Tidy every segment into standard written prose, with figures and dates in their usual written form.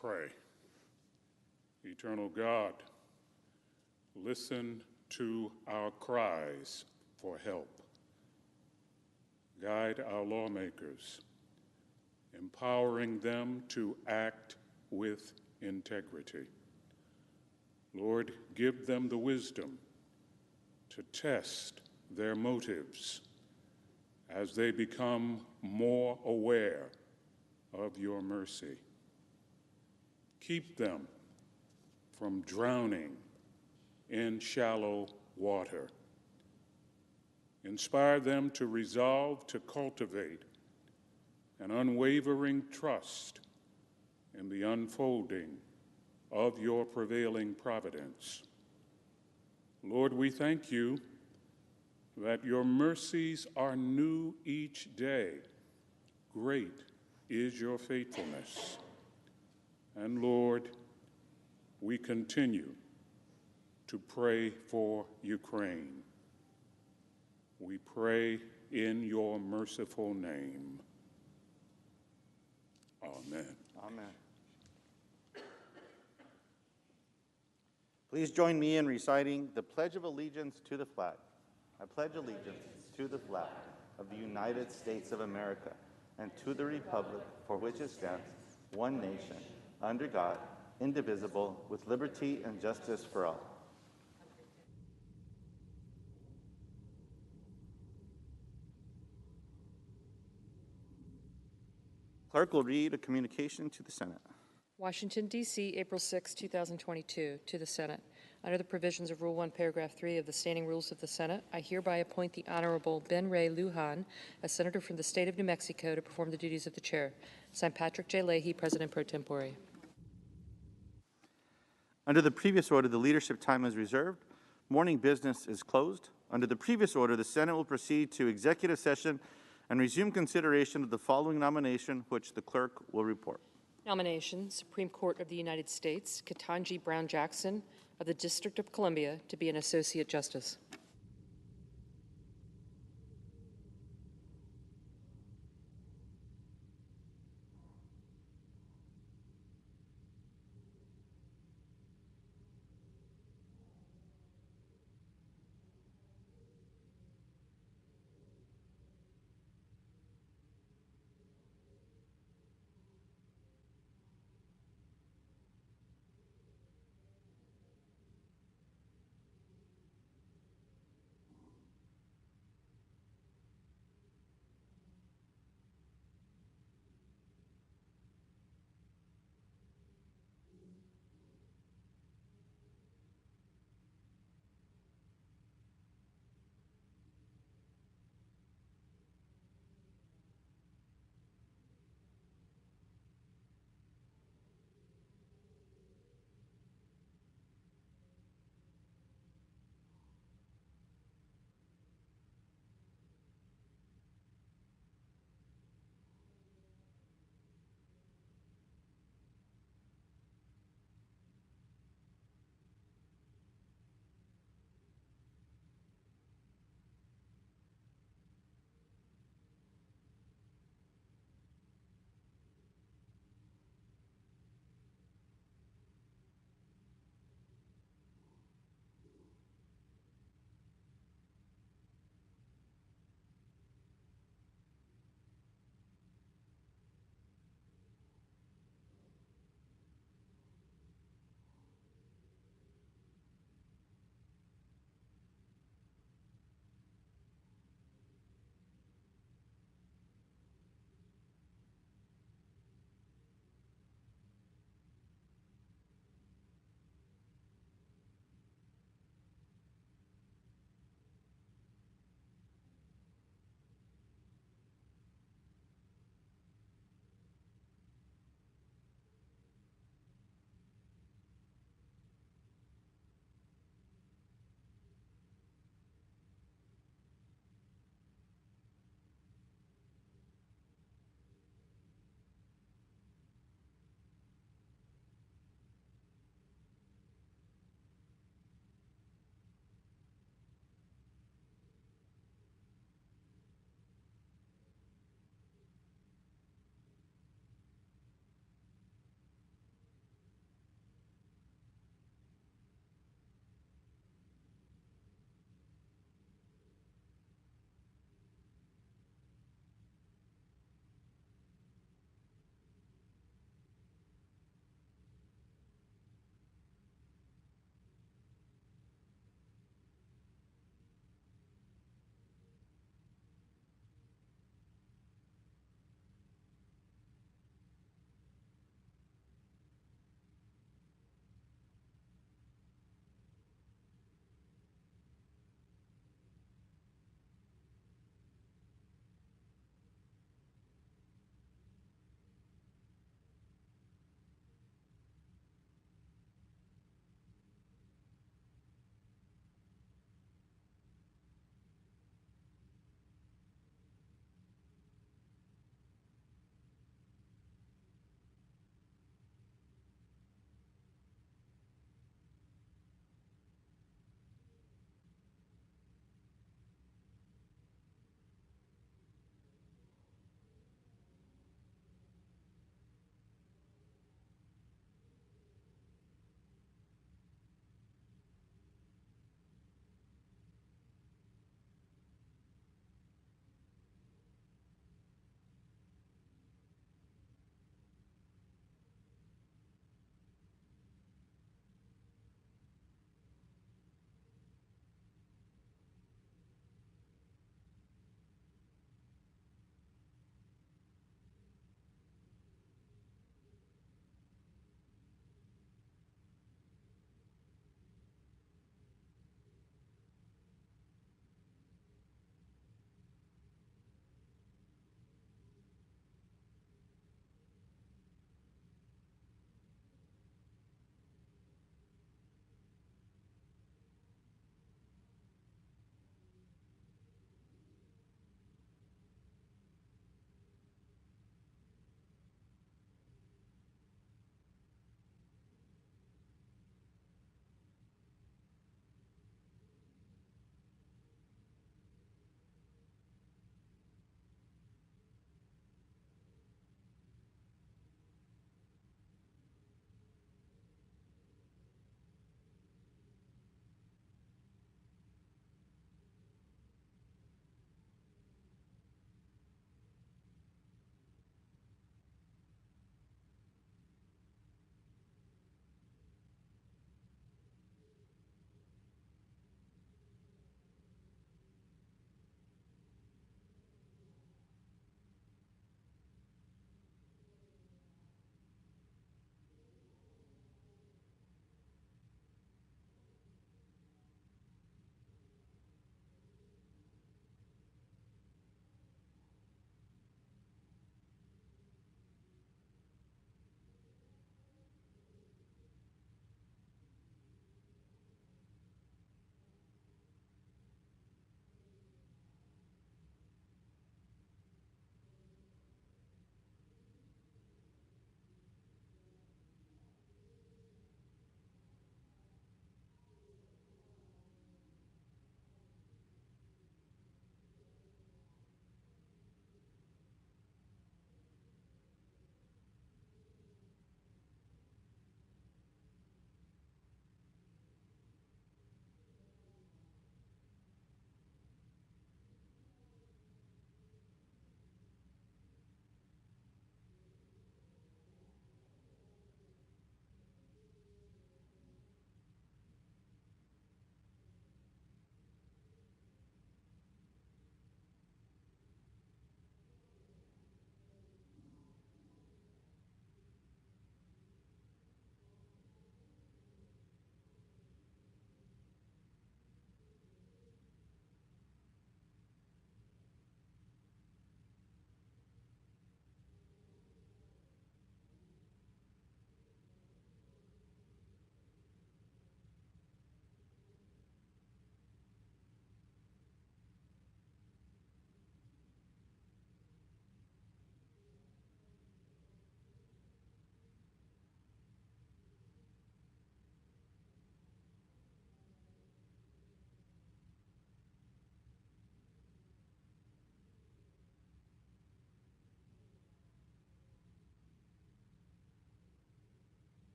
pray. Eternal God, listen to our cries for help. Guide our lawmakers, empowering them to act with integrity. Lord, give them the wisdom to test their motives as they become more aware of your mercy. Keep them from drowning in shallow water. Inspire them to resolve to cultivate an unwavering trust in the unfolding of your prevailing providence. Lord, we thank you that your mercies are new each day. Great is your faithfulness. And Lord, we continue to pray for Ukraine. We pray in your merciful name. Amen. Amen. Please join me in reciting the Pledge of Allegiance to the flag. I pledge allegiance to the flag of the United States of America and to the republic for which it stands, one nation, under God, indivisible, with liberty and justice for all. Clerk will read a communication to the Senate. Washington, D.C., April 6, 2022, to the Senate. Under the provisions of Rule 1, Paragraph 3 of the Standing Rules of the Senate, I hereby appoint the Honorable Ben Ray Lujan as Senator from the State of New Mexico to perform the duties of the Chair. Signed, Patrick J. Leahy, President pro tempore. Under the previous order, the leadership time is reserved. Morning business is closed. Under the previous order, the Senate will proceed to executive session and resume consideration of the following nomination, which the clerk will report. Nomination, Supreme Court of the United States, Ketanji Brown Jackson of the District of Columbia to be an Associate Justice.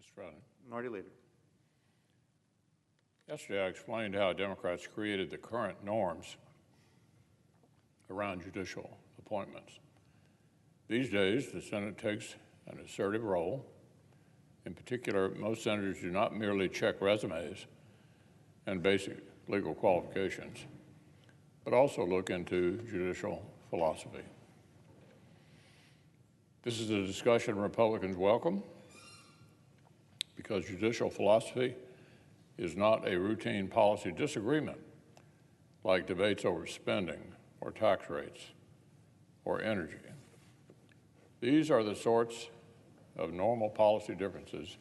Mr. President. Minority Leader. Yesterday, I explained how Democrats created the current norms around judicial appointments. These days, the Senate takes an assertive role. In particular, most senators do not merely check resumes and basic legal qualifications, but also look into judicial philosophy. This is a discussion Republicans welcome because judicial philosophy is not a routine policy disagreement like debates over spending or tax rates or energy. These are the sorts of normal policy differences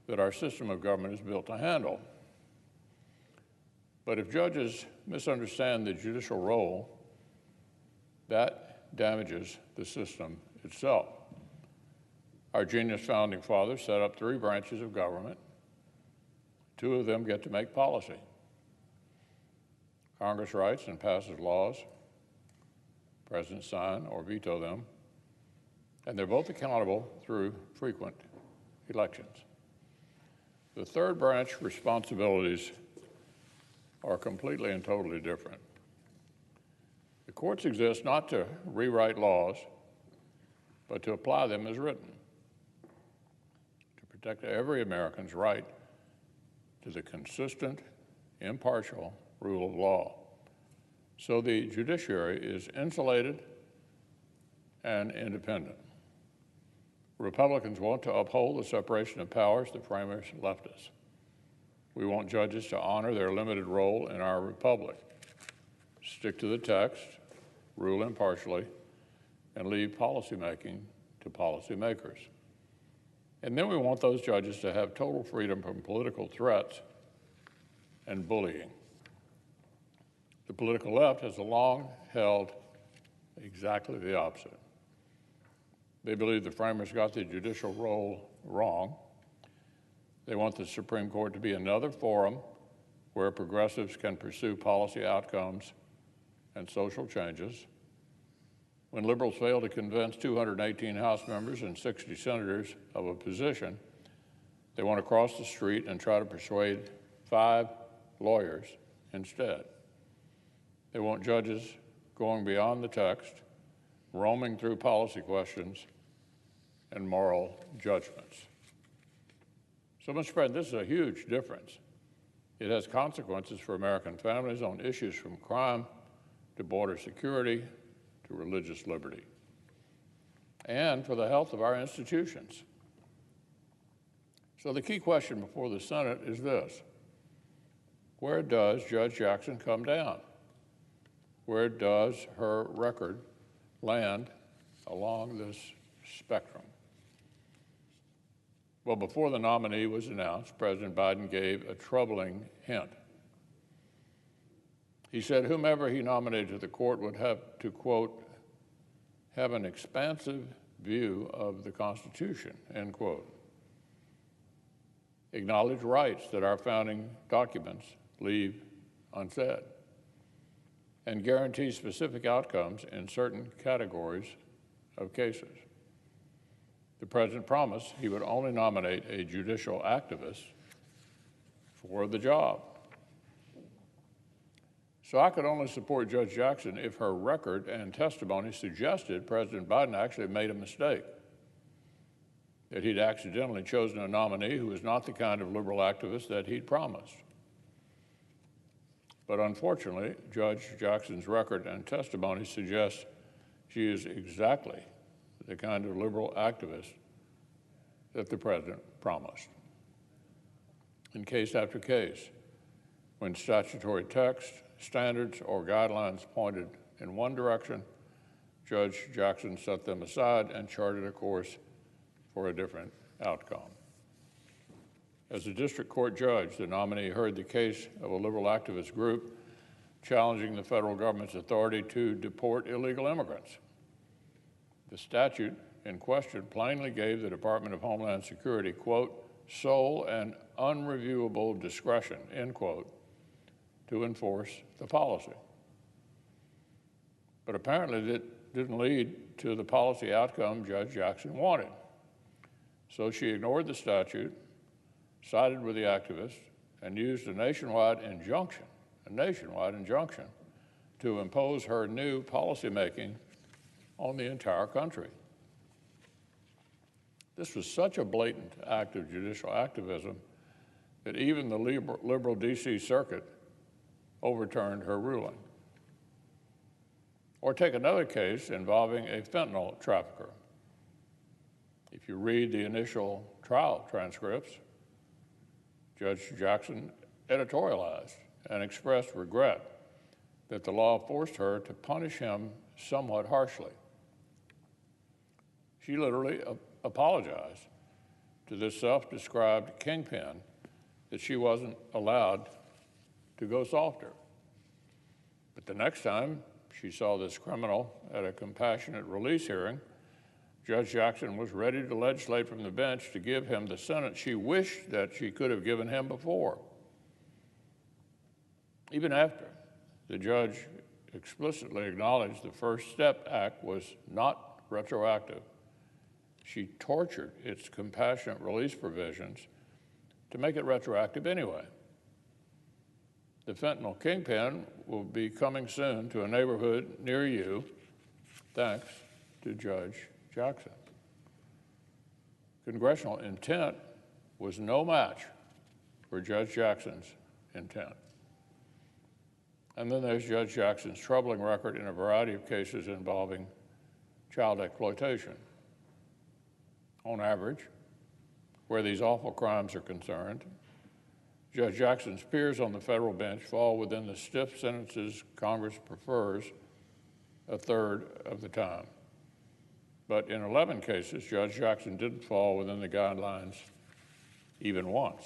that our system of government is built to handle. But if judges misunderstand the judicial role, that damages the system itself. Our genius founding fathers set up 3 branches of government. 2 of them get to make policy. Congress writes and passes laws. Presidents sign or veto them. And they're both accountable through frequent elections. The 3rd branch responsibilities are completely and totally different. The courts exist not to rewrite laws, but to apply them as written, to protect every American's right to the consistent, impartial rule of law. So the judiciary is insulated and independent. Republicans want to uphold the separation of powers the framers left us. We want judges to honor their limited role in our republic, stick to the text, rule impartially, and leave policymaking to policymakers. And then we want those judges to have total freedom from political threats and bullying. The political left has long held exactly the opposite. They believe the framers got the judicial role wrong. They want the Supreme Court to be another forum where progressives can pursue policy outcomes and social changes. When liberals fail to convince 218 House members and 60 senators of a position, they want to cross the street and try to persuade 5 lawyers instead. They want judges going beyond the text, roaming through policy questions and moral judgments. So, Mr. President, this is a huge difference. It has consequences for American families on issues from crime to border security to religious liberty, and for the health of our institutions. So the key question before the Senate is this: where does Judge Jackson come down? Where does her record land along this spectrum? Well, before the nominee was announced, President Biden gave a troubling hint. He said whomever he nominated to the court would have to, quote, have an expansive view of the Constitution, end quote. Acknowledge rights that our founding documents leave unsaid, and guarantee specific outcomes in certain categories of cases. The president promised he would only nominate a judicial activist for the job. So I could only support Judge Jackson if her record and testimony suggested President Biden actually made a mistake, that he'd accidentally chosen a nominee who was not the kind of liberal activist that he'd promised. But unfortunately, Judge Jackson's record and testimony suggest she is exactly the kind of liberal activist that the president promised. In case after case, when statutory text, standards, or guidelines pointed in one direction, Judge Jackson set them aside and charted a course for a different outcome. As a district court judge, the nominee heard the case of a liberal activist group challenging the federal government's authority to deport illegal immigrants. The statute in question plainly gave the Department of Homeland Security, quote, sole and unreviewable discretion, end quote, to enforce the policy. But apparently it didn't lead to the policy outcome Judge Jackson wanted. So she ignored the statute, sided with the activists, and used a nationwide injunction to impose her new policymaking on the entire country. This was such a blatant act of judicial activism that even the liberal D.C. Circuit overturned her ruling. Or take another case involving a fentanyl trafficker. If you read the initial trial transcripts, Judge Jackson editorialized and expressed regret that the law forced her to punish him somewhat harshly. She literally apologized to this self-described kingpin that she wasn't allowed to go softer. But the next time she saw this criminal at a compassionate release hearing, Judge Jackson was ready to legislate from the bench to give him the sentence she wished that she could have given him before. Even after the judge explicitly acknowledged the First Step Act was not retroactive, she tortured its compassionate release provisions to make it retroactive anyway. The fentanyl kingpin will be coming soon to a neighborhood near you, thanks to Judge Jackson. Congressional intent was no match for Judge Jackson's intent. And then there's Judge Jackson's troubling record in a variety of cases involving child exploitation. On average, where these awful crimes are concerned, Judge Jackson's peers on the federal bench fall within the stiff sentences Congress prefers a third of the time. But in 11 cases, Judge Jackson didn't fall within the guidelines even once.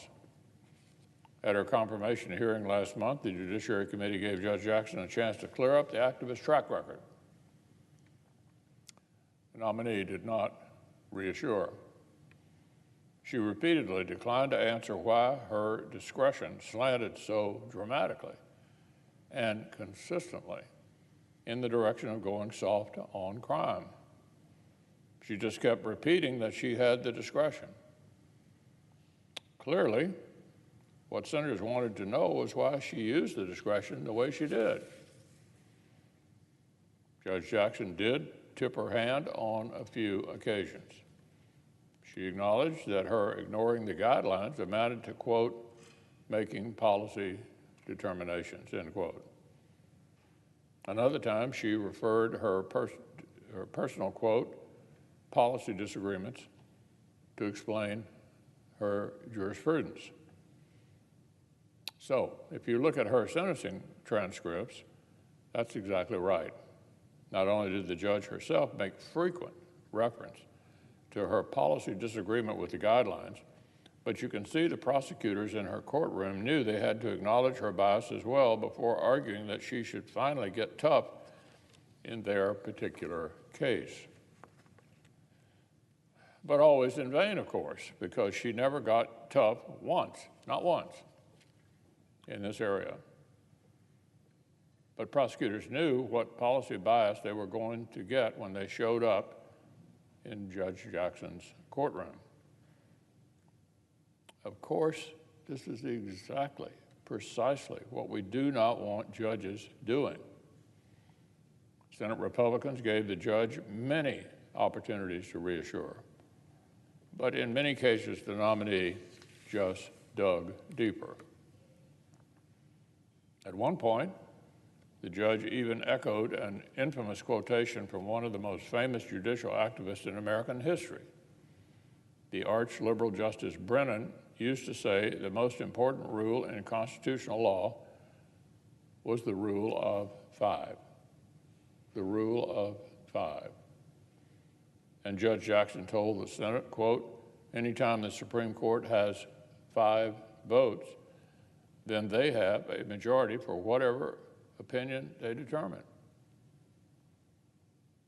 At her confirmation hearing last month, the Judiciary Committee gave Judge Jackson a chance to clear up the activist track record. The nominee did not reassure. She repeatedly declined to answer why her discretion slanted so dramatically and consistently in the direction of going soft on crime. She just kept repeating that she had the discretion. Clearly, what senators wanted to know was why she used the discretion the way she did. Judge Jackson did tip her hand on a few occasions. She acknowledged that her ignoring the guidelines amounted to, quote, making policy determinations, end quote. Another time, she referred her personal, quote, policy disagreements to explain her jurisprudence. So, if you look at her sentencing transcripts, that's exactly right. Not only did the judge herself make frequent reference to her policy disagreement with the guidelines, but you can see the prosecutors in her courtroom knew they had to acknowledge her bias as well before arguing that she should finally get tough in their particular case. But always in vain, of course, because she never got tough once, not once, in this area. But prosecutors knew what policy bias they were going to get when they showed up in Judge Jackson's courtroom. Of course, this is exactly, precisely what we do not want judges doing. Senate Republicans gave the judge many opportunities to reassure, but in many cases, the nominee just dug deeper. At one point, the judge even echoed an infamous quotation from one of the most famous judicial activists in American history. The arch-liberal Justice Brennan used to say the most important rule in constitutional law was the rule of five. The rule of five. And Judge Jackson told the Senate, quote, anytime the Supreme Court has 5 votes, then they have a majority for whatever opinion they determine.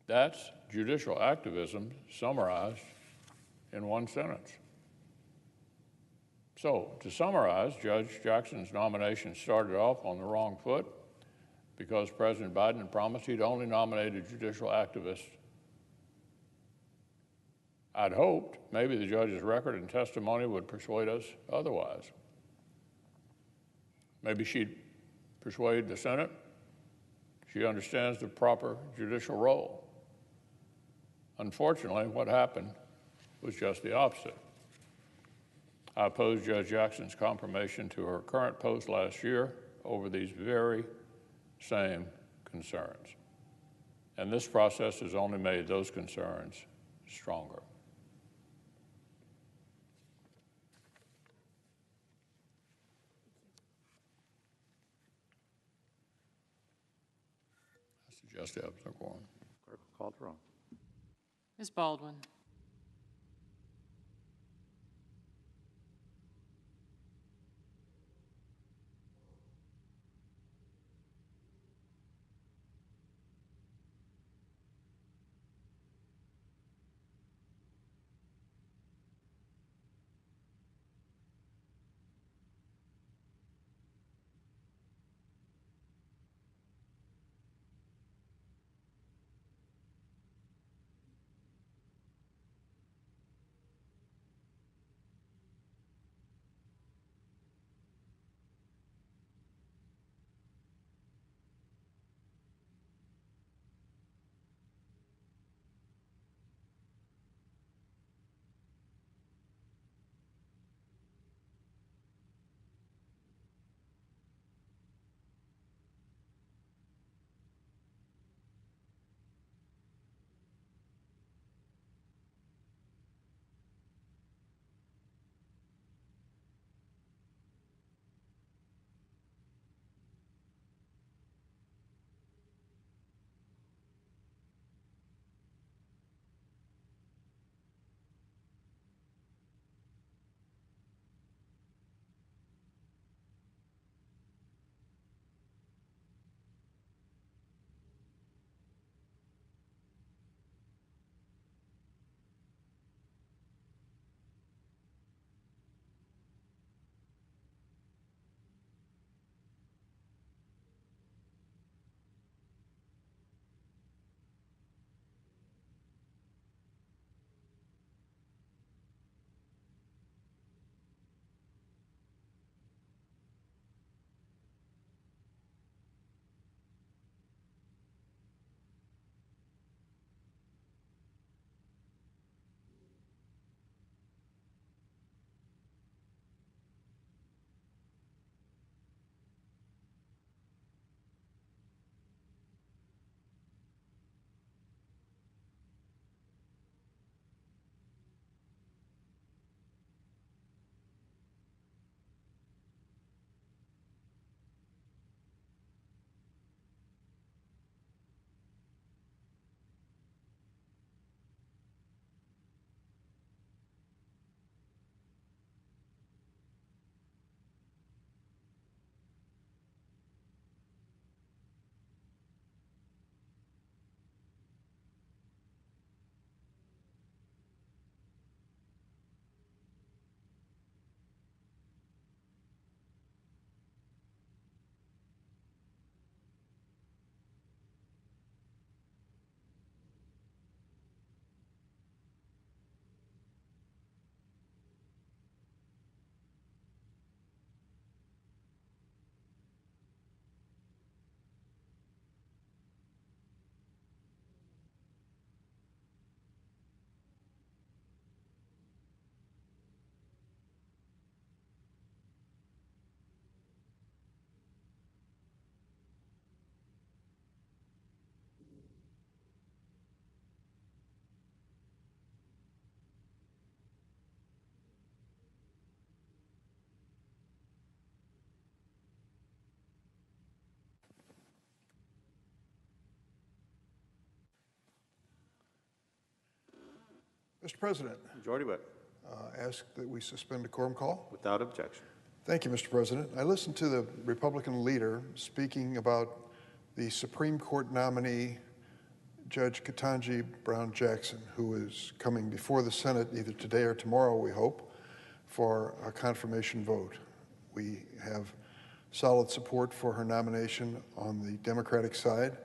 That's judicial activism summarized in one sentence. So, to summarize, Judge Jackson's nomination started off on the wrong foot because President Biden promised he'd only nominate a judicial activist I'd hoped maybe the judge's record and testimony would persuade us otherwise. Maybe she'd persuade the Senate. She understands the proper judicial role. Unfortunately, what happened was just the opposite. I opposed Judge Jackson's confirmation to her current post last year over these very same concerns. And this process has only made those concerns stronger. I suggest the absent quorum. Clerk will call the roll. Ms. Baldwin. Mr. President, Majority Whip. ask that we suspend the quorum call. Without objection. Thank you, Mr. President. I listened to the Republican leader speaking about the Supreme Court nominee, Judge Ketanji Brown Jackson, who is coming before the Senate either today or tomorrow, we hope, for a confirmation vote. We have solid support for her nomination on the Democratic side,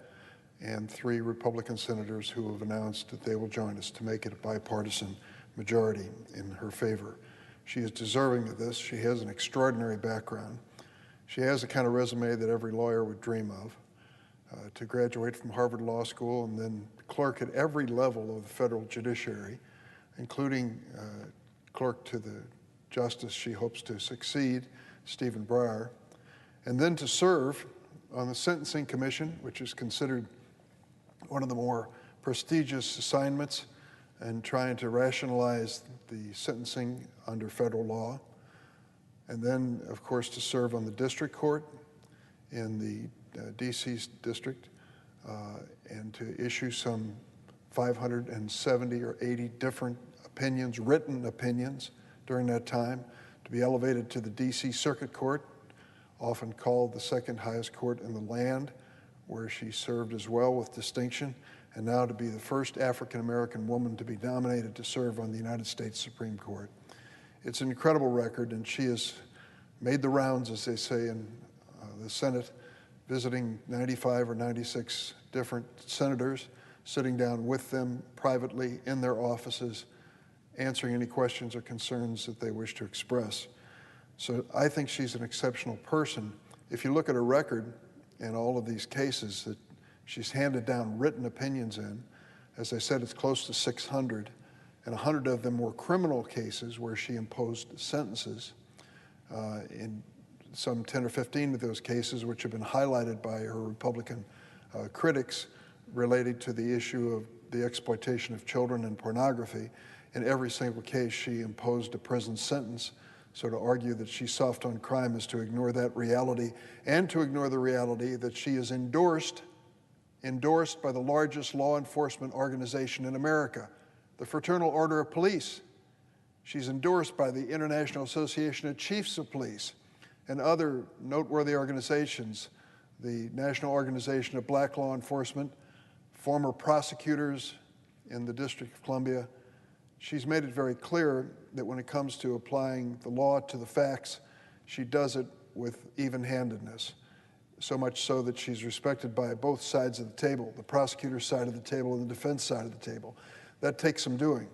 and 3 Republican senators who have announced that they will join us to make it a bipartisan majority in her favor. She is deserving of this. She has an extraordinary background. She has the kind of resume that every lawyer would dream of. To graduate from Harvard Law School and then clerk at every level of the federal judiciary, including clerk to the justice she hopes to succeed, Stephen Breyer, and then to serve on the Sentencing Commission, which is considered one of the more prestigious assignments in trying to rationalize the sentencing under federal law, and then, of course, to serve on the district court in the D.C. district, and to issue some 570 or 80 different opinions, written opinions during that time, to be elevated to the D.C. Circuit Court, often called the second highest court in the land, where she served as well with distinction, and now to be the first African-American woman to be nominated to serve on the United States Supreme Court. It's an incredible record, and she has made the rounds, as they say in the Senate, visiting 95 or 96 different senators, sitting down with them privately in their offices, answering any questions or concerns that they wish to express. So I think she's an exceptional person. If you look at her record in all of these cases that she's handed down written opinions in, as I said, it's close to 600, and 100 of them were criminal cases where she imposed sentences. In some 10 or 15 of those cases, which have been highlighted by her Republican critics, related to the issue of the exploitation of children and pornography. In every single case, she imposed a prison sentence. So to argue that she's soft on crime is to ignore that reality, and to ignore the reality that she is endorsed by the largest law enforcement organization in America, the Fraternal Order of Police. She's endorsed by the International Association of Chiefs of Police and other noteworthy organizations, the National Organization of Black Law Enforcement, former prosecutors in the District of Columbia. She's made it very clear that when it comes to applying the law to the facts, she does it with even-handedness, so much so that she's respected by both sides of the table, the prosecutor's side of the table and the defense side of the table. That takes some doing,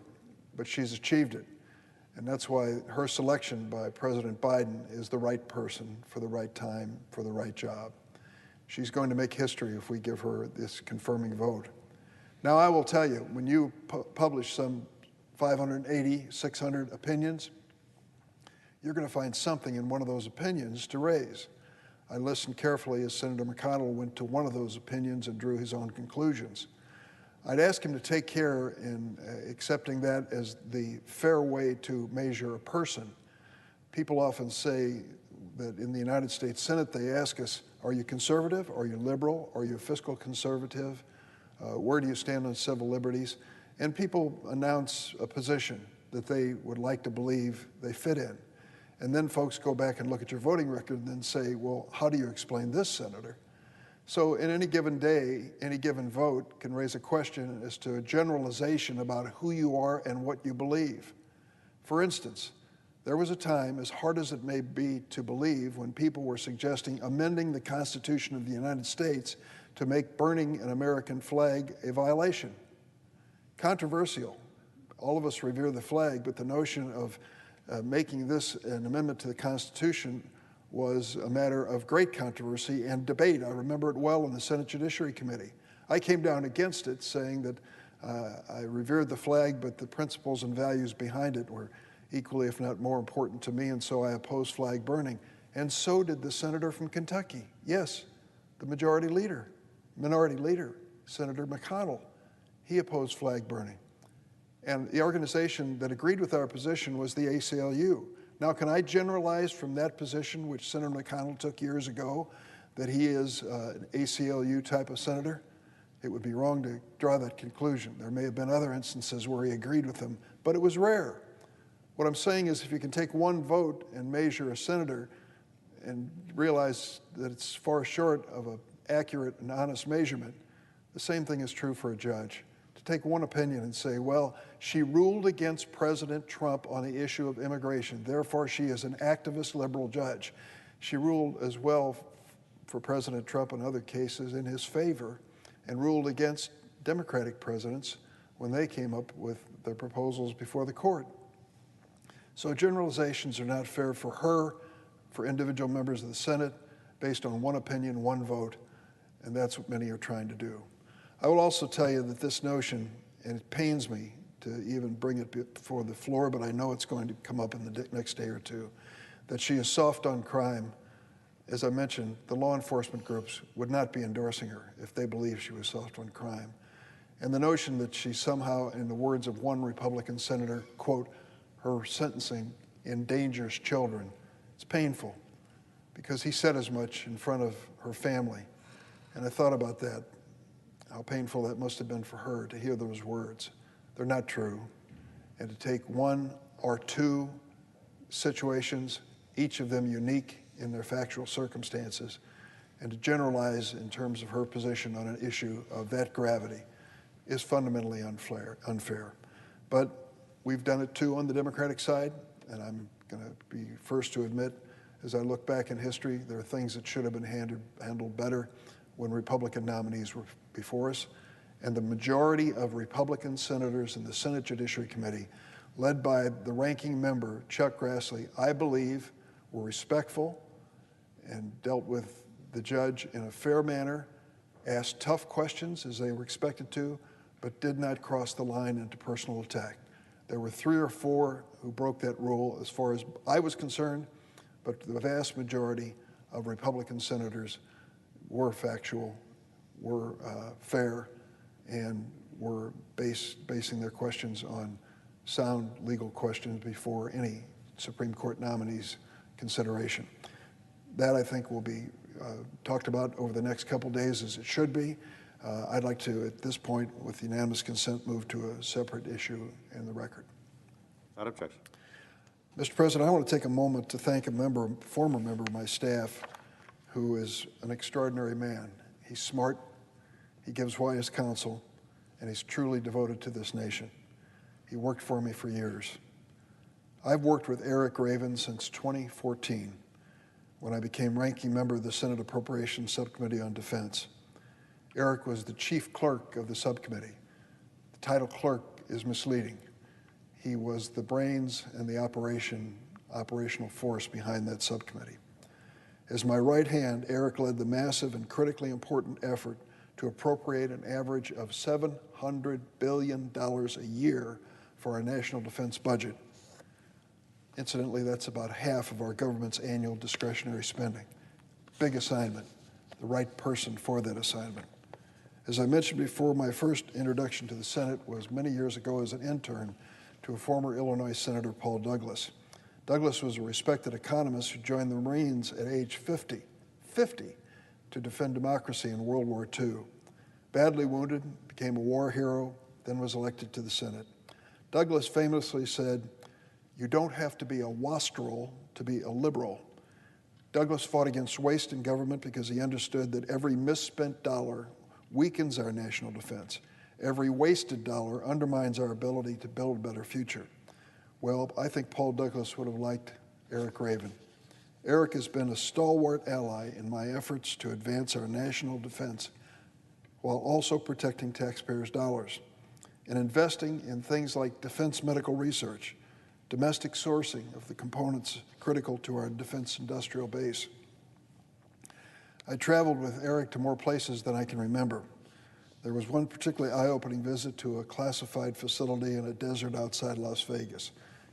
but she's achieved it. And that's why her selection by President Biden is the right person for the right time, for the right job. She's going to make history if we give her this confirming vote. Now, I will tell you, when you publish some 580, 600 opinions, you're going to find something in one of those opinions to raise. I listened carefully as Senator McConnell went to one of those opinions and drew his own conclusions. I'd ask him to take care in accepting that as the fair way to measure a person. People often say that in the United States Senate, they ask us, are you conservative? Are you liberal? Are you fiscal conservative? Where do you stand on civil liberties? And people announce a position that they would like to believe they fit in. And then folks go back and look at your voting record and then say, well, how do you explain this, Senator? So in any given day, any given vote can raise a question as to a generalization about who you are and what you believe. For instance, there was a time, as hard as it may be to believe, when people were suggesting amending the Constitution of the United States to make burning an American flag a violation. Controversial. All of us revere the flag, but the notion of making this an amendment to the Constitution was a matter of great controversy and debate. I remember it well in the Senate Judiciary Committee. I came down against it, saying that I revered the flag, but the principles and values behind it were equally, if not more important to me, and so I opposed flag burning. And so did the senator from Kentucky. Yes, the minority leader, Senator McConnell. He opposed flag burning. And the organization that agreed with our position was the ACLU. Now, can I generalize from that position, which Senator McConnell took years ago, that he is an ACLU type of senator? It would be wrong to draw that conclusion. There may have been other instances where he agreed with them, but it was rare. What I'm saying is, if you can take one vote and measure a senator and realize that it's far short of an accurate and honest measurement, the same thing is true for a judge. To take one opinion and say, well, she ruled against President Trump on the issue of immigration, therefore she is an activist liberal judge. She ruled as well for President Trump in other cases in his favor and ruled against Democratic presidents when they came up with their proposals before the court. So generalizations are not fair for her, for individual members of the Senate, based on one opinion, one vote, and that's what many are trying to do. I will also tell you that this notion, and it pains me to even bring it before the floor, but I know it's going to come up in the next day or two, that she is soft on crime. As I mentioned, the law enforcement groups would not be endorsing her if they believed she was soft on crime. And the notion that she somehow, in the words of one Republican senator, quote, her sentencing endangers children, it's painful, because he said as much in front of her family. And I thought about that, how painful that must have been for her to hear those words. They're not true. And to take one or two situations, each of them unique in their factual circumstances, and to generalize in terms of her position on an issue of that gravity is fundamentally unfair. But we've done it too on the Democratic side, and I'm going to be first to admit, as I look back in history, there are things that should have been handled better when Republican nominees were before us. And the majority of Republican senators in the Senate Judiciary Committee, led by the ranking member, Chuck Grassley, I believe were respectful and dealt with the judge in a fair manner, asked tough questions as they were expected to, but did not cross the line into personal attack. There were 3 or 4 who broke that rule as far as I was concerned, but the vast majority of Republican senators were factual, were fair, and were basing their questions on sound legal questions before any Supreme Court nominees' consideration. That, I think, will be talked about over the next couple days, as it should be. I'd like to, at this point, with unanimous consent, move to a separate issue in the record. Without objection. Mr. President, I want to take a moment to thank a former member of my staff who is an extraordinary man. He's smart, he gives wise counsel, and he's truly devoted to this nation. He worked for me for years. I've worked with Eric Raven since 2014, when I became ranking member of the Senate Appropriations Subcommittee on Defense. Eric was the chief clerk of the subcommittee. The title clerk is misleading. He was the brains and the operational force behind that subcommittee. As my right hand, Eric led the massive and critically important effort to appropriate an average of $700 billion a year for our national defense budget. Incidentally, that's about half of our government's annual discretionary spending. Big assignment, the right person for that assignment. As I mentioned before, my first introduction to the Senate was many years ago as an intern to a former Illinois Senator, Paul Douglas. Douglas was a respected economist who joined the Marines at age 50, to defend democracy in World War II. Badly wounded, became a war hero, then was elected to the Senate. Douglas famously said, "You don't have to be a wastrel to be a liberal." Douglas fought against waste in government because he understood that every misspent dollar weakens our national defense. Every wasted dollar undermines our ability to build a better future. Well, I think Paul Douglas would have liked Eric Raven. Eric has been a stalwart ally in my efforts to advance our national defense while also protecting taxpayers' dollars and investing in things like defense medical research, domestic sourcing of the components critical to our defense industrial base. I traveled with Eric to more places than I can remember. There was one particularly eye-opening visit to a classified facility in a desert outside Las Vegas.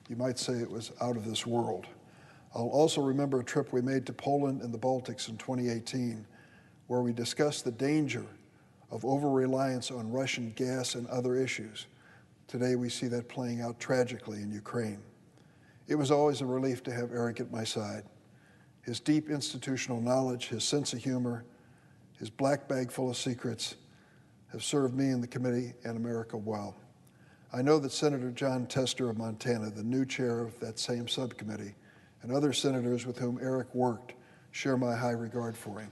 You might say it was out of this world. I'll also remember a trip we made to Poland and the Baltics in 2018, where we discussed the danger of over-reliance on Russian gas and other issues. Today, we see that playing out tragically in Ukraine. It was always a relief to have Eric at my side. His deep institutional knowledge, his sense of humor, his black bag full of secrets have served me and the committee and America well. I know that Senator John Tester of Montana, the new chair of that same subcommittee, and other senators with whom Eric worked share my high regard for him.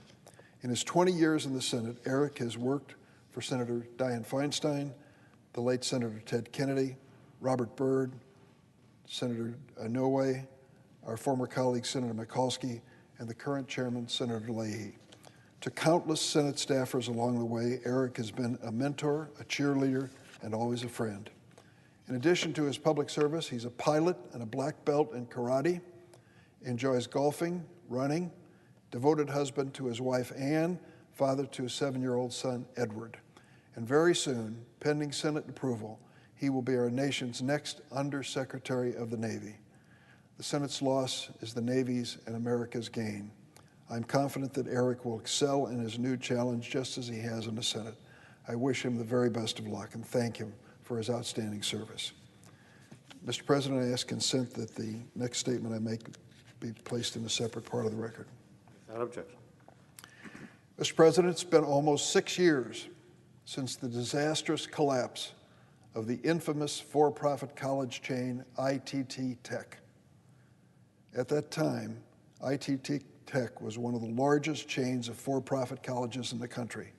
In his 20 years in the Senate, Eric has worked for Senator Dianne Feinstein, the late Senator Ted Kennedy, Robert Byrd, Senator Inouye, our former colleague Senator Mikulski, and the current chairman, Senator Leahy. To countless Senate staffers along the way, Eric has been a mentor, a cheerleader, and always a friend. In addition to his public service, he's a pilot and a black belt in karate, enjoys golfing, running, devoted husband to his wife Anne, father to his 7-year-old son Edward. And very soon, pending Senate approval, he will be our nation's next Undersecretary of the Navy. The Senate's loss is the Navy's and America's gain. I'm confident that Eric will excel in his new challenge just as he has in the Senate. I wish him the very best of luck and thank him for his outstanding service. Mr. President, I ask consent that the next statement I make be placed in a separate part of the record. Without objection. Mr. President, it's been almost 6 years since the disastrous collapse of the infamous for-profit college chain ITT Tech. At that time, ITT Tech was one of the largest chains of for-profit colleges in the country.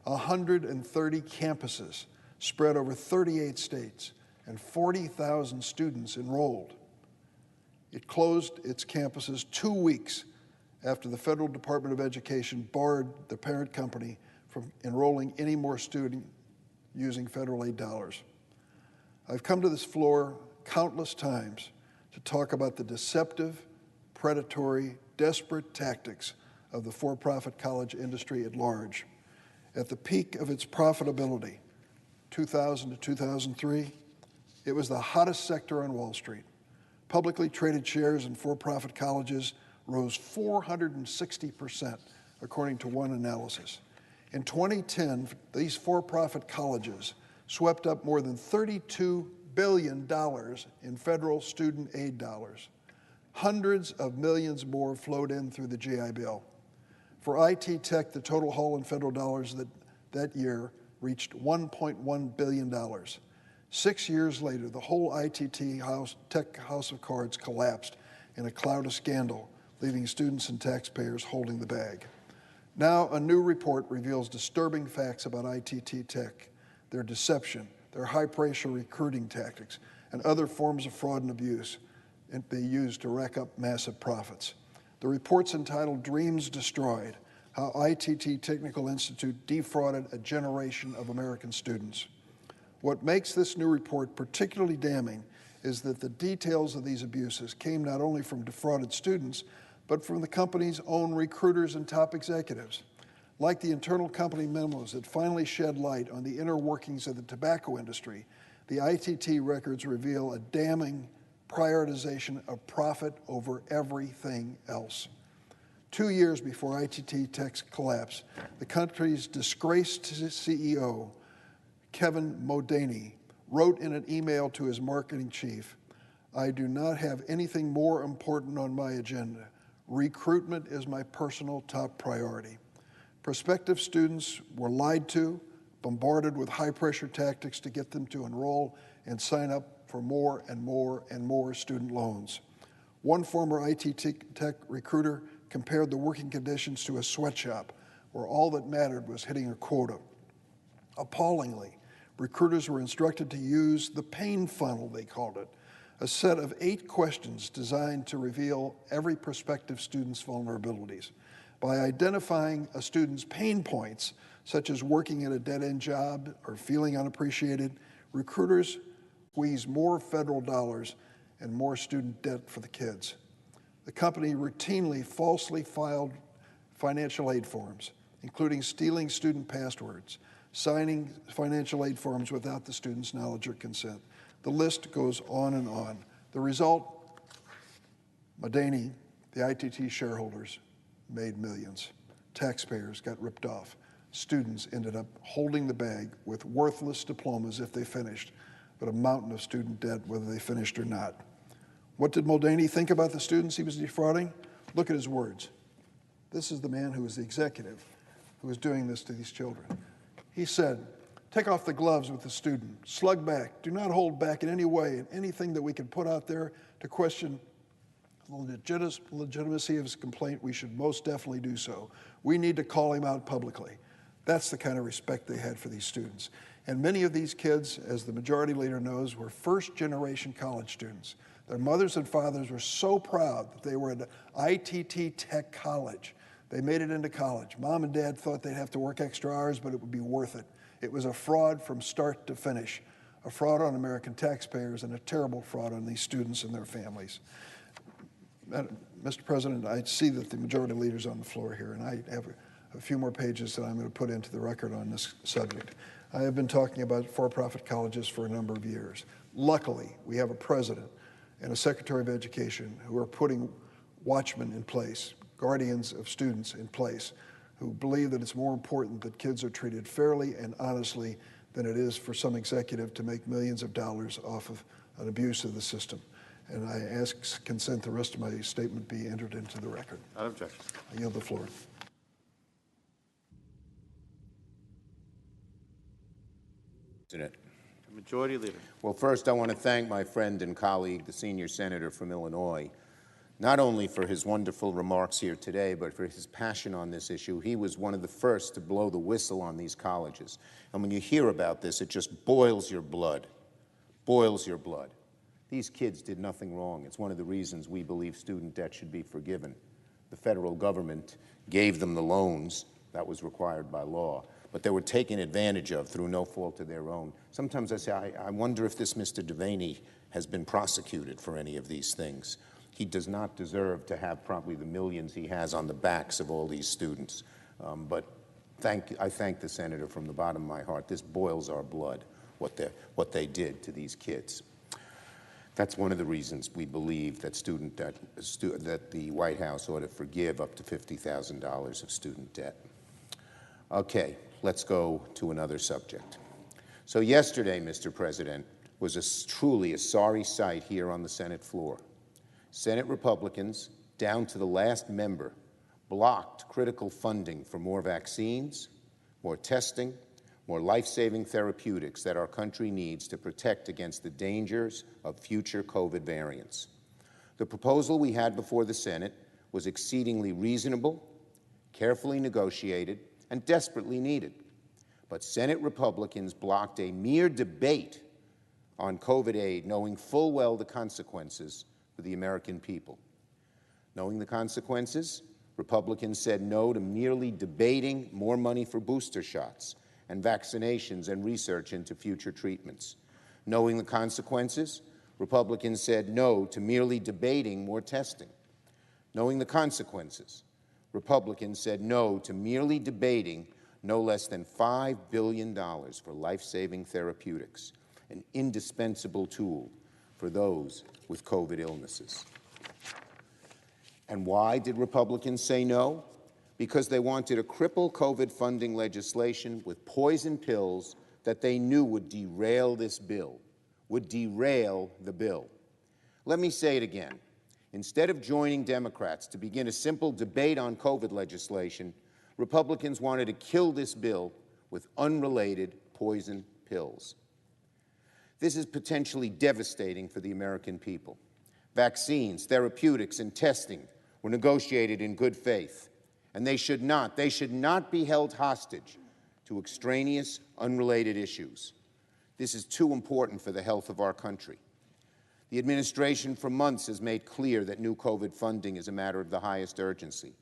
130 campuses spread over 38 states and 40,000 students enrolled. It closed its campuses 2 weeks after the Federal Department of Education barred the parent company from enrolling any more students using federal aid dollars. I've come to this floor countless times to talk about the deceptive, predatory, desperate tactics of the for-profit college industry at large. At the peak of its profitability, 2000 to 2003, it was the hottest sector on Wall Street. Publicly traded shares in for-profit colleges rose 460%, according to one analysis. In 2010, these for-profit colleges swept up more than $32 billion in federal student aid dollars. Hundreds of millions more flowed in through the GI Bill. For IT Tech, the total haul in federal dollars that year reached $1.1 billion. 6 years later, the whole ITT Tech house of cards collapsed in a cloud of scandal, leaving students and taxpayers holding the bag. Now, a new report reveals disturbing facts about ITT Tech, their deception, their high-pressure recruiting tactics, and other forms of fraud and abuse they use to rack up massive profits. The report's entitled Dreams Destroyed: How ITT Technical Institute Defrauded a Generation of American Students. What makes this new report particularly damning is that the details of these abuses came not only from defrauded students, but from the company's own recruiters and top executives. Like the internal company memos that finally shed light on the inner workings of the tobacco industry, the ITT records reveal a damning prioritization of profit over everything else. 2 years before ITT Tech's collapse, the country's disgraced CEO, Kevin Modany, wrote in an email to his marketing chief, "I do not have anything more important on my agenda. Recruitment is my personal top priority." Prospective students were lied to, bombarded with high-pressure tactics to get them to enroll and sign up for more and more and more student loans. One former ITT Tech recruiter compared the working conditions to a sweatshop, where all that mattered was hitting a quota. Appallingly, recruiters were instructed to use the pain funnel, they called it, a set of 8 questions designed to reveal every prospective student's vulnerabilities. By identifying a student's pain points, such as working at a dead-end job or feeling unappreciated, recruiters squeeze more federal dollars and more student debt for the kids. The company routinely falsely filed financial aid forms, including stealing student passwords, signing financial aid forms without the student's knowledge or consent. The list goes on and on. The result, Modany, the ITT shareholders, made millions. Taxpayers got ripped off. Students ended up holding the bag with worthless diplomas if they finished, but a mountain of student debt whether they finished or not. What did Modany think about the students he was defrauding? Look at his words. This is the man who was the executive who was doing this to these children. He said, "Take off the gloves with the student. Slug back. Do not hold back in any way in anything that we can put out there to question the legitimacy of his complaint. We should most definitely do so. We need to call him out publicly." That's the kind of respect they had for these students. And many of these kids, as the majority leader knows, were first-generation college students. Their mothers and fathers were so proud that they were at ITT Tech College They made it into college. Mom and dad thought they'd have to work extra hours, but it would be worth it. It was a fraud from start to finish, a fraud on American taxpayers and a terrible fraud on these students and their families. Mr. President, I see that the majority leader's on the floor here, and I have a few more pages that I'm going to put into the record on this subject. I have been talking about for-profit colleges for a number of years. Luckily, we have a president and a secretary of education who are putting watchmen in place, guardians of students in place, who believe that it's more important that kids are treated fairly and honestly than it is for some executive to make millions of dollars off of an abuse of the system. And I ask consent the rest of my statement be entered into the record. Without objection. I yield the floor. President. Majority Leader. Well, first I want to thank my friend and colleague, the senior senator from Illinois, not only for his wonderful remarks here today, but for his passion on this issue. He was one of the first to blow the whistle on these colleges. And when you hear about this, it just boils your blood, boils your blood. These kids did nothing wrong. It's one of the reasons we believe student debt should be forgiven. The federal government gave them the loans that was required by law, but they were taken advantage of through no fault of their own. Sometimes I say, I wonder if this Mr. Devaney has been prosecuted for any of these things. He does not deserve to have probably the millions he has on the backs of all these students. But I thank the senator from the bottom of my heart. This boils our blood, what they did to these kids. That's one of the reasons we believe that that the White House ought to forgive up to $50,000 of student debt. Okay, let's go to another subject. So yesterday, Mr. President, was truly a sorry sight here on the Senate floor. Senate Republicans, down to the last member, blocked critical funding for more vaccines, more testing, more life-saving therapeutics that our country needs to protect against the dangers of future COVID variants. The proposal we had before the Senate was exceedingly reasonable, carefully negotiated, and desperately needed. But Senate Republicans blocked a mere debate on COVID aid, knowing full well the consequences for the American people. Knowing the consequences, Republicans said no to merely debating more money for booster shots and vaccinations and research into future treatments. Knowing the consequences, Republicans said no to merely debating more testing. Knowing the consequences, Republicans said no to merely debating no less than $5 billion for life-saving therapeutics, an indispensable tool for those with COVID illnesses. And why did Republicans say no? Because they wanted to cripple COVID funding legislation with poison pills that they knew would derail this bill, would derail the bill. Let me say it again. Instead of joining Democrats to begin a simple debate on COVID legislation, Republicans wanted to kill this bill with unrelated poison pills. This is potentially devastating for the American people. Vaccines, therapeutics, and testing were negotiated in good faith, and they should not be held hostage to extraneous, unrelated issues. This is too important for the health of our country. The administration for months has made clear that new COVID funding is a matter of the highest urgency.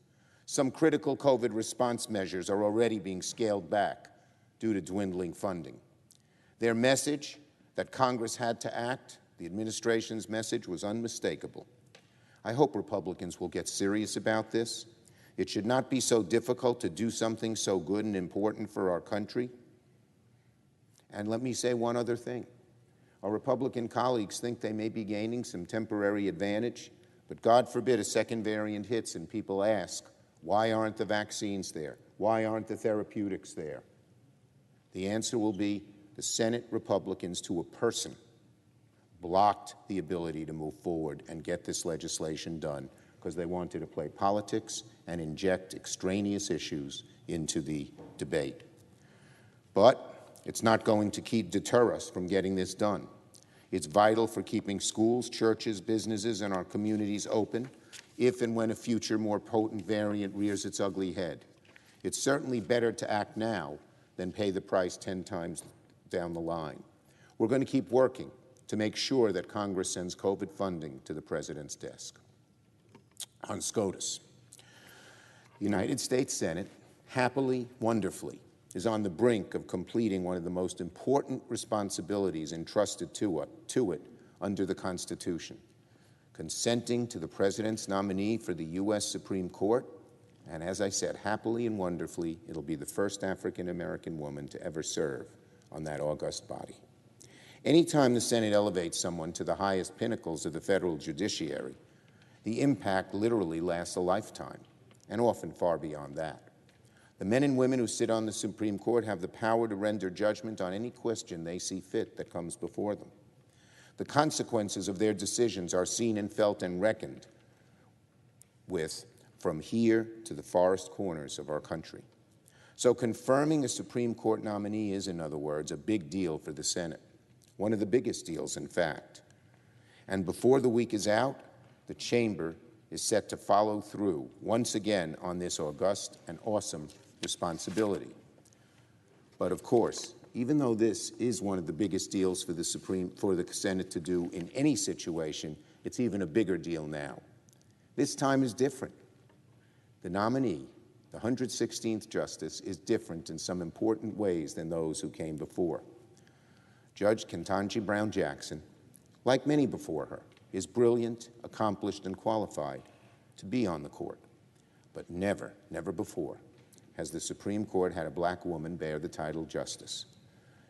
Some critical COVID response measures are already being scaled back due to dwindling funding. Their message that Congress had to act, the administration's message, was unmistakable. I hope Republicans will get serious about this. It should not be so difficult to do something so good and important for our country. And let me say one other thing. Our Republican colleagues think they may be gaining some temporary advantage, but God forbid a second variant hits and people ask, why aren't the vaccines there? Why aren't the therapeutics there? The answer will be the Senate Republicans, to a person, blocked the ability to move forward and get this legislation done because they wanted to play politics and inject extraneous issues into the debate. But it's not going to deter us from getting this done. It's vital for keeping schools, churches, businesses, and our communities open if and when a future more potent variant rears its ugly head. It's certainly better to act now than pay the price 10 times down the line. We're going to keep working to make sure that Congress sends COVID funding to the President's desk. On SCOTUS. The United States Senate, happily, wonderfully, is on the brink of completing one of the most important responsibilities entrusted to it under the Constitution, consenting to the President's nominee for the U.S. Supreme Court, and as I said, happily and wonderfully, it'll be the first African-American woman to ever serve on that august body. Anytime the Senate elevates someone to the highest pinnacles of the federal judiciary, the impact literally lasts a lifetime, and often far beyond that. The men and women who sit on the Supreme Court have the power to render judgment on any question they see fit that comes before them. The consequences of their decisions are seen and felt and reckoned with from here to the farthest corners of our country. So confirming a Supreme Court nominee is, in other words, a big deal for the Senate, one of the biggest deals, in fact. And before the week is out, the chamber is set to follow through once again on this august and awesome responsibility. But of course, even though this is one of the biggest deals for the Senate to do in any situation, it's even a bigger deal now. This time is different. The nominee, the 116th Justice, is different in some important ways than those who came before. Judge Ketanji Brown Jackson, like many before her, is brilliant, accomplished, and qualified to be on the court. But never, never before has the Supreme Court had a black woman bear the title Justice.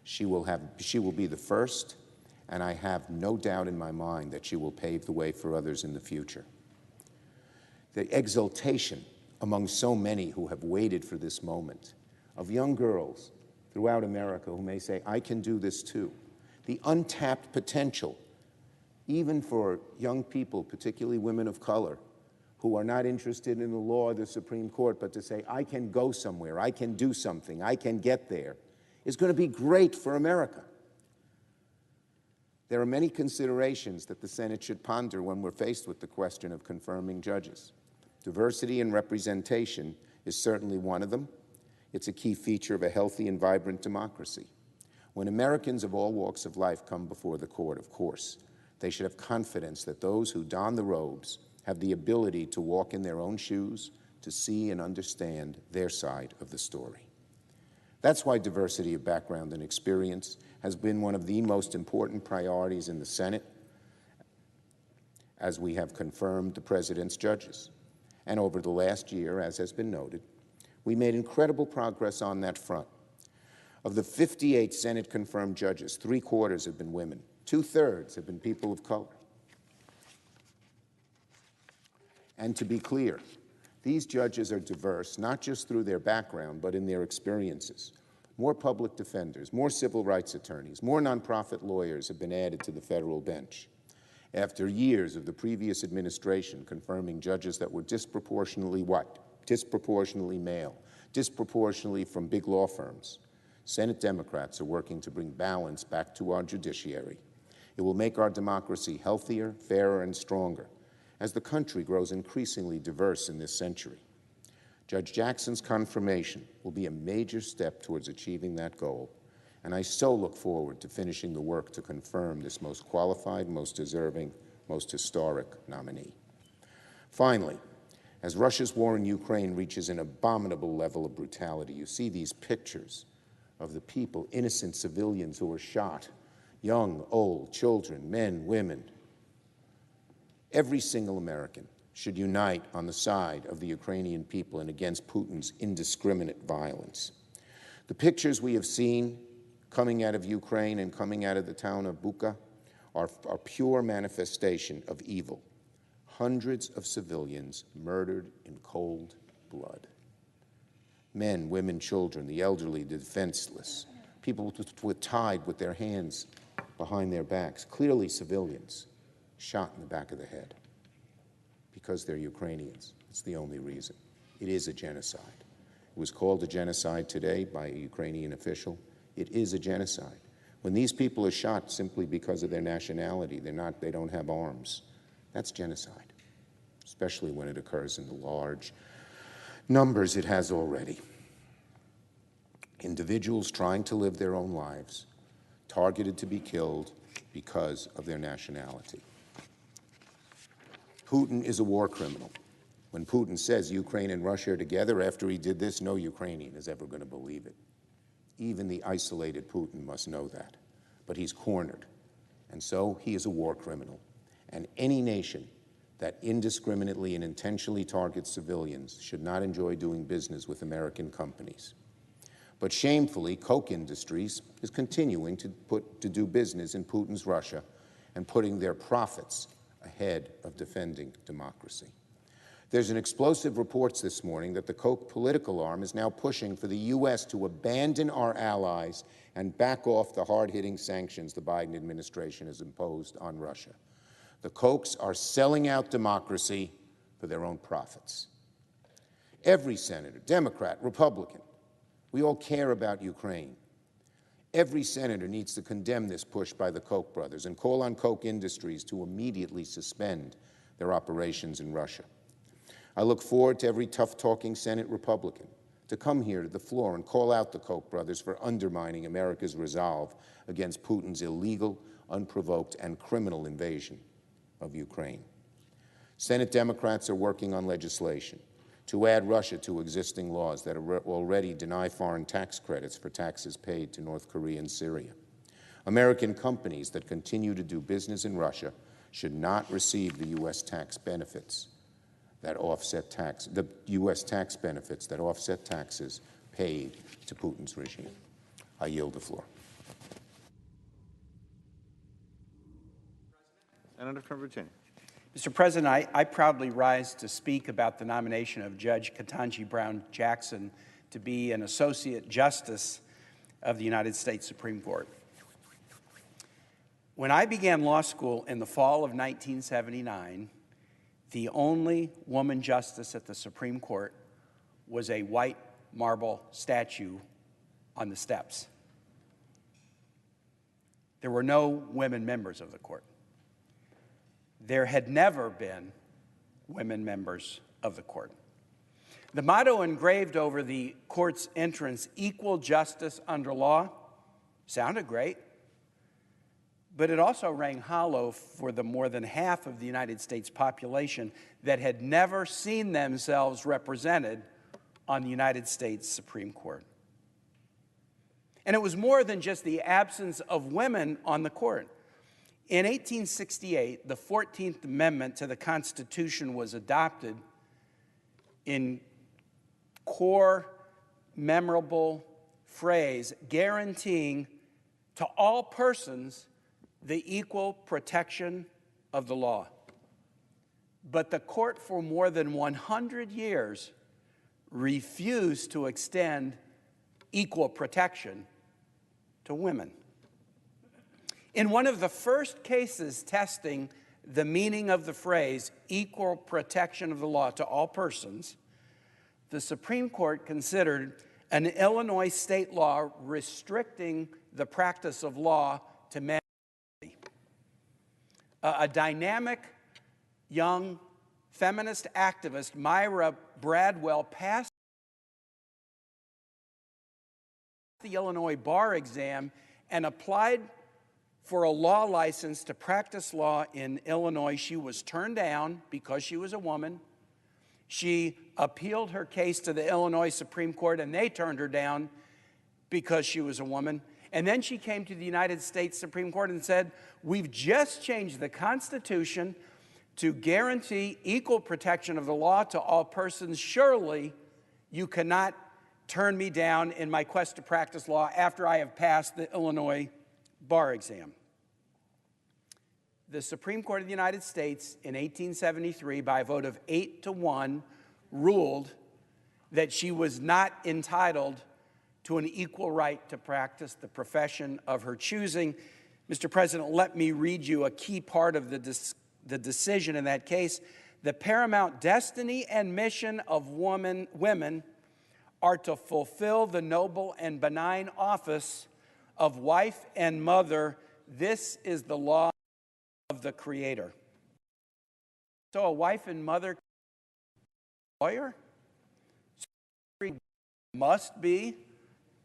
She will be the first, and I have no doubt in my mind that she will pave the way for others in the future. The exultation among so many who have waited for this moment, of young girls throughout America who may say, I can do this too. The untapped potential, even for young people, particularly women of color, who are not interested in the law or the Supreme Court, but to say, I can go somewhere, I can do something, I can get there, is going to be great for America. There are many considerations that the Senate should ponder when we're faced with the question of confirming judges. Diversity and representation is certainly one of them. It's a key feature of a healthy and vibrant democracy. When Americans of all walks of life come before the court, of course, they should have confidence that those who don the robes have the ability to walk in their own shoes, to see and understand their side of the story. That's why diversity of background and experience has been one of the most important priorities in the Senate as we have confirmed the President's judges. And over the last year, as has been noted, we made incredible progress on that front. Of the 58 Senate-confirmed judges, 3/4 have been women. 2/3 have been people of color. And to be clear, these judges are diverse, not just through their background, but in their experiences. More public defenders, more civil rights attorneys, more nonprofit lawyers have been added to the federal bench. After years of the previous administration confirming judges that were disproportionately white, disproportionately male, disproportionately from big law firms, Senate Democrats are working to bring balance back to our judiciary. It will make our democracy healthier, fairer, and stronger as the country grows increasingly diverse in this century. Judge Jackson's confirmation will be a major step towards achieving that goal, and I so look forward to finishing the work to confirm this most qualified, most deserving, most historic nominee. Finally, as Russia's war in Ukraine reaches an abominable level of brutality, you see these pictures of the people, innocent civilians who were shot, young, old, children, men, women. Every single American should unite on the side of the Ukrainian people and against Putin's indiscriminate violence. The pictures we have seen coming out of Ukraine and coming out of the town of Bucha are pure manifestation of evil. Hundreds of civilians murdered in cold blood. Men, women, children, the elderly, the defenseless, people tied with their hands behind their backs, clearly civilians, shot in the back of the head because they're Ukrainians. It's the only reason. It is a genocide. It was called a genocide today by a Ukrainian official. It is a genocide. When these people are shot simply because of their nationality, they don't have arms, that's genocide, especially when it occurs in the large numbers it has already. Individuals trying to live their own lives, targeted to be killed because of their nationality. Putin is a war criminal. When Putin says Ukraine and Russia are together after he did this, no Ukrainian is ever going to believe it. Even the isolated Putin must know that. But he's cornered, and so he is a war criminal. And any nation that indiscriminately and intentionally targets civilians should not enjoy doing business with American companies. But shamefully, Koch Industries is continuing to do business in Putin's Russia and putting their profits ahead of defending democracy. There's an explosive reports this morning that the Koch political arm is now pushing for the U.S. to abandon our allies and back off the hard-hitting sanctions the Biden administration has imposed on Russia. The Kochs are selling out democracy for their own profits. Every senator, Democrat, Republican, we all care about Ukraine. Every senator needs to condemn this push by the Koch brothers and call on Koch Industries to immediately suspend their operations in Russia. I look forward to every tough-talking Senate Republican to come here to the floor and call out the Koch brothers for undermining America's resolve against Putin's illegal, unprovoked, and criminal invasion of Ukraine. Senate Democrats are working on legislation to add Russia to existing laws that already deny foreign tax credits for taxes paid to North Korea and Syria. American companies that continue to do business in Russia should not receive the U.S. tax benefits that offset U.S. tax benefits that offset taxes paid to Putin's regime. I yield the floor. Senator from Virginia. Mr. President, I proudly rise to speak about the nomination of Judge Ketanji Brown Jackson to be an Associate Justice of the United States Supreme Court. When I began law school in the fall of 1979, the only woman justice at the Supreme Court was a white marble statue on the steps. There were no women members of the court. There had never been women members of the court. The motto engraved over the court's entrance, "Equal justice under law," sounded great, but it also rang hollow for the more than half of the United States population that had never seen themselves represented on the United States Supreme Court. And it was more than just the absence of women on the court. In 1868, the 14th Amendment to the Constitution was adopted in core, memorable phrase guaranteeing to all persons the equal protection of the law. But the court for more than 100 years refused to extend equal protection to women. In one of the first cases testing the meaning of the phrase equal protection of the law to all persons, the Supreme Court considered an Illinois state law restricting the practice of law to men. A dynamic young feminist activist, Myra Bradwell, passed the Illinois bar exam and applied for a law license to practice law in Illinois. She was turned down because she was a woman. She appealed her case to the Illinois Supreme Court, and they turned her down because she was a woman. And then she came to the United States Supreme Court and said, "We've just changed the Constitution to guarantee equal protection of the law to all persons. Surely you cannot turn me down in my quest to practice law after I have passed the Illinois bar exam." The Supreme Court of the United States in 1873, by a vote of 8-1, ruled that she was not entitled to an equal right to practice the profession of her choosing. Mr. President, let me read you a key part of the decision in that case. The paramount destiny and mission of women are to fulfill the noble and benign office of wife and mother. This is the law of the Creator. So a wife and mother lawyer must be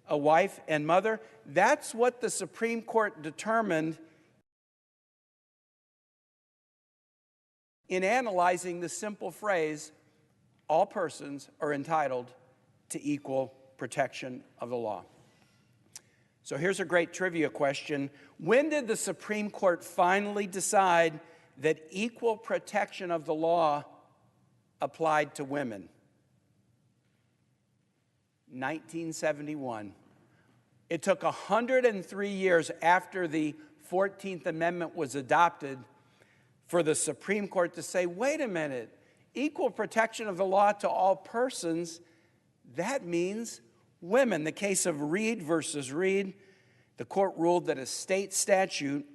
a wife and mother. That's what the Supreme Court determined in analyzing the simple phrase, all persons are entitled to equal protection of the law. So here's a great trivia question. When did the Supreme Court finally decide that equal protection of the law applied to women? 1971. It took 103 years after the 14th Amendment was adopted for the Supreme Court to say, wait a minute, equal protection of the law to all persons, that means women. The case of Reed versus Reed, the court ruled that a state statute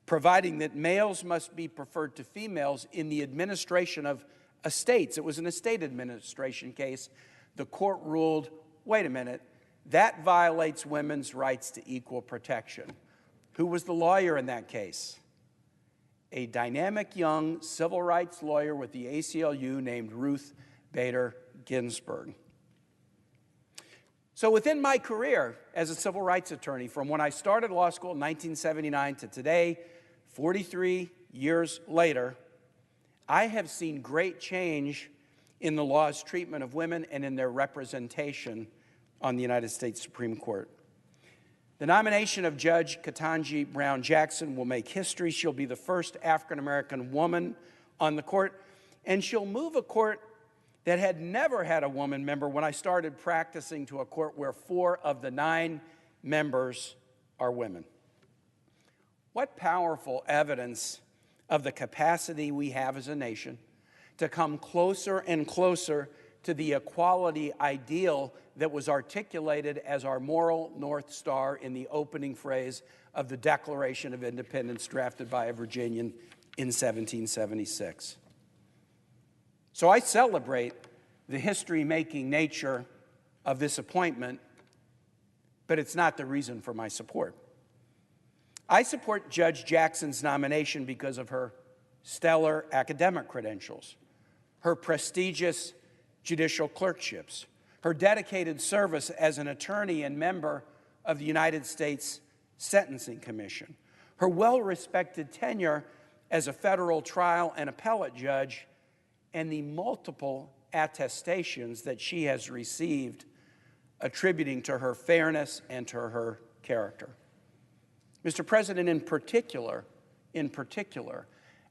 providing that males must be preferred to females in the administration of estates, it was an estate administration case, the court ruled, wait a minute, that violates women's rights to equal protection. Who was the lawyer in that case? A dynamic young civil rights lawyer with the ACLU named Ruth Bader Ginsburg. So within my career as a civil rights attorney, from when I started law school in 1979 to today, 43 years later, I have seen great change in the law's treatment of women and in their representation on the United States Supreme Court. The nomination of Judge Ketanji Brown Jackson will make history. She'll be the first African-American woman on the court, and she'll move a court that had never had a woman member when I started practicing to a court where 4 of the 9 members are women. What powerful evidence of the capacity we have as a nation to come closer and closer to the equality ideal that was articulated as our moral North Star in the opening phrase of the Declaration of Independence drafted by a Virginian in 1776. So I celebrate the history-making nature of this appointment, but it's not the reason for my support. I support Judge Jackson's nomination because of her stellar academic credentials, her prestigious judicial clerkships, her dedicated service as an attorney and member of the United States Sentencing Commission, her well-respected tenure as a federal trial and appellate judge, and the multiple attestations that she has received attributing to her fairness and to her character. Mr. President, in particular,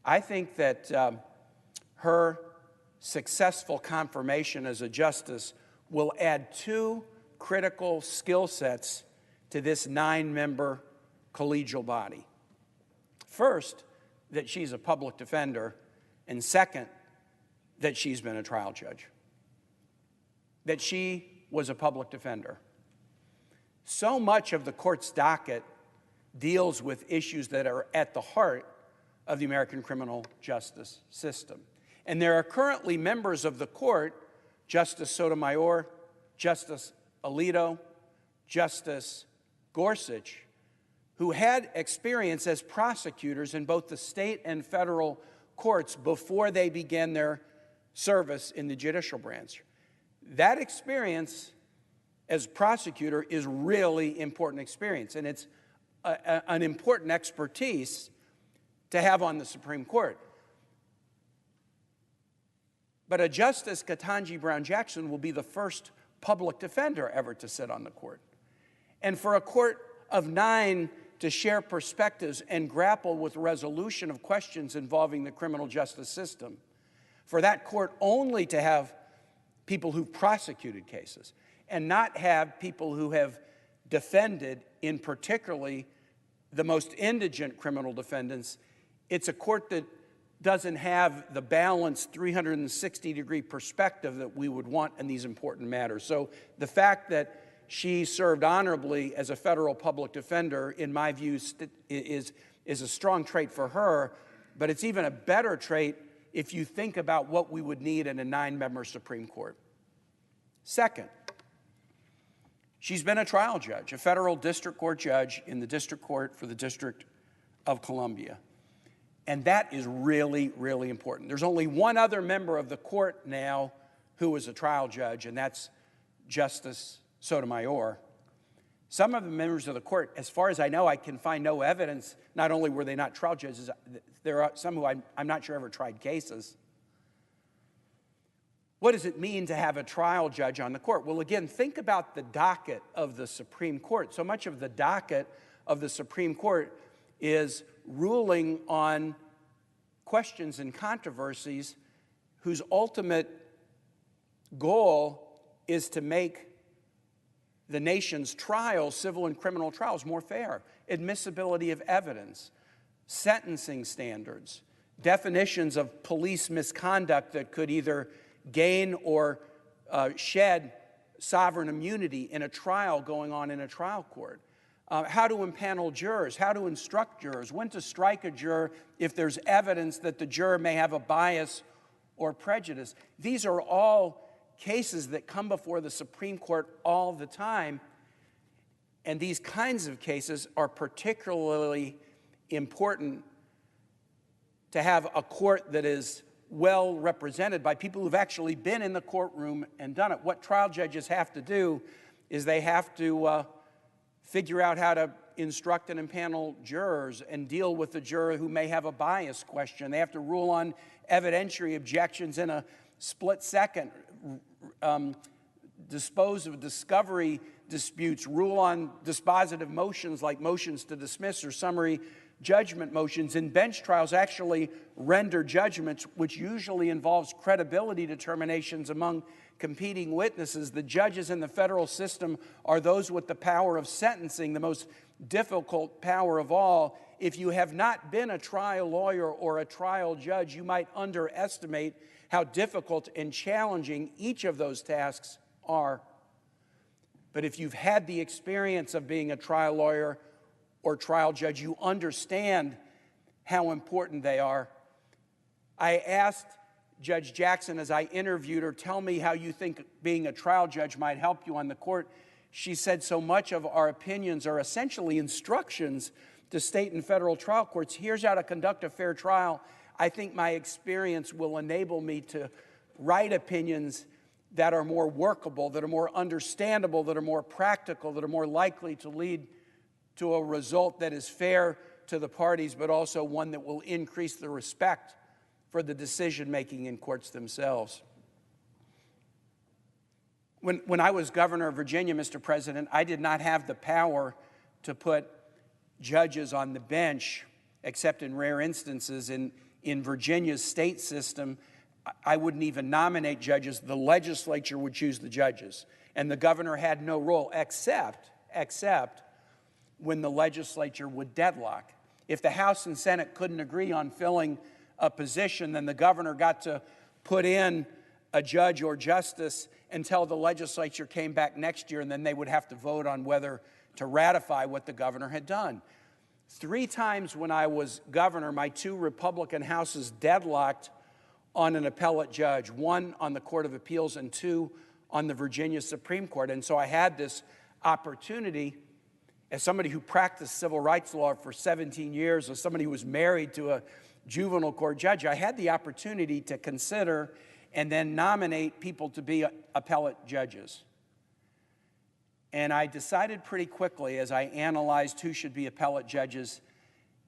I think that her successful confirmation as a justice will add 2 critical skill sets to this 9-member collegial body. First, that she's a public defender, and second, that she's been a trial judge, that she was a public defender. So much of the court's docket deals with issues that are at the heart of the American criminal justice system. And there are currently members of the court, Justice Sotomayor, Justice Alito, Justice Gorsuch, who had experience as prosecutors in both the state and federal courts before they began their service in the judicial branch. That experience as prosecutor is really important experience, and it's an important expertise to have on the Supreme Court. But a Justice Ketanji Brown Jackson will be the first public defender ever to sit on the court. And for a court of 9 to share perspectives and grapple with resolution of questions involving the criminal justice system, for that court only to have people who prosecuted cases and not have people who have defended, in particularly the most indigent criminal defendants, it's a court that doesn't have the balanced 360-degree perspective that we would want in these important matters. So the fact that she served honorably as a federal public defender, in my view, is a strong trait for her, but it's even a better trait if you think about what we would need in a 9-member Supreme Court. Second, she's been a trial judge, a federal district court judge in the district court for the District of Columbia. And that is really, really important. There's only one other member of the court now who is a trial judge, and that's Justice Sotomayor. Some of the members of the court, as far as I know, I can find no evidence. Not only were they not trial judges, there are some who I'm not sure ever tried cases. what does it mean to have a trial judge on the court? Well, again, think about the docket of the Supreme Court. So much of the docket of the Supreme Court is ruling on questions and controversies whose ultimate goal is to make the nation's trials, civil and criminal trials, more fair. Admissibility of evidence, sentencing standards, definitions of police misconduct that could either gain or shed sovereign immunity in a trial going on in a trial court. How to impanel jurors, how to instruct jurors, when to strike a juror if there's evidence that the juror may have a bias or prejudice. These are all cases that come before the Supreme Court all the time, and these kinds of cases are particularly important to have a court that is well represented by people who've actually been in the courtroom and done it. What trial judges have to do is they have to figure out how to instruct and impanel jurors and deal with the juror who may have a bias question. They have to rule on evidentiary objections in a split second, dispose of discovery disputes, rule on dispositive motions like motions to dismiss or summary judgment motions. In bench trials, actually render judgments, which usually involves credibility determinations among competing witnesses. The judges in the federal system are those with the power of sentencing, the most difficult power of all. If you have not been a trial lawyer or a trial judge, you might underestimate how difficult and challenging each of those tasks are. But if you've had the experience of being a trial lawyer or trial judge, you understand how important they are. I asked Judge Jackson as I interviewed her, tell me how you think being a trial judge might help you on the court. She said so much of our opinions are essentially instructions to state and federal trial courts. Here's how to conduct a fair trial. I think my experience will enable me to write opinions that are more workable, that are more understandable, that are more practical, that are more likely to lead to a result that is fair to the parties, but also one that will increase the respect for the decision-making in courts themselves. When I was governor of Virginia, Mr. President, I did not have the power to put judges on the bench, except in rare instances. In Virginia's state system, I wouldn't even nominate judges. The legislature would choose the judges. And the governor had no role except when the legislature would deadlock. If the House and Senate couldn't agree on filling a position, then the governor got to put in a judge or justice until the legislature came back next year, and then they would have to vote on whether to ratify what the governor had done. 3 times when I was governor, my 2 Republican houses deadlocked on an appellate judge, 1 on the Court of Appeals and 2 on the Virginia Supreme Court. And so I had this opportunity, as somebody who practiced civil rights law for 17 years, as somebody who was married to a juvenile court judge, I had the opportunity to consider and then nominate people to be appellate judges. And I decided pretty quickly as I analyzed who should be appellate judges,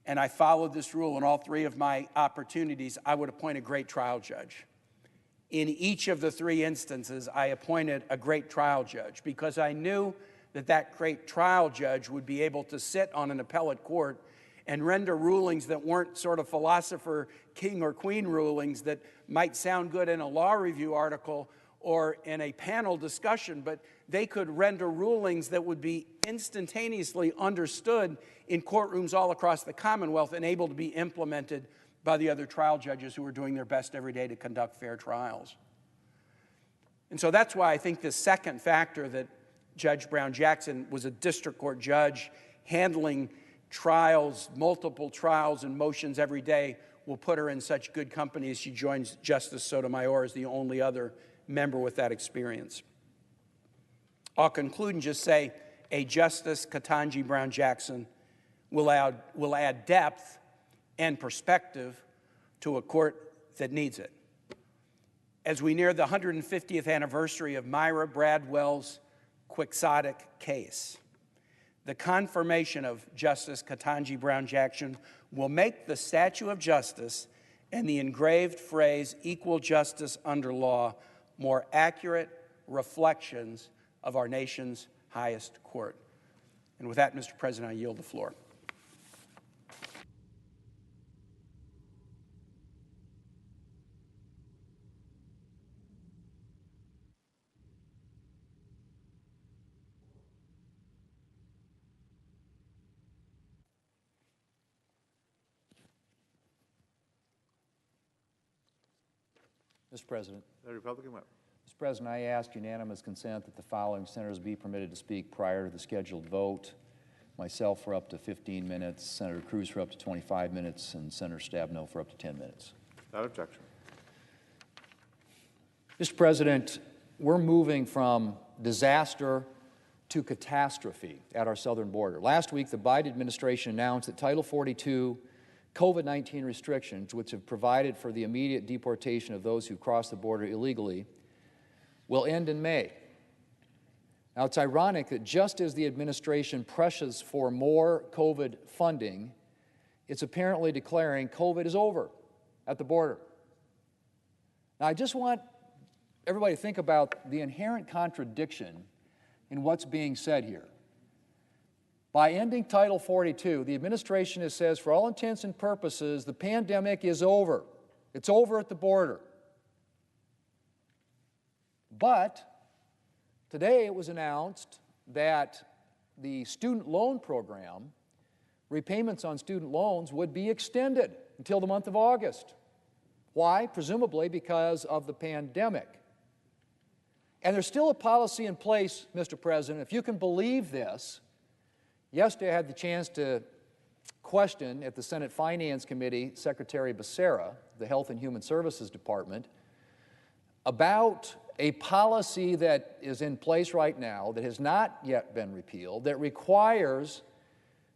and I followed this rule in all 3 of my opportunities, I would appoint a great trial judge. In each of the 3 instances, I appointed a great trial judge because I knew that that great trial judge would be able to sit on an appellate court and render rulings that weren't sort of philosopher king or queen rulings that might sound good in a law review article or in a panel discussion, but they could render rulings that would be instantaneously understood in courtrooms all across the Commonwealth and able to be implemented by the other trial judges who are doing their best every day to conduct fair trials. And so that's why I think the second factor, that Judge Brown Jackson was a district court judge handling trials, multiple trials and motions every day, will put her in such good company as she joins Justice Sotomayor as the only other member with that experience. I'll conclude and just say a Justice Ketanji Brown Jackson will add depth and perspective to a court that needs it. As we near the 150th anniversary of Myra Bradwell's quixotic case, the confirmation of Justice Ketanji Brown Jackson will make the statue of justice and the engraved phrase, equal justice under law, more accurate reflections of our nation's highest court. And with that, Mr. President, I yield the floor. Mr. President. The Republican member. Mr. President, I ask unanimous consent that the following senators be permitted to speak prior to the scheduled vote. Myself for up to 15 minutes, Senator Cruz for up to 25 minutes, and Senator Stabenow for up to 10 minutes. Without objection. Mr. President, we're moving from disaster to catastrophe at our southern border. Last week, the Biden administration announced that Title 42 COVID-19 restrictions, which have provided for the immediate deportation of those who cross the border illegally, will end in May. Now, it's ironic that just as the administration presses for more COVID funding, it's apparently declaring COVID is over at the border. Now, I just want everybody to think about the inherent contradiction in what's being said here. By ending Title 42, the administration has says, for all intents and purposes, the pandemic is over. It's over at the border. But today it was announced that the student loan program, repayments on student loans, would be extended until the month of August. Why? Presumably because of the pandemic. And there's still a policy in place, Mr. President, if you can believe this. Yesterday I had the chance to question at the Senate Finance Committee Secretary Becerra, the Health and Human Services Department, about a policy that is in place right now that has not yet been repealed that requires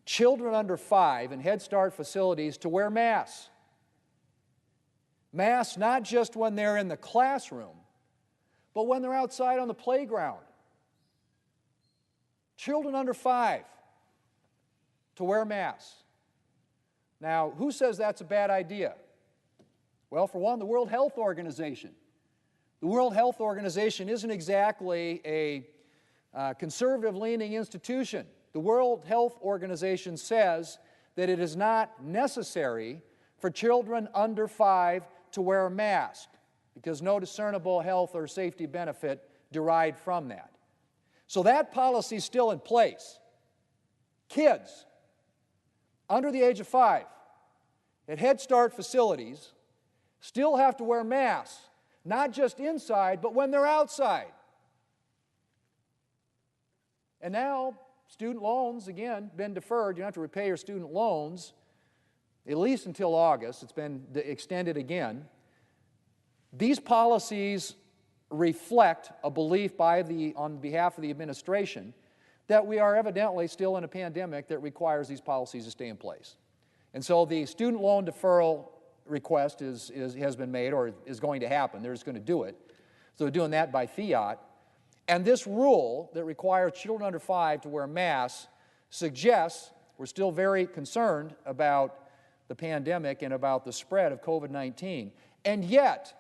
children under 5 in Head Start facilities to wear masks. Masks not just when they're in the classroom, but when they're outside on the playground. Children under 5 to wear masks. Now, who says that's a bad idea? Well, for one, the World Health Organization. The World Health Organization isn't exactly a conservative-leaning institution. The World Health Organization says that it is not necessary for children under 5 to wear a mask because no discernible health or safety benefit derived from that. So that policy is still in place. Kids under the age of 5 at Head Start facilities still have to wear masks, not just inside, but when they're outside. And now, student loans, again, been deferred. You don't have to repay your student loans at least until August. It's been extended again. These policies reflect a belief on behalf of the administration that we are evidently still in a pandemic that requires these policies to stay in place. And so the student loan deferral request has been made or is going to happen. They're just going to do it. So they're doing that by fiat. And this rule that requires children under 5 to wear masks suggests we're still very concerned about the pandemic and about the spread of COVID-19. And yet,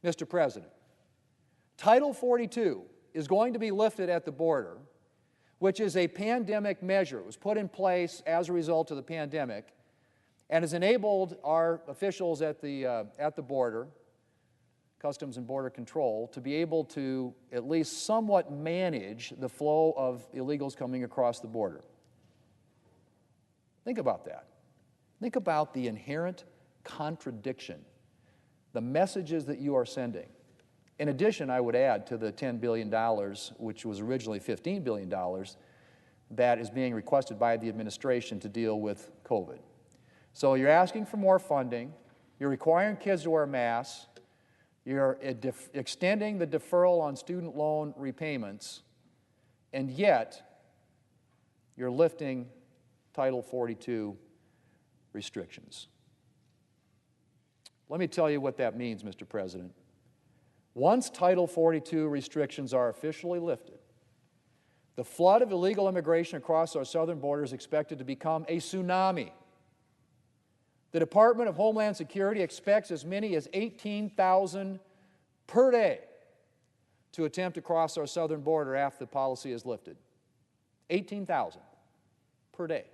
Mr. President, Title 42 is going to be lifted at the border, which is a pandemic measure. It was put in place as a result of the pandemic and has enabled our officials at the border, Customs and Border Control, to be able to at least somewhat manage the flow of illegals coming across the border. Think about that. Think about the inherent contradiction, the messages that you are sending. In addition, I would add to the $10 billion, which was originally $15 billion, that is being requested by the administration to deal with COVID. So you're asking for more funding, you're requiring kids to wear masks, you're extending the deferral on student loan repayments, and yet you're lifting Title 42 restrictions. Let me tell you what that means, Mr. President. Once Title 42 restrictions are officially lifted, the flood of illegal immigration across our southern border is expected to become a tsunami. The Department of Homeland Security expects as many as 18,000 per day to attempt to cross our southern border after the policy is lifted. 18,000 per day.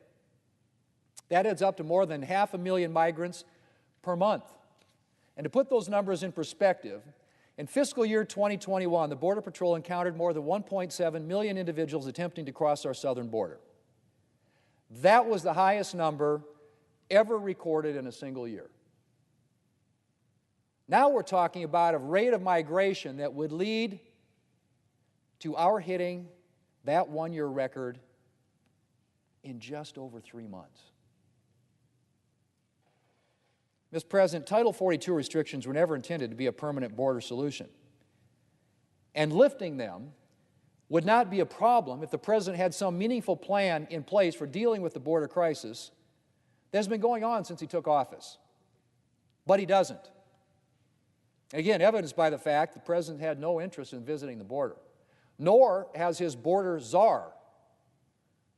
That adds up to more than 500,000 migrants per month. And to put those numbers in perspective, in fiscal year 2021, the Border Patrol encountered more than 1.7 million individuals attempting to cross our southern border. That was the highest number ever recorded in a single year. Now we're talking about a rate of migration that would lead to our hitting that one-year record in just over 3 months. Mr. President, Title 42 restrictions were never intended to be a permanent border solution. And lifting them would not be a problem if the President had some meaningful plan in place for dealing with the border crisis that has been going on since he took office. But he doesn't. Again, evidenced by the fact the President had no interest in visiting the border, nor has his border czar,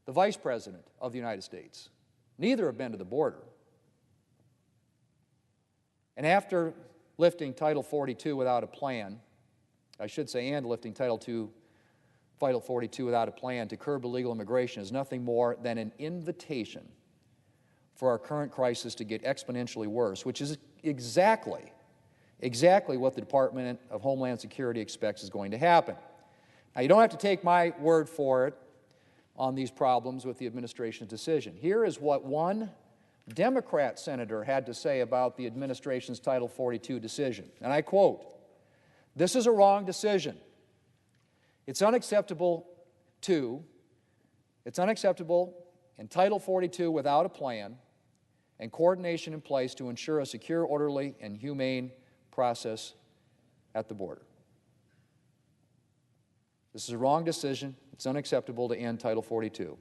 the Vice President of the United States. Neither have been to the border. And after lifting Title 42 without a plan, I should say, and lifting Title 42 without a plan to curb illegal immigration is nothing more than an invitation for our current crisis to get exponentially worse, which is exactly what the Department of Homeland Security expects is going to happen. Now, you don't have to take my word for it on these problems with the administration's decision. Here is what one Democrat senator had to say about the administration's Title 42 decision, and I quote, "This is a wrong decision. It's unacceptable in Title 42 without a plan and coordination in place to ensure a secure, orderly, and humane process at the border. This is a wrong decision. It's unacceptable to end Title 42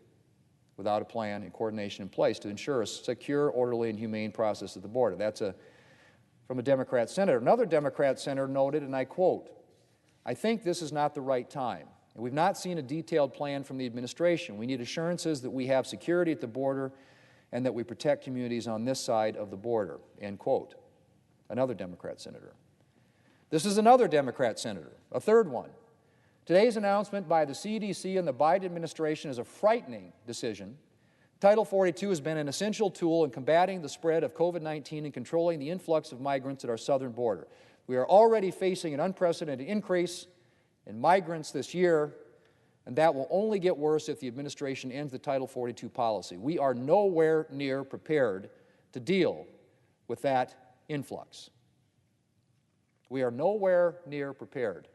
without a plan and coordination in place to ensure a secure, orderly, and humane process at the border." That's from a Democrat senator. Another Democrat senator noted, and I quote, "I think this is not the right time, and we've not seen a detailed plan from the administration. We need assurances that we have security at the border and that we protect communities on this side of the border," end quote. Another Democrat senator. This is another Democrat senator, a third one. "Today's announcement by the CDC and the Biden administration is a frightening decision. Title 42 has been an essential tool in combating the spread of COVID-19 and controlling the influx of migrants at our southern border. We are already facing an unprecedented increase in migrants this year, and that will only get worse if the administration ends the Title 42 policy. We are nowhere near prepared to deal with that influx." We are nowhere near prepared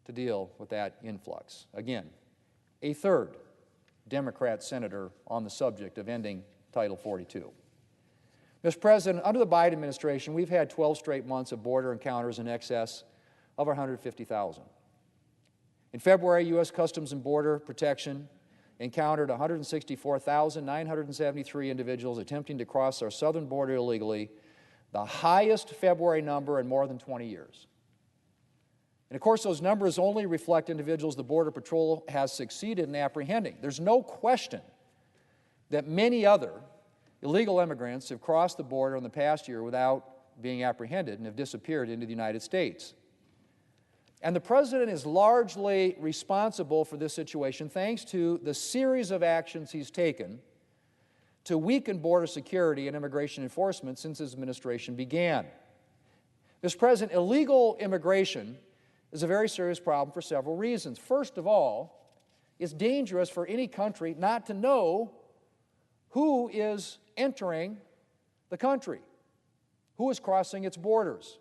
to deal with that influx. Again, a third Democrat senator on the subject of ending Title 42. Mr. President, under the Biden administration, we've had 12 straight months of border encounters in excess of 150,000. In February, U.S. Customs and Border Protection encountered 164,973 individuals attempting to cross our southern border illegally, the highest February number in more than 20 years. And of course, those numbers only reflect individuals the Border Patrol has succeeded in apprehending. There's no question that many other illegal immigrants have crossed the border in the past year without being apprehended and have disappeared into the United States. And the President is largely responsible for this situation thanks to the series of actions he's taken to weaken border security and immigration enforcement since his administration began. Mr. President, illegal immigration is a very serious problem for several reasons. First of all, it's dangerous for any country not to know who is entering the country, who is crossing its borders.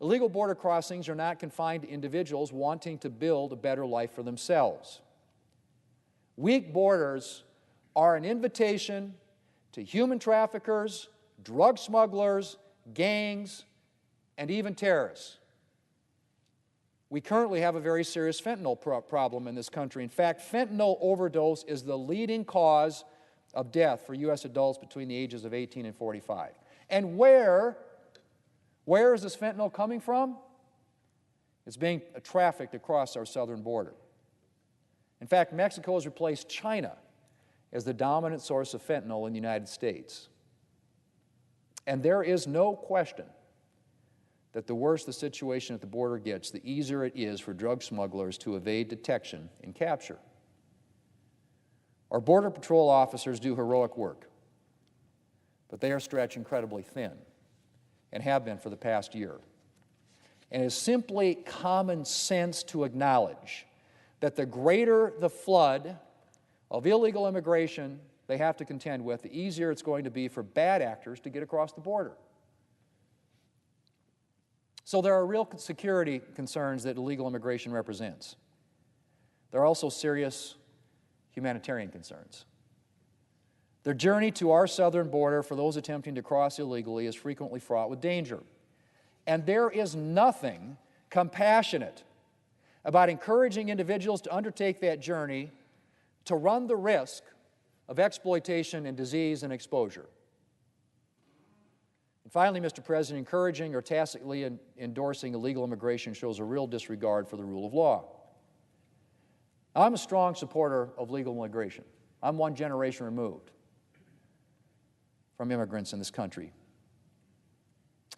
Illegal border crossings are not confined to individuals wanting to build a better life for themselves. Weak borders are an invitation to human traffickers, drug smugglers, gangs, and even terrorists. We currently have a very serious fentanyl problem in this country. In fact, fentanyl overdose is the leading cause of death for U.S. adults between the ages of 18 and 45. And where is this fentanyl coming from? It's being trafficked across our southern border. In fact, Mexico has replaced China as the dominant source of fentanyl in the United States. And there is no question that the worse the situation at the border gets, the easier it is for drug smugglers to evade detection and capture. Our Border Patrol officers do heroic work, but they are stretched incredibly thin and have been for the past year. And it's simply common sense to acknowledge that the greater the flood of illegal immigration they have to contend with, the easier it's going to be for bad actors to get across the border. So there are real security concerns that illegal immigration represents. There are also serious humanitarian concerns. The journey to our southern border for those attempting to cross illegally is frequently fraught with danger. And there is nothing compassionate about encouraging individuals to undertake that journey to run the risk of exploitation and disease and exposure. And finally, Mr. President, encouraging or tacitly endorsing illegal immigration shows a real disregard for the rule of law. I'm a strong supporter of legal immigration. I'm one generation removed from immigrants in this country.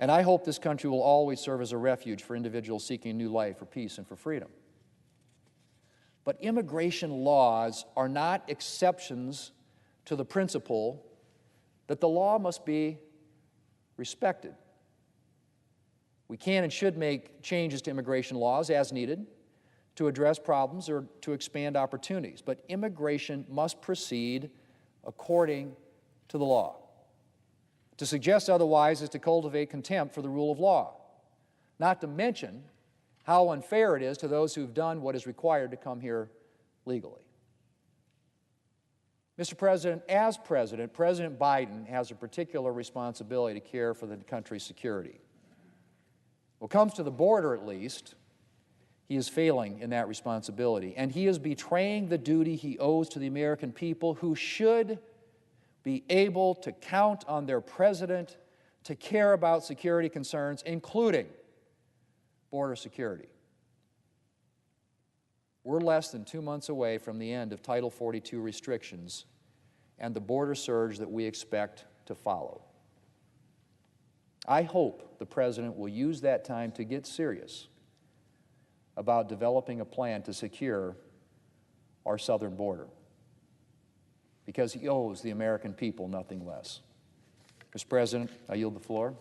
And I hope this country will always serve as a refuge for individuals seeking a new life for peace and for freedom. But immigration laws are not exceptions to the principle that the law must be respected. We can and should make changes to immigration laws as needed to address problems or to expand opportunities, but immigration must proceed according to the law. To suggest otherwise is to cultivate contempt for the rule of law, not to mention how unfair it is to those who've done what is required to come here legally. Mr. President, as President, President Biden has a particular responsibility to care for the country's security. When it comes to the border, at least, he is failing in that responsibility, and he is betraying the duty he owes to the American people, who should be able to count on their president to care about security concerns, including border security. We're less than 2 months away from the end of Title 42 restrictions and the border surge that we expect to follow. I hope the president will use that time to get serious about developing a plan to secure our southern border, because he owes the American people nothing less. Mr. President, I yield the floor.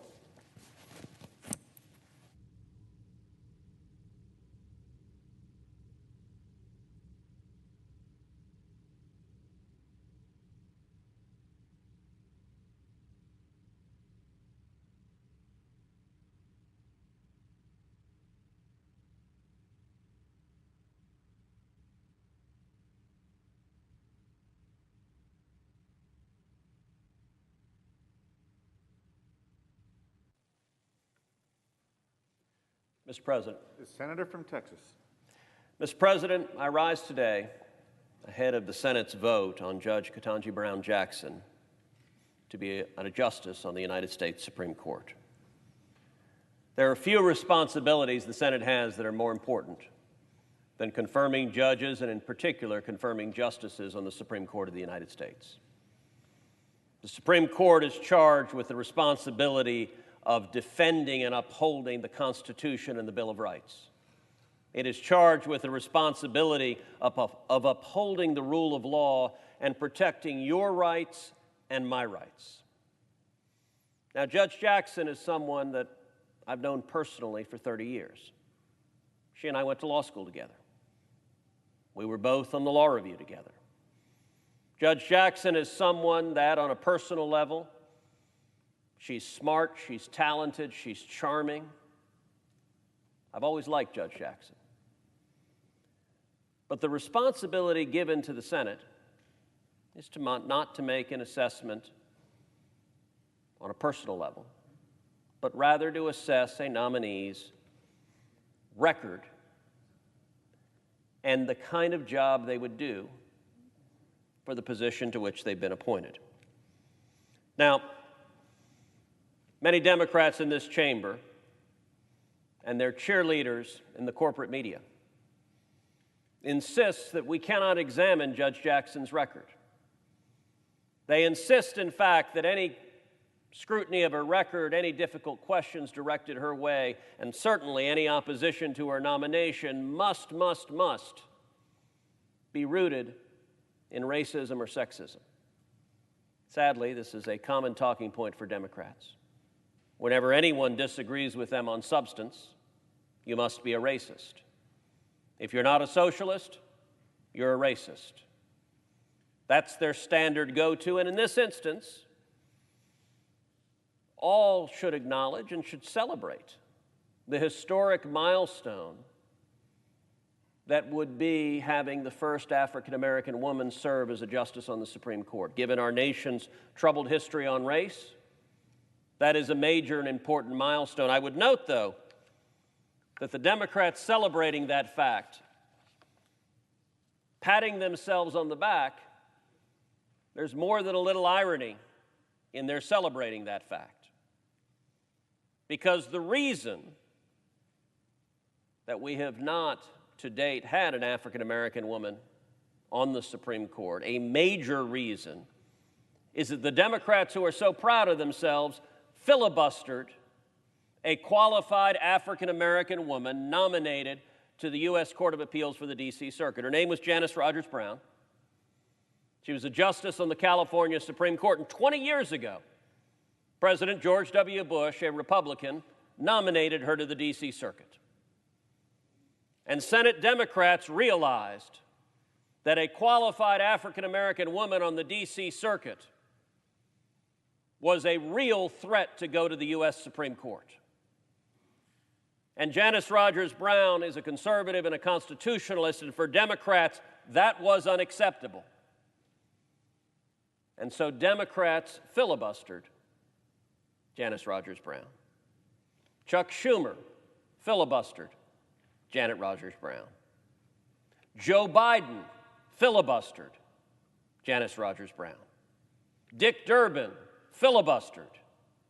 Mr. President. The senator from Texas. Mr. President, I rise today ahead of the Senate's vote on Judge Ketanji Brown Jackson to be a justice on the United States Supreme Court. There are few responsibilities the Senate has that are more important than confirming judges, and in particular, confirming justices on the Supreme Court of the United States. The Supreme Court is charged with the responsibility of defending and upholding the Constitution and the Bill of Rights. It is charged with the responsibility of upholding the rule of law and protecting your rights and my rights. Now, Judge Jackson is someone that I've known personally for 30 years. She and I went to law school together. We were both on the law review together. Judge Jackson is someone that, on a personal level, she's smart, she's talented, she's charming. I've always liked Judge Jackson. But the responsibility given to the Senate is not to make an assessment on a personal level, but rather to assess a nominee's record and the kind of job they would do for the position to which they've been appointed. Now, many Democrats in this chamber and their cheerleaders in the corporate media insist that we cannot examine Judge Jackson's record. They insist, in fact, that any scrutiny of her record, any difficult questions directed her way, and certainly any opposition to her nomination must be rooted in racism or sexism. Sadly, this is a common talking point for Democrats. Whenever anyone disagrees with them on substance, you must be a racist. If you're not a socialist, you're a racist. That's their standard go-to, and in this instance, all should acknowledge and should celebrate the historic milestone that would be having the first African-American woman serve as a justice on the Supreme Court. Given our nation's troubled history on race, that is a major and important milestone. I would note, though, that the Democrats celebrating that fact, patting themselves on the back, there's more than a little irony in their celebrating that fact. Because the reason that we have not to date had an African-American woman on the Supreme Court, a major reason, is that the Democrats, who are so proud of themselves, filibustered a qualified African-American woman nominated to the U.S. Court of Appeals for the D.C. Circuit. Her name was Janice Rogers Brown. She was a justice on the California Supreme Court, and 20 years ago, President George W. Bush, a Republican, nominated her to the D.C. Circuit. And Senate Democrats realized that a qualified African-American woman on the D.C. Circuit was a real threat to go to the U.S. Supreme Court. And Janice Rogers Brown is a conservative and a constitutionalist, and for Democrats, that was unacceptable. And so Democrats filibustered Janice Rogers Brown. Chuck Schumer filibustered Janet Rogers Brown. Joe Biden filibustered Janice Rogers Brown. Dick Durbin filibustered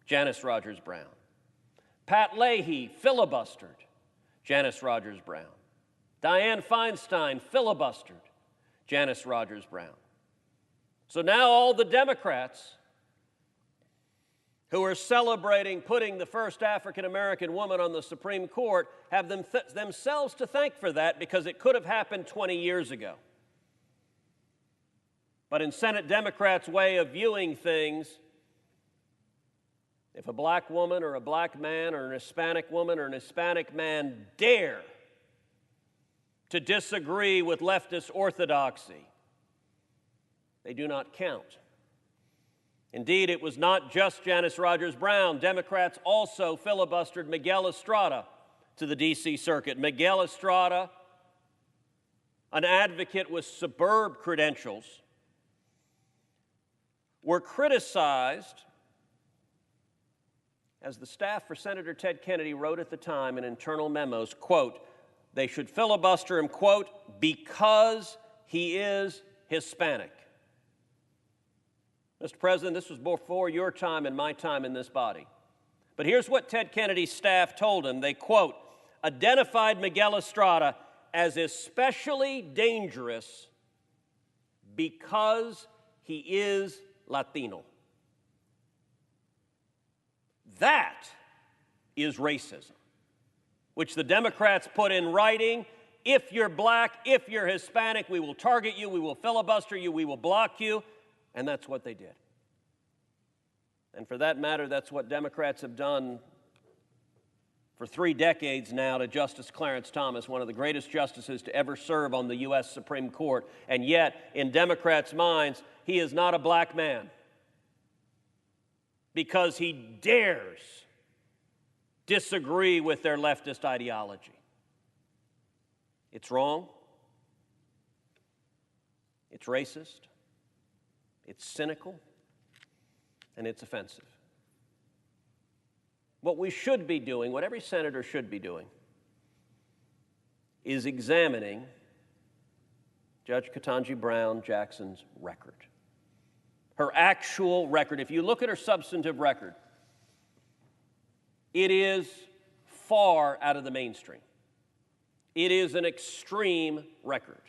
Janice Rogers Brown. Pat Leahy filibustered Janice Rogers Brown. Dianne Feinstein filibustered Janice Rogers Brown. So now all the Democrats who are celebrating putting the first African-American woman on the Supreme Court have themselves to thank for that, because it could have happened 20 years ago. But in Senate Democrats' way of viewing things, if a black woman or a black man or an Hispanic woman or an Hispanic man dare to disagree with leftist orthodoxy, they do not count. Indeed, it was not just Janice Rogers Brown. Democrats also filibustered Miguel Estrada to the D.C. Circuit. Miguel Estrada, an advocate with superb credentials, were criticized, as the staff for Senator Ted Kennedy wrote at the time in internal memos, quote, they should filibuster him, quote, because he is Hispanic. Mr. President, this was before your time and my time in this body. But here's what Ted Kennedy's staff told him. They, quote, identified Miguel Estrada as especially dangerous because he is Latino. That is racism, which the Democrats put in writing. If you're black, if you're Hispanic, we will target you, we will filibuster you, we will block you. And that's what they did. And for that matter, that's what Democrats have done for 3 decades now to Justice Clarence Thomas, one of the greatest justices to ever serve on the U.S. Supreme Court. And yet, in Democrats' minds, he is not a black man because he dares disagree with their leftist ideology. It's wrong. It's racist. It's cynical, and it's offensive. What we should be doing, what every senator should be doing, is examining Judge Ketanji Brown Jackson's record. Her actual record. If you look at her substantive record, it is far out of the mainstream. It is an extreme record.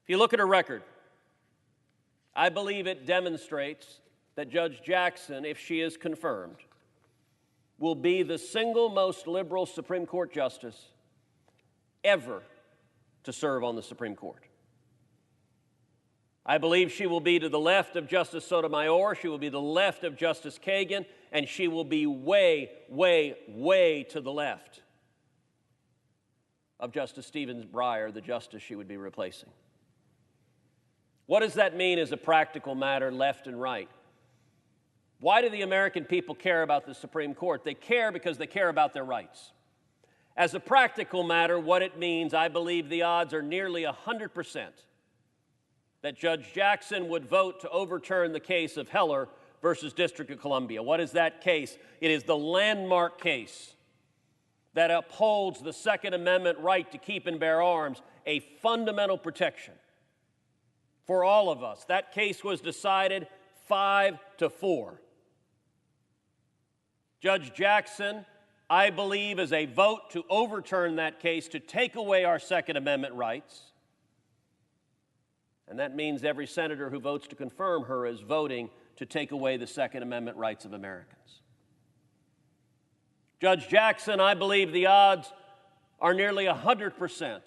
If you look at her record, I believe it demonstrates that Judge Jackson, if she is confirmed, will be the single most liberal Supreme Court justice ever to serve on the Supreme Court. I believe she will be to the left of Justice Sotomayor, she will be to the left of Justice Kagan, and she will be way, way, way to the left of Justice Stephen Breyer, the justice she would be replacing. What does that mean as a practical matter, left and right? Why do the American people care about the Supreme Court? They care because they care about their rights. As a practical matter, what it means, I believe the odds are nearly 100% that Judge Jackson would vote to overturn the case of Heller versus District of Columbia. What is that case? It is the landmark case that upholds the Second Amendment right to keep and bear arms, a fundamental protection for all of us. That case was decided 5-4. Judge Jackson, I believe, is a vote to overturn that case, to take away our Second Amendment rights. And that means every senator who votes to confirm her is voting to take away the Second Amendment rights of Americans. Judge Jackson, I believe the odds are nearly 100%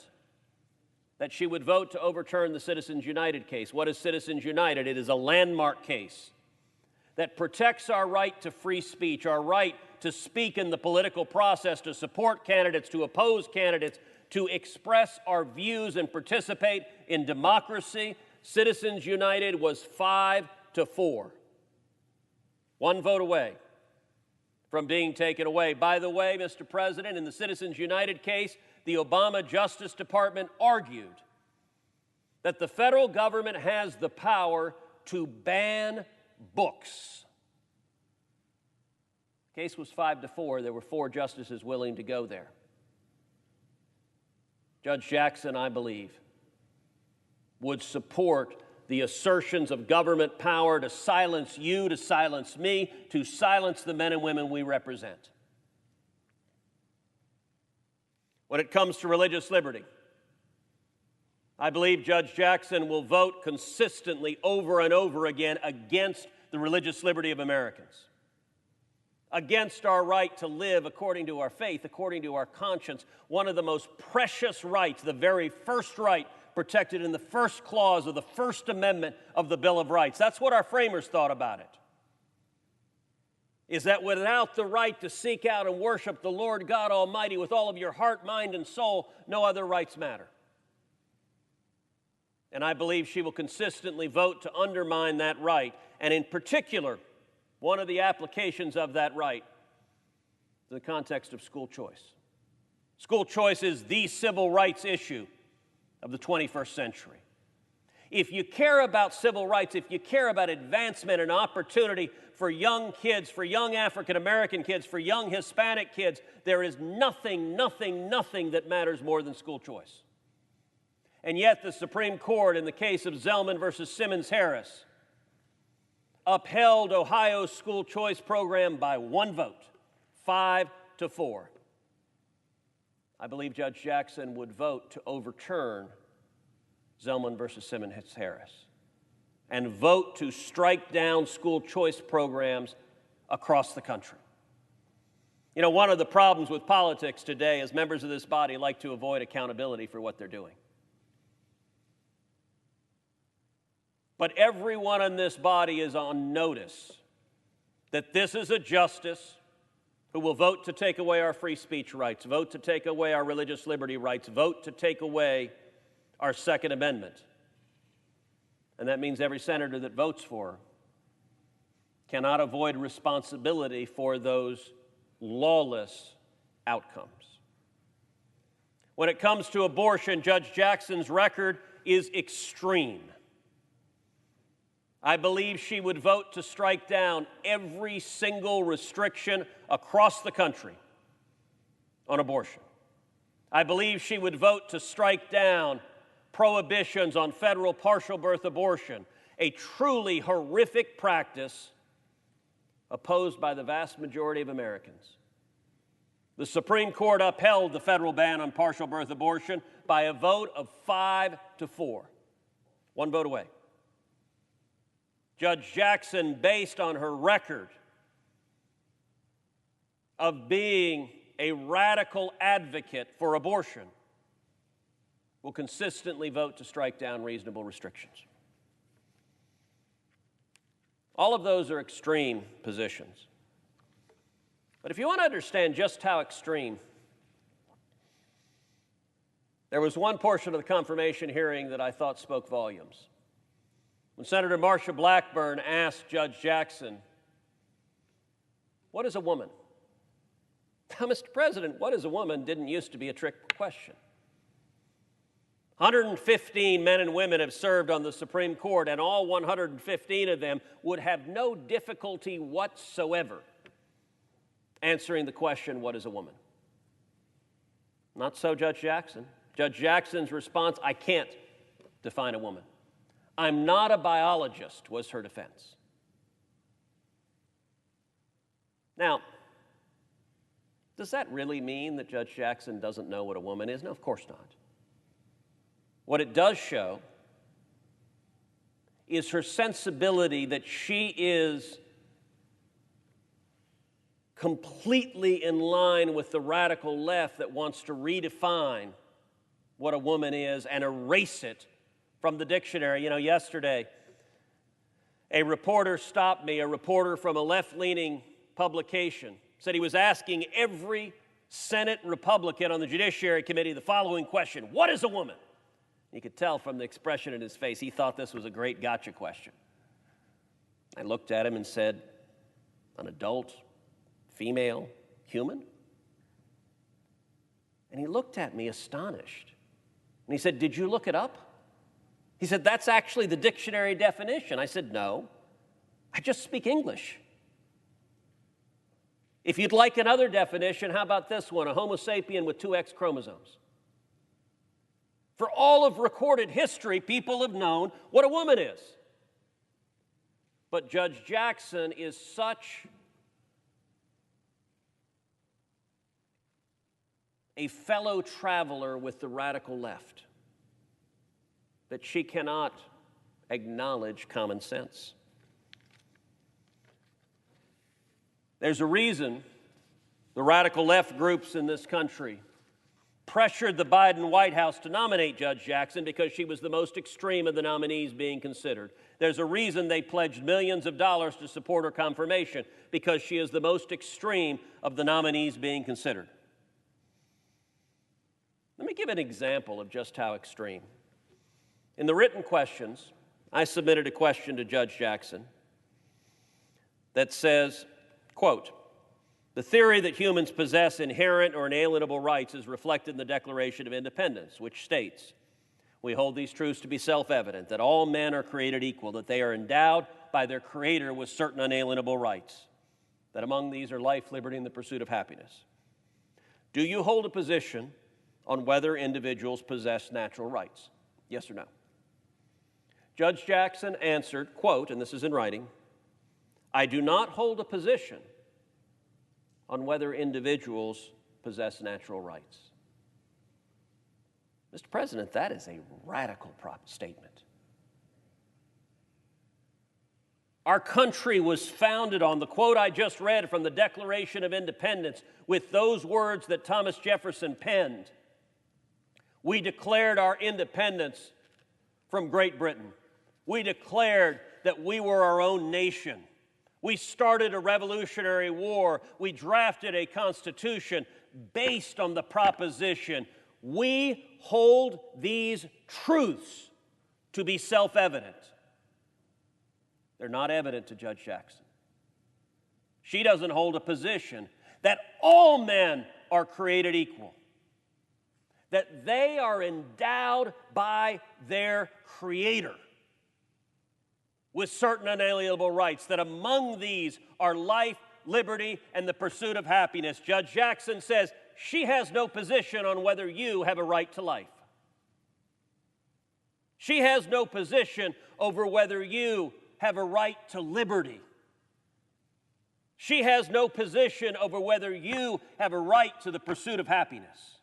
that she would vote to overturn the Citizens United case. What is Citizens United? It is a landmark case that protects our right to free speech, our right to speak in the political process, to support candidates, to oppose candidates, to express our views and participate in democracy. Citizens United was 5-4. One vote away from being taken away. By the way, Mr. President, in the Citizens United case, the Obama Justice Department argued that the federal government has the power to ban books. The case was 5-4. There were 4 justices willing to go there. Judge Jackson, I believe, would support the assertions of government power to silence you, to silence me, to silence the men and women we represent. When it comes to religious liberty, I believe Judge Jackson will vote consistently over and over again against the religious liberty of Americans, against our right to live according to our faith, according to our conscience, one of the most precious rights, the very first right protected in the first clause of the First Amendment of the Bill of Rights. That's what our framers thought about it, is that without the right to seek out and worship the Lord God Almighty with all of your heart, mind, and soul, no other rights matter. And I believe she will consistently vote to undermine that right, and in particular, one of the applications of that right in the context of school choice. School choice is the civil rights issue of the 21st century. If you care about civil rights, if you care about advancement and opportunity for young kids, for young African American kids, for young Hispanic kids, there is nothing that matters more than school choice. And yet the Supreme Court, in the case of Zellman versus Simmons-Harris, upheld Ohio's school choice program by 1 vote, 5-4. I believe Judge Jackson would vote to overturn Zellman versus Simmons-Harris and vote to strike down school choice programs across the country. You know, one of the problems with politics today is members of this body like to avoid accountability for what they're doing. But everyone in this body is on notice that this is a justice who will vote to take away our free speech rights, vote to take away our religious liberty rights, vote to take away our Second Amendment. And that means every senator that votes for her cannot avoid responsibility for those lawless outcomes. When it comes to abortion, Judge Jackson's record is extreme. I believe she would vote to strike down every single restriction across the country on abortion. I believe she would vote to strike down prohibitions on federal partial birth abortion, a truly horrific practice opposed by the vast majority of Americans. The Supreme Court upheld the federal ban on partial birth abortion by a vote of 5-4, 1 vote away. Judge Jackson, based on her record of being a radical advocate for abortion, will consistently vote to strike down reasonable restrictions. All of those are extreme positions. But if you want to understand just how extreme, there was one portion of the confirmation hearing that I thought spoke volumes. When Senator Marsha Blackburn asked Judge Jackson, "What is a woman?" Now, Mr. President, what is a woman didn't used to be a trick question. 115 men and women have served on the Supreme Court, and all 115 of them would have no difficulty whatsoever answering the question, what is a woman? Not so Judge Jackson. Judge Jackson's response, I can't define a woman. I'm not a biologist, was her defense. Now, does that really mean that Judge Jackson doesn't know what a woman is? No, of course not. What it does show is her sensibility that she is completely in line with the radical left that wants to redefine what a woman is and erase it from the dictionary. You know, yesterday, a reporter stopped me, a reporter from a left-leaning publication, said he was asking every Senate Republican on the Judiciary Committee the following question: what is a woman? You could tell from the expression in his face, he thought this was a great gotcha question. I looked at him and said, an adult, female, human? And he looked at me astonished. And he said, did you look it up? He said, that's actually the dictionary definition. I said, no, I just speak English. If you'd like another definition, how about this one? A Homo sapien with 2 X chromosomes. For all of recorded history, people have known what a woman is. But Judge Jackson is such a fellow traveler with the radical left that she cannot acknowledge common sense. There's a reason the radical left groups in this country pressured the Biden White House to nominate Judge Jackson because she was the most extreme of the nominees being considered. There's a reason they pledged millions of dollars to support her confirmation, because she is the most extreme of the nominees being considered. Let me give an example of just how extreme. In the written questions, I submitted a question to Judge Jackson that says, quote, the theory that humans possess inherent or inalienable rights is reflected in the Declaration of Independence, which states, we hold these truths to be self-evident, that all men are created equal, that they are endowed by their Creator with certain unalienable rights, that among these are life, liberty, and the pursuit of happiness. Do you hold a position on whether individuals possess natural rights? Yes or no? Judge Jackson answered, quote, and this is in writing, I do not hold a position on whether individuals possess natural rights. Mr. President, that is a radical statement. Our country was founded on the quote I just read from the Declaration of Independence with those words that Thomas Jefferson penned. We declared our independence from Great Britain. We declared that we were our own nation. We started a revolutionary war. We drafted a constitution based on the proposition, we hold these truths to be self-evident. They're not evident to Judge Jackson. She doesn't hold a position that all men are created equal, that they are endowed by their Creator with certain unalienable rights, that among these are life, liberty, and the pursuit of happiness. Judge Jackson says she has no position on whether you have a right to life. She has no position over whether you have a right to liberty. She has no position over whether you have a right to the pursuit of happiness.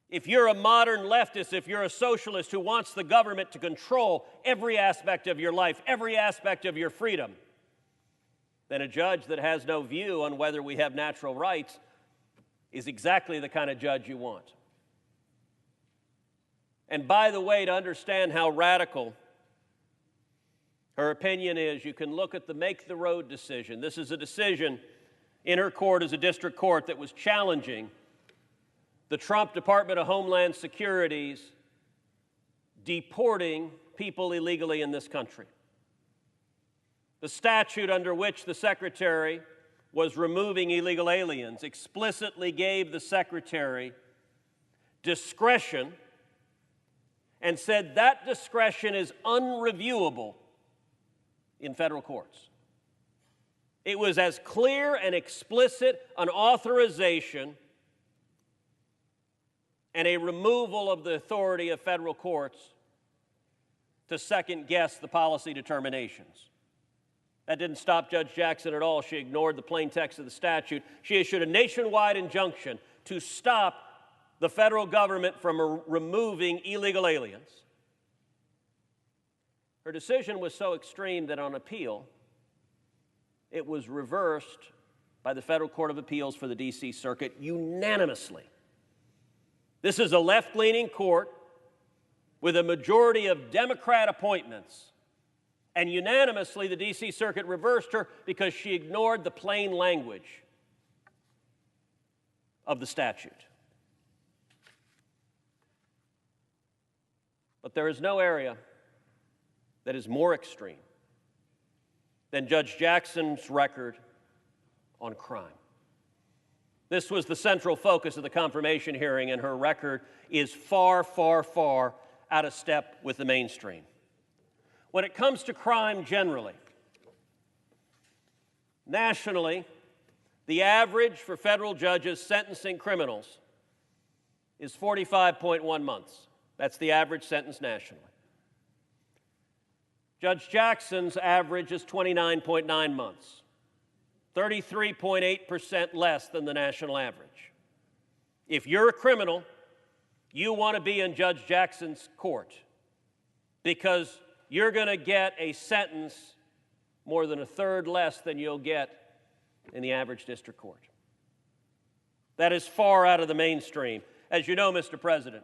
If you're a modern leftist, if you're a socialist who wants the government to control every aspect of your life, every aspect of your freedom, then a judge that has no view on whether we have natural rights is exactly the kind of judge you want. And by the way, to understand how radical her opinion is, you can look at the Make the Road decision. This is a decision in her court as a district court that was challenging the Trump Department of Homeland Security's deporting people illegally in this country. The statute under which the Secretary was removing illegal aliens explicitly gave the Secretary discretion and said that discretion is unreviewable in federal courts. It was as clear and explicit an authorization and a removal of the authority of federal courts to second-guess the policy determinations. That didn't stop Judge Jackson at all. She ignored the plain text of the statute. She issued a nationwide injunction to stop the federal government from removing illegal aliens. Her decision was so extreme that on appeal, it was reversed by the Federal Court of Appeals for the D.C. Circuit unanimously. This is a left-leaning court with a majority of Democrat appointments. And unanimously, the D.C. Circuit reversed her because she ignored the plain language of the statute. But there is no area that is more extreme than Judge Jackson's record on crime. This was the central focus of the confirmation hearing, and her record is far, far, far out of step with the mainstream. When it comes to crime generally, nationally, the average for federal judges sentencing criminals is 45.1 months. That's the average sentence nationally. Judge Jackson's average is 29.9 months, 33.8% less than the national average. If you're a criminal, you want to be in Judge Jackson's court because you're going to get a sentence more than a third less than you'll get in the average district court. That is far out of the mainstream. As you know, Mr. President,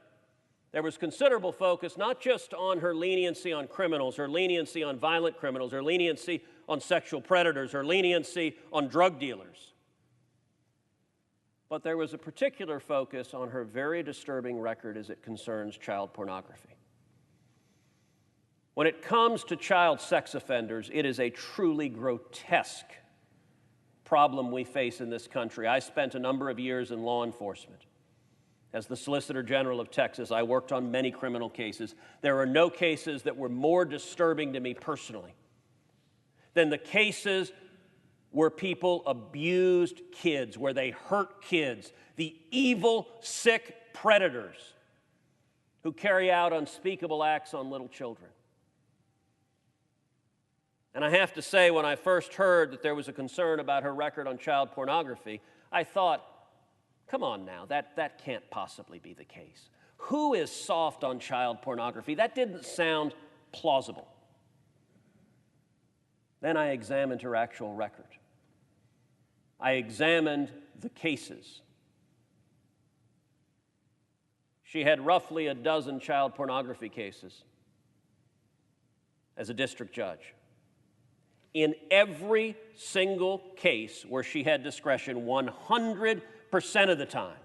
there was considerable focus not just on her leniency on criminals, her leniency on violent criminals, her leniency on sexual predators, her leniency on drug dealers. But there was a particular focus on her very disturbing record as it concerns child pornography. When it comes to child sex offenders, it is a truly grotesque problem we face in this country. I spent a number of years in law enforcement. As the Solicitor General of Texas, I worked on many criminal cases. There are no cases that were more disturbing to me personally than the cases where people abused kids, where they hurt kids, the evil, sick predators who carry out unspeakable acts on little children. And I have to say, when I first heard that there was a concern about her record on child pornography, I thought, come on now, that can't possibly be the case. Who is soft on child pornography? That didn't sound plausible. Then I examined her actual record. I examined the cases. She had roughly a dozen child pornography cases as a district judge. In every single case where she had discretion, 100% of the time,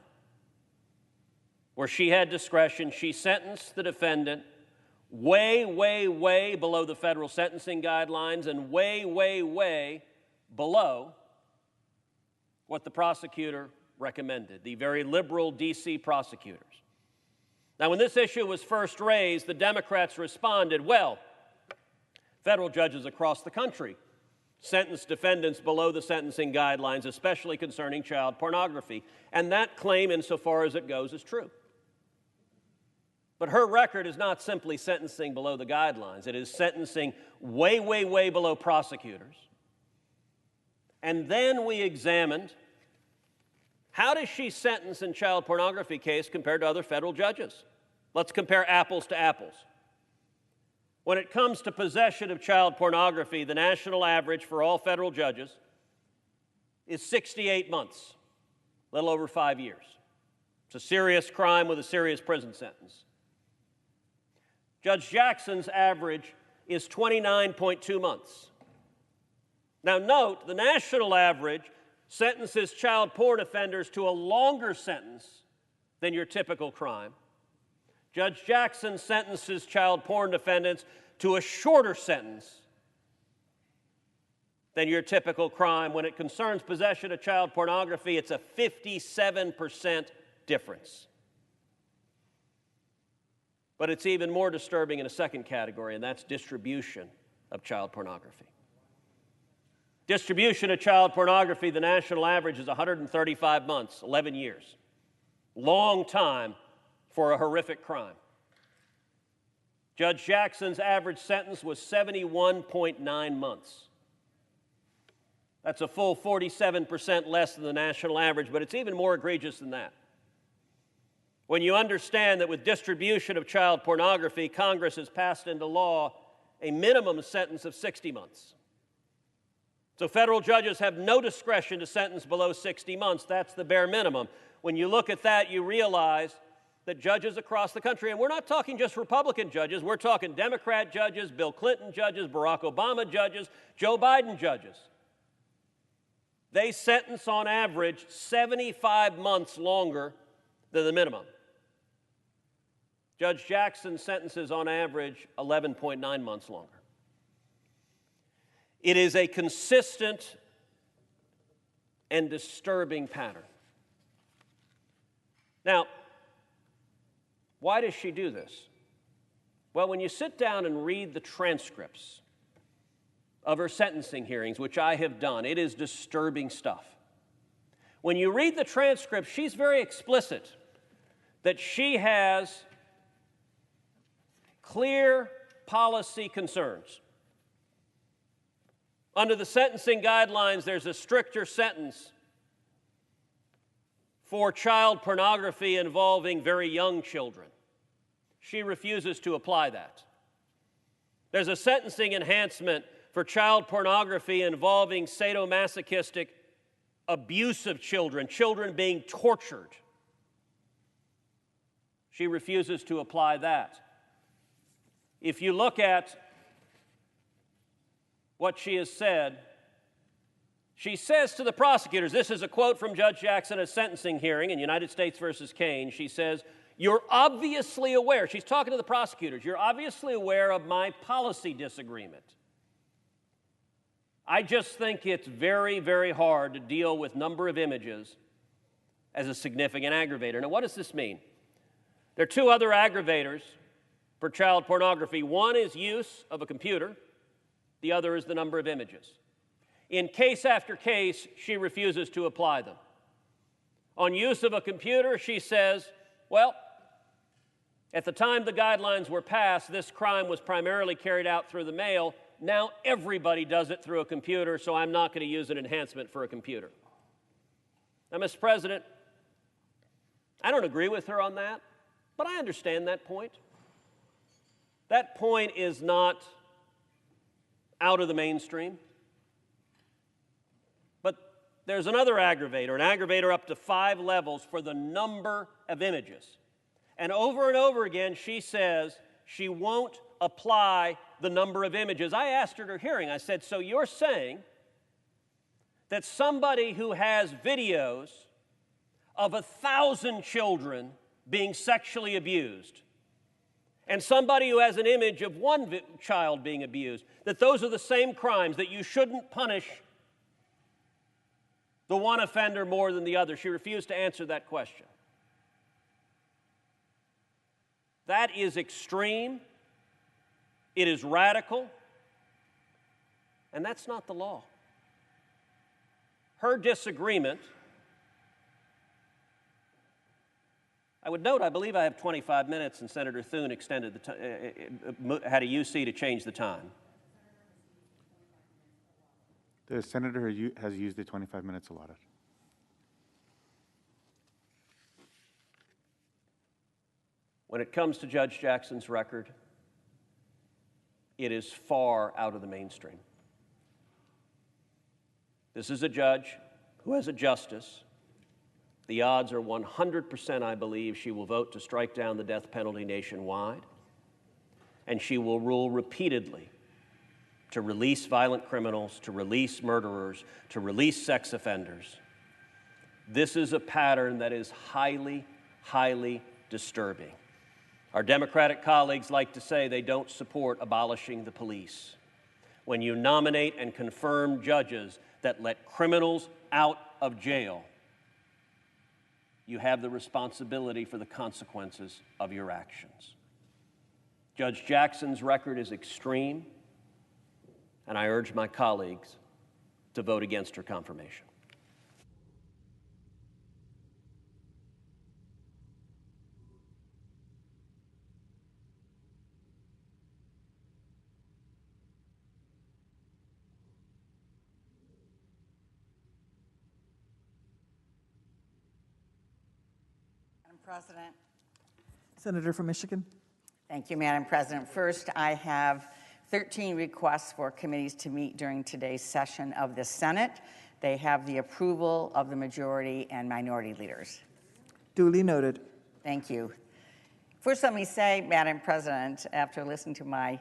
where she had discretion, she sentenced the defendant way, way, way below the federal sentencing guidelines and way, way, way below what the prosecutor recommended, the very liberal D.C. prosecutors. Now, when this issue was first raised, the Democrats responded, well, federal judges across the country sentence defendants below the sentencing guidelines, especially concerning child pornography. And that claim, insofar as it goes, is true. But her record is not simply sentencing below the guidelines. It is sentencing way, way, way below prosecutors. And then we examined How does she sentence in child pornography case compared to other federal judges? Let's compare apples to apples. When it comes to possession of child pornography, the national average for all federal judges is 68 months, a little over 5 years. It's a serious crime with a serious prison sentence. Judge Jackson's average is 29.2 months. Now note, the national average sentences child porn offenders to a longer sentence than your typical crime. Judge Jackson sentences child porn defendants to a shorter sentence than your typical crime. When it concerns possession of child pornography, it's a 57% difference. But it's even more disturbing in a second category, and that's distribution of child pornography. Distribution of child pornography, the national average is 135 months, 11 years. Long time for a horrific crime. Judge Jackson's average sentence was 71.9 months. That's a full 47% less than the national average, but it's even more egregious than that. When you understand that with distribution of child pornography, Congress has passed into law a minimum sentence of 60 months. So federal judges have no discretion to sentence below 60 months. That's the bare minimum. When you look at that, you realize that judges across the country, and we're not talking just Republican judges, we're talking Democrat judges, Bill Clinton judges, Barack Obama judges, Joe Biden judges. They sentence on average 75 months longer than the minimum. Judge Jackson sentences on average 11.9 months longer. It is a consistent and disturbing pattern. Now, why does she do this? Well, when you sit down and read the transcripts of her sentencing hearings, which I have done, it is disturbing stuff. When you read the transcript, she's very explicit that she has clear policy concerns. Under the sentencing guidelines, there's a stricter sentence for child pornography involving very young children. She refuses to apply that. There's a sentencing enhancement for child pornography involving sadomasochistic abuse of children, children being tortured. She refuses to apply that. If you look at what she has said, she says to the prosecutors, this is a quote from Judge Jackson at a sentencing hearing in United States versus Kane. She says, "You're obviously aware," she's talking to the prosecutors, "you're obviously aware of my policy disagreement. I just think it's very, very hard to deal with number of images as a significant aggravator." Now, what does this mean? There are two other aggravators for child pornography. One is use of a computer. The other is the number of images. In case after case, she refuses to apply them. On use of a computer, she says, well, at the time the guidelines were passed, this crime was primarily carried out through the mail. Now everybody does it through a computer, so I'm not going to use an enhancement for a computer. Now, Mr. President, I don't agree with her on that, but I understand that point. That point is not out of the mainstream. But there's another aggravator, an aggravator up to 5 levels for the number of images. And over again, she says she won't apply the number of images. I asked her at her hearing, I said, so you're saying that somebody who has videos of 1,000 children being sexually abused and somebody who has an image of one child being abused, that those are the same crimes, that you shouldn't punish the one offender more than the other? She refused to answer that question. That is extreme, it is radical, and that's not the law. Her disagreement, I would note, I believe I have 25 minutes, and Senator Thune extended the time, had a UC to change the time. The senator has used the 25 minutes allotted. When it comes to Judge Jackson's record, it is far out of the mainstream. This is a judge who, as a justice, the odds are 100%, I believe, she will vote to strike down the death penalty nationwide, and she will rule repeatedly to release violent criminals, to release murderers, to release sex offenders. This is a pattern that is highly, highly disturbing. Our Democratic colleagues like to say they don't support abolishing the police. When you nominate and confirm judges that let criminals out of jail, you have the responsibility for the consequences of your actions. Judge Jackson's record is extreme, and I urge my colleagues to vote against her confirmation. Madam President. Senator from Michigan. Thank you, Madam President. First, I have 13 requests for committees to meet during today's session of the Senate. They have the approval of the majority and minority leaders. Duly noted. Thank you. First, let me say, Madam President, after listening to my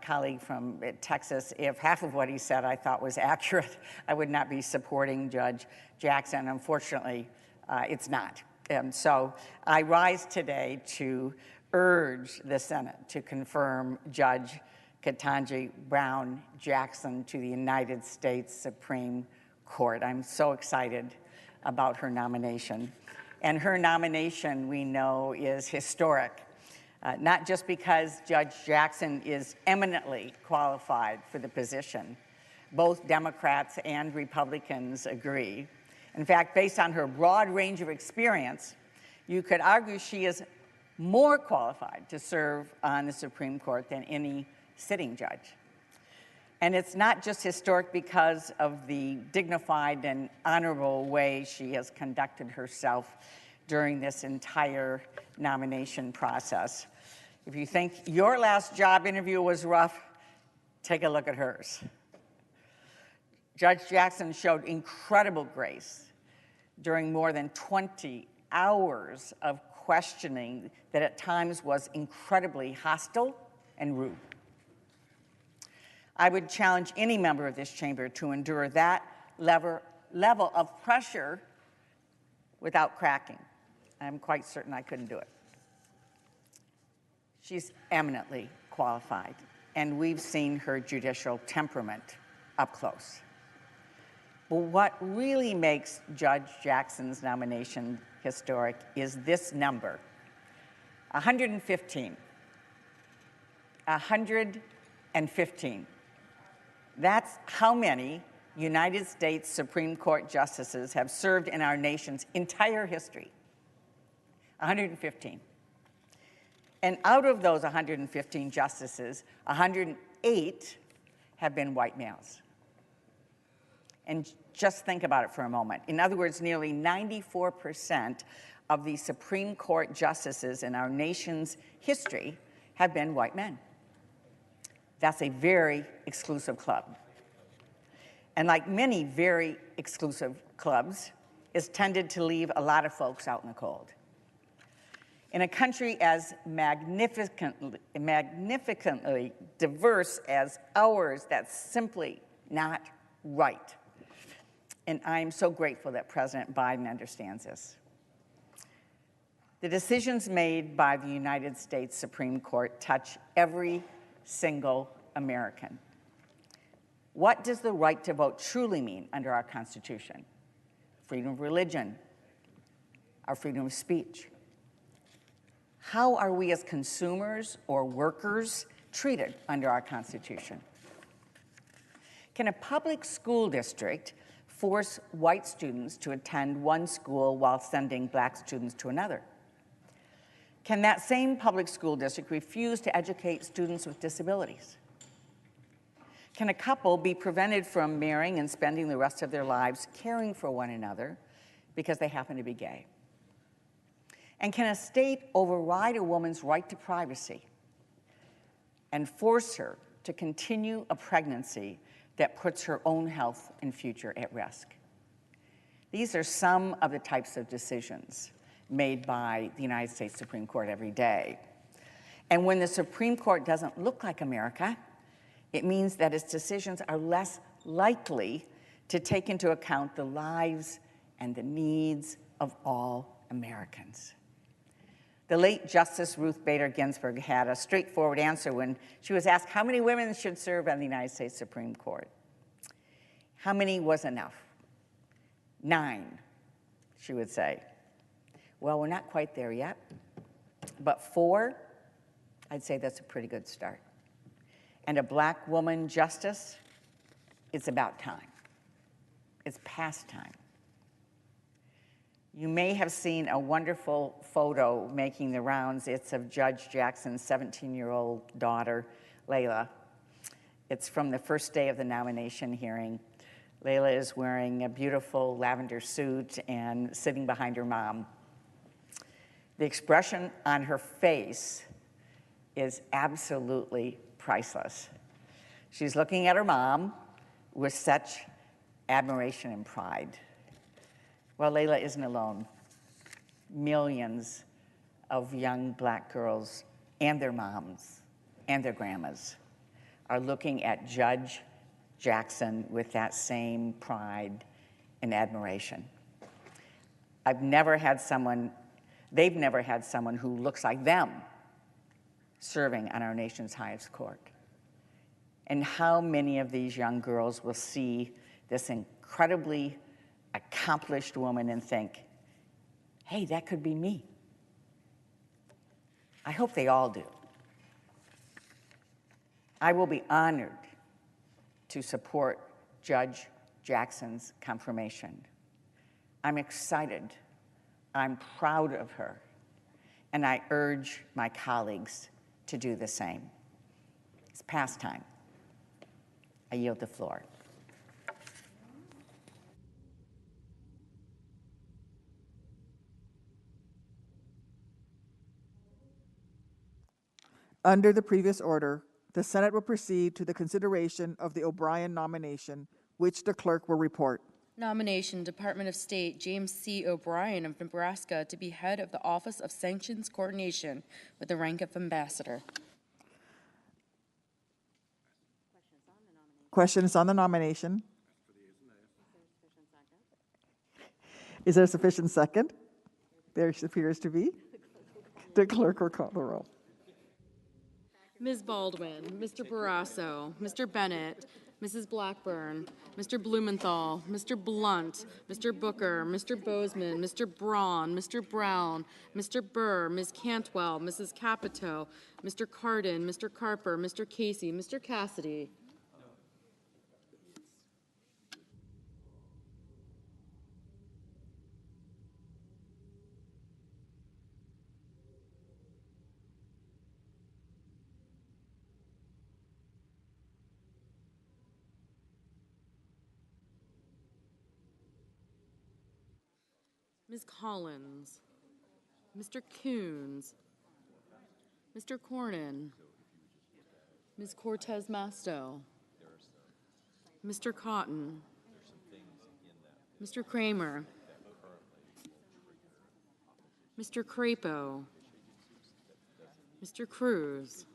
colleague from Texas, if half of what he said I thought was accurate, I would not be supporting Judge Jackson. Unfortunately, it's not. And so I rise today to urge the Senate to confirm Judge Ketanji Brown Jackson to the United States Supreme Court. I'm so excited about her nomination. And her nomination, we know, is historic, not just because Judge Jackson is eminently qualified for the position. Both Democrats and Republicans agree. In fact, based on her broad range of experience, you could argue she is more qualified to serve on the Supreme Court than any sitting judge. And it's not just historic because of the dignified and honorable way she has conducted herself during this entire nomination process. If you think your last job interview was rough, take a look at hers. Judge Jackson showed incredible grace during more than 20 hours of questioning that at times was incredibly hostile and rude. I would challenge any member of this chamber to endure that level of pressure without cracking. I'm quite certain I couldn't do it. She's eminently qualified, and we've seen her judicial temperament up close. But what really makes Judge Jackson's nomination historic is this number, 115. 115. That's how many United States Supreme Court justices have served in our nation's entire history. 115. And out of those 115 justices, 108 have been white males. And just think about it for a moment. In other words, nearly 94% of the Supreme Court justices in our nation's history have been white men. That's a very exclusive club. And like many very exclusive clubs, it's tended to leave a lot of folks out in the cold. In a country as magnificently diverse as ours, that's simply not right. And I'm so grateful that President Biden understands this. The decisions made by the United States Supreme Court touch every single American. What does the right to vote truly mean under our Constitution? Freedom of religion, our freedom of speech. How are we as consumers or workers treated under our Constitution? Can a public school district force white students to attend one school while sending black students to another? Can that same public school district refuse to educate students with disabilities? Can a couple be prevented from marrying and spending the rest of their lives caring for one another because they happen to be gay? And can a state override a woman's right to privacy and force her to continue a pregnancy that puts her own health and future at risk? These are some of the types of decisions made by the United States Supreme Court every day. And when the Supreme Court doesn't look like America, it means that its decisions are less likely to take into account the lives and the needs of all Americans. The late Justice Ruth Bader Ginsburg had a straightforward answer when she was asked how many women should serve on the United States Supreme Court. How many was enough? 9, she would say. Well, we're not quite there yet, but 4, I'd say that's a pretty good start. And a black woman justice, it's about time. It's past time. You may have seen a wonderful photo making the rounds. It's of Judge Jackson's 17-year-old daughter, Layla. It's from the first day of the nomination hearing. Layla is wearing a beautiful lavender suit and sitting behind her mom. The expression on her face is absolutely priceless. She's looking at her mom with such admiration and pride. Well, Layla isn't alone. Millions of young black girls and their moms and their grandmas are looking at Judge Jackson with that same pride and admiration. they've never had someone who looks like them serving on our nation's highest court. And how many of these young girls will see this incredibly accomplished woman and think, hey, that could be me. I hope they all do. I will be honored to support Judge Jackson's confirmation. I'm excited, I'm proud of her, and I urge my colleagues to do the same. It's past time. I yield the floor. Under the previous order, the Senate will proceed to the consideration of the O'Brien nomination, which the clerk will report. Nomination, Department of State James C. O'Brien of Nebraska to be head of the Office of Sanctions Coordination with the rank of ambassador. Questions on the nomination? Is there a sufficient second? There appears to be. The clerk will call the roll. Ms. Baldwin, Mr. Barrasso, Mr. Bennett, Mrs. Blackburn, Mr. Blumenthal, Mr. Blunt, Mr. Booker, Mr. Bozeman, Mr. Braun, Mr. Brown, Mr. Burr, Ms. Cantwell, Mrs. Capito, Mr. Cardin, Mr. Carper, Mr. Casey, Mr. Cassidy. Ms. Collins, Mr. Coons, Mr. Cornyn, Ms. Cortez Masto, Mr. Cotton, Mr. Kramer, Mr. Crapo, Mr. Cruz,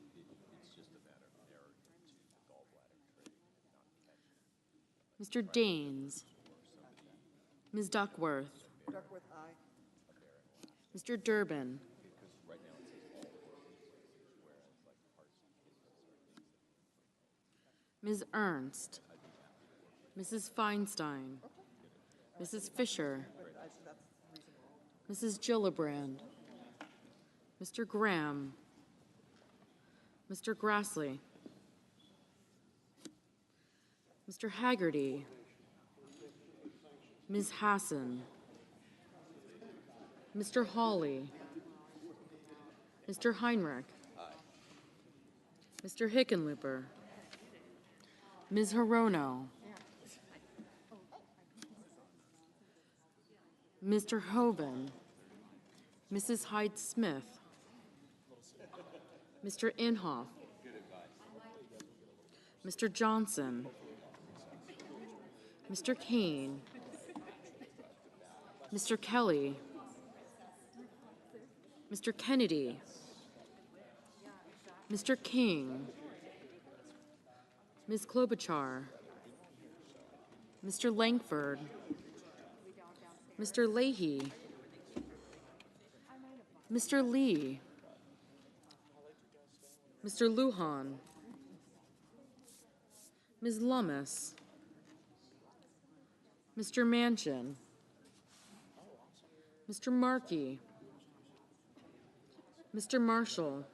Mr. Daines, Ms. Duckworth, Mr. Durbin, Ms. Ernst, Mrs. Feinstein, Mrs. Fisher, Mrs. Gillibrand, Mr. Graham, Mr. Grassley, Mr. Haggerty, Ms. Hassan, Mr. Hawley, Mr. Heinrich, Mr. Hickenlooper, Ms. Hirono, Mr. Hoven, Mrs. Hyde-Smith, Mr. Inhofe, Mr. Johnson, Mr. Kane, Mr. Kelly, Mr. Kennedy, Mr. King, Ms. Klobuchar, Mr. Langford, Mr. Leahy, Mr. Lee, Mr. Lujan, Ms. Lummis, Mr. Manchin, Mr. Markey, Mr. Marshall,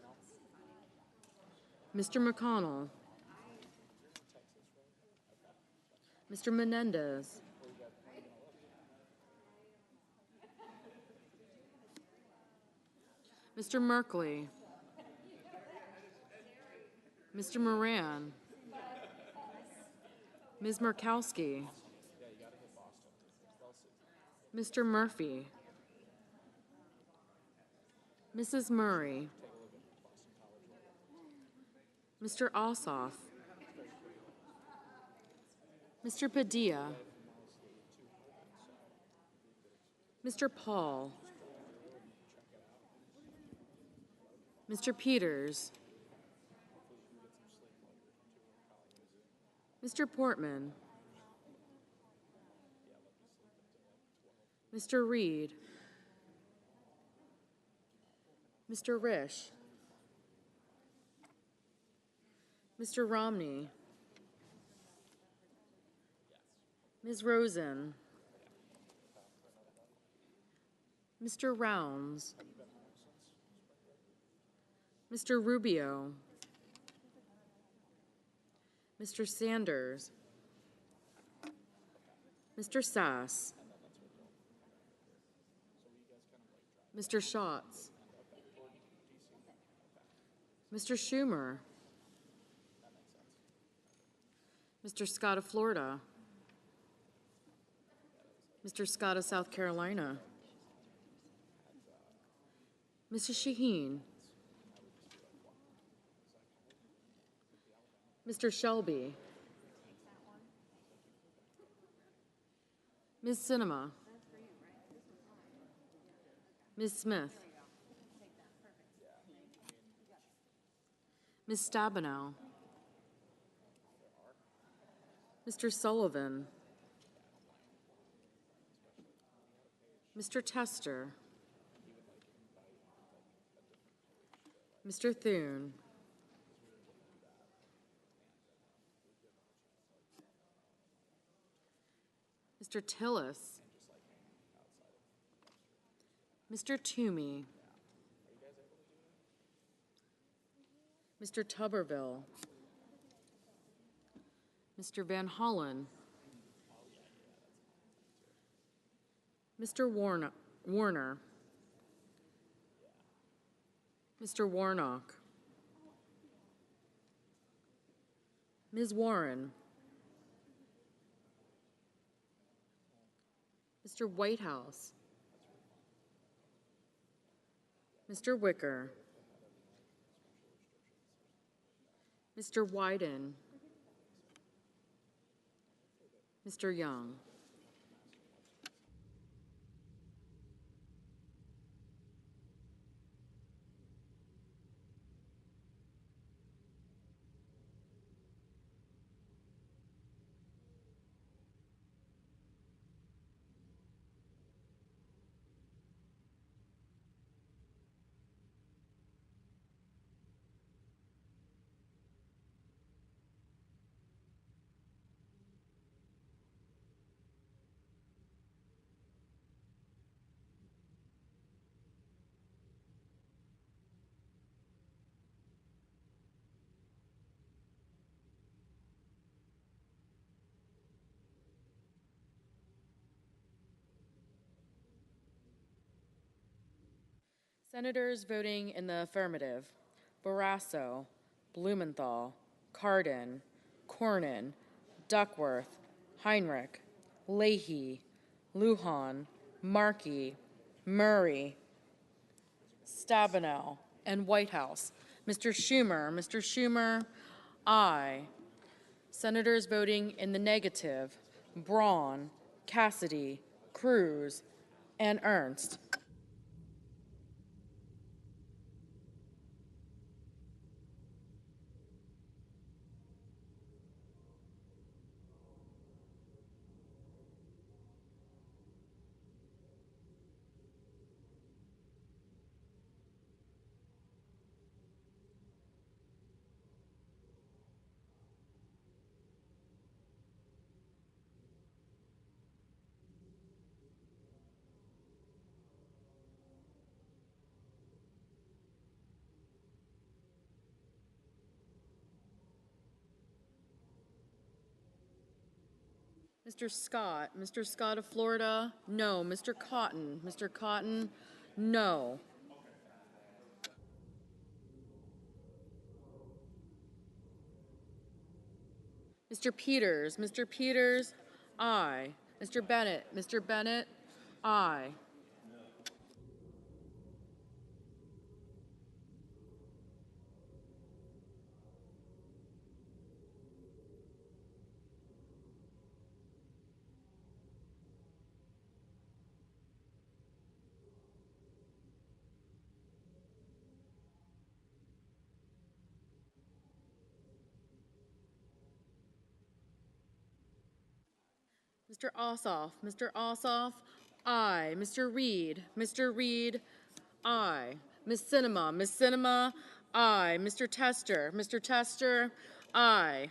Mr. McConnell, Mr. Menendez, Mr. Merkley, Mr. Moran, Ms. Murkowski, Mr. Murphy, Mrs. Murray, Mr. Ossoff, Mr. Padilla, Mr. Paul, Mr. Peters, Mr. Portman, Mr. Reed, Mr. Risch, Mr. Romney, Ms. Rosen, Mr. Rounds, Mr. Rubio, Mr. Sanders, Mr. Sass, Mr. Schatz, Mr. Schumer, Mr. Scott of Florida, Mr. Scott of South Carolina, Mrs. Shaheen, Mr. Shelby, Ms. Sinema, Ms. Smith, Ms. Stabenow, Mr. Sullivan, Mr. Tester, Mr. Thune, Mr. Tillis, Mr. Toomey, Mr. Tuberville, Mr. Van Hollen, Mr. Warner, Mr. Warnock, Ms. Warren, Mr. Whitehouse, Mr. Wicker, Mr. Wyden, Mr. Young. Senators voting in the affirmative: Barrasso, Blumenthal, Cardin, Cornyn, Duckworth, Heinrich, Leahy, Lujan, Markey, Murray, Stabenow, and Whitehouse. Mr. Schumer, aye. Senators voting in the negative, Braun, Cassidy, Cruz, and Ernst. Mr. Scott of Florida, no. Mr. Cotton, no. Mr. Peters, aye. Mr. Bennett, aye. Mr. Ossoff, aye. Mr. Reed, aye. Ms. Sinema, aye. Mr. Tester, aye.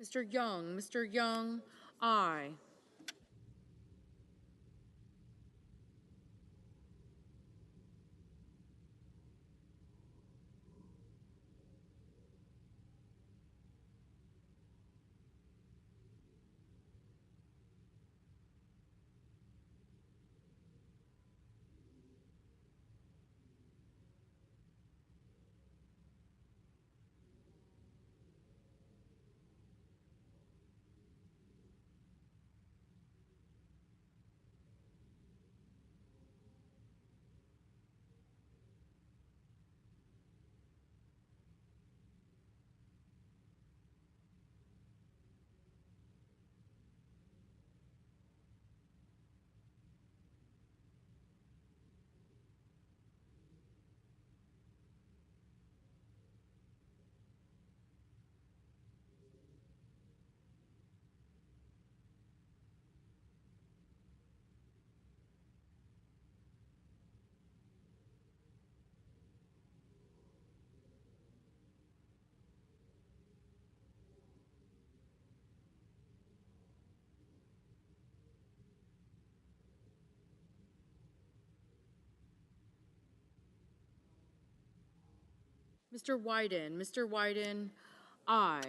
Mr. Young, aye. Mr. Wyden, aye.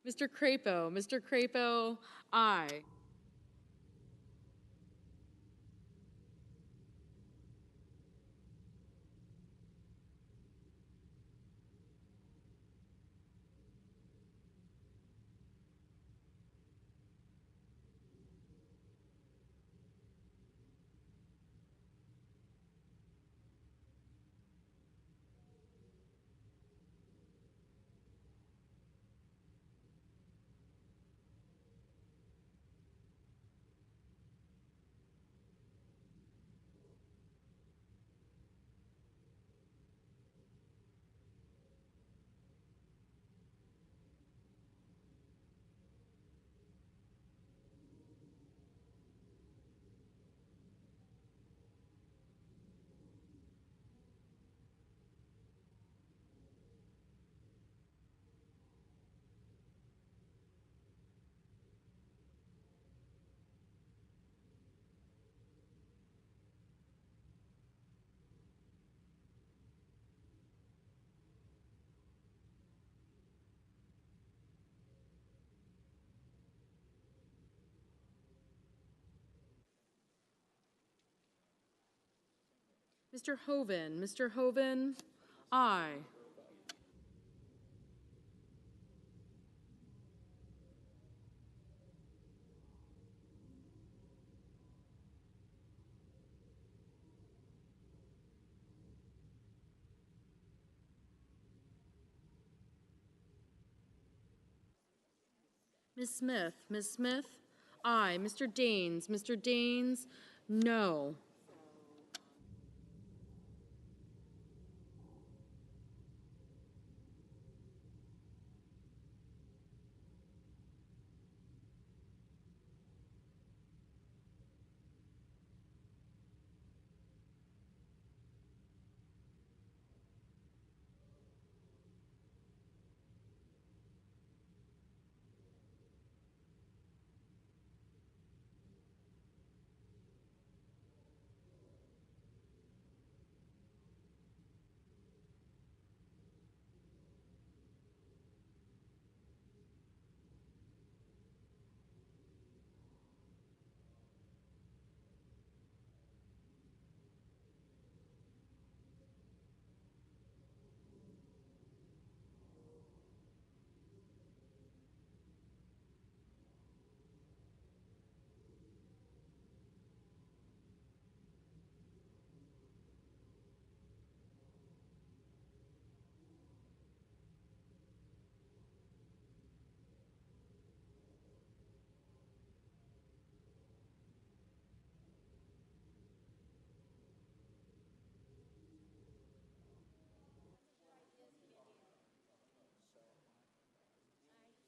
Mr. Crapo, aye. Mr. Hoven, aye. Ms. Smith, aye. Mr. Daines, no.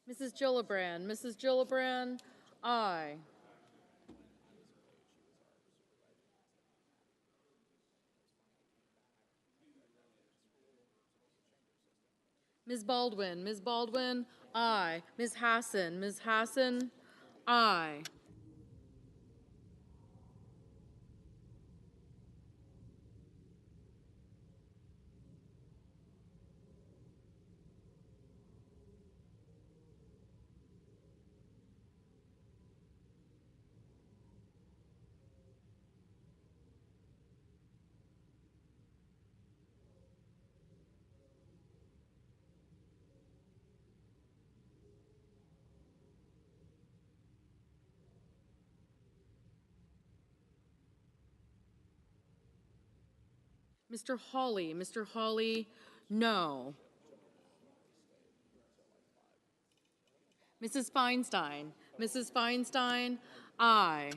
Mrs. Gillibrand, aye. Ms. Baldwin, aye. Ms. Hassan, aye. Mr. Hawley, no. Mrs. Feinstein, aye.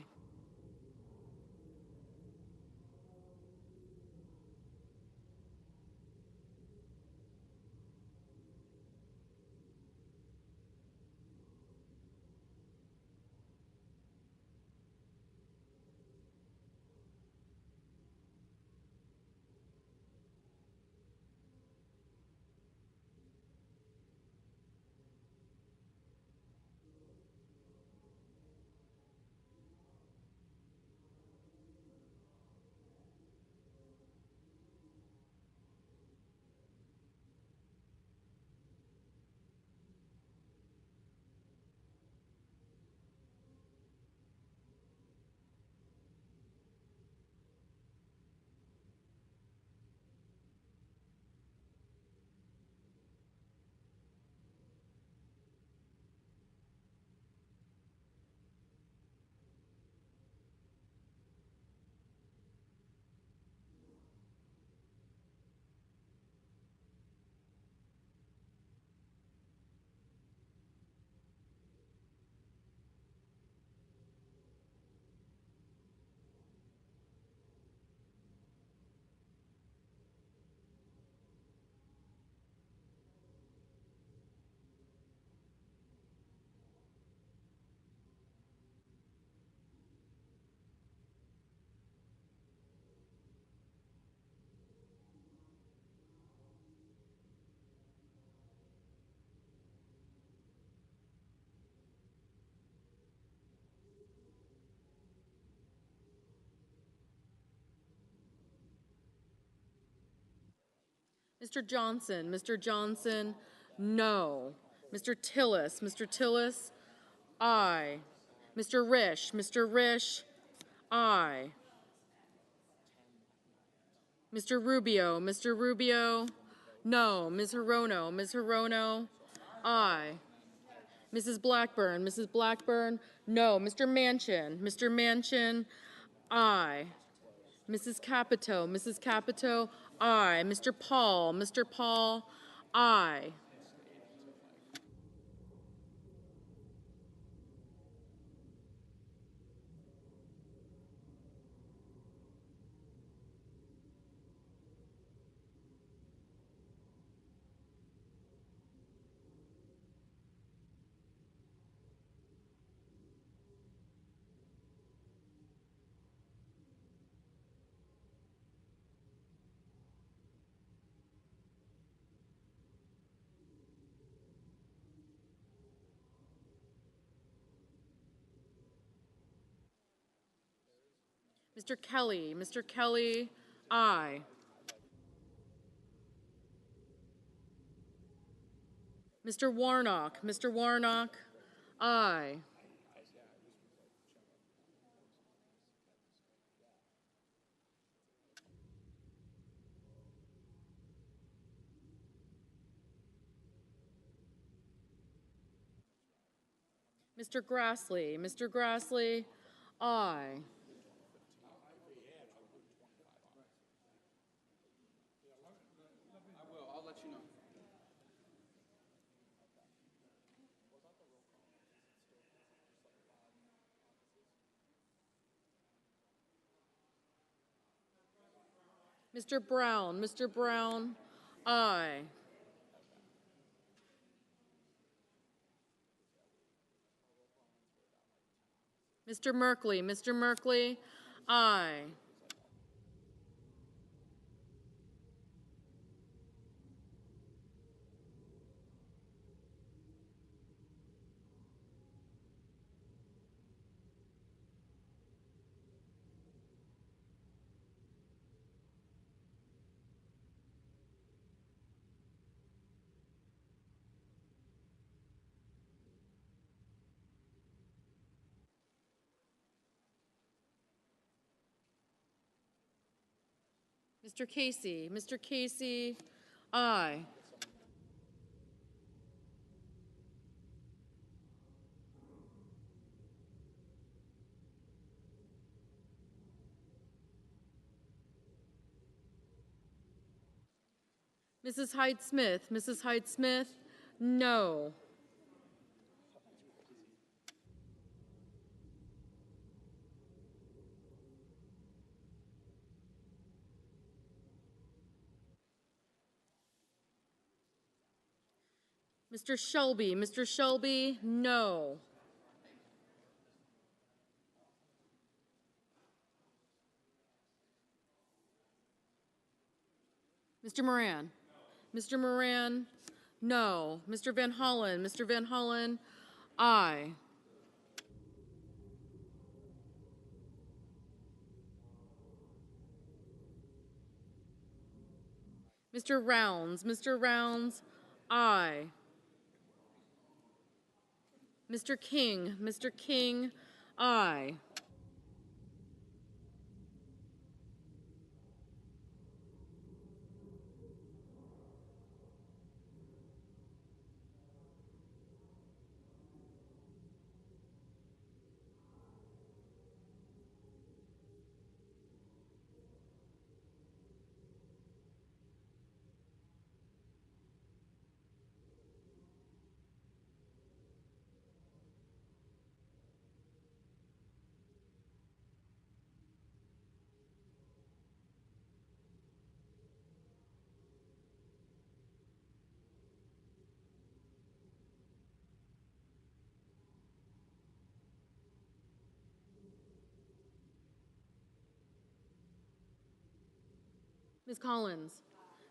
Mr. Johnson, no. Mr. Tillis, aye. Mr. Risch, aye. Mr. Rubio, no. Ms. Hirono, aye. Mrs. Blackburn, no. Mr. Manchin, aye. Mrs. Capito, aye. Mr. Paul, aye. Mr. Kelly, aye. Mr. Warnock, aye. Mr. Grassley, aye. Mr. Brown, aye. Mr. Merkley, aye. Mr. Casey, aye. Mrs. Hyde Smith, no. Mr. Shelby, no. Mr. Moran, no. Mr. Van Hollen, aye. Mr. Rounds, aye. Mr. King, aye.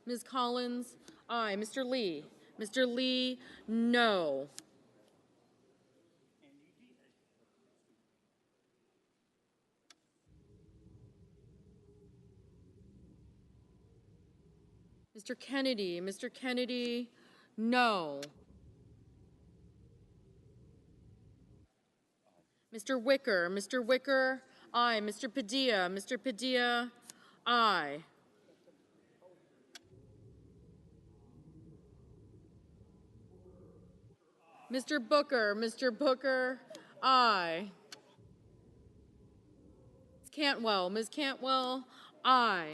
Ms. Collins, aye. Mr. Lee, no. Mr. Kennedy, no. Mr. Wicker, aye. Mr. Padilla, aye. Mr. Booker, aye. Ms. Cantwell, aye.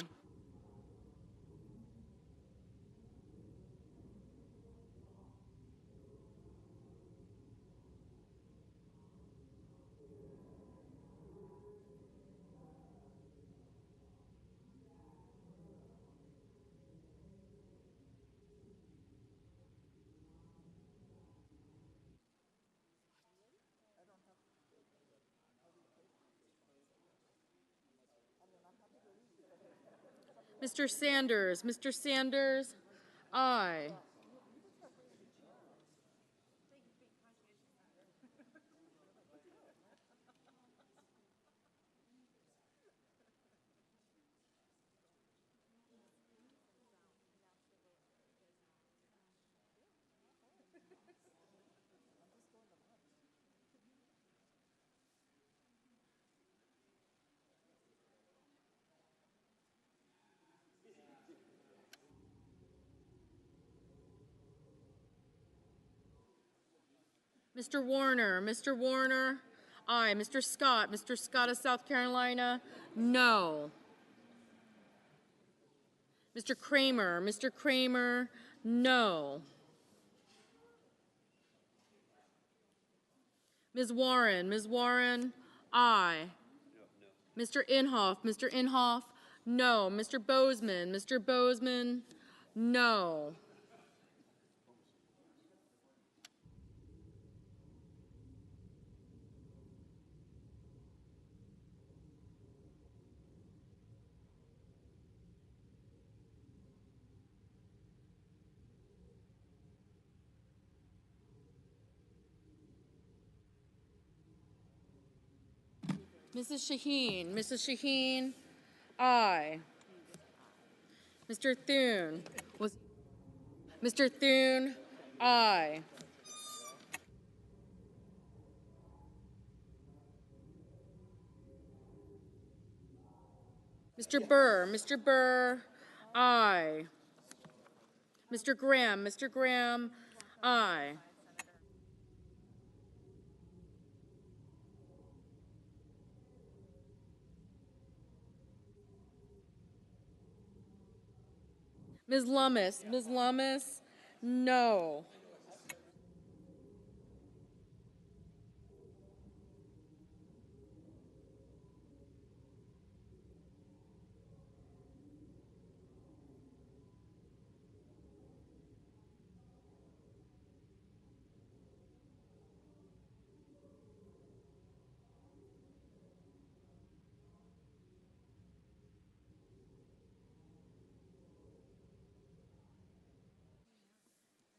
Mr. Sanders, aye. Mr. Warner, aye. Mr. Scott of South Carolina, no. Mr. Kramer, no. Ms. Warren, aye. Mr. Inhofe, no. Mr. Bozeman, no. Mrs. Shaheen, aye. Mr. Thune, aye. Mr. Burr, aye. Mr. Graham, aye. Ms. Lummis, no.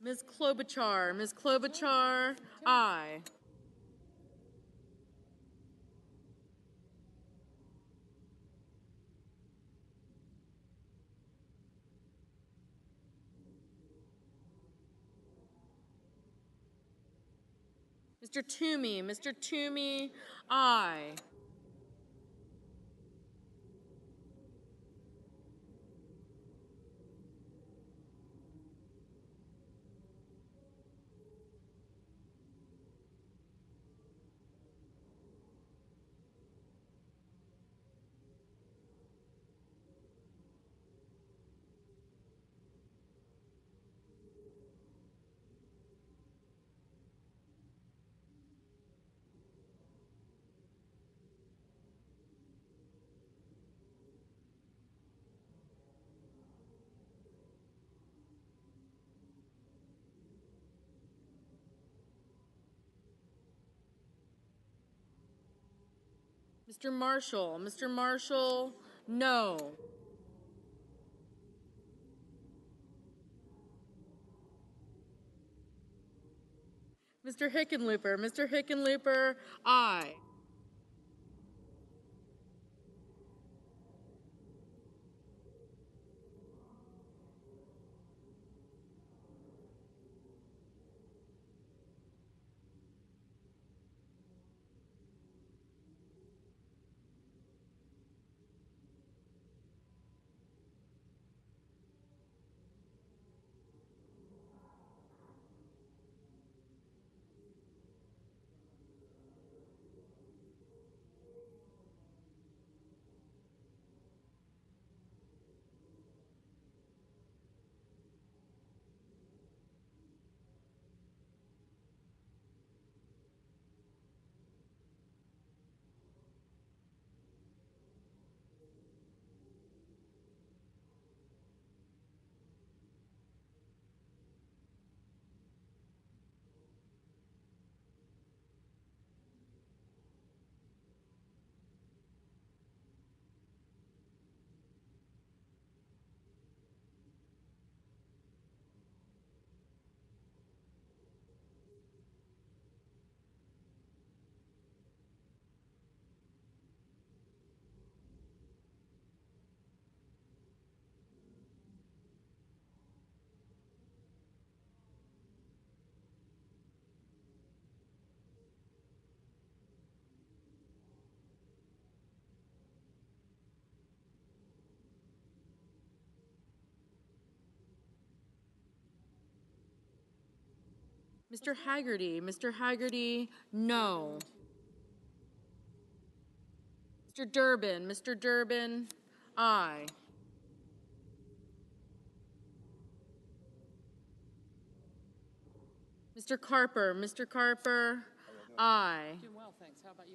Ms. Klobuchar, aye. Mr. Toomey, aye. Mr. Marshall, no. Mr. Hickenlooper, aye. Mr. Haggerty, no. Mr. Durbin, aye. Mr. Carper, aye. Doing well, thanks. How about you?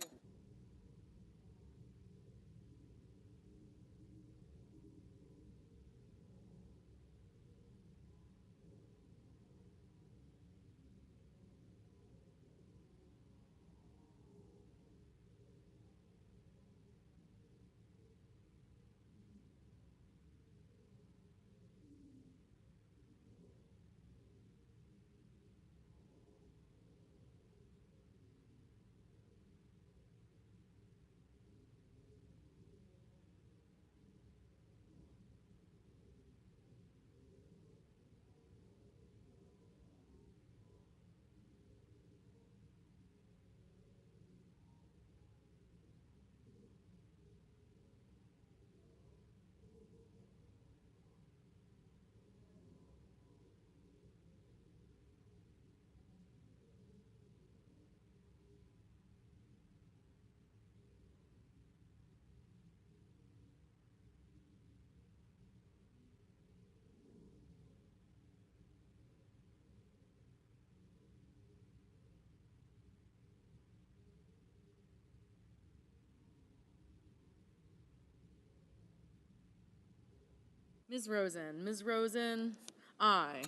Ms. Rosen, aye.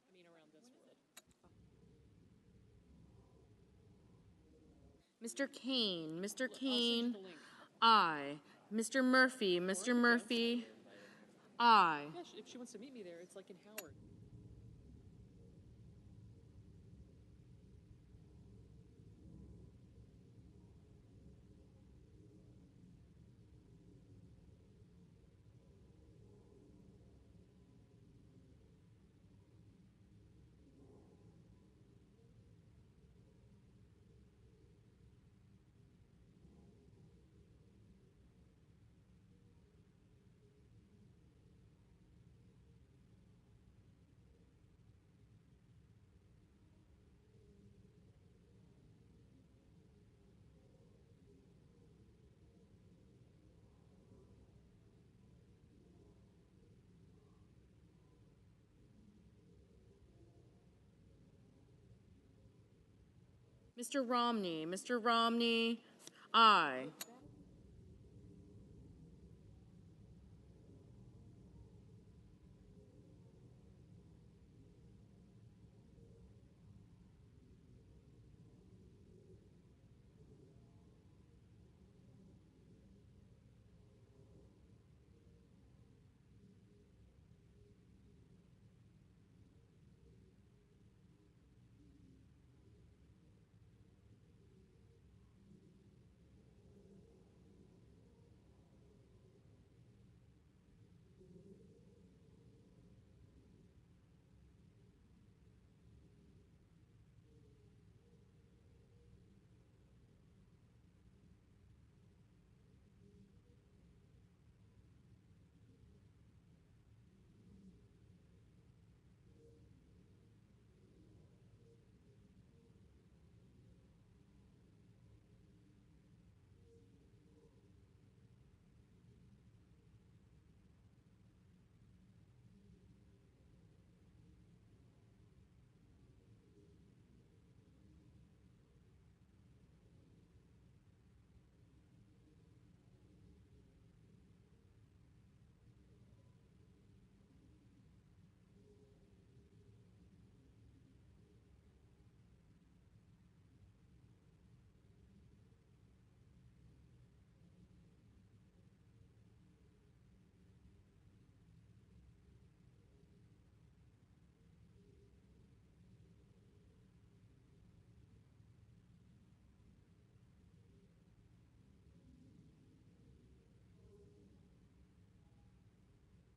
I mean, around this with it. Mr. Kane, I'll send you the link. aye. Mr. Murphy, aye. Yeah, if she wants to meet me there, it's like in Howard. Mr. Romney, aye.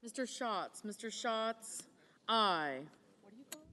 Mr. Schatz, Mr. Schatz, aye. What do you call it?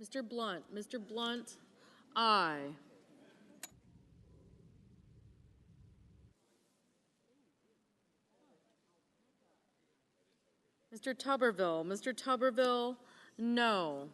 Mr. Blunt, aye. Mr. Tuberville, no.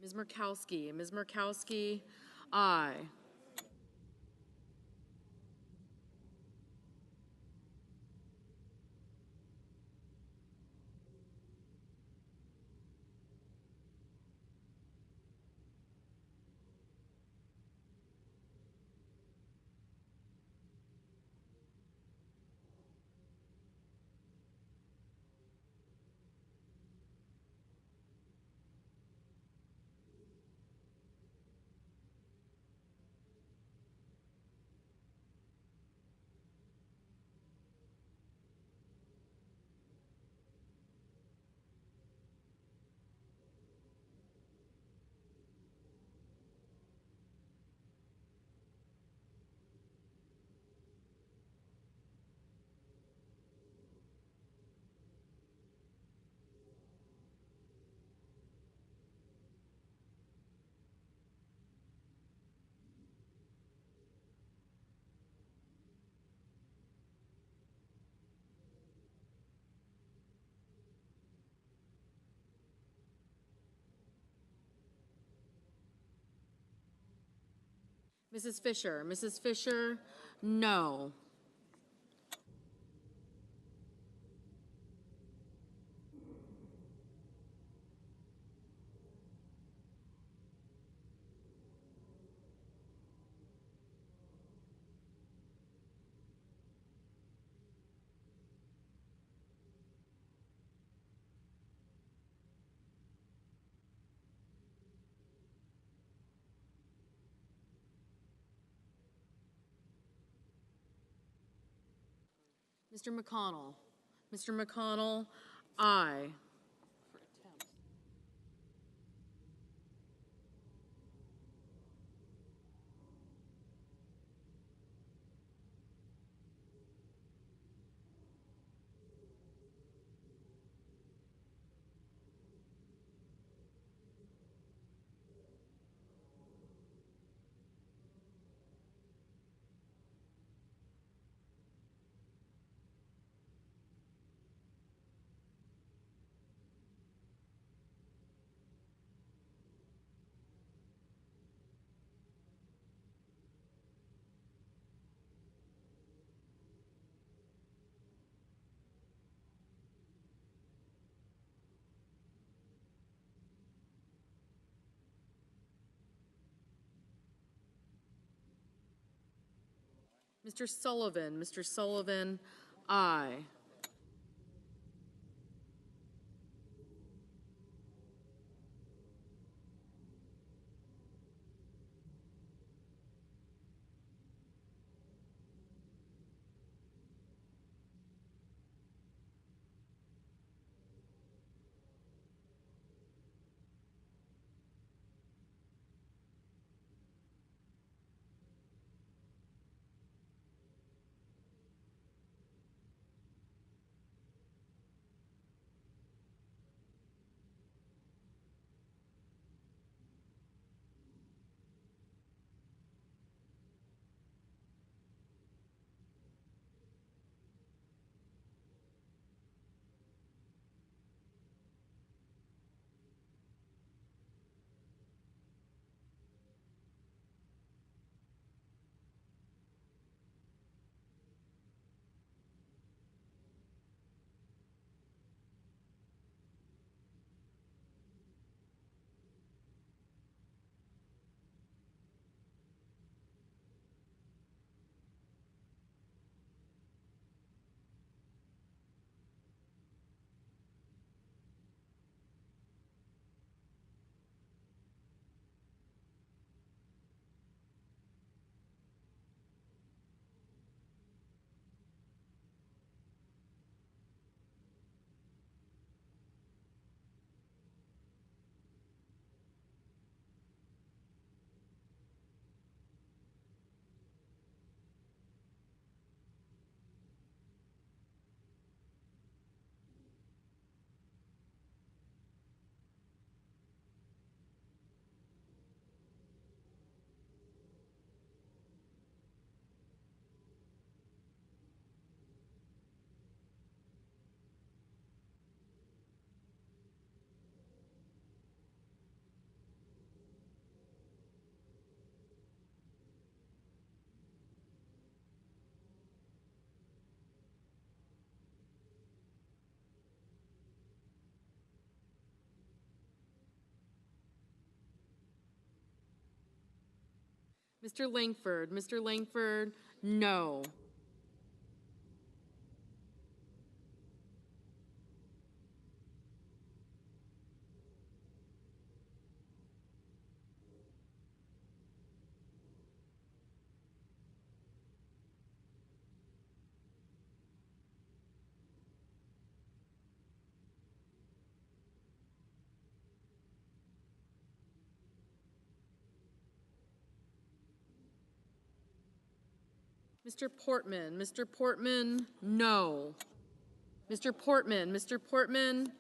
Ms. Murkowski, aye. Mrs. Fisher, no. Mr. McConnell. Mr. McConnell, aye. Mr. Sullivan. Mr. Sullivan, aye. Mr. Langford. Mr. Langford, no. Mr. Portman. Mr. Portman, no. Mr. Portman. Mr. Portman,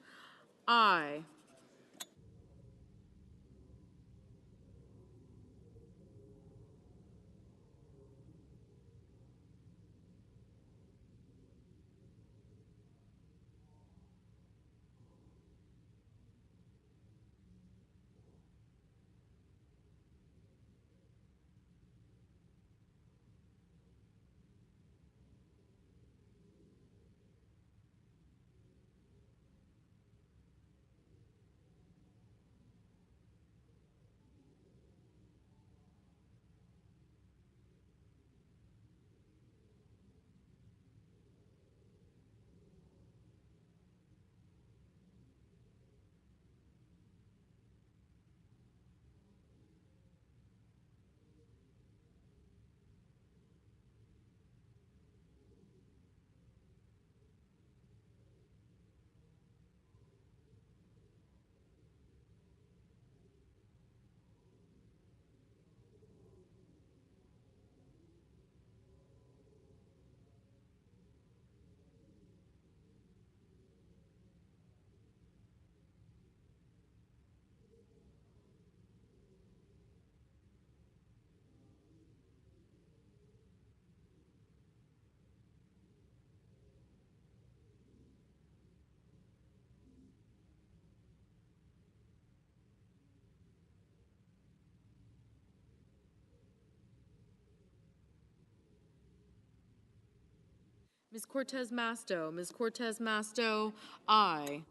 aye. Ms. Cortez Masto. Ms. Cortez Masto, aye.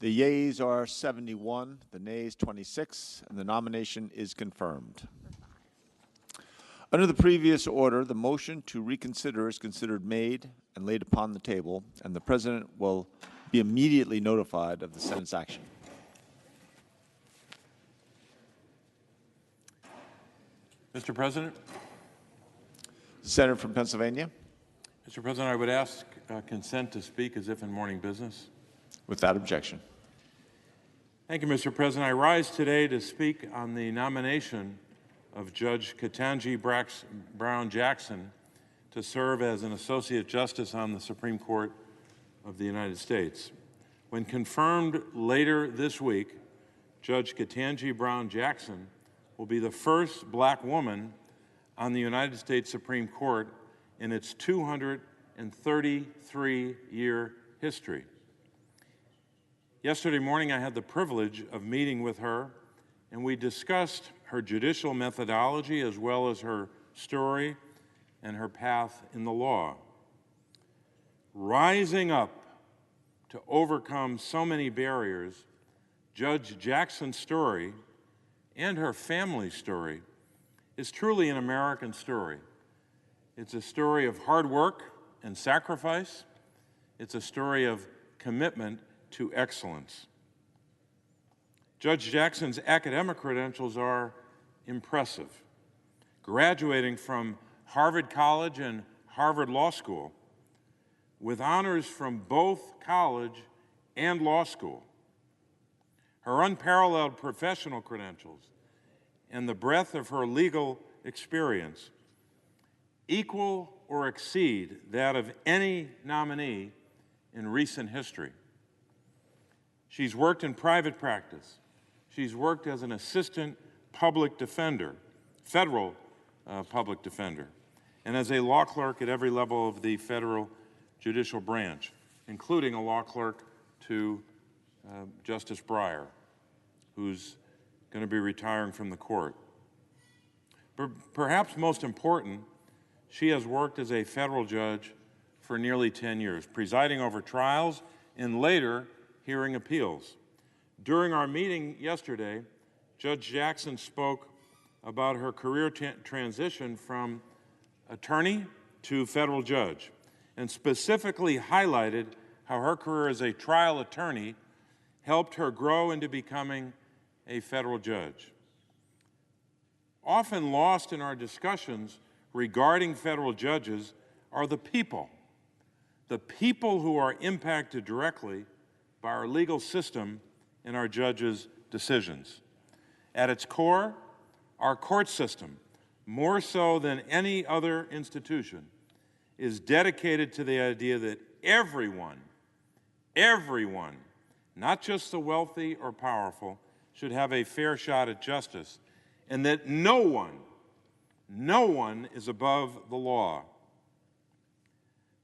The yeas are 71, the nays 26, and the nomination is confirmed. Under the previous order, the motion to reconsider is considered made and laid upon the table, and the President will be immediately notified of the Senate's action. Mr. President? Senator from Pennsylvania. Mr. President, I would ask consent to speak as if in morning business. Without objection. Thank you, Mr. President. I rise today to speak on the nomination of Judge Ketanji Brown Jackson to serve as an Associate Justice on the Supreme Court of the United States. When confirmed later this week, Judge Ketanji Brown Jackson will be the first black woman on the United States Supreme Court in its 233-year history. Yesterday morning, I had the privilege of meeting with her, and we discussed her judicial methodology as well as her story and her path in the law. Rising up to overcome so many barriers, Judge Jackson's story and her family's story is truly an American story. It's a story of hard work and sacrifice. It's a story of commitment to excellence. Judge Jackson's academic credentials are impressive. Graduating from Harvard College and Harvard Law School with honors from both college and law school. Her unparalleled professional credentials and the breadth of her legal experience equal or exceed that of any nominee in recent history. She's worked in private practice. She's worked as an assistant public defender, federal public defender, and as a law clerk at every level of the federal judicial branch, including a law clerk to Justice Breyer, who's going to be retiring from the court. But perhaps most important, she has worked as a federal judge for nearly 10 years, presiding over trials and later hearing appeals. During our meeting yesterday, Judge Jackson spoke about her career transition from attorney to federal judge, and specifically highlighted how her career as a trial attorney helped her grow into becoming a federal judge. Often lost in our discussions regarding federal judges are the people who are impacted directly by our legal system and our judges' decisions. At its core, our court system, more so than any other institution, is dedicated to the idea that everyone, not just the wealthy or powerful, should have a fair shot at justice, and that no one is above the law.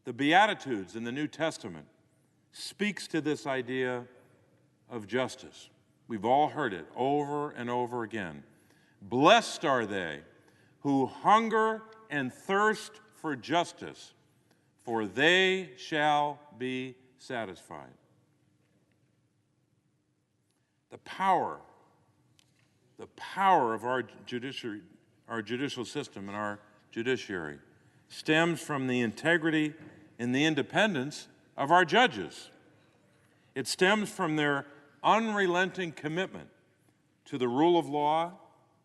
The Beatitudes in the New Testament speaks to this idea of justice. We've all heard it over and over again. Blessed are they who hunger and thirst for justice, for they shall be satisfied. The power of our judicial system and our judiciary stems from the integrity and the independence of our judges. It stems from their unrelenting commitment to the rule of law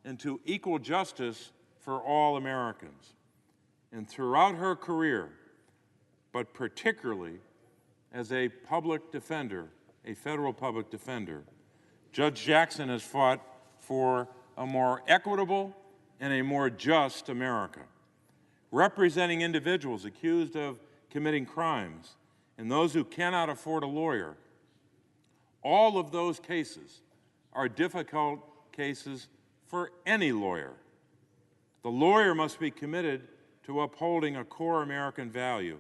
and to equal justice for all Americans. And throughout her career, but particularly as a public defender, a federal public defender, Judge Jackson has fought for a more equitable and a more just America, representing individuals accused of committing crimes and those who cannot afford a lawyer. All of those cases are difficult cases for any lawyer. The lawyer must be committed to upholding a core American value,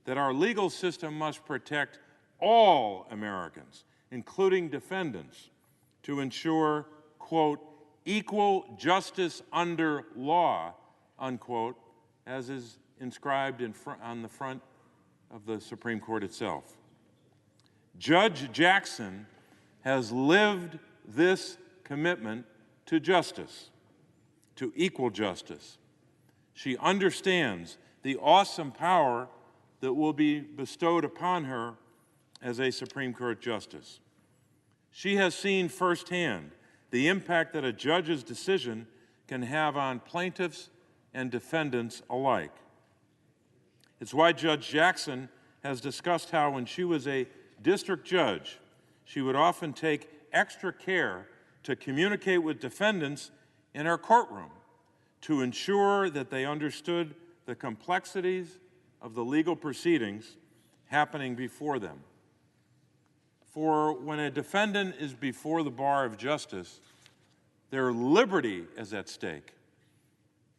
that our legal system must protect all Americans, including defendants, to ensure, quote, equal justice under law, unquote, as is inscribed on the front of the Supreme Court itself. Judge Jackson has lived this commitment to justice, to equal justice. She understands the awesome power that will be bestowed upon her as a Supreme Court justice. She has seen firsthand the impact that a judge's decision can have on plaintiffs and defendants alike. It's why Judge Jackson has discussed how when she was a district judge, she would often take extra care to communicate with defendants in her courtroom to ensure that they understood the complexities of the legal proceedings happening before them. For when a defendant is before the bar of justice, their liberty is at stake.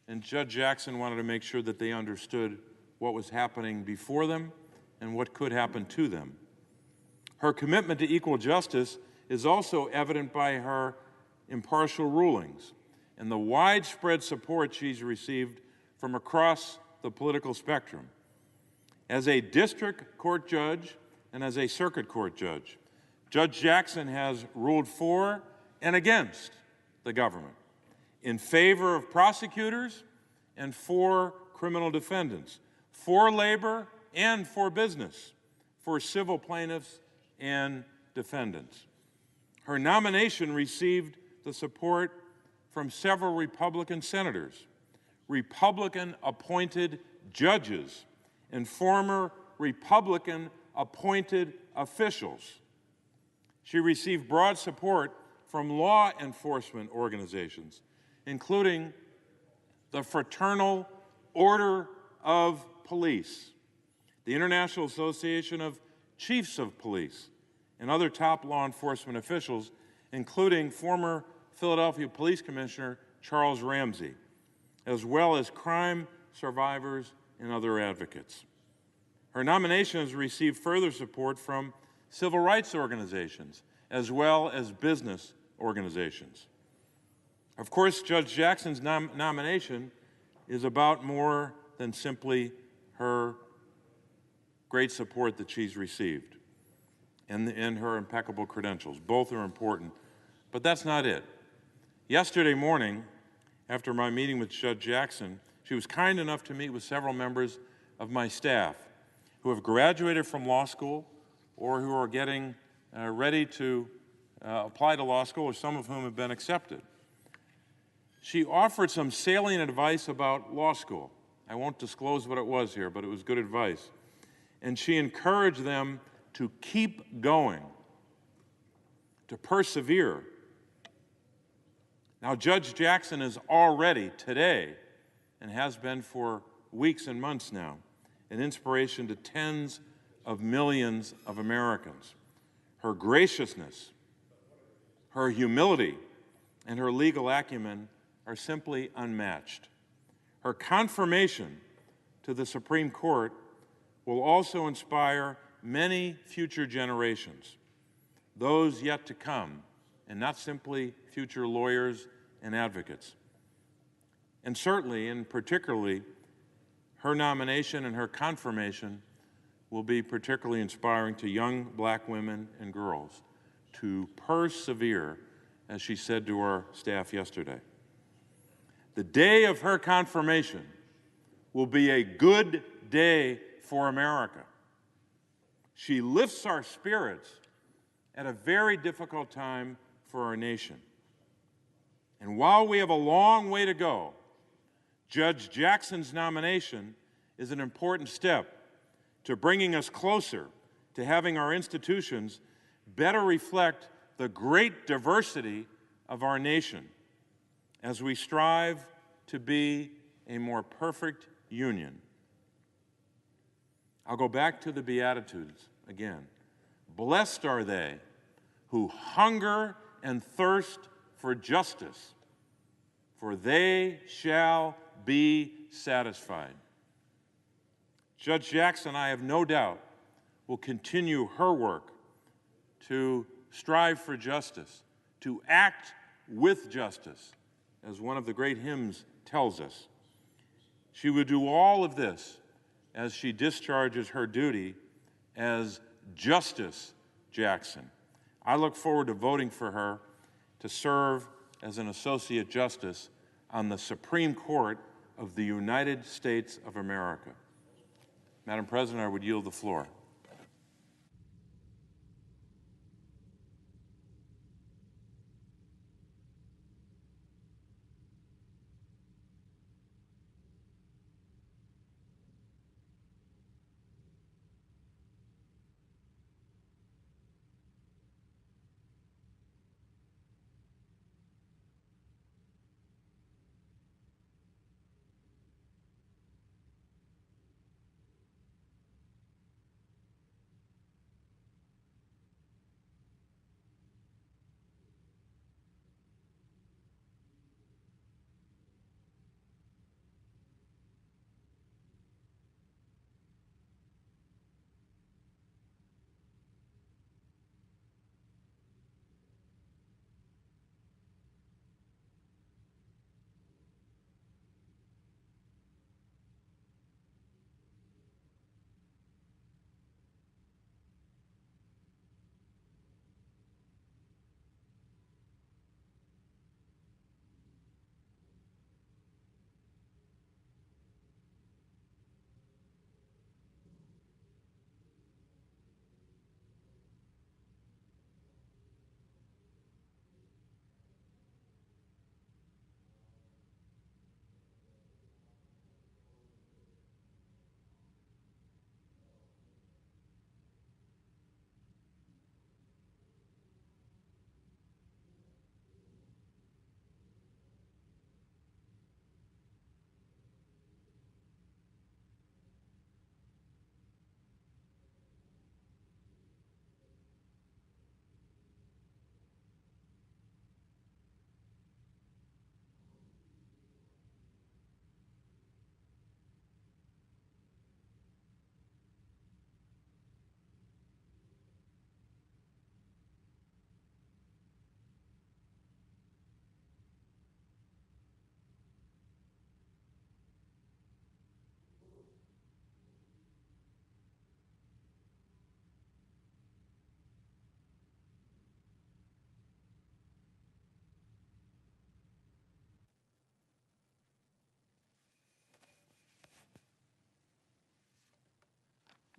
And Judge Jackson wanted to make sure that they understood what was happening before them and what could happen to them. Her commitment to equal justice is also evident by her impartial rulings and the widespread support she's received from across the political spectrum. As a district court judge and as a circuit court judge, Judge Jackson has ruled for and against the government, in favor of prosecutors and for criminal defendants, for labor and for business, for civil plaintiffs and defendants. Her nomination received the support from several Republican senators, Republican-appointed judges, and former Republican-appointed officials. She received broad support from law enforcement organizations, including the Fraternal Order of Police, the International Association of Chiefs of Police, and other top law enforcement officials, including former Philadelphia Police Commissioner Charles Ramsey, as well as crime survivors and other advocates. Her nomination has received further support from civil rights organizations, as well as business organizations. Of course, Judge Jackson's nomination is about more than simply her great support that she's received and her impeccable credentials. Both are important, but that's not it. Yesterday morning, after my meeting with Judge Jackson, she was kind enough to meet with several members of my staff who have graduated from law school or who are getting ready to apply to law school, or some of whom have been accepted. She offered some salient advice about law school. I won't disclose what it was here, but it was good advice. And she encouraged them to keep going, to persevere. Now, Judge Jackson is already today, and has been for weeks and months now, an inspiration to tens of millions of Americans. Her graciousness, her humility, and her legal acumen are simply unmatched. Her confirmation to the Supreme Court will also inspire many future generations, those yet to come, and not simply future lawyers and advocates. And certainly, and particularly, her nomination and her confirmation will be particularly inspiring to young black women and girls to persevere, as she said to our staff yesterday. The day of her confirmation will be a good day for America. She lifts our spirits at a very difficult time for our nation. And while we have a long way to go, Judge Jackson's nomination is an important step to bringing us closer to having our institutions better reflect the great diversity of our nation as we strive to be a more perfect union. I'll go back to the Beatitudes again. Blessed are they who hunger and thirst for justice, for they shall be satisfied. Judge Jackson, I have no doubt, will continue her work to strive for justice, to act with justice, as one of the great hymns tells us. She will do all of this as she discharges her duty as Justice Jackson. I look forward to voting for her to serve as an Associate Justice on the Supreme Court of the United States of America. Madam President, I would yield the floor.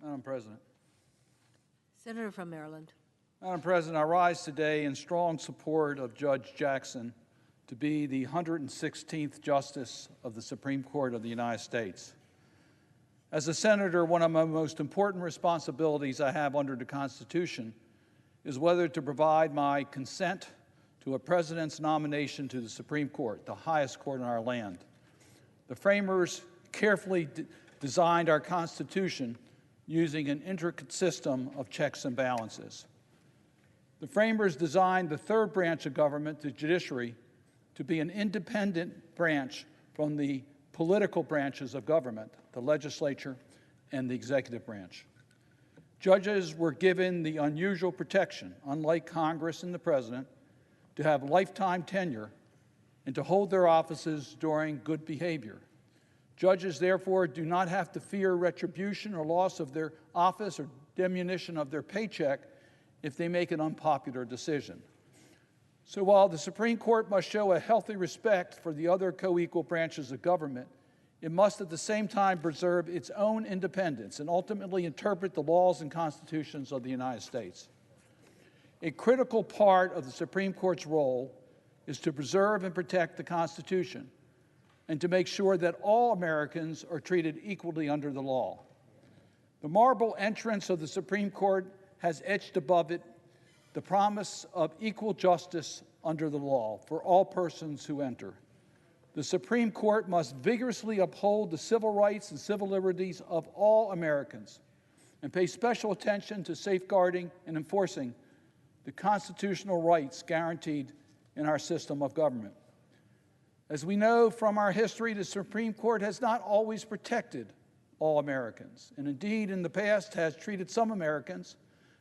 Madam President. Senator from Maryland. Madam President, I rise today in strong support of Judge Jackson to be the 116th Justice of the Supreme Court of the United States. As a senator, one of my most important responsibilities I have under the Constitution is whether to provide my consent to a president's nomination to the Supreme Court, the highest court in our land. The framers carefully designed our Constitution using an intricate system of checks and balances. The framers designed the third branch of government, the judiciary, to be an independent branch from the political branches of government, the legislature and the executive branch. Judges were given the unusual protection, unlike Congress and the president, to have lifetime tenure and to hold their offices during good behavior. Judges, therefore, do not have to fear retribution or loss of their office or diminution of their paycheck if they make an unpopular decision. So while the Supreme Court must show a healthy respect for the other co-equal branches of government, it must at the same time preserve its own independence and ultimately interpret the laws and constitutions of the United States. A critical part of the Supreme Court's role is to preserve and protect the Constitution and to make sure that all Americans are treated equally under the law. The marble entrance of the Supreme Court has etched above it the promise of equal justice under the law for all persons who enter. The Supreme Court must vigorously uphold the civil rights and civil liberties of all Americans and pay special attention to safeguarding and enforcing the constitutional rights guaranteed in our system of government. As we know from our history, the Supreme Court has not always protected all Americans, and indeed in the past has treated some Americans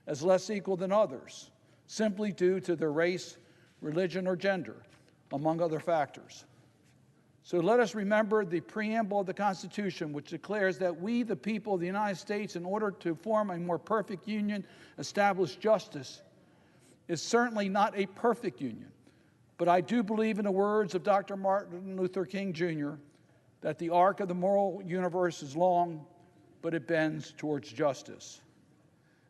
as less equal than others, simply due to their race, religion, or gender, among other factors. So let us remember the preamble of the Constitution, which declares that we, the people of the United States, in order to form a more perfect union, establish justice, is certainly not a perfect union. But I do believe in the words of Dr. Martin Luther King, Jr., that the arc of the moral universe is long, but it bends towards justice.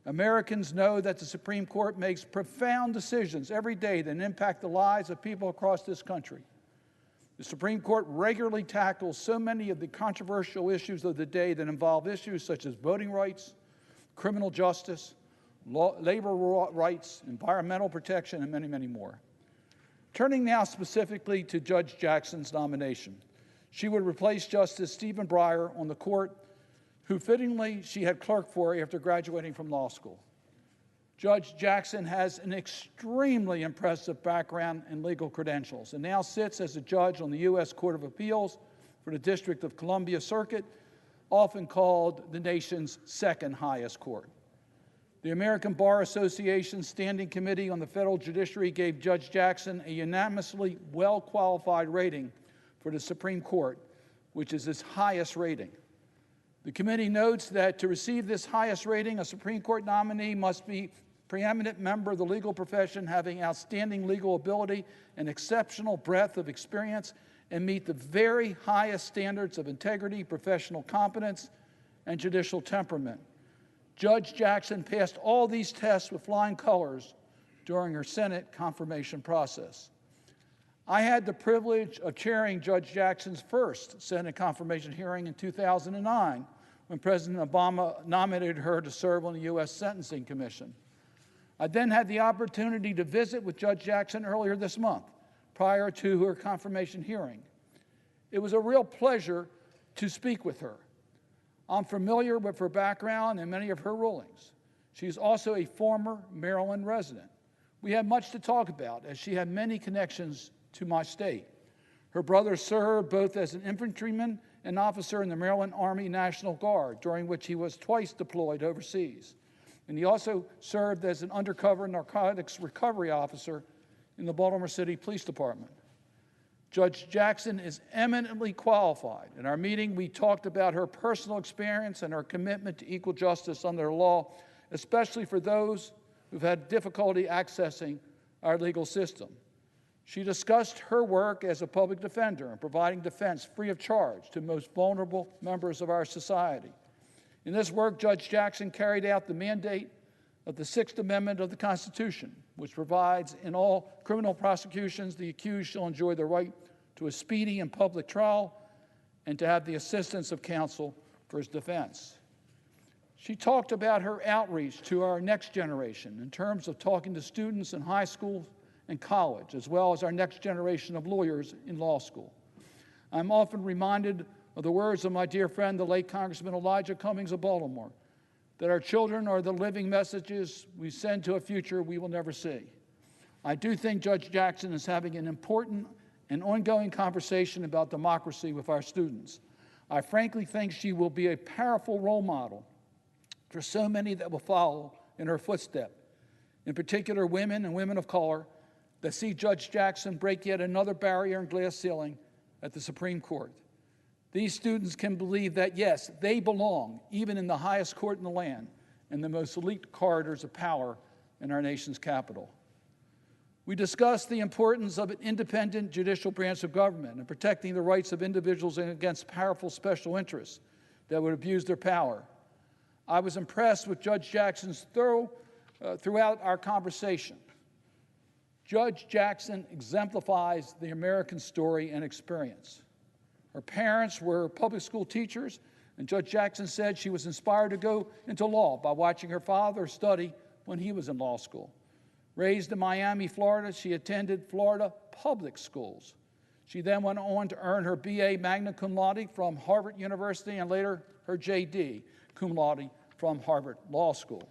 Americans know that the Supreme Court makes profound decisions every day that impact the lives of people across this country. The Supreme Court regularly tackles so many of the controversial issues of the day that involve issues such as voting rights, criminal justice, labor rights, environmental protection, and many, many more. Turning now specifically to Judge Jackson's nomination. She would replace Justice Stephen Breyer on the court, who fittingly she had clerked for after graduating from law school. Judge Jackson has an extremely impressive background and legal credentials and now sits as a judge on the U.S. Court of Appeals for the District of Columbia Circuit, often called the nation's second highest court. The American Bar Association Standing Committee on the Federal Judiciary gave Judge Jackson a unanimously well-qualified rating for the Supreme Court, which is its highest rating. The committee notes that to receive this highest rating, a Supreme Court nominee must be a preeminent member of the legal profession, having outstanding legal ability and exceptional breadth of experience, and meet the very highest standards of integrity, professional competence, and judicial temperament. Judge Jackson passed all these tests with flying colors during her Senate confirmation process. I had the privilege of chairing Judge Jackson's first Senate confirmation hearing in 2009 when President Obama nominated her to serve on the U.S. Sentencing Commission. I then had the opportunity to visit with Judge Jackson earlier this month, prior to her confirmation hearing. It was a real pleasure to speak with her. I'm familiar with her background and many of her rulings. She's also a former Maryland resident. We had much to talk about, as she had many connections to my state. Her brother served both as an infantryman and officer in the Maryland Army National Guard, during which he was twice deployed overseas. And he also served as an undercover narcotics recovery officer in the Baltimore City Police Department. Judge Jackson is eminently qualified. In our meeting, we talked about her personal experience and her commitment to equal justice under the law, especially for those who've had difficulty accessing our legal system. She discussed her work as a public defender and providing defense free of charge to most vulnerable members of our society. In this work, Judge Jackson carried out the mandate of the Sixth Amendment of the Constitution, which provides in all criminal prosecutions, the accused shall enjoy the right to a speedy and public trial and to have the assistance of counsel for his defense. She talked about her outreach to our next generation in terms of talking to students in high school and college, as well as our next generation of lawyers in law school. I'm often reminded of the words of my dear friend, the late Congressman Elijah Cummings of Baltimore, that our children are the living messages we send to a future we will never see. I do think Judge Jackson is having an important and ongoing conversation about democracy with our students. I frankly think she will be a powerful role model for so many that will follow in her footsteps, in particular women and women of color that see Judge Jackson break yet another barrier and glass ceiling at the Supreme Court. These students can believe that, yes, they belong, even in the highest court in the land, in the most elite corridors of power in our nation's capital. We discussed the importance of an independent judicial branch of government and protecting the rights of individuals against powerful special interests that would abuse their power. I was impressed with Judge Jackson's throughout our conversation. Judge Jackson exemplifies the American story and experience. Her parents were public school teachers, and Judge Jackson said she was inspired to go into law by watching her father study when he was in law school. Raised in Miami, Florida, she attended Florida public schools. She then went on to earn her BA magna cum laude from Harvard University and later her JD cum laude from Harvard Law School.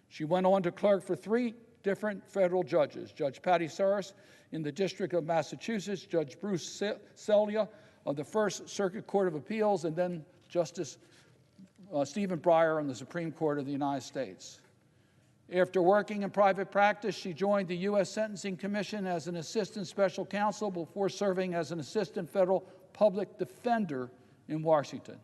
She went on to clerk for 3 different federal judges, Judge Patty Saris in the District of Massachusetts, Judge Bruce Celia of the First Circuit Court of Appeals, and then Justice Stephen Breyer on the Supreme Court of the United States. After working in private practice, she joined the U.S. Sentencing Commission as an assistant special counsel before serving as an assistant federal public defender in Washington.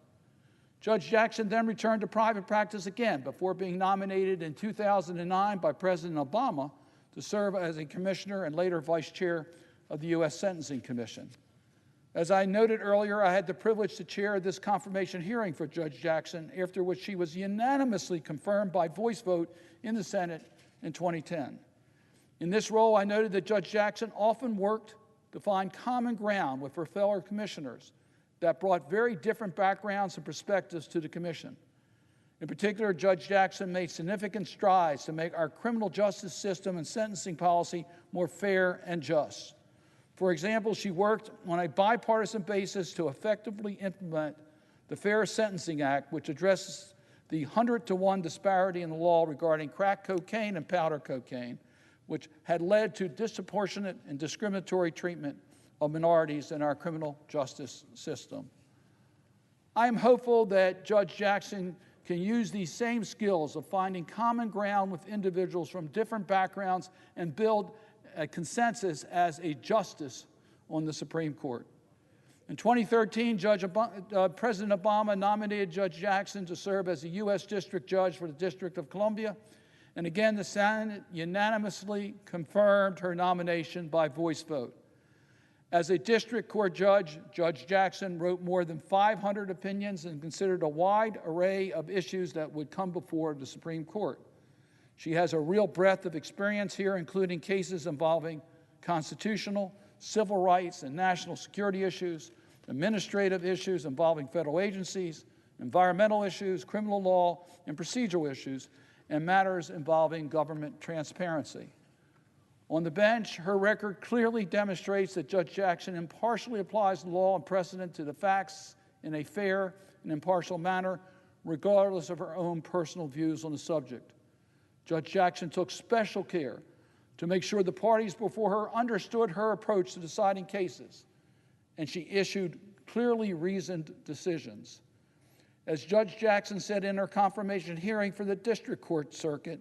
Judge Jackson then returned to private practice again before being nominated in 2009 by President Obama to serve as a commissioner and later vice chair of the U.S. Sentencing Commission. As I noted earlier, I had the privilege to chair this confirmation hearing for Judge Jackson, after which she was unanimously confirmed by voice vote in the Senate in 2010. In this role, I noted that Judge Jackson often worked to find common ground with her fellow commissioners that brought very different backgrounds and perspectives to the commission. In particular, Judge Jackson made significant strides to make our criminal justice system and sentencing policy more fair and just. For example, she worked on a bipartisan basis to effectively implement the Fair Sentencing Act, which addresses the 100-to-1 disparity in the law regarding crack cocaine and powder cocaine, which had led to disproportionate and discriminatory treatment of minorities in our criminal justice system. I am hopeful that Judge Jackson can use these same skills of finding common ground with individuals from different backgrounds and build a consensus as a justice on the Supreme Court. In 2013, President Obama nominated Judge Jackson to serve as a U.S. District Judge for the District of Columbia, and again, the Senate unanimously confirmed her nomination by voice vote. As a district court judge, Judge Jackson wrote more than 500 opinions and considered a wide array of issues that would come before the Supreme Court. She has a real breadth of experience here, including cases involving constitutional, civil rights, and national security issues, administrative issues involving federal agencies, environmental issues, criminal law, and procedural issues, and matters involving government transparency. On the bench, her record clearly demonstrates that Judge Jackson impartially applies the law and precedent to the facts in a fair and impartial manner, regardless of her own personal views on the subject. Judge Jackson took special care to make sure the parties before her understood her approach to deciding cases, and she issued clearly reasoned decisions. As Judge Jackson said in her confirmation hearing for the district court circuit,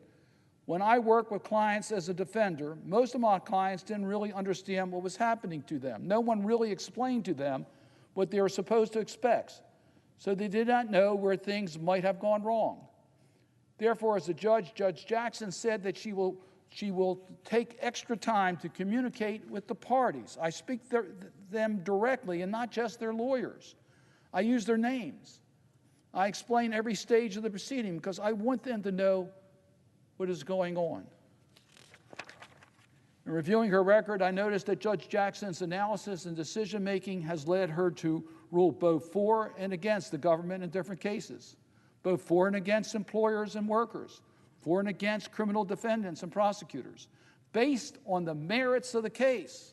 when I work with clients as a defender, most of my clients didn't really understand what was happening to them. No one really explained to them what they were supposed to expect, so they did not know where things might have gone wrong. Therefore, as a judge, Judge Jackson said that she will take extra time to communicate with the parties. I speak them directly and not just their lawyers. I use their names. I explain every stage of the proceeding because I want them to know what is going on. In reviewing her record, I noticed that Judge Jackson's analysis and decision-making has led her to rule both for and against the government in different cases, both for and against employers and workers, for and against criminal defendants and prosecutors, based on the merits of the case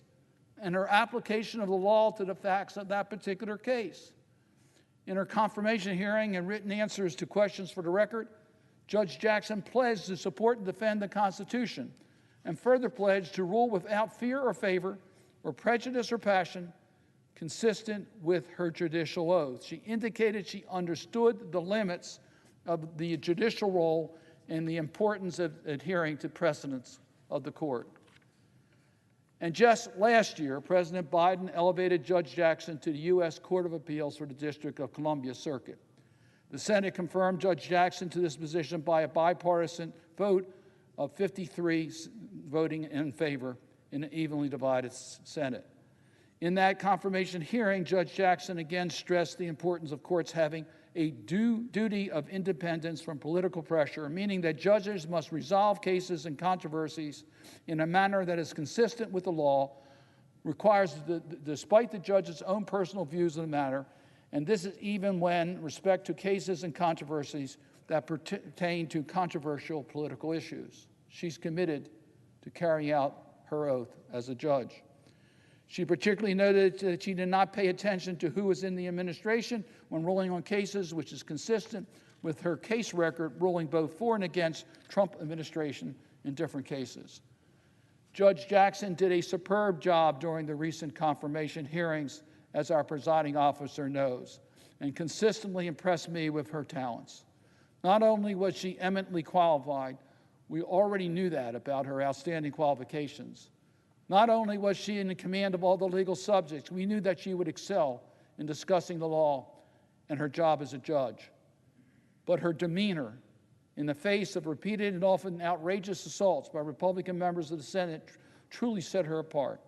and her application of the law to the facts of that particular case. In her confirmation hearing and written answers to questions for the record, Judge Jackson pledged to support and defend the Constitution and further pledged to rule without fear or favor or prejudice or passion, consistent with her judicial oath. She indicated she understood the limits of the judicial role and the importance of adhering to precedents of the court. And just last year, President Biden elevated Judge Jackson to the U.S. Court of Appeals for the District of Columbia Circuit. The Senate confirmed Judge Jackson to this position by a bipartisan vote of 53 voting in favor in an evenly divided Senate. In that confirmation hearing, Judge Jackson again stressed the importance of courts having a duty of independence from political pressure, meaning that judges must resolve cases and controversies in a manner that is consistent with the law, requires, despite the judge's own personal views of the matter, and this is even when respect to cases and controversies that pertain to controversial political issues. She's committed to carrying out her oath as a judge. She particularly noted that she did not pay attention to who was in the administration when ruling on cases, which is consistent with her case record ruling both for and against Trump administration in different cases. Judge Jackson did a superb job during the recent confirmation hearings, as our presiding officer knows, and consistently impressed me with her talents. Not only was she eminently qualified, we already knew that about her outstanding qualifications. Not only was she in command of all the legal subjects, we knew that she would excel in discussing the law and her job as a judge. But her demeanor in the face of repeated and often outrageous assaults by Republican members of the Senate truly set her apart.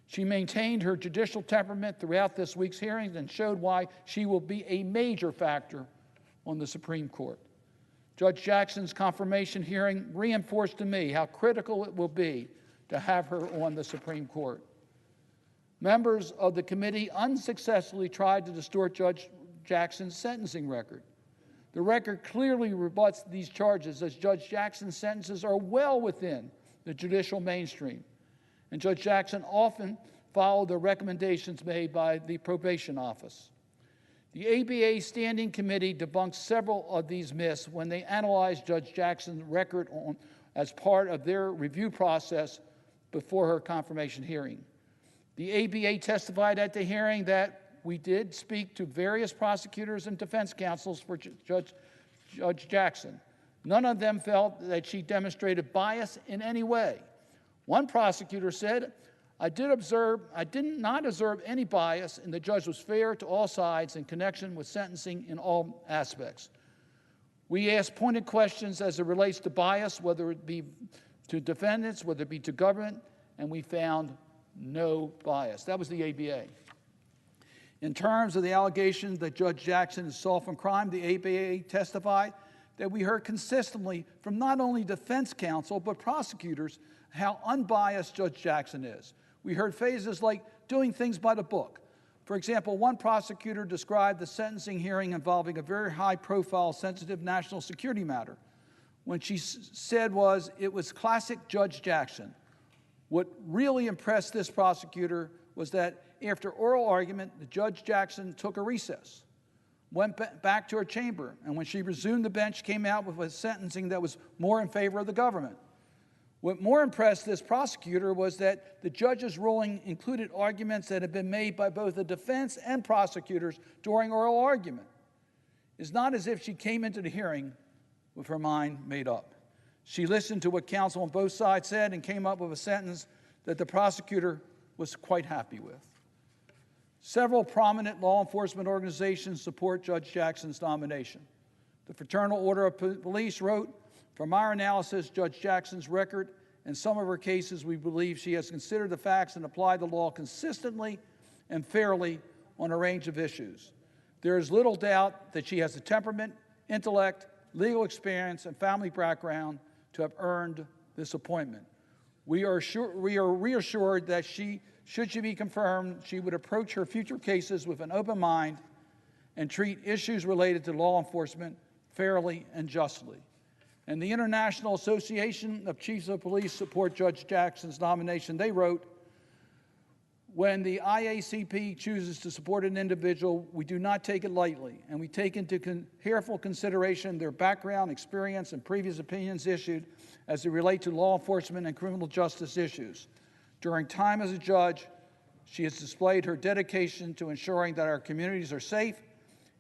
She maintained her judicial temperament throughout this week's hearings and showed why she will be a major factor on the Supreme Court. Judge Jackson's confirmation hearing reinforced to me how critical it will be to have her on the Supreme Court. Members of the committee unsuccessfully tried to distort Judge Jackson's sentencing record. The record clearly rebuts these charges, as Judge Jackson's sentences are well within the judicial mainstream, and Judge Jackson often followed the recommendations made by the probation office. The ABA Standing Committee debunked several of these myths when they analyzed Judge Jackson's record as part of their review process before her confirmation hearing. The ABA testified at the hearing that we did speak to various prosecutors and defense counsels for Judge Jackson. None of them felt that she demonstrated bias in any way. One prosecutor said, I did not observe any bias, and the judge was fair to all sides in connection with sentencing in all aspects. We asked pointed questions as it relates to bias, whether it be to defendants, whether it be to government, and we found no bias. That was the ABA. In terms of the allegations that Judge Jackson is soft on crime, the ABA testified that we heard consistently from not only defense counsel, but prosecutors, how unbiased Judge Jackson is. We heard phrases like doing things by the book. For example, one prosecutor described the sentencing hearing involving a very high-profile, sensitive national security matter. When she said it was classic Judge Jackson. What really impressed this prosecutor was that after oral argument, the Judge Jackson took a recess, went back to her chamber, and when she resumed the bench, came out with a sentencing that was more in favor of the government. What more impressed this prosecutor was that the judge's ruling included arguments that had been made by both the defense and prosecutors during oral argument. It's not as if she came into the hearing with her mind made up. She listened to what counsel on both sides said and came up with a sentence that the prosecutor was quite happy with. Several prominent law enforcement organizations support Judge Jackson's nomination. The Fraternal Order of Police wrote, from our analysis, Judge Jackson's record and some of her cases, we believe she has considered the facts and applied the law consistently and fairly on a range of issues. There is little doubt that she has the temperament, intellect, legal experience, and family background to have earned this appointment. We are reassured that should she be confirmed, she would approach her future cases with an open mind and treat issues related to law enforcement fairly and justly. And the International Association of Chiefs of Police support Judge Jackson's nomination. They wrote, when the IACP chooses to support an individual, we do not take it lightly, and we take into careful consideration their background, experience, and previous opinions issued as they relate to law enforcement and criminal justice issues. During time as a judge, She has displayed her dedication to ensuring that our communities are safe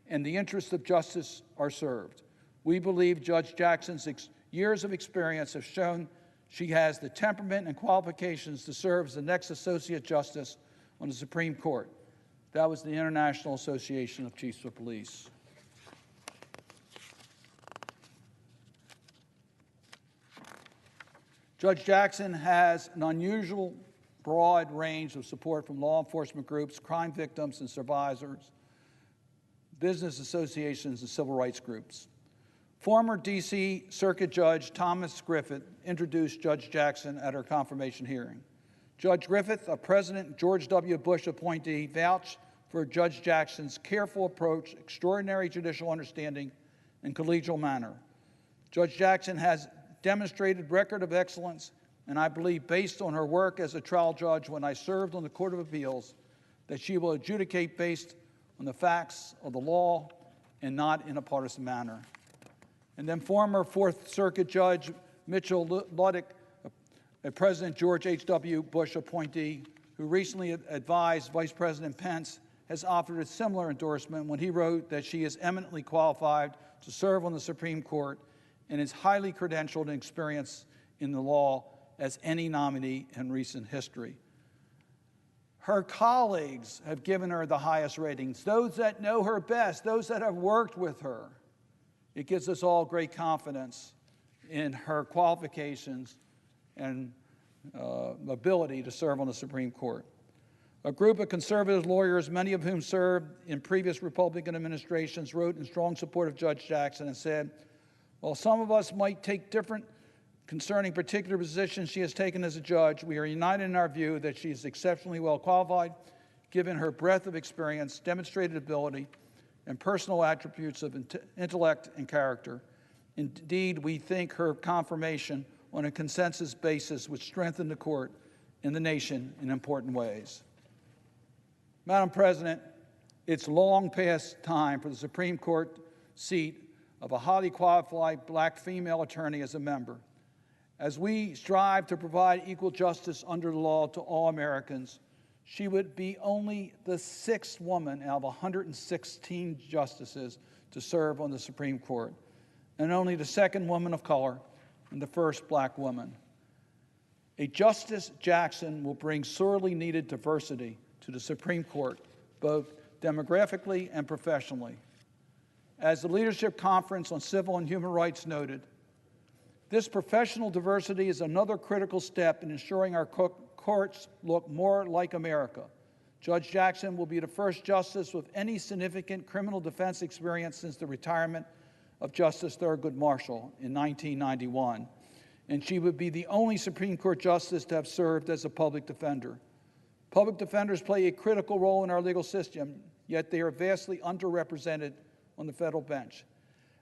and the interests of justice are served. We believe Judge Jackson's years of experience have shown she has the temperament and qualifications to serve as the next Associate Justice on the Supreme Court. That was the International Association of Chiefs of Police. Judge Jackson has an unusual broad range of support from law enforcement groups, crime victims and survivors, business associations, and civil rights groups. Former D.C. Circuit Judge Thomas Griffith introduced Judge Jackson at her confirmation hearing. Judge Griffith, a President George W. Bush appointee, vouched for Judge Jackson's careful approach, extraordinary judicial understanding, and collegial manner. Judge Jackson has demonstrated record of excellence, and I believe, based on her work as a trial judge when I served on the Court of Appeals, that she will adjudicate based on the facts of the law and not in a partisan manner. And then former Fourth Circuit Judge Mitchell Luddick, a President George H.W. Bush appointee, who recently advised Vice President Pence, has offered a similar endorsement when he wrote that she is eminently qualified to serve on the Supreme Court and is highly credentialed and experienced in the law as any nominee in recent history. Her colleagues have given her the highest ratings, those that know her best, those that have worked with her. It gives us all great confidence in her qualifications and ability to serve on the Supreme Court. A group of conservative lawyers, many of whom served in previous Republican administrations, wrote in strong support of Judge Jackson and said, while some of us might take different concerning particular positions she has taken as a judge, we are united in our view that she is exceptionally well qualified, given her breadth of experience, demonstrated ability, and personal attributes of intellect and character. Indeed, we think her confirmation on a consensus basis would strengthen the court and the nation in important ways. Madam President, it's long past time for the Supreme Court seat of a highly qualified black female attorney as a member. As we strive to provide equal justice under the law to all Americans, she would be only the 6th woman out of 116 justices to serve on the Supreme Court, and only the 2nd woman of color and the 1st black woman. A Justice Jackson will bring sorely needed diversity to the Supreme Court, both demographically and professionally. As the Leadership Conference on Civil and Human Rights noted, this professional diversity is another critical step in ensuring our courts look more like America. Judge Jackson will be the first justice with any significant criminal defense experience since the retirement of Justice Thurgood Marshall in 1991, and she would be the only Supreme Court justice to have served as a public defender. Public defenders play a critical role in our legal system, yet they are vastly underrepresented on the federal bench.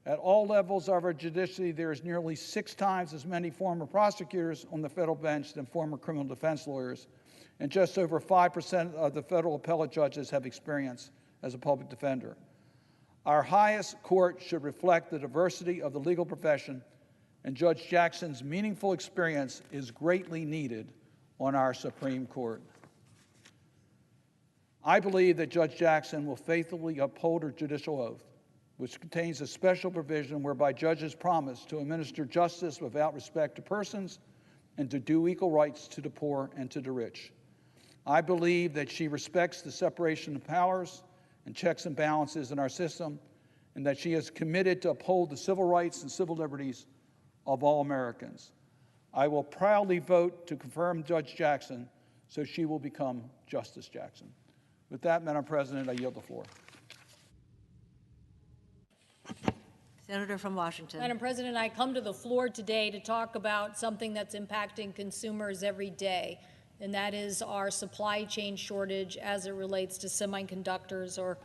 At all levels of our judiciary, there is nearly 6 times as many former prosecutors on the federal bench than former criminal defense lawyers, and just over 5% of the federal appellate judges have experience as a public defender. Our highest court should reflect the diversity of the legal profession, and Judge Jackson's meaningful experience is greatly needed on our Supreme Court. I believe that Judge Jackson will faithfully uphold her judicial oath, which contains a special provision whereby judges promise to administer justice without respect to persons and to do equal rights to the poor and to the rich. I believe that she respects the separation of powers and checks and balances in our system, and that she is committed to uphold the civil rights and civil liberties of all Americans. I will proudly vote to confirm Judge Jackson so she will become Justice Jackson. With that, Madam President, I yield the floor. Senator from Washington. Madam President, I come to the floor today to talk about something that's impacting consumers every day, and that is our supply chain shortage as it relates to semiconductors, or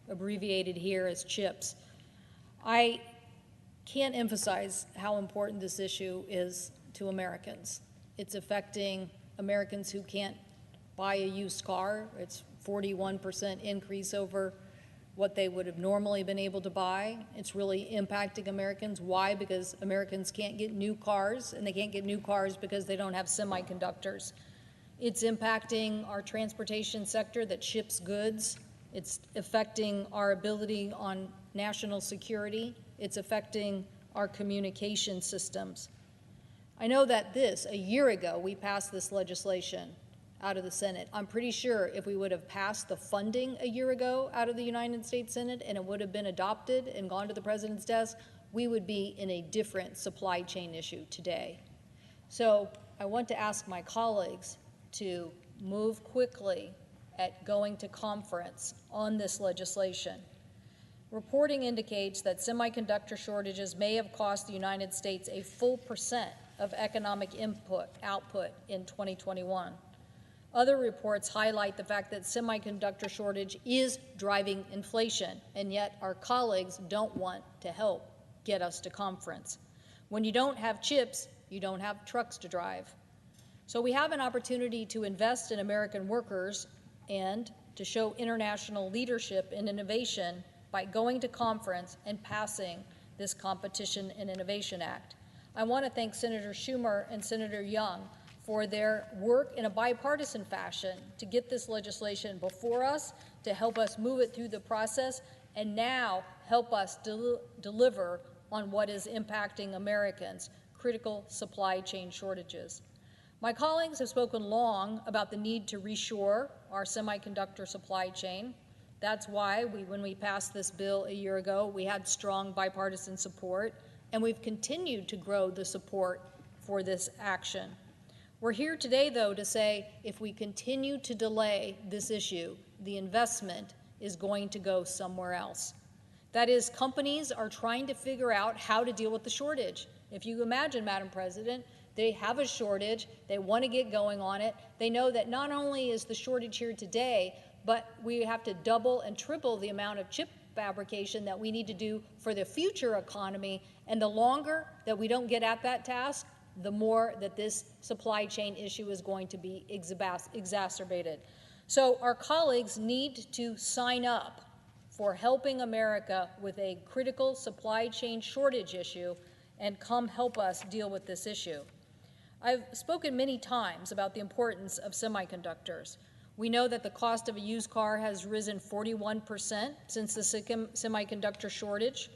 abbreviated here as chips. I can't emphasize how important this issue is to Americans. It's affecting Americans who can't buy a used car. It's 41% increase over what they would have normally been able to buy. It's really impacting Americans. Why? Because Americans can't get new cars, and they can't get new cars because they don't have semiconductors It's impacting our transportation sector that ships goods. It's affecting our ability on national security. It's affecting our communication systems. I know that a year ago, we passed this legislation out of the Senate. I'm pretty sure if we would have passed the funding a year ago out of the United States Senate and it would have been adopted and gone to the president's desk, we would be in a different supply chain issue today. So I want to ask my colleagues to move quickly at going to conference on this legislation. Reporting indicates that semiconductor shortages may have cost the United States a full % of economic output in 2021. Other reports highlight the fact that semiconductor shortage is driving inflation, and yet our colleagues don't want to help get us to conference. When you don't have chips, you don't have trucks to drive. So we have an opportunity to invest in American workers and to show international leadership and innovation by going to conference and passing this Competition and Innovation Act. I want to thank Senator Schumer and Senator Young for their work in a bipartisan fashion to get this legislation before us, to help us move it through the process, and now help us deliver on what is impacting Americans, critical supply chain shortages. My colleagues have spoken long about the need to reshore our semiconductor supply chain. That's why when we passed this bill a year ago, we had strong bipartisan support, and we've continued to grow the support for this action. We're here today, though, to say if we continue to delay this issue, the investment is going to go somewhere else. That is, companies are trying to figure out how to deal with the shortage. If you imagine, Madam President, they have a shortage, they want to get going on it. They know that not only is the shortage here today, but we have to double and triple the amount of chip fabrication that we need to do for the future economy. And the longer that we don't get at that task, the more that this supply chain issue is going to be exacerbated. So our colleagues need to sign up for helping America with a critical supply chain shortage issue and come help us deal with this issue. I've spoken many times about the importance of semiconductors. We know that the cost of a used car has risen 41% since the semiconductor shortage,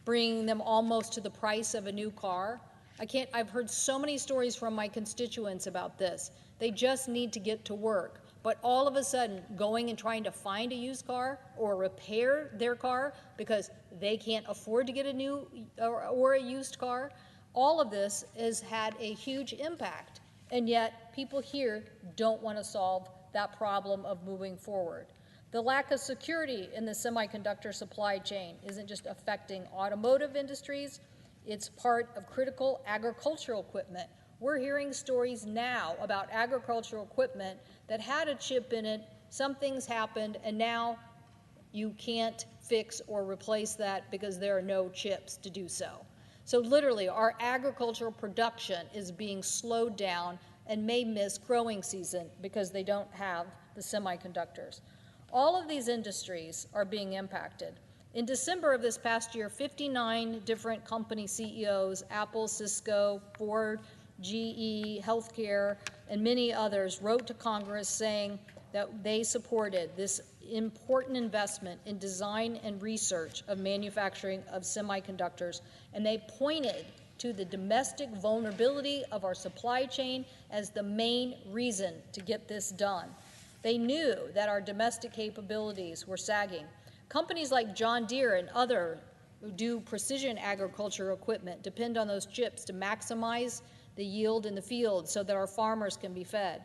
bringing them almost to the price of a new car. I've heard so many stories from my constituents about this. They just need to get to work. But all of a sudden, going and trying to find a used car or repair their car because they can't afford to get a new or a used car, all of this has had a huge impact. And yet, people here don't want to solve that problem of moving forward. The lack of security in the semiconductor supply chain isn't just affecting automotive industries, it's part of critical agricultural equipment. We're hearing stories now about agricultural equipment that had a chip in it, some things happened, and now you can't fix or replace that because there are no chips to do so. So literally, our agricultural production is being slowed down and may miss growing season because they don't have the semiconductors. All of these industries are being impacted. In December of this past year, 59 different company CEOs, Apple, Cisco, Ford, GE, Healthcare, and many others wrote to Congress saying that they supported this important investment in design and research of manufacturing of semiconductors, and they pointed to the domestic vulnerability of our supply chain as the main reason to get this done. They knew that our domestic capabilities were sagging. Companies like John Deere and others who do precision agriculture equipment depend on those chips to maximize the yield in the field so that our farmers can be fed.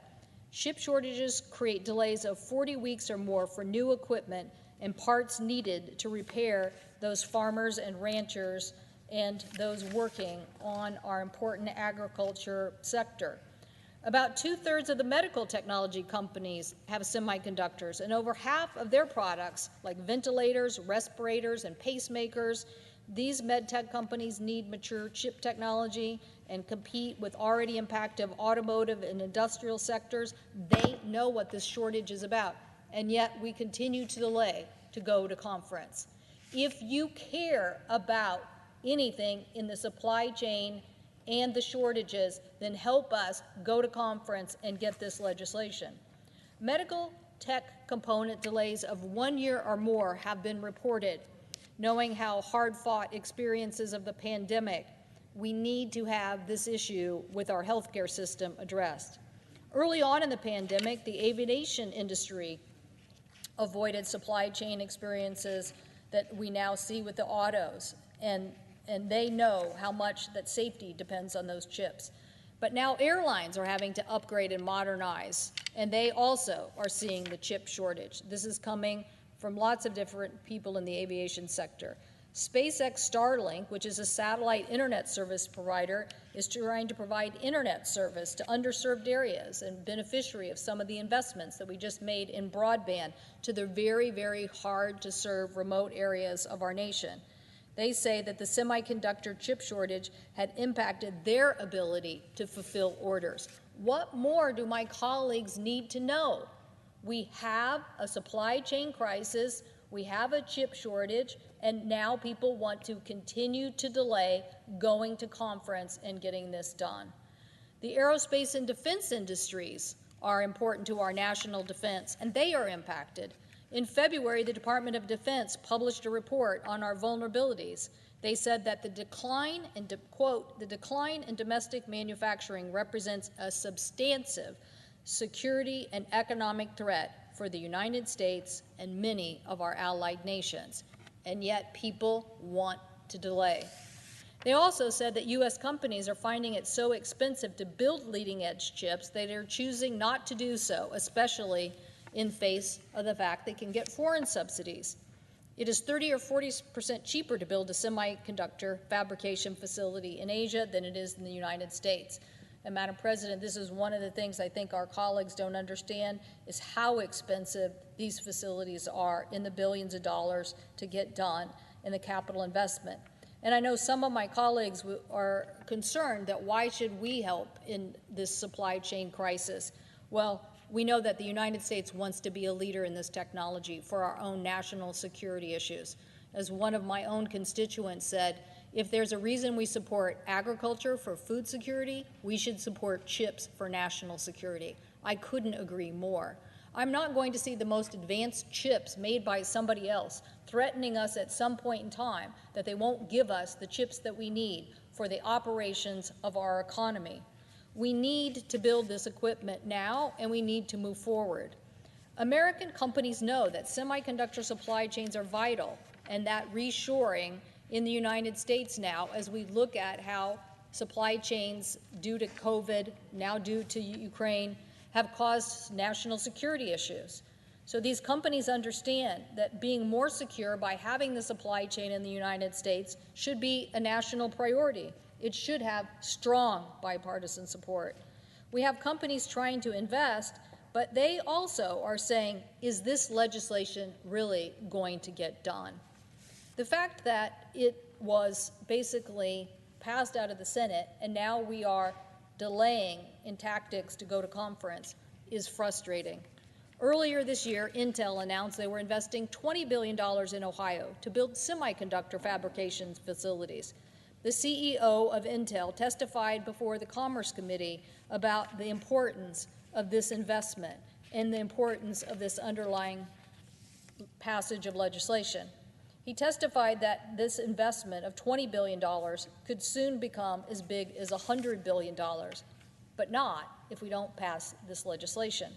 Chip shortages create delays of 40 weeks or more for new equipment and parts needed to repair those farmers and ranchers and those working on our important agriculture sector. About 2/3 of the medical technology companies have semiconductors, and over half of their products, like ventilators, respirators, and pacemakers, these med tech companies need mature chip technology and compete with already impacted automotive and industrial sectors. They know what this shortage is about, and yet we continue to delay to go to conference. If you care about anything in the supply chain and the shortages, then then help us go to conference and get this legislation. Medical tech component delays of 1 year or more have been reported. Knowing how hard-fought experiences of the pandemic, we need to have this issue with our healthcare system addressed. Early on in the pandemic, the aviation industry avoided supply chain experiences that we now see with the autos, and they know how much that safety depends on those chips. But now airlines are having to upgrade and modernize, and they also are seeing the chip shortage. This is coming from lots of different people in the aviation sector. SpaceX Starlink, which is a satellite internet service provider, is trying to provide internet service to underserved areas and beneficiary of some of the investments that we just made in broadband to the very, very hard to serve remote areas of our nation. They say that the semiconductor chip shortage had impacted their ability to fulfill orders. What more do my colleagues need to know? We have a supply chain crisis, we have a chip shortage, and now people want to continue to delay going to conference and getting this done. The aerospace and defense industries are important to our national defense, and they are impacted. In February, the Department of Defense published a report on our vulnerabilities. They said that the decline in, quote, the decline in domestic manufacturing represents a substantive security and economic threat for the United States and many of our allied nations. And yet people want to delay. They also said that U.S. companies are finding it so expensive to build leading-edge chips that they're choosing not to do so, especially in face of the fact they can get foreign subsidies. It is 30 or 40% cheaper to build a semiconductor fabrication facility in Asia than it is in the United States. And Madam President, this is one of the things I think our colleagues don't understand is how expensive these facilities are in the billions of dollars to get done in the capital investment. And I know some of my colleagues are concerned that why should we help in this supply chain crisis? Well, we know that the United States wants to be a leader in this technology for our own national security issues. As one of my own constituents said, if there's a reason we support agriculture for food security, we should support chips for national security. I couldn't agree more. I'm not going to see the most advanced chips made by somebody else threatening us at some point in time that they won't give us the chips that we need for the operations of our economy. We need to build this equipment now, and we need to move forward. American companies know that semiconductor supply chains are vital, and that reshoring in the United States now, as we look at how supply chains due to COVID, now due to Ukraine, have caused national security issues. So these companies understand that being more secure by having the supply chain in the United States should be a national priority. It should have strong bipartisan support. We have companies trying to invest, but they also are saying, is this legislation really going to get done? The fact that it was basically passed out of the Senate and now we are delaying in tactics to go to conference is frustrating. Earlier this year, Intel announced they were investing $20 billion in Ohio to build semiconductor fabrication facilities. The CEO of Intel testified before the Commerce Committee about the importance of this investment and the importance of this underlying passage of legislation. He testified that this investment of $20 billion could soon become as big as $100 billion, but not if we don't pass this legislation.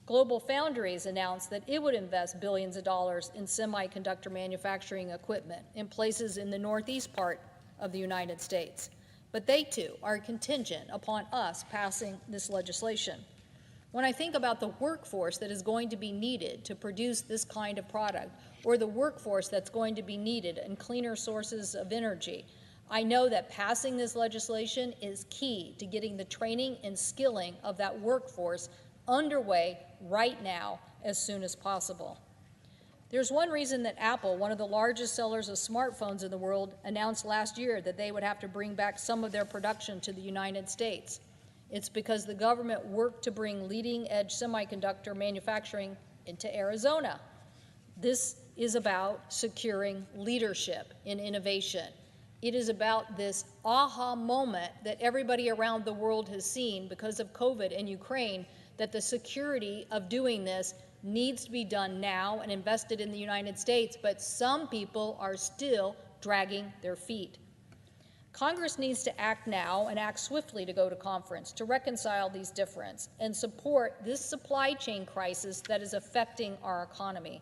Global Foundries announced that it would invest billions of dollars in semiconductor manufacturing equipment in places in the northeast part of the United States. But they too are contingent upon us passing this legislation. When I think about the workforce that is going to be needed to produce this kind of product, or the workforce that's going to be needed in cleaner sources of energy, I know that passing this legislation is key to getting the training and skilling of that workforce underway right now as soon as possible. There's one reason that Apple, one of the largest sellers of smartphones in the world, announced last year that they would have to bring back some of their production to the United States. It's because the government worked to bring leading-edge semiconductor manufacturing into Arizona. This is about securing leadership in innovation. It is about this aha moment that everybody around the world has seen because of COVID and Ukraine, that the security of doing this needs to be done now and invested in the United States, but some people are still dragging their feet. Congress needs to act now and act swiftly to go to conference to reconcile these differences and support this supply chain crisis that is affecting our economy.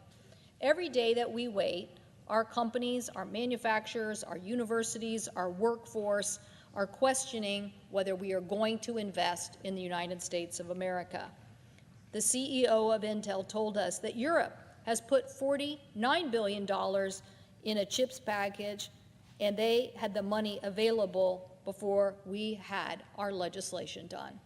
Every day that we wait, our companies, our manufacturers, our universities, our workforce are questioning whether we are going to invest in the United States of America. The CEO of Intel told us that Europe has put $49 billion in a CHIPS package, and they had the money available before we had our legislation done.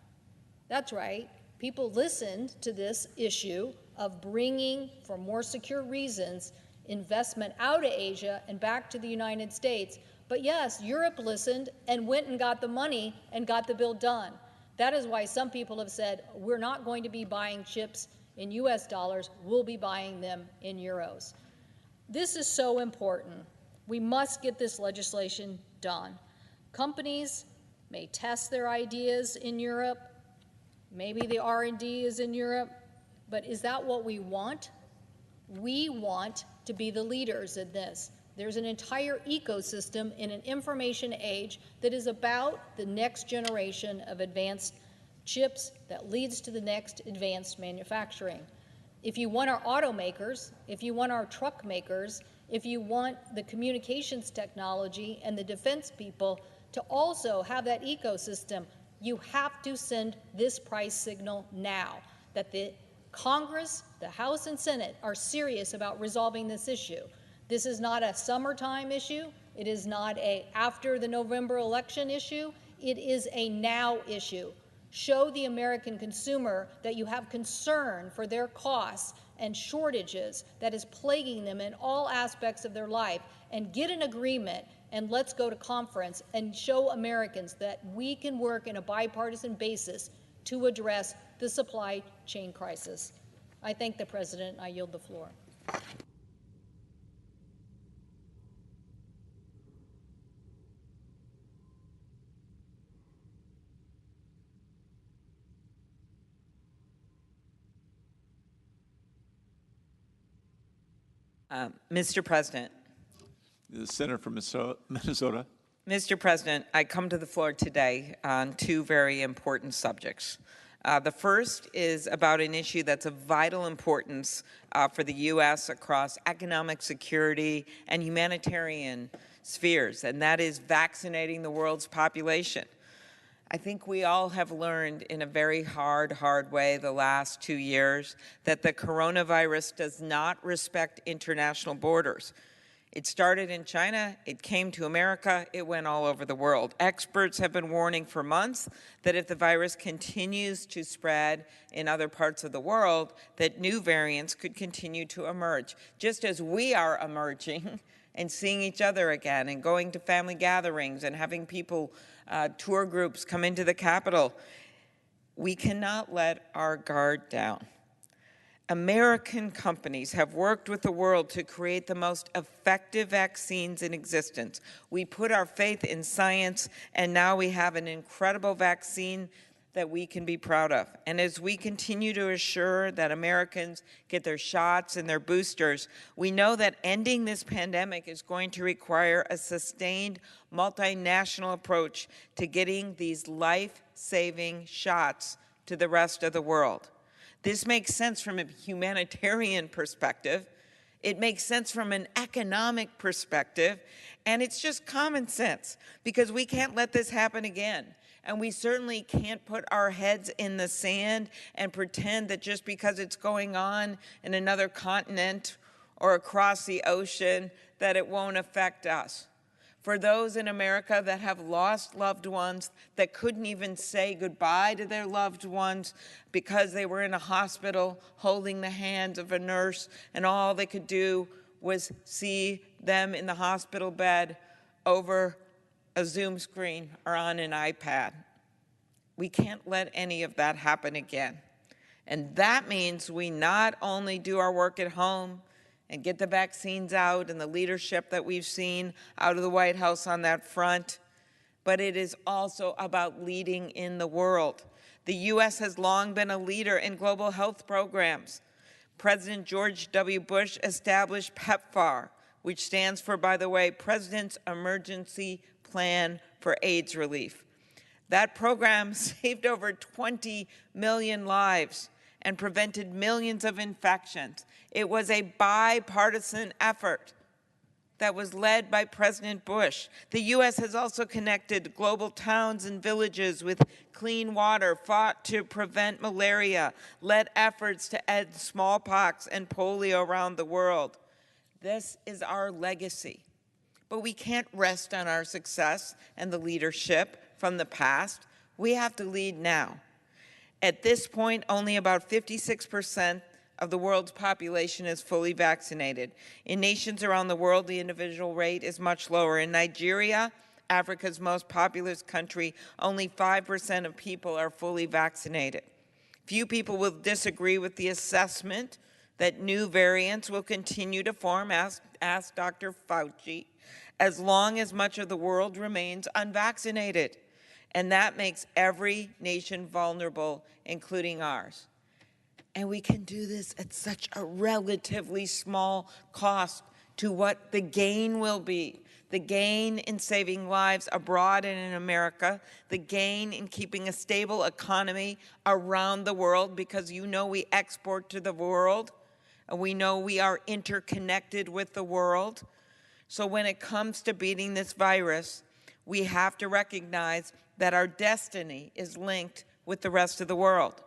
That's right. People listened to this issue of bringing, for more secure reasons, investment out of Asia and back to the United States. But yes, Europe listened and went and got the money and got the bill done. That is why some people have said, we're not going to be buying chips in US dollars, we'll be buying them in euros. This is so important. We must get this legislation done. Companies may test their ideas in Europe, maybe the R&D is in Europe, but is that what we want? We want to be the leaders in this. There's an entire ecosystem in an information age that is about the next generation of advanced chips that leads to the next advanced manufacturing. If you want our automakers, if you want our truck makers, if you want the communications technology and the defense people to also have that ecosystem, you have to send this price signal now that the Congress, the House and Senate are serious about resolving this issue. This is not a summertime issue. It is not a after the November election issue. It is a now issue. Show the American consumer that you have concern for their costs and shortages that is plaguing them in all aspects of their life, and get an agreement, and let's go to conference and show Americans that we can work in a bipartisan basis to address the supply chain crisis. I thank the President. I yield the floor. Mr. President. The senator from Minnesota. Mr. President, I come to the floor today on two very important subjects. The first is about an issue that's of vital importance for the U.S. across economic security and humanitarian spheres, and that is vaccinating the world's population. I think we all have learned in a very hard way the last 2 years that the coronavirus does not respect international borders. It started in China, it came to America, it went all over the world. Experts have been warning for months that if the virus continues to spread in other parts of the world, that new variants could continue to emerge, just as we are emerging and seeing each other again and going to family gatherings and having people, tour groups come into the Capitol. We cannot let our guard down. American companies have worked with the world to create the most effective vaccines in existence. We put our faith in science, and now we have an incredible vaccine that we can be proud of. And as we continue to assure that Americans get their shots and their boosters, we know that ending this pandemic is going to require a sustained multinational approach to getting these life-saving shots to the rest of the world. This makes sense from a humanitarian perspective. It makes sense from an economic perspective, and it's just common sense because we can't let this happen again. And we certainly can't put our heads in the sand and pretend that just because it's going on in another continent or across the ocean that it won't affect us. For those in America that have lost loved ones that couldn't even say goodbye to their loved ones because they were in a hospital holding the hands of a nurse and all they could do was see them in the hospital bed over a Zoom screen or on an iPad. We can't let any of that happen again. And that means we not only do our work at home and get the vaccines out and the leadership that we've seen out of the White House on that front, but it is also about leading in the world. The U.S. has long been a leader in global health programs. President George W. Bush established PEPFAR, which stands for, by the way, President's Emergency Plan for AIDS Relief. That program saved over 20 million lives and prevented millions of infections. It was a bipartisan effort that was led by President Bush. The U.S. has also connected global towns and villages with clean water, fought to prevent malaria, led efforts to end smallpox and polio around the world. This is our legacy. But we can't rest on our success and the leadership from the past. We have to lead now. At this point, only about 56% of the world's population is fully vaccinated. In nations around the world, the individual rate is much lower. In Nigeria, Africa's most populous country, only 5% of people are fully vaccinated. Few people will disagree with the assessment that new variants will continue to form, asked Dr. Fauci, as long as much of the world remains unvaccinated. And that makes every nation vulnerable, including ours. And we can do this at such a relatively small cost to what the gain will be. The gain in saving lives abroad and in America, the gain in keeping a stable economy around the world, because you know we export to the world, and we know we are interconnected with the world. So when it comes to beating this virus, we have to recognize that our destiny is linked with the rest of the world.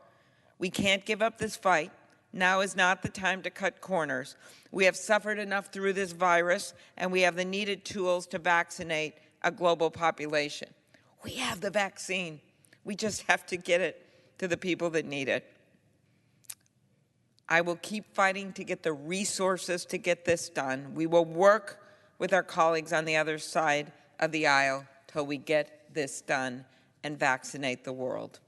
We can't give up this fight. Now is not the time to cut corners. We have suffered enough through this virus, and we have the needed tools to vaccinate a global population. We have the vaccine. We just have to get it to the people that need it. I will keep fighting to get the resources to get this done. We will work with our colleagues on the other side of the aisle till we get this done and vaccinate the world.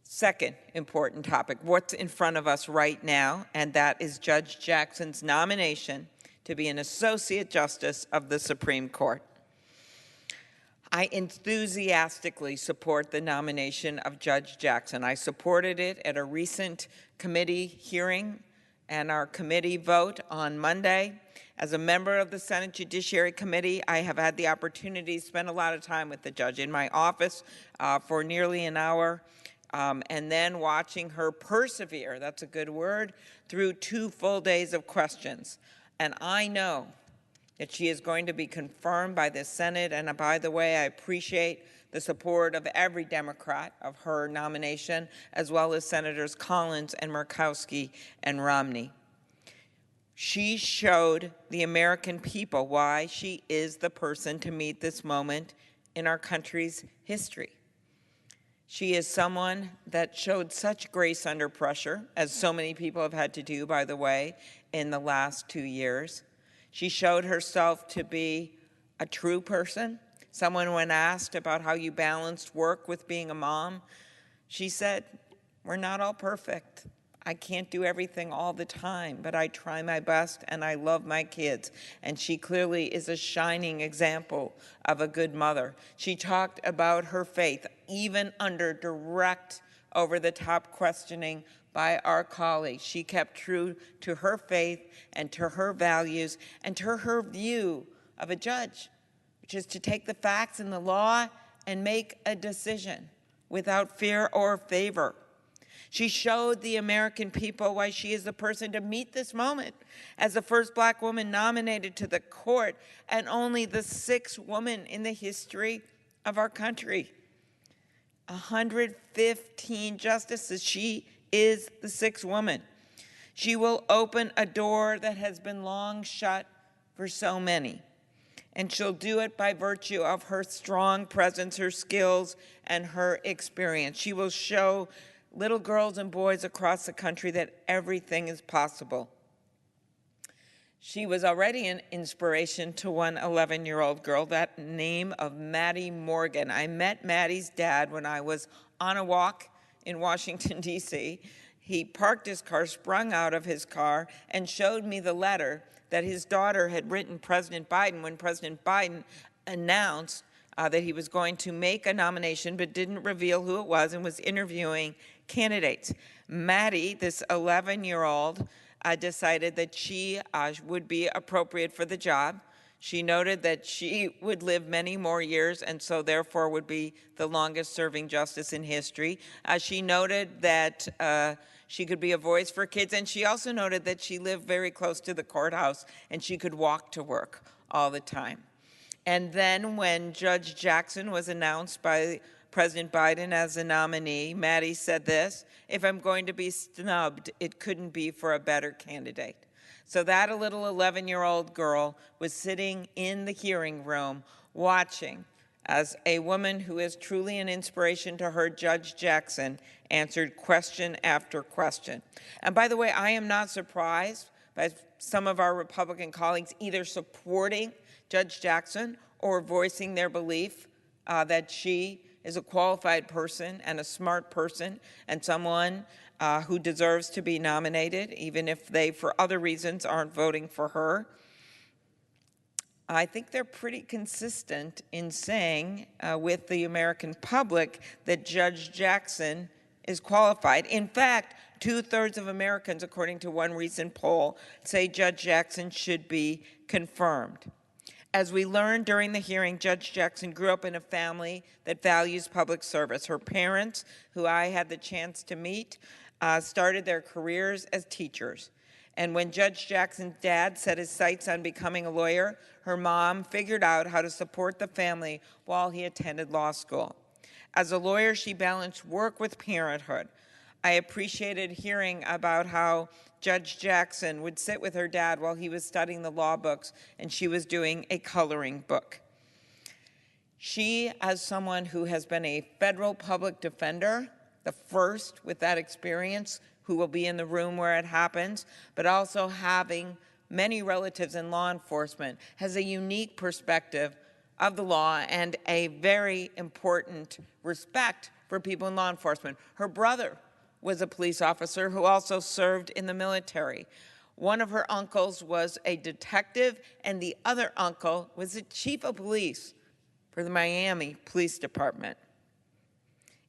Second important topic, what's in front of us right now, and that is Judge Jackson's nomination to be an Associate Justice of the Supreme Court. I enthusiastically support the nomination of Judge Jackson. I supported it at a recent committee hearing and our committee vote on Monday. As a member of the Senate Judiciary Committee, I have had the opportunity to spend a lot of time with the judge in my office for nearly an hour, and then watching her persevere, that's a good word, through 2 full days of questions. And I know that she is going to be confirmed by the Senate, and by the way, I appreciate the support of every Democrat of her nomination, as well as Senators Collins and Murkowski and Romney. She showed the American people why she is the person to meet this moment in our country's history. She is someone that showed such grace under pressure, as so many people have had to do, by the way, in the last 2 years. She showed herself to be a true person. Someone, when asked about how you balanced work with being a mom, she said, "We're not all perfect. I can't do everything all the time, but I try my best and I love my kids." And she clearly is a shining example of a good mother. She talked about her faith, even under direct, over-the-top questioning by our colleagues. She kept true to her faith and to her values and to her view of a judge, which is to take the facts and the law and make a decision without fear or favor. She showed the American people why she is the person to meet this moment as the first Black woman nominated to the court and only the 6th woman in the history of our country. 115 justices. She is the 6th woman. She will open a door that has been long shut for so many. And she'll do it by virtue of her strong presence, her skills, and her experience. She will show little girls and boys across the country that everything is possible. She was already an inspiration to one 11-year-old girl, that name of Maddie Morgan. I met Maddie's dad when I was on a walk in Washington, D.C. He parked his car, sprung out of his car, and showed me the letter that his daughter had written President Biden when President Biden announced that he was going to make a nomination but didn't reveal who it was and was interviewing candidates. Maddie, this 11-year-old, decided that she would be appropriate for the job. She noted that she would live many more years and so therefore would be the longest serving justice in history. She noted that she could be a voice for kids, and she also noted that she lived very close to the courthouse and she could walk to work all the time. And then when Judge Jackson was announced by President Biden as a nominee, Maddie said this: "If I'm going to be snubbed, it couldn't be for a better candidate." So that little 11-year-old girl was sitting in the hearing room watching as a woman who is truly an inspiration to her, Judge Jackson, answered question after question. And by the way, I am not surprised by some of our Republican colleagues either supporting Judge Jackson or voicing their belief that she is a qualified person and a smart person and someone who deserves to be nominated, even if they, for other reasons, aren't voting for her. I think they're pretty consistent in saying with the American public that Judge Jackson is qualified. In fact, 2/3 of Americans, according to one recent poll, say Judge Jackson should be confirmed. As we learned during the hearing, Judge Jackson grew up in a family that values public service. Her parents, who I had the chance to meet, started their careers as teachers. And when Judge Jackson's dad set his sights on becoming a lawyer, her mom figured out how to support the family while he attended law school. As a lawyer, she balanced work with parenthood. I appreciated hearing about how Judge Jackson would sit with her dad while he was studying the law books and she was doing a coloring book. She, as someone who has been a federal public defender, the first with that experience, who will be in the room where it happens, but also having many relatives in law enforcement, has a unique perspective of the law and a very important respect for people in law enforcement. Her brother was a police officer who also served in the military. One of her uncles was a detective, and the other uncle was the chief of police for the Miami Police Department.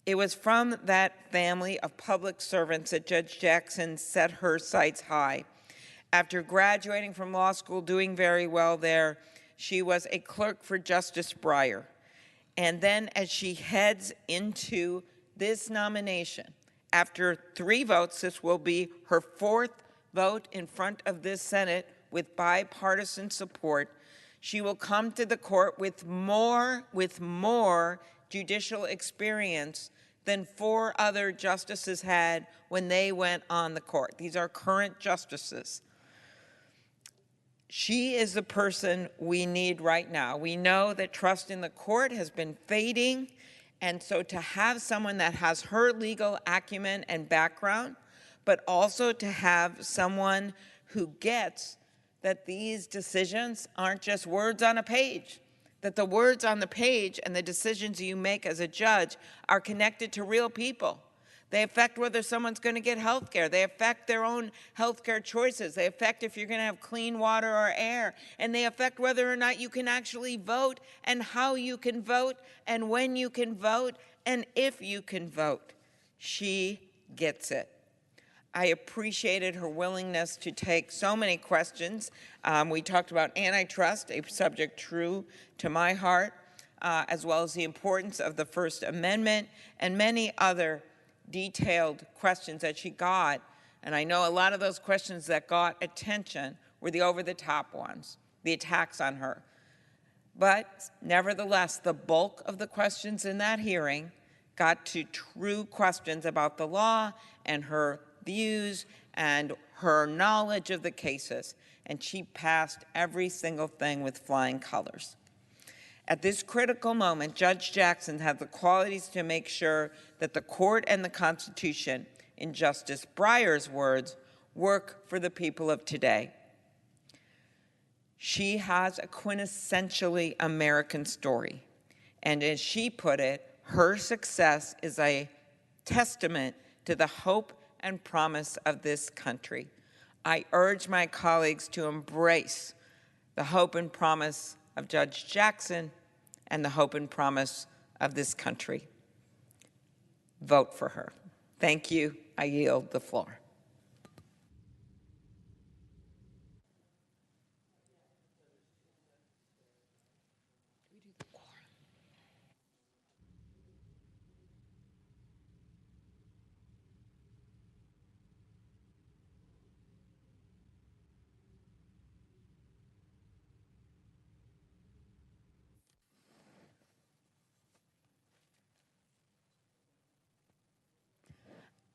It was from that family of public servants that Judge Jackson set her sights high. After graduating from law school, doing very well there, she was a clerk for Justice Breyer. And then as she heads into this nomination, after 3 votes, this will be her 4th vote in front of this Senate with bipartisan support, she will come to the court with more judicial experience than 4 other justices had when they went on the court. These are current justices. She is the person we need right now. We know that trust in the court has been fading, and so to have someone that has her legal acumen and background, but also to have someone who gets that these decisions aren't just words on a page, that the words on the page and the decisions you make as a judge are connected to real people. They affect whether someone's going to get health care. They affect their own health care choices. They affect if you're going to have clean water or air. And they affect whether or not you can actually vote and how you can vote and when you can vote and if you can vote. She gets it. I appreciated her willingness to take so many questions. We talked about antitrust, a subject true to my heart, as well as the importance of the First Amendment and many other detailed questions that she got. And I know a lot of those questions that got attention were the over-the-top ones, the attacks on her. But nevertheless, the bulk of the questions in that hearing got to true questions about the law and her views and her knowledge of the cases. And she passed every single thing with flying colors. At this critical moment, Judge Jackson had the qualities to make sure that the court and the Constitution, in Justice Breyer's words, work for the people of today. She has a quintessentially American story. And as she put it, her success is a testament to the hope and promise of this country. I urge my colleagues to embrace the hope and promise of Judge Jackson and the hope and promise of this country. Vote for her. Thank you. I yield the floor.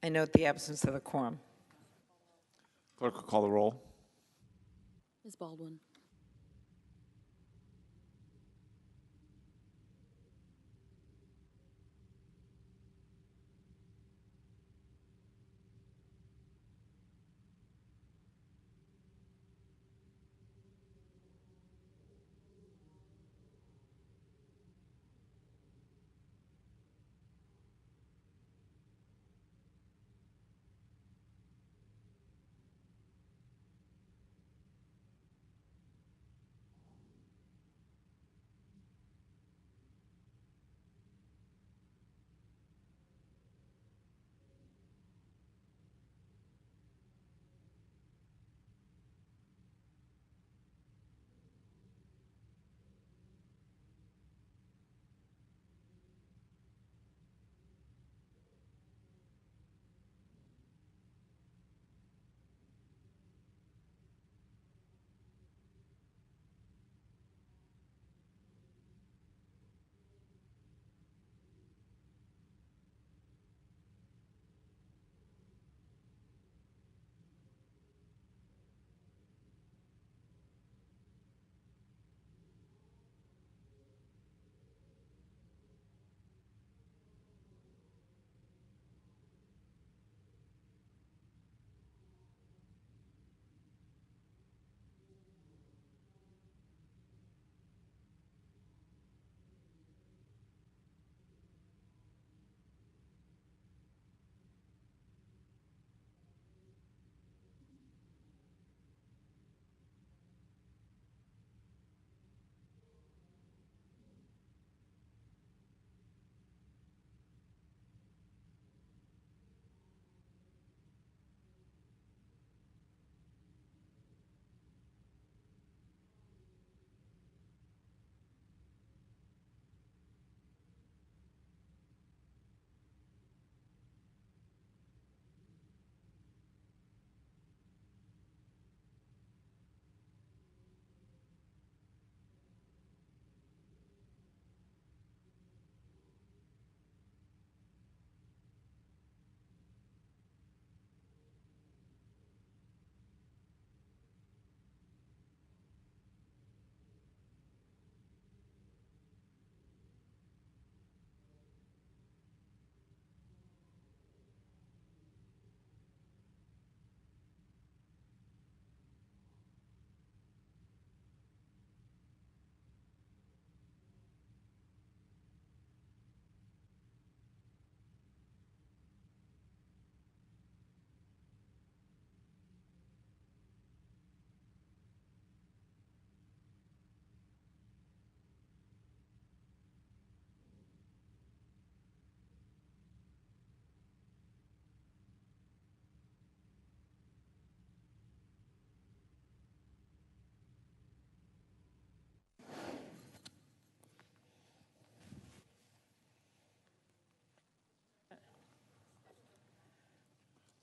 I note the absence of a quorum. Clerk will call the roll. Ms. Baldwin.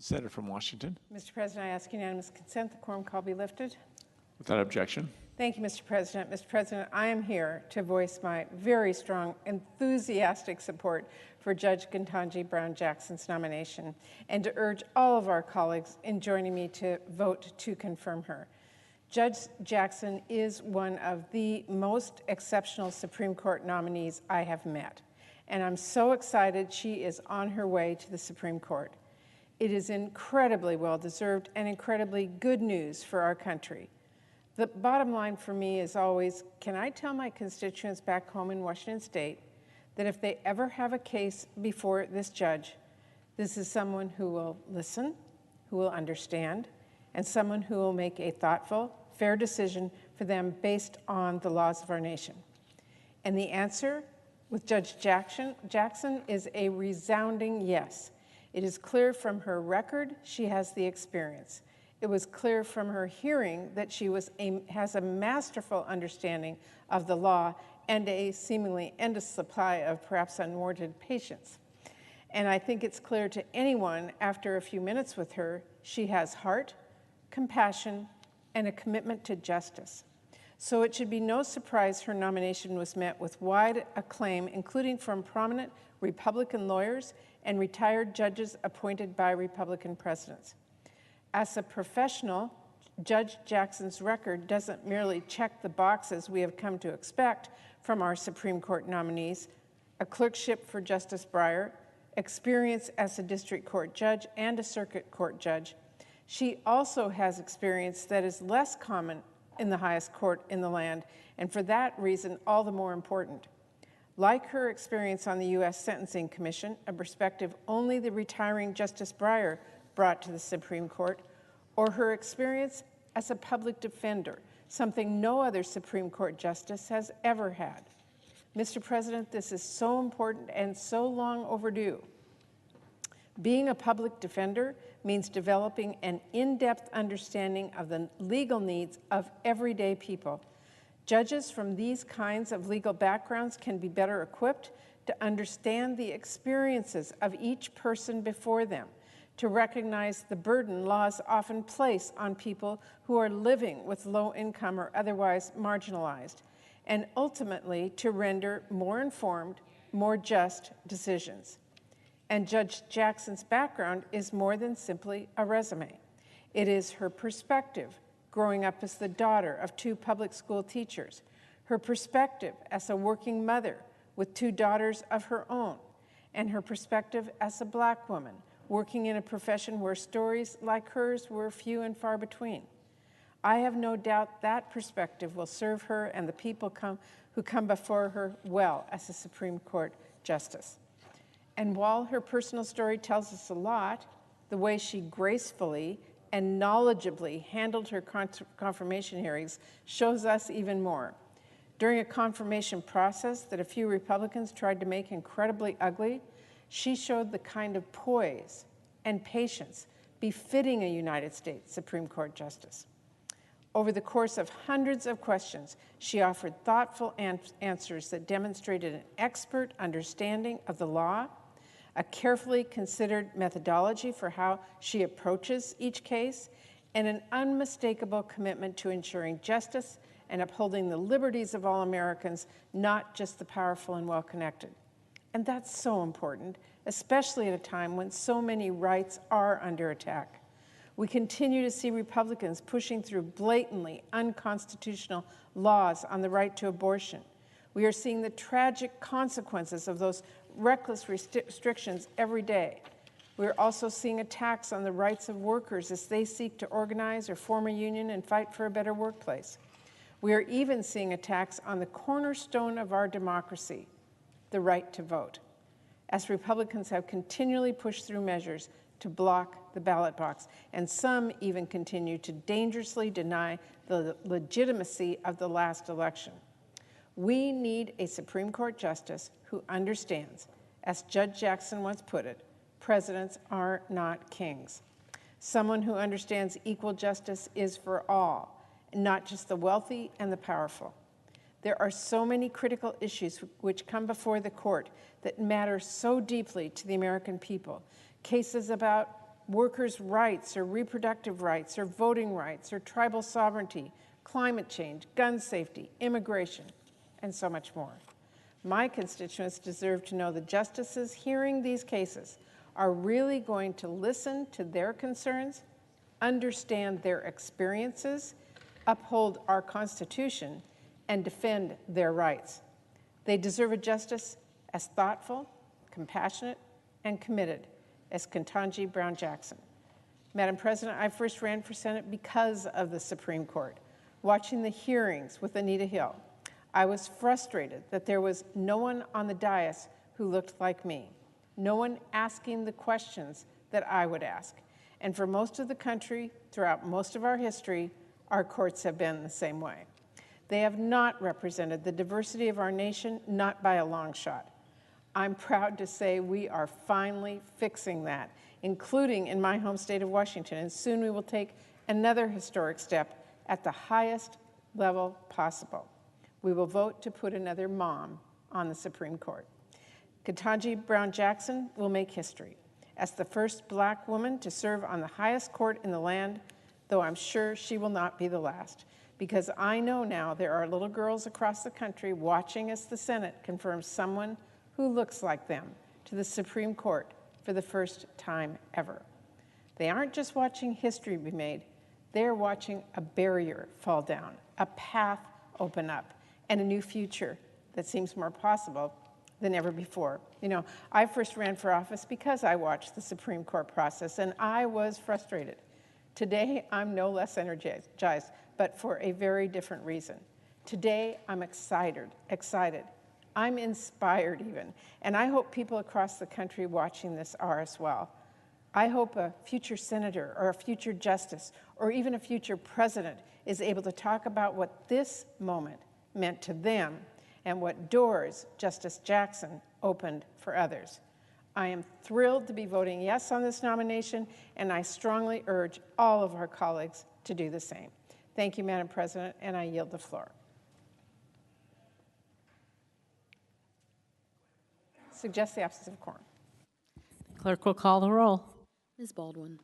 Senator from Washington. Mr. President, I ask unanimous consent the quorum call be lifted. Without objection. Thank you, Mr. President. Mr. President, I am here to voice my very strong, enthusiastic support for Judge Ketanji Brown Jackson's nomination and to urge all of our colleagues in joining me to vote to confirm her. Judge Jackson is one of the most exceptional Supreme Court nominees I have met, and I'm so excited she is on her way to the Supreme Court. It is incredibly well-deserved and incredibly good news for our country. The bottom line for me is always, can I tell my constituents back home in Washington State that if they ever have a case before this judge, This is someone who will listen, who will understand, and someone who will make a thoughtful, fair decision for them based on the laws of our nation. And the answer with Judge Jackson is a resounding yes. It is clear from her record she has the experience. It was clear from her hearing that she has a masterful understanding of the law and a seemingly endless supply of perhaps unwarranted patience. And I think it's clear to anyone after a few minutes with her, she has heart, compassion, and a commitment to justice. So it should be no surprise her nomination was met with wide acclaim, including from prominent Republican lawyers and retired judges appointed by Republican presidents. As a professional, Judge Jackson's record doesn't merely check the boxes we have come to expect from our Supreme Court nominees: a clerkship for Justice Breyer, experience as a district court judge and a circuit court judge. She also has experience that is less common in the highest court in the land, and for that reason, all the more important. Like her experience on the U.S. Sentencing Commission, a perspective only the retiring Justice Breyer brought to the Supreme Court, or her experience as a public defender, something no other Supreme Court justice has ever had. Mr. President, this is so important and so long overdue. Being a public defender means developing an in-depth understanding of the legal needs of everyday people. Judges from these kinds of legal backgrounds can be better equipped to understand the experiences of each person before them, to recognize the burden laws often place on people who are living with low income or otherwise marginalized, and ultimately to render more informed, more just decisions. And Judge Jackson's background is more than simply a resume. It is her perspective, growing up as the daughter of 2 public school teachers, her perspective as a working mother with 2 daughters of her own, and her perspective as a Black woman working in a profession where stories like hers were few and far between. I have no doubt that perspective will serve her and the people who come before her well as a Supreme Court justice. And while her personal story tells us a lot, the way she gracefully and knowledgeably handled her confirmation hearings shows us even more. During a confirmation process that a few Republicans tried to make incredibly ugly, she showed the kind of poise and patience befitting a United States Supreme Court justice. Over the course of hundreds of questions, she offered thoughtful answers that demonstrated an expert understanding of the law, a carefully considered methodology for how she approaches each case, and an unmistakable commitment to ensuring justice and upholding the liberties of all Americans, not just the powerful and well-connected. And that's so important, especially at a time when so many rights are under attack. We continue to see Republicans pushing through blatantly unconstitutional laws on the right to abortion. We are seeing the tragic consequences of those reckless restrictions every day. We're also seeing attacks on the rights of workers as they seek to organize or form a union and fight for a better workplace. We are even seeing attacks on the cornerstone of our democracy, the right to vote, as Republicans have continually pushed through measures to block the ballot box, and some even continue to dangerously deny the legitimacy of the last election. We need a Supreme Court justice who understands, as Judge Jackson once put it, presidents are not kings. Someone who understands equal justice is for all, not just the wealthy and the powerful. There are so many critical issues which come before the court that matter so deeply to the American people. Cases about workers' rights or reproductive rights or voting rights or tribal sovereignty, climate change, gun safety, immigration, and so much more. My constituents deserve to know the justices hearing these cases are really going to listen to their concerns, understand their experiences, uphold our Constitution, and defend their rights. They deserve a justice as thoughtful, compassionate, and committed as Ketanji Brown Jackson. Madam President, I first ran for Senate because of the Supreme Court. Watching the hearings with Anita Hill, I was frustrated that there was no one on the dais who looked like me. no one asking the questions that I would ask. And for most of the country, throughout most of our history, our courts have been the same way. They have not represented the diversity of our nation, not by a long shot. I'm proud to say we are finally fixing that, including in my home state of Washington, and soon we will take another historic step at the highest level possible. We will vote to put another mom on the Supreme Court. Ketanji Brown Jackson will make history as the first Black woman to serve on the highest court in the land, though I'm sure she will not be the last, because I know now there are little girls across the country watching as the Senate confirms someone who looks like them to the Supreme Court for the first time ever. They aren't just watching history be made, they're watching a barrier fall down, a path open up, and a new future that seems more possible than ever before. You know, I first ran for office because I watched the Supreme Court process, and I was frustrated. Today, I'm no less energized, but for a very different reason. Today, I'm excited. I'm inspired even, and I hope people across the country watching this are as well. I hope a future senator or a future justice or even a future president is able to talk about what this moment meant to them and what doors Justice Jackson opened for others. I am thrilled to be voting yes on this nomination, and I strongly urge all of our colleagues to do the same. Thank you, Madam President, and I yield the floor. Suggest the absence of quorum. Clerk will call the roll. Ms. Baldwin.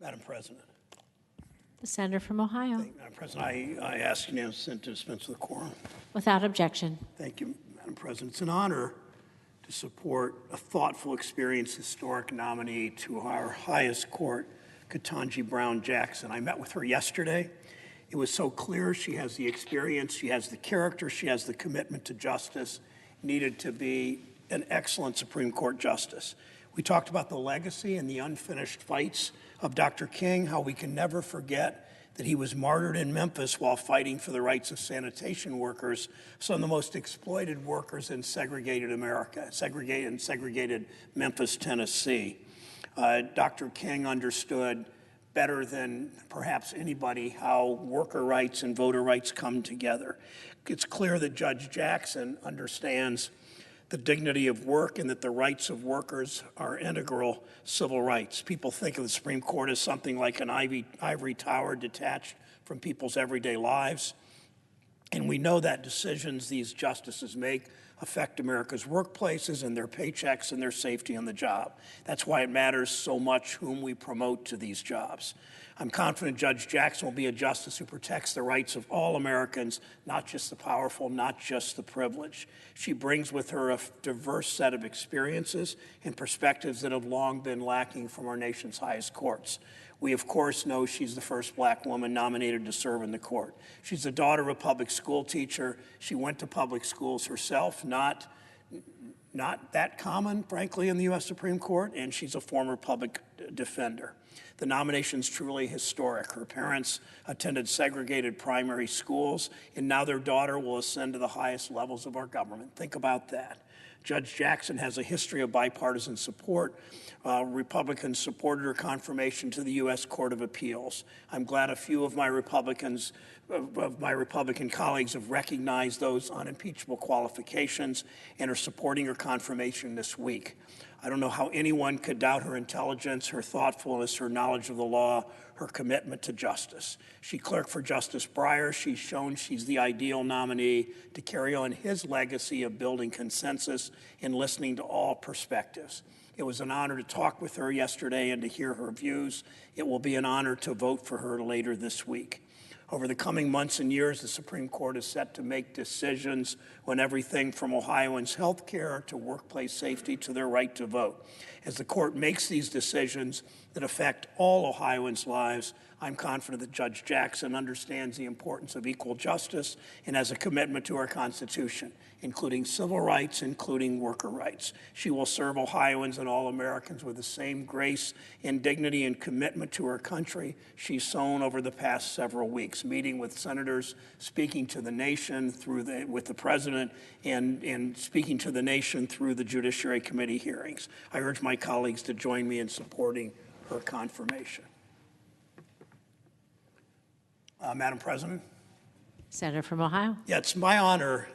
Madam President. The senator from Ohio. Madam President, I ask unanimous consent to dispense with the quorum. Without objection. Thank you, Madam President. It's an honor to support a thoughtful, experienced, historic nominee to our highest court, Ketanji Brown Jackson. I met with her yesterday. It was so clear she has the experience, she has the character, she has the commitment to justice needed to be an excellent Supreme Court justice. We talked about the legacy and the unfinished fights of Dr. King, how we can never forget that he was martyred in Memphis while fighting for the rights of sanitation workers, some of the most exploited workers in segregated America, segregated Memphis, Tennessee. Dr. King understood better than perhaps anybody how worker rights and voter rights come together. It's clear that Judge Jackson understands the dignity of work and that the rights of workers are integral civil rights. People think of the Supreme Court as something like an ivory tower detached from people's everyday lives. And we know that decisions these justices make affect America's workplaces and their paychecks and their safety on the job. That's why it matters so much whom we promote to these jobs. I'm confident Judge Jackson will be a justice who protects the rights of all Americans, not just the powerful, not just the privileged. She brings with her a diverse set of experiences and perspectives that have long been lacking from our nation's highest courts. We, of course, know she's the first black woman nominated to serve in the court. She's the daughter of a public school teacher. She went to public schools herself, not that common, frankly, in the U.S. Supreme Court, and she's a former public defender. The nomination's truly historic. Her parents attended segregated primary schools, and now their daughter will ascend to the highest levels of our government. Think about that. Judge Jackson has a history of bipartisan support. Republicans supported her confirmation to the U.S. Court of Appeals. I'm glad a few of my Republican colleagues have recognized those unimpeachable qualifications and are supporting her confirmation this week. I don't know how anyone could doubt her intelligence, her thoughtfulness, her knowledge of the law, her commitment to justice. She clerked for Justice Breyer. She's shown she's the ideal nominee to carry on his legacy of building consensus and listening to all perspectives. It was an honor to talk with her yesterday and to hear her views. It will be an honor to vote for her later this week. Over the coming months and years, the Supreme Court is set to make decisions on everything from Ohioans' health care to workplace safety to their right to vote. As the court makes these decisions that affect all Ohioans' lives, I'm confident that Judge Jackson understands the importance of equal justice and has a commitment to our Constitution, including civil rights, including worker rights. She will serve Ohioans and all Americans with the same grace and dignity and commitment to her country she's shown over the past several weeks, meeting with senators, speaking to the nation with the president, and speaking to the nation through the Judiciary Committee hearings. I urge my colleagues to join me in supporting her confirmation. Madam President? Senator from Ohio. Yeah, it's my honor.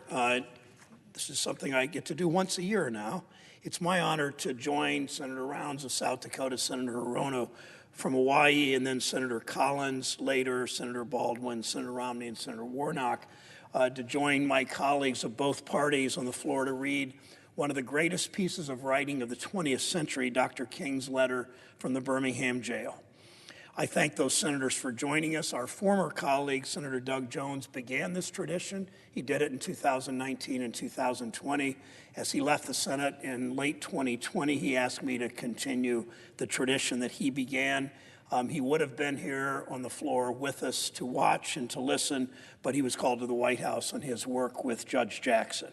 This is something I get to do once a year now. It's my honor to join Senator Rounds of South Dakota, Senator Hirono from Hawaii, and then Senator Collins, later Senator Baldwin, Senator Romney, and Senator Warnock, to join my colleagues of both parties on the floor to read one of the greatest pieces of writing of the 20th century, Dr. King's letter from the Birmingham jail. I thank those senators for joining us. Our former colleague, Senator Doug Jones, began this tradition. He did it in 2019 and 2020. As he left the Senate in late 2020, he asked me to continue the tradition that he began. He would have been here on the floor with us to watch and to listen, but he was called to the White House on his work with Judge Jackson.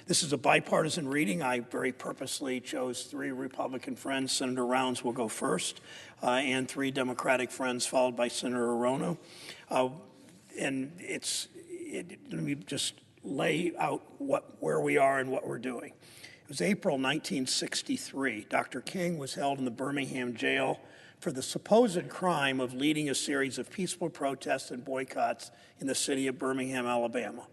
This is a bipartisan reading. I very purposely chose 3 Republican friends. Senator Rounds will go first, and 3 Democratic friends, followed by Senator Hirono. And let me just lay out where we are and what we're doing. It was April 1963. Dr. King was held in the Birmingham jail for the supposed crime of leading a series of peaceful protests and boycotts in the city of Birmingham, Alabama.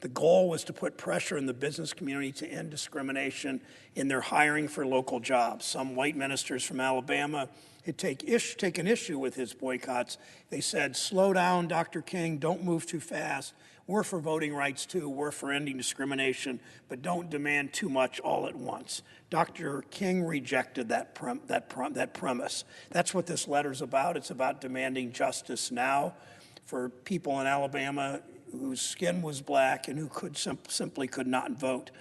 The goal was to put pressure in the business community to end discrimination in their hiring for local jobs. Some white ministers from Alabama had taken issue with his boycotts. They said, "Slow down, Dr. King, don't move too fast. We're for voting rights too, we're for ending discrimination, but don't demand too much all at once." Dr. King rejected that premise. That's what this letter's about. It's about demanding justice now for people in Alabama whose skin was black and who simply could not vote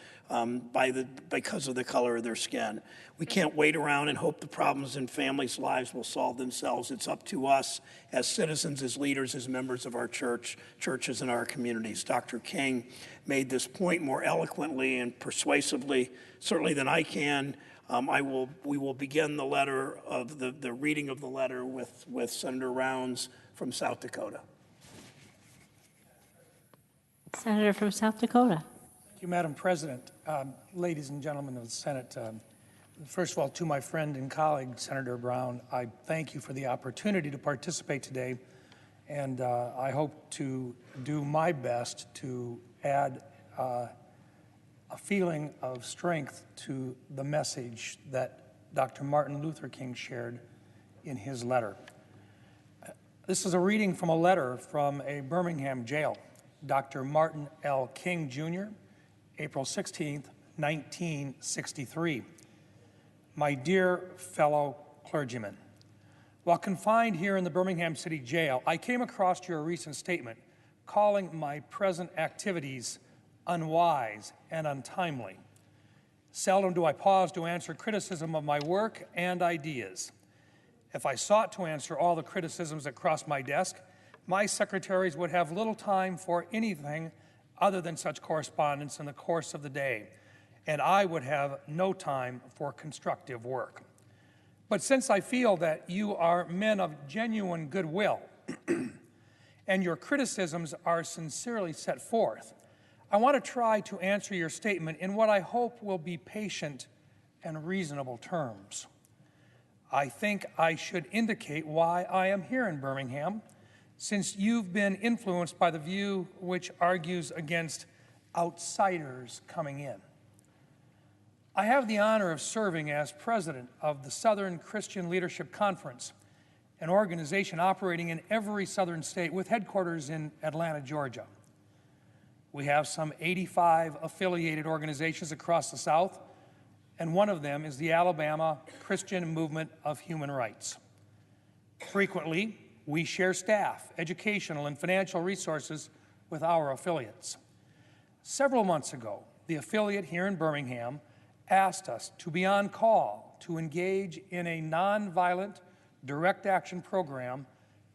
because of the color of their skin. We can't wait around and hope the problems in families' lives will solve themselves. It's up to us as citizens, as leaders, as members of our churches and our communities. Dr. King made this point more eloquently and persuasively, certainly than I can. We will begin the letter of the reading of the letter with Senator Rounds from South Dakota. Senator from South Dakota. Thank you, Madam President. Ladies and gentlemen of the Senate, first of all, to my friend and colleague, Senator Brown, I thank you for the opportunity to participate today, and I hope to do my best to add a feeling of strength to the message that Dr. Martin Luther King shared in his letter. This is a reading from a letter from a Birmingham jail. Dr. Martin L. King, Jr., April 16th, 1963. My dear fellow clergymen, while confined here in the Birmingham City Jail, I came across your recent statement calling my present activities unwise and untimely. Seldom do I pause to answer criticism of my work and ideas. If I sought to answer all the criticisms that crossed my desk, my secretaries would have little time for anything other than such correspondence in the course of the day, and I would have no time for constructive work. But since I feel that you are men of genuine goodwill and your criticisms are sincerely set forth, I want to try to answer your statement in what I hope will be patient and reasonable terms. I think I should indicate why I am here in Birmingham, since you've been influenced by the view which argues against outsiders coming in. I have the honor of serving as president of the Southern Christian Leadership Conference, an organization operating in every southern state with headquarters in Atlanta, Georgia. We have some 85 affiliated organizations across the South, and one of them is the Alabama Christian Movement of Human Rights. Frequently, we share staff, educational, and financial resources with our affiliates. Several months ago, the affiliate here in Birmingham asked us to be on call to engage in a nonviolent direct action program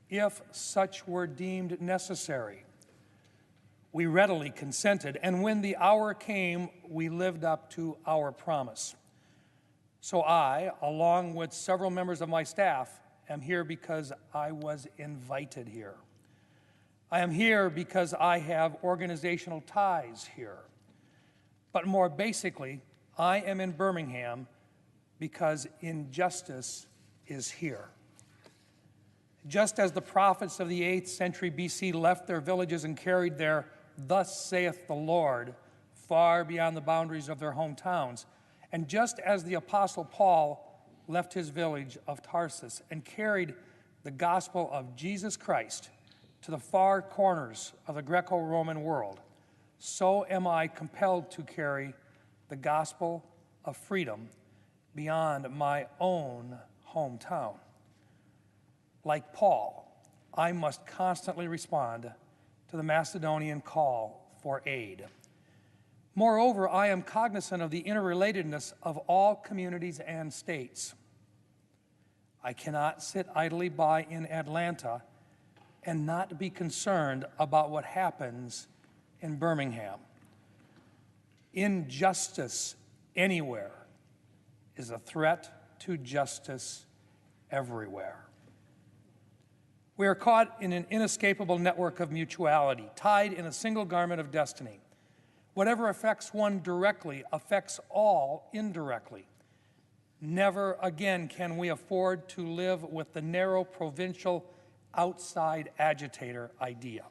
if such were deemed necessary. We readily consented, and when the hour came, we lived up to our promise. So I, along with several members of my staff, am here because I was invited here. I am here because I have organizational ties here. But more basically, I am in Birmingham because injustice is here. Just as the prophets of the 8th century BC left their villages and carried their "Thus saith the Lord" far beyond the boundaries of their hometowns, and just as the Apostle Paul left his village of Tarsus and carried the gospel of Jesus Christ to the far corners of the Greco-Roman world, so am I compelled to carry the gospel of freedom beyond my own hometown. Like Paul, I must constantly respond to the Macedonian call for aid. Moreover, I am cognizant of the interrelatedness of all communities and states. I cannot sit idly by in Atlanta and not be concerned about what happens in Birmingham. Injustice anywhere is a threat to justice everywhere. We are caught in an inescapable network of mutuality, tied in a single garment of destiny. Whatever affects one directly affects all indirectly. Never again can we afford to live with the narrow provincial outside agitator idea.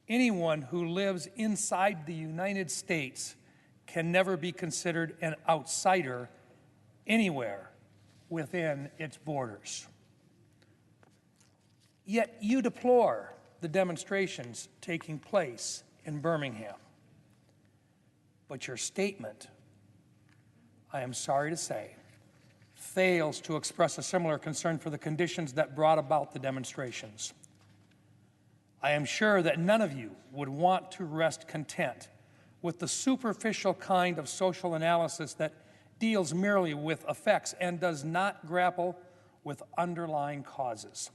Anyone who lives inside the United States can never be considered an outsider anywhere within its borders. Yet you deplore the demonstrations taking place in Birmingham. But your statement, I am sorry to say, fails to express a similar concern for the conditions that brought about the demonstrations. I am sure that none of you would want to rest content with the superficial kind of social analysis that deals merely with effects and does not grapple with underlying causes.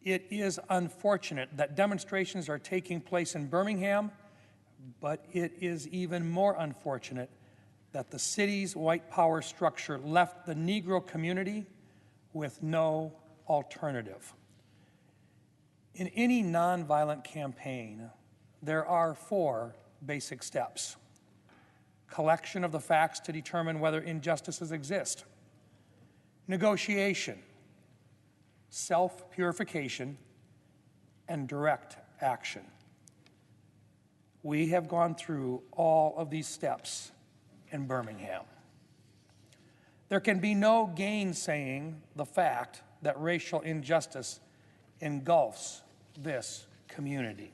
It is unfortunate that demonstrations are taking place in Birmingham, but it is even more unfortunate that the city's white power structure left the Negro community with no alternative. In any nonviolent campaign, there are 4 basic steps: collection of the facts to determine whether injustices exist, negotiation, self-purification, and direct action. We have gone through all of these steps in Birmingham. There can be no gainsaying the fact that racial injustice engulfs this community.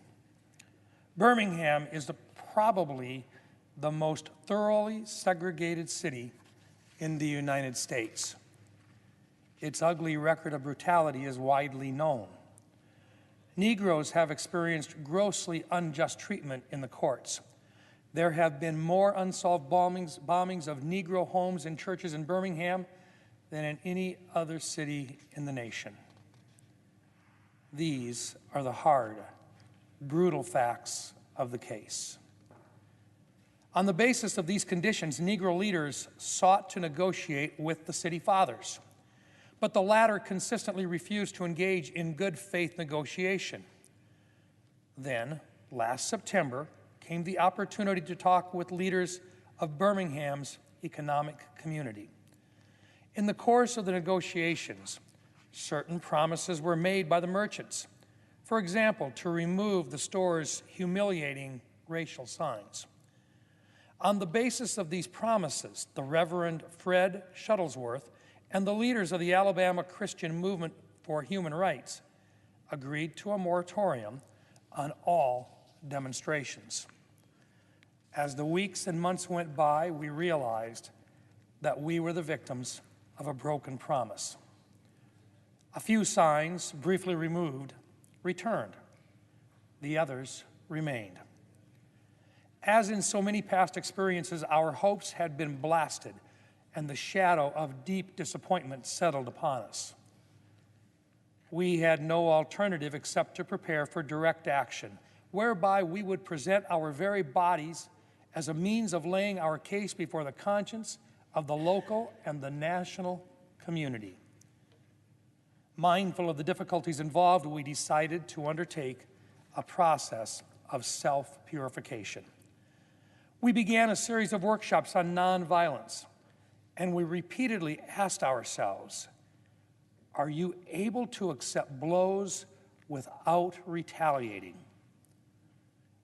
Birmingham is probably the most thoroughly segregated city in the United States. Its ugly record of brutality is widely known. Negroes have experienced grossly unjust treatment in the courts. There have been more unsolved bombings of Negro homes and churches in Birmingham than in any other city in the nation. These are the hard, brutal facts of the case. On the basis of these conditions, Negro leaders sought to negotiate with the city fathers, but the latter consistently refused to engage in good faith negotiation. Then, last September, came the opportunity to talk with leaders of Birmingham's economic community. In the course of the negotiations, certain promises were made by the merchants. For example, to remove the store's humiliating racial signs. On the basis of these promises, the Reverend Fred Shuttlesworth and the leaders of the Alabama Christian Movement for Human Rights agreed to a moratorium on all demonstrations. As the weeks and months went by, we realized that we were the victims of a broken promise. A few signs, briefly removed, returned. The others remained. As in so many past experiences, our hopes had been blasted, and the shadow of deep disappointment settled upon us. We had no alternative except to prepare for direct action, whereby we would present our very bodies as a means of laying our case before the conscience of the local and the national community. Mindful of the difficulties involved, we decided to undertake a process of self-purification. We began a series of workshops on nonviolence, and we repeatedly asked ourselves, are you able to accept blows without retaliating?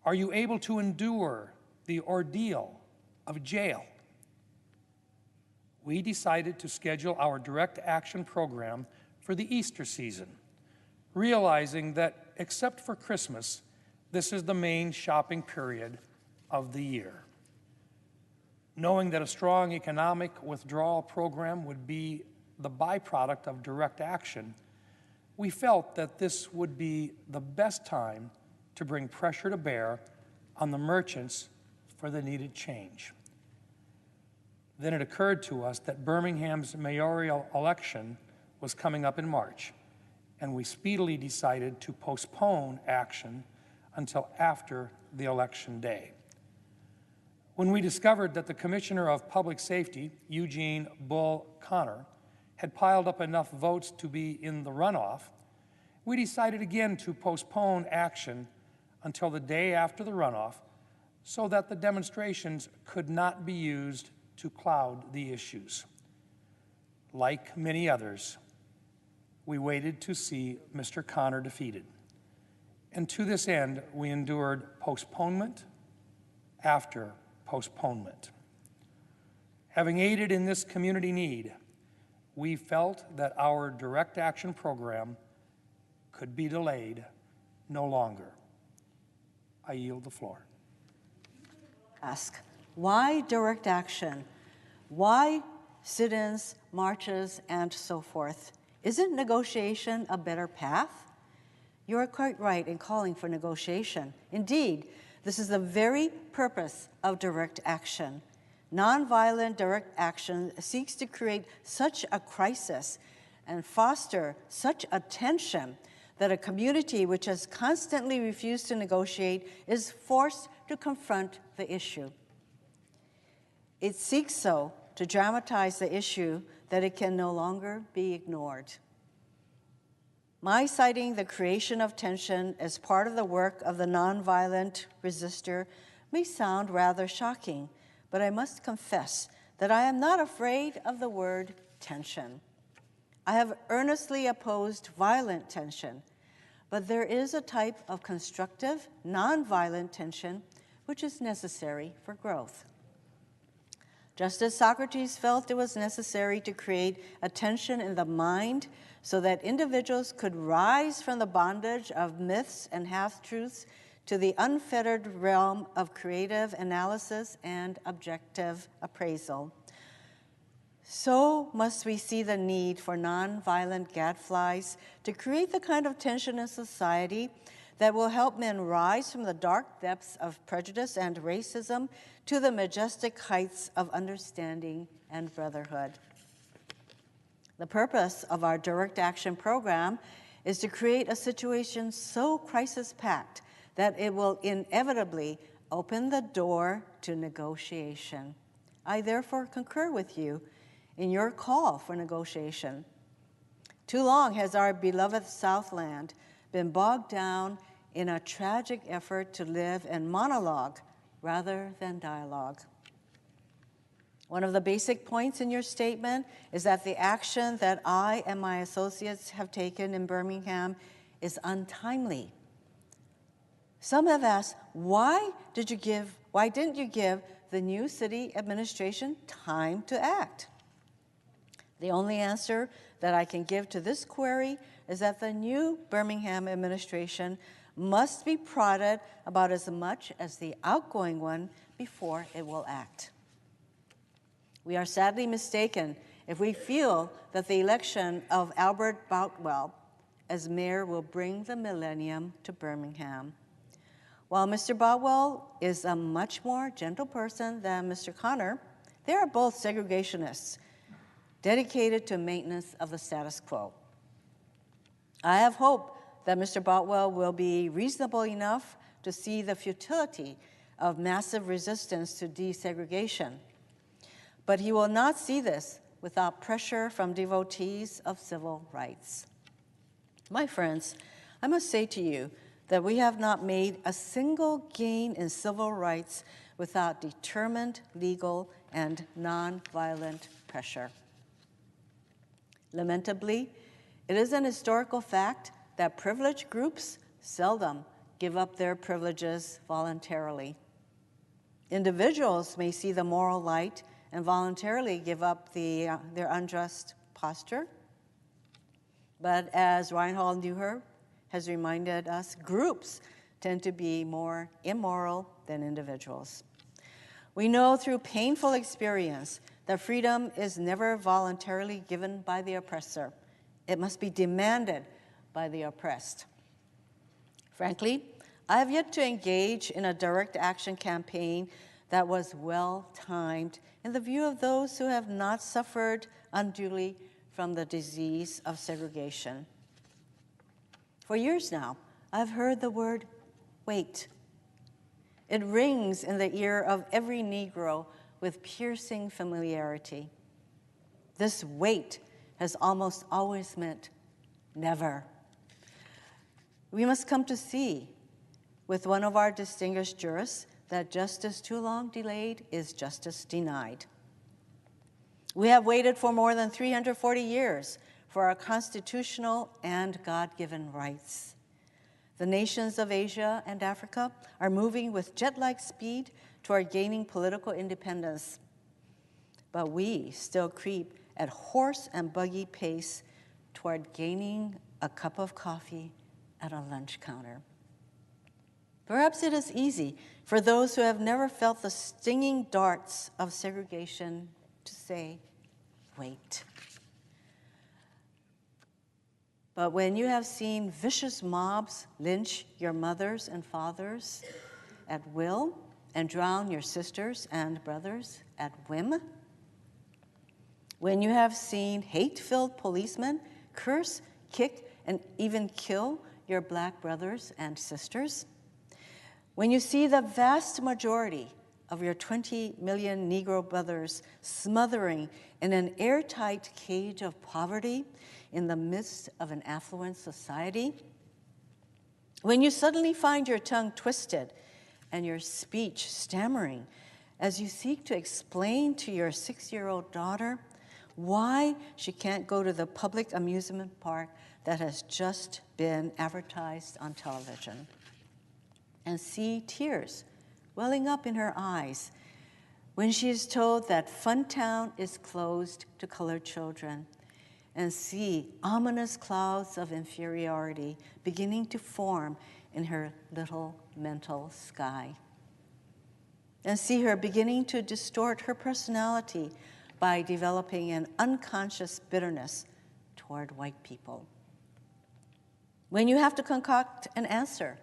Are you able to endure the ordeal of jail? We decided to schedule our direct action program for the Easter season, realizing that except for Christmas, this is the main shopping period of the year. Knowing that a strong economic withdrawal program would be the byproduct of direct action, we felt that this would be the best time to bring pressure to bear on the merchants for the needed change. Then it occurred to us that Birmingham's mayoral election was coming up in March, and we speedily decided to postpone action until after the election day. When we discovered that the Commissioner of Public Safety, Eugene Bull Connor, had piled up enough votes to be in the runoff, we decided again to postpone action until the day after the runoff so that the demonstrations could not be used to cloud the issues. Like many others, we waited to see Mr. Connor defeated. And to this end, we endured postponement after postponement. Having aided in this community need, we felt that our direct action program could be delayed no longer. I yield the floor. Ask, why direct action? Why sit-ins, marches, and so forth? Isn't negotiation a better path? You are quite right in calling for negotiation. Indeed, this is the very purpose of direct action. Nonviolent direct action seeks to create such a crisis and foster such a tension that a community which has constantly refused to negotiate is forced to confront the issue. It seeks so to dramatize the issue that it can no longer be ignored. My citing the creation of tension as part of the work of the nonviolent resistor may sound rather shocking, but I must confess that I am not afraid of the word tension. I have earnestly opposed violent tension, but there is a type of constructive, nonviolent tension which is necessary for growth. Just as Socrates felt it was necessary to create a tension in the mind so that individuals could rise from the bondage of myths and half-truths to the unfettered realm of creative analysis and objective appraisal. So must we see the need for nonviolent gadflies to create the kind of tension in society that will help men rise from the dark depths of prejudice and racism to the majestic heights of understanding and brotherhood. The purpose of our direct action program is to create a situation so crisis-packed that it will inevitably open the door to negotiation. I therefore concur with you in your call for negotiation. Too long has our beloved Southland been bogged down in a tragic effort to live in monologue rather than dialogue. One of the basic points in your statement is that the action that I and my associates have taken in Birmingham is untimely. Some have asked, why didn't you give the new city administration time to act? The only answer that I can give to this query is that the new Birmingham administration must be prodded about as much as the outgoing one before it will act. We are sadly mistaken if we feel that the election of Albert Boutwell as mayor will bring the millennium to Birmingham. While Mr. Boutwell is a much more gentle person than Mr. Connor, they are both segregationists dedicated to maintenance of the status quo. I have hope that Mr. Boutwell will be reasonable enough to see the futility of massive resistance to desegregation. But he will not see this without pressure from devotees of civil rights. My friends, I must say to you that we have not made a single gain in civil rights without determined legal and nonviolent pressure. Lamentably, it is an historical fact that privileged groups seldom give up their privileges voluntarily. Individuals may see the moral light and voluntarily give up their unjust posture. But as Reinhold Neuher has reminded us, groups tend to be more immoral than individuals. We know through painful experience that freedom is never voluntarily given by the oppressor. It must be demanded by the oppressed. Frankly, I have yet to engage in a direct action campaign that was well-timed in the view of those who have not suffered unduly from the disease of segregation. For years now, I've heard the word wait. It rings in the ear of every Negro with piercing familiarity. This wait has almost always meant never. We must come to see, with one of our distinguished jurists, that justice too long delayed is justice denied. We have waited for more than 340 years for our constitutional and God-given rights. The nations of Asia and Africa are moving with jet-like speed toward gaining political independence. But we still creep at horse and buggy pace toward gaining a cup of coffee at a lunch counter. Perhaps it is easy for those who have never felt the stinging darts of segregation to say, wait. But when you have seen vicious mobs lynch your mothers and fathers at will and drown your sisters and brothers at whim, when you have seen hate-filled policemen curse, kick, and even kill your black brothers and sisters, when you see the vast majority of your 20 million Negro brothers smothering in an airtight cage of poverty in the midst of an affluent society, when you suddenly find your tongue twisted and your speech stammering as you seek to explain to your 6-year-old daughter why she can't go to the public amusement park that has just been advertised on television, and see tears welling up in her eyes when she is told that Funtown is closed to colored children, and see ominous clouds of inferiority beginning to form in her little mental sky. And see her beginning to distort her personality by developing an unconscious bitterness toward white people. When you have to concoct an answer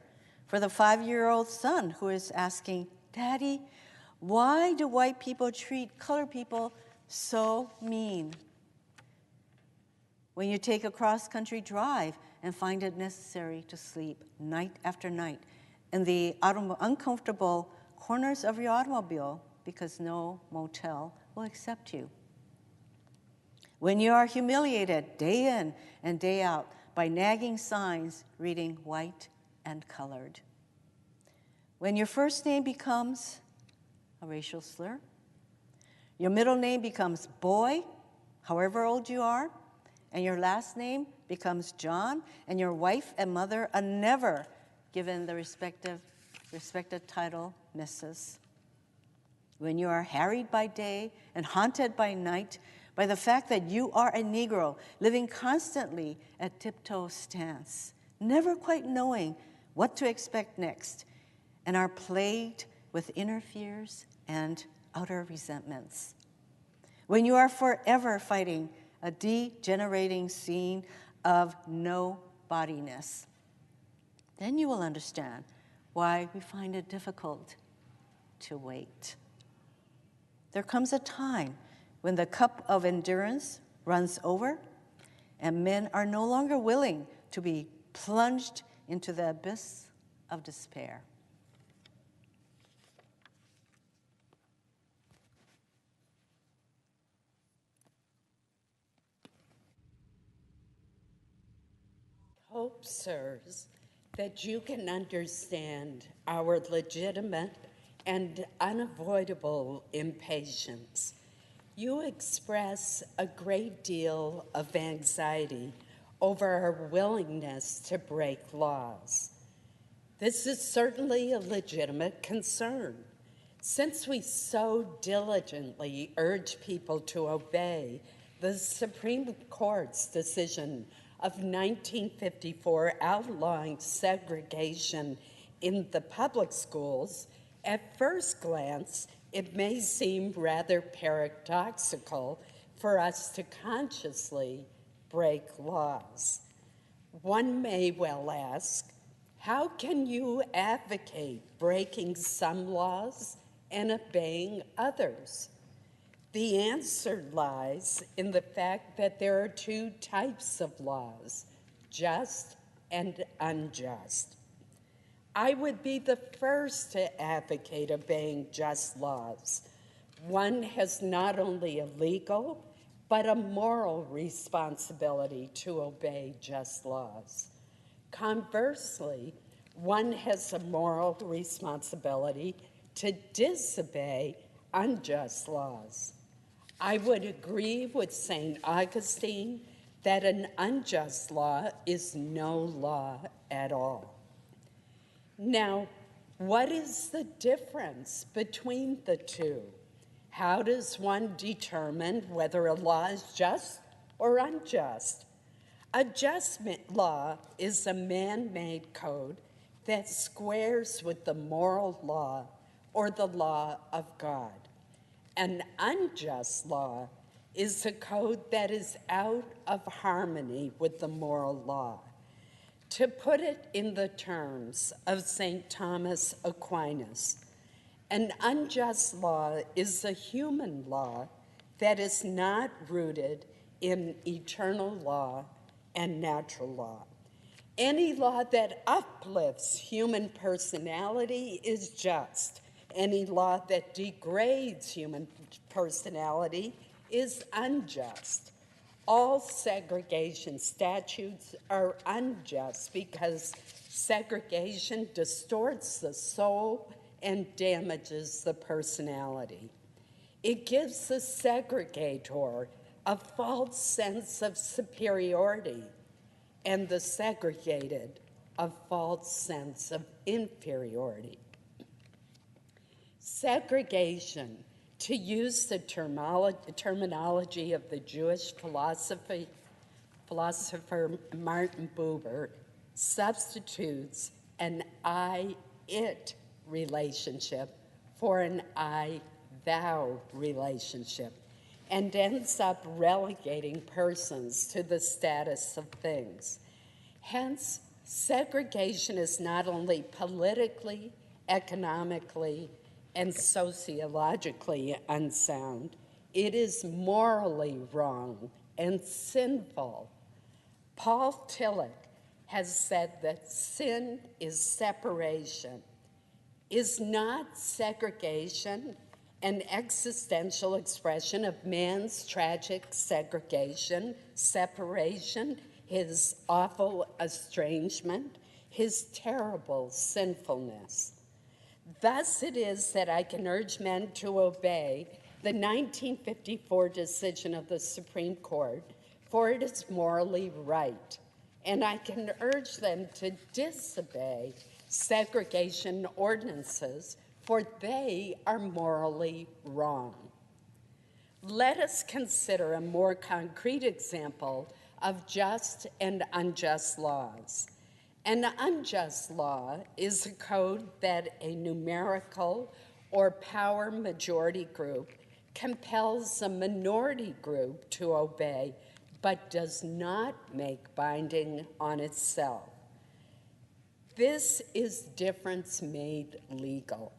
for the 5-year-old son who is asking, "Daddy, why do white people treat colored people so mean?" When you take a cross-country drive and find it necessary to sleep night after night in the uncomfortable corners of your automobile because no motel will accept you. When you are humiliated day in and day out by nagging signs reading white and colored. When your first name becomes a racial slur, your middle name becomes boy, however old you are, and your last name becomes John, and your wife and mother are never given the respected title Mrs. When you are harried by day and haunted by night by the fact that you are a Negro living constantly at tiptoe stance, never quite knowing what to expect next, and are plagued with inner fears and outer resentments. When you are forever fighting a degenerating scene of nobodiness, then you will understand why we find it difficult to wait. There comes a time when the cup of endurance runs over and men are no longer willing to be plunged into the abyss of despair. Hope, sirs, that you can understand our legitimate and unavoidable impatience. You express a great deal of anxiety over our willingness to break laws. This is certainly a legitimate concern, since we so diligently urge people to obey the Supreme Court's decision of 1954 outlawing segregation in the public schools. At first glance, it may seem rather paradoxical for us to consciously break laws. One may well ask, how can you advocate breaking some laws and obeying others? The answer lies in the fact that there are two types of laws, just and unjust. I would be the first to advocate obeying just laws. One has not only a legal, but a moral responsibility to obey just laws. Conversely, one has a moral responsibility to disobey unjust laws. I would agree with St. Augustine that an unjust law is no law at all. Now, what is the difference between the two? How does one determine whether a law is just or unjust? A just law is a man-made code that squares with the moral law or the law of God. An unjust law is a code that is out of harmony with the moral law. To put it in the terms of St. Thomas Aquinas, an unjust law is a human law that is not rooted in eternal law and natural law. Any law that uplifts human personality is just. Any law that degrades human personality is unjust. All segregation statutes are unjust because segregation distorts the soul and damages the personality. It gives the segregator a false sense of superiority and the segregated a false sense of inferiority. Segregation, to use the terminology of the Jewish philosopher Martin Buber, substitutes an I it relationship for an I-thou relationship, and ends up relegating persons to the status of things. Hence, segregation is not only politically, economically, and sociologically unsound, it is morally wrong and sinful. Paul Tillich has said that sin is separation. Is not segregation an existential expression of man's tragic segregation, separation, his awful estrangement, his terrible sinfulness? Thus it is that I can urge men to obey the 1954 decision of the Supreme Court, for it is morally right. And I can urge them to disobey segregation ordinances, for they are morally wrong. Let us consider a more concrete example of just and unjust laws. An unjust law is a code that a numerical or power majority group compels a minority group to obey, but does not make binding on itself. This is difference made legal.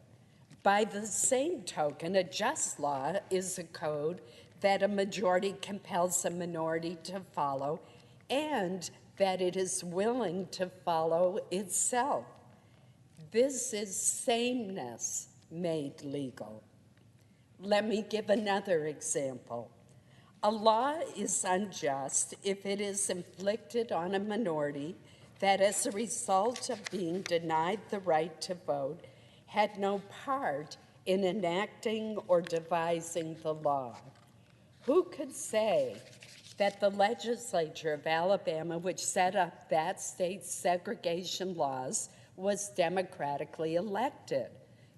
By the same token, a just law is a code that a majority compels a minority to follow, and that it is willing to follow itself. This is sameness made legal. Let me give another example. A law is unjust if it is inflicted on a minority that, as a result of being denied the right to vote, had no part in enacting or devising the law. Who could say that the legislature of Alabama, which set up that state's segregation laws, was democratically elected?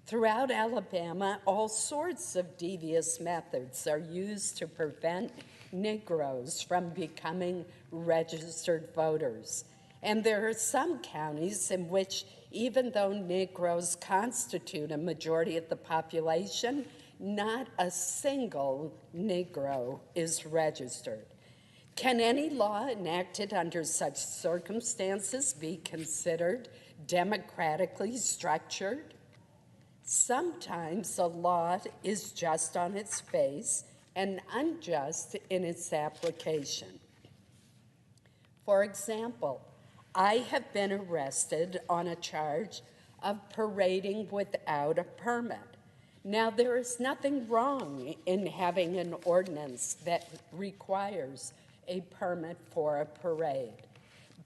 Throughout Alabama, all sorts of devious methods are used to prevent Negroes from becoming registered voters. And there are some counties in which, even though Negroes constitute a majority of the population, not a single Negro is registered. Can any law enacted under such circumstances be considered democratically structured? Sometimes a law is just on its face and unjust in its application. For example, I have been arrested on a charge of parading without a permit. Now, there is nothing wrong in having an ordinance that requires a permit for a parade,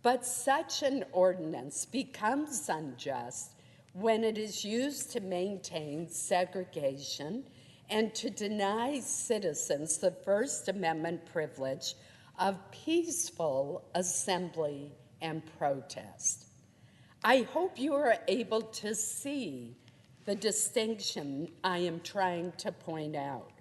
but such an ordinance becomes unjust when it is used to maintain segregation and to deny citizens the First Amendment privilege of peaceful assembly and protest. I hope you are able to see the distinction I am trying to point out.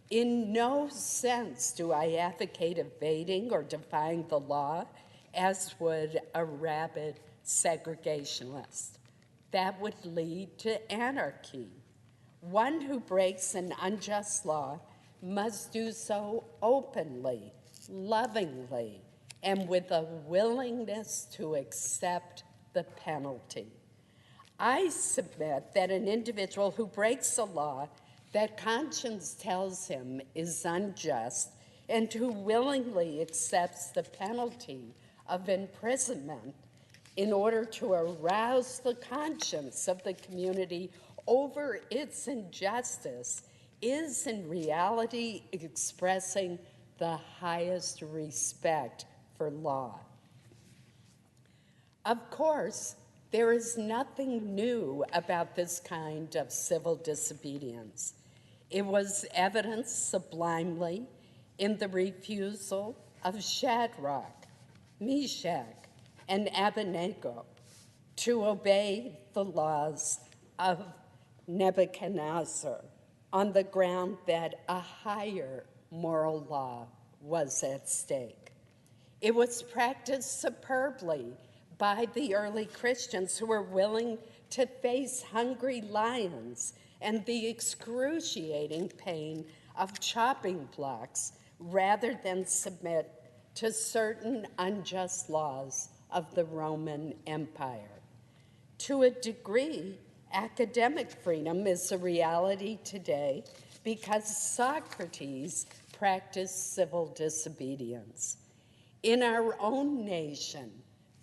In no sense do I advocate evading or defying the law, as would a rabid segregationist. That would lead to anarchy. One who breaks an unjust law must do so openly, lovingly, and with a willingness to accept the penalty. I submit that an individual who breaks a law that conscience tells him is unjust and who willingly accepts the penalty of imprisonment in order to arouse the conscience of the community over its injustice is in reality expressing the highest respect for law. Of course, there is nothing new about this kind of civil disobedience. It was evidenced sublimely in the refusal of Shadrach, Meshach, and Abednego to obey the laws of Nebuchadnezzar on the ground that a higher moral law was at stake. It was practiced superbly by the early Christians who were willing to face hungry lions and the excruciating pain of chopping blocks rather than submit to certain unjust laws of the Roman Empire. To a degree, academic freedom is a reality today because Socrates practiced civil disobedience. In our own nation,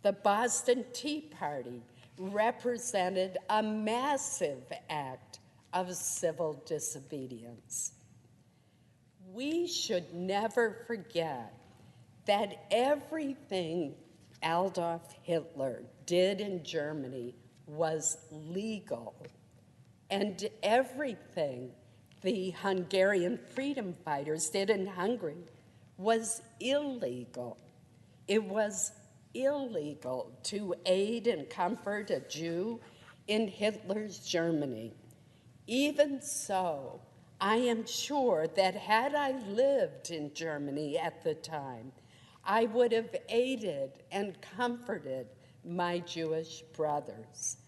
the Boston Tea Party represented a massive act of civil disobedience. We should never forget that everything Adolf Hitler did in Germany was legal, and everything the Hungarian freedom fighters did in Hungary was illegal. It was illegal to aid and comfort a Jew in Hitler's Germany. Even so, I am sure that had I lived in Germany at the time, I would have aided and comforted my Jewish brothers.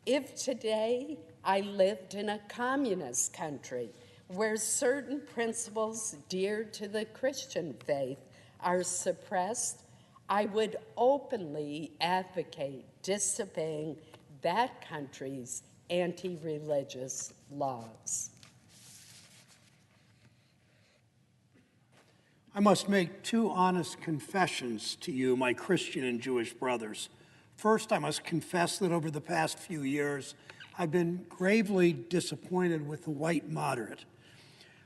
If today I lived in a communist country where certain principles dear to the Christian faith are suppressed, I would openly advocate disobeying that country's anti-religious laws. I must make two honest confessions to you, my Christian and Jewish brothers. First, I must confess that over the past few years, I've been gravely disappointed with the white moderate.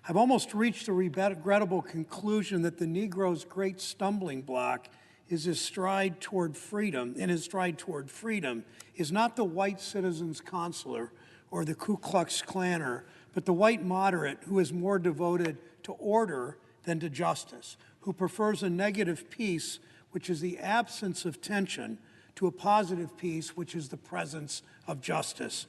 I've almost reached the regrettable conclusion that the Negro's great stumbling block is his stride toward freedom, is not the white citizen's consular or the Ku Klux Klaner, but the white moderate who is more devoted to order than to justice, who prefers a negative peace, which is the absence of tension, to a positive peace, which is the presence of justice,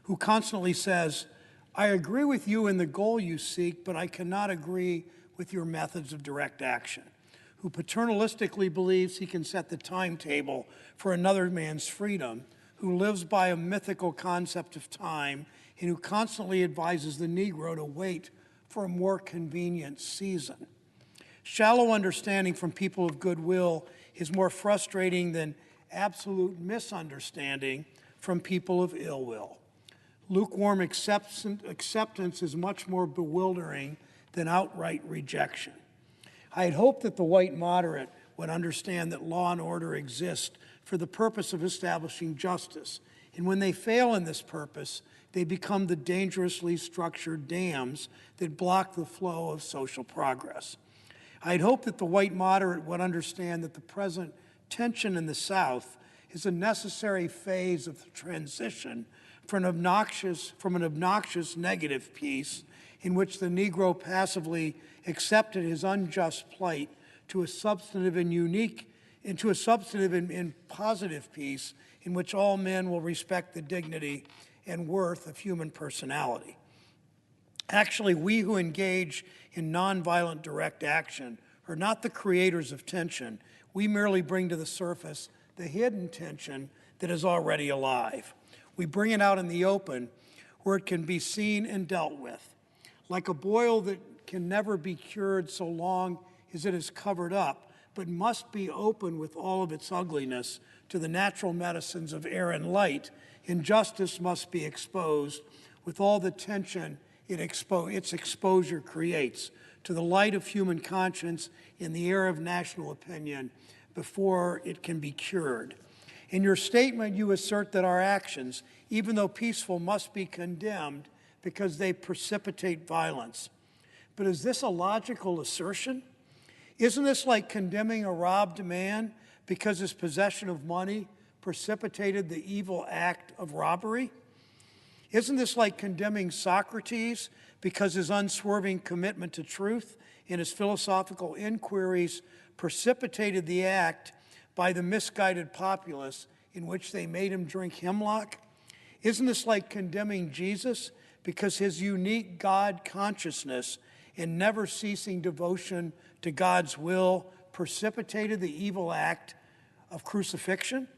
who constantly says, I agree with you in the goal you seek, but I cannot agree with your methods of direct action, who paternalistically believes he can set the timetable for another man's freedom, who lives by a mythical concept of time, and who constantly advises the Negro to wait for a more convenient season. Shallow understanding from people of goodwill is more frustrating than absolute misunderstanding from people of ill will. Lukewarm acceptance is much more bewildering than outright rejection. I had hoped that the white moderate would understand that law and order exist for the purpose of establishing justice, and when they fail in this purpose, they become the dangerously structured dams that block the flow of social progress. I'd hoped that the white moderate would understand that the present tension in the South is a necessary phase of the transition from an obnoxious negative peace in which the Negro passively accepted his unjust plight to a substantive and positive peace in which all men will respect the dignity and worth of human personality. Actually, we who engage in nonviolent direct action are not the creators of tension. We merely bring to the surface the hidden tension that is already alive. We bring it out in the open where it can be seen and dealt with. Like a boil that can never be cured so long as it is covered up, but must be open with all of its ugliness to the natural medicines of air and light, injustice must be exposed with all the tension its exposure creates to the light of human conscience in the air of national opinion before it can be cured. In your statement, you assert that our actions, even though peaceful, must be condemned because they precipitate violence. But is this a logical assertion? Isn't this like condemning a robbed man because his possession of money precipitated the evil act of robbery? Isn't this like condemning Socrates because his unswerving commitment to truth and his philosophical inquiries precipitated the act by the misguided populace in which they made him drink hemlock? Isn't this like condemning Jesus because his unique God consciousness and never-ceasing devotion to God's will precipitated the evil act of crucifixion?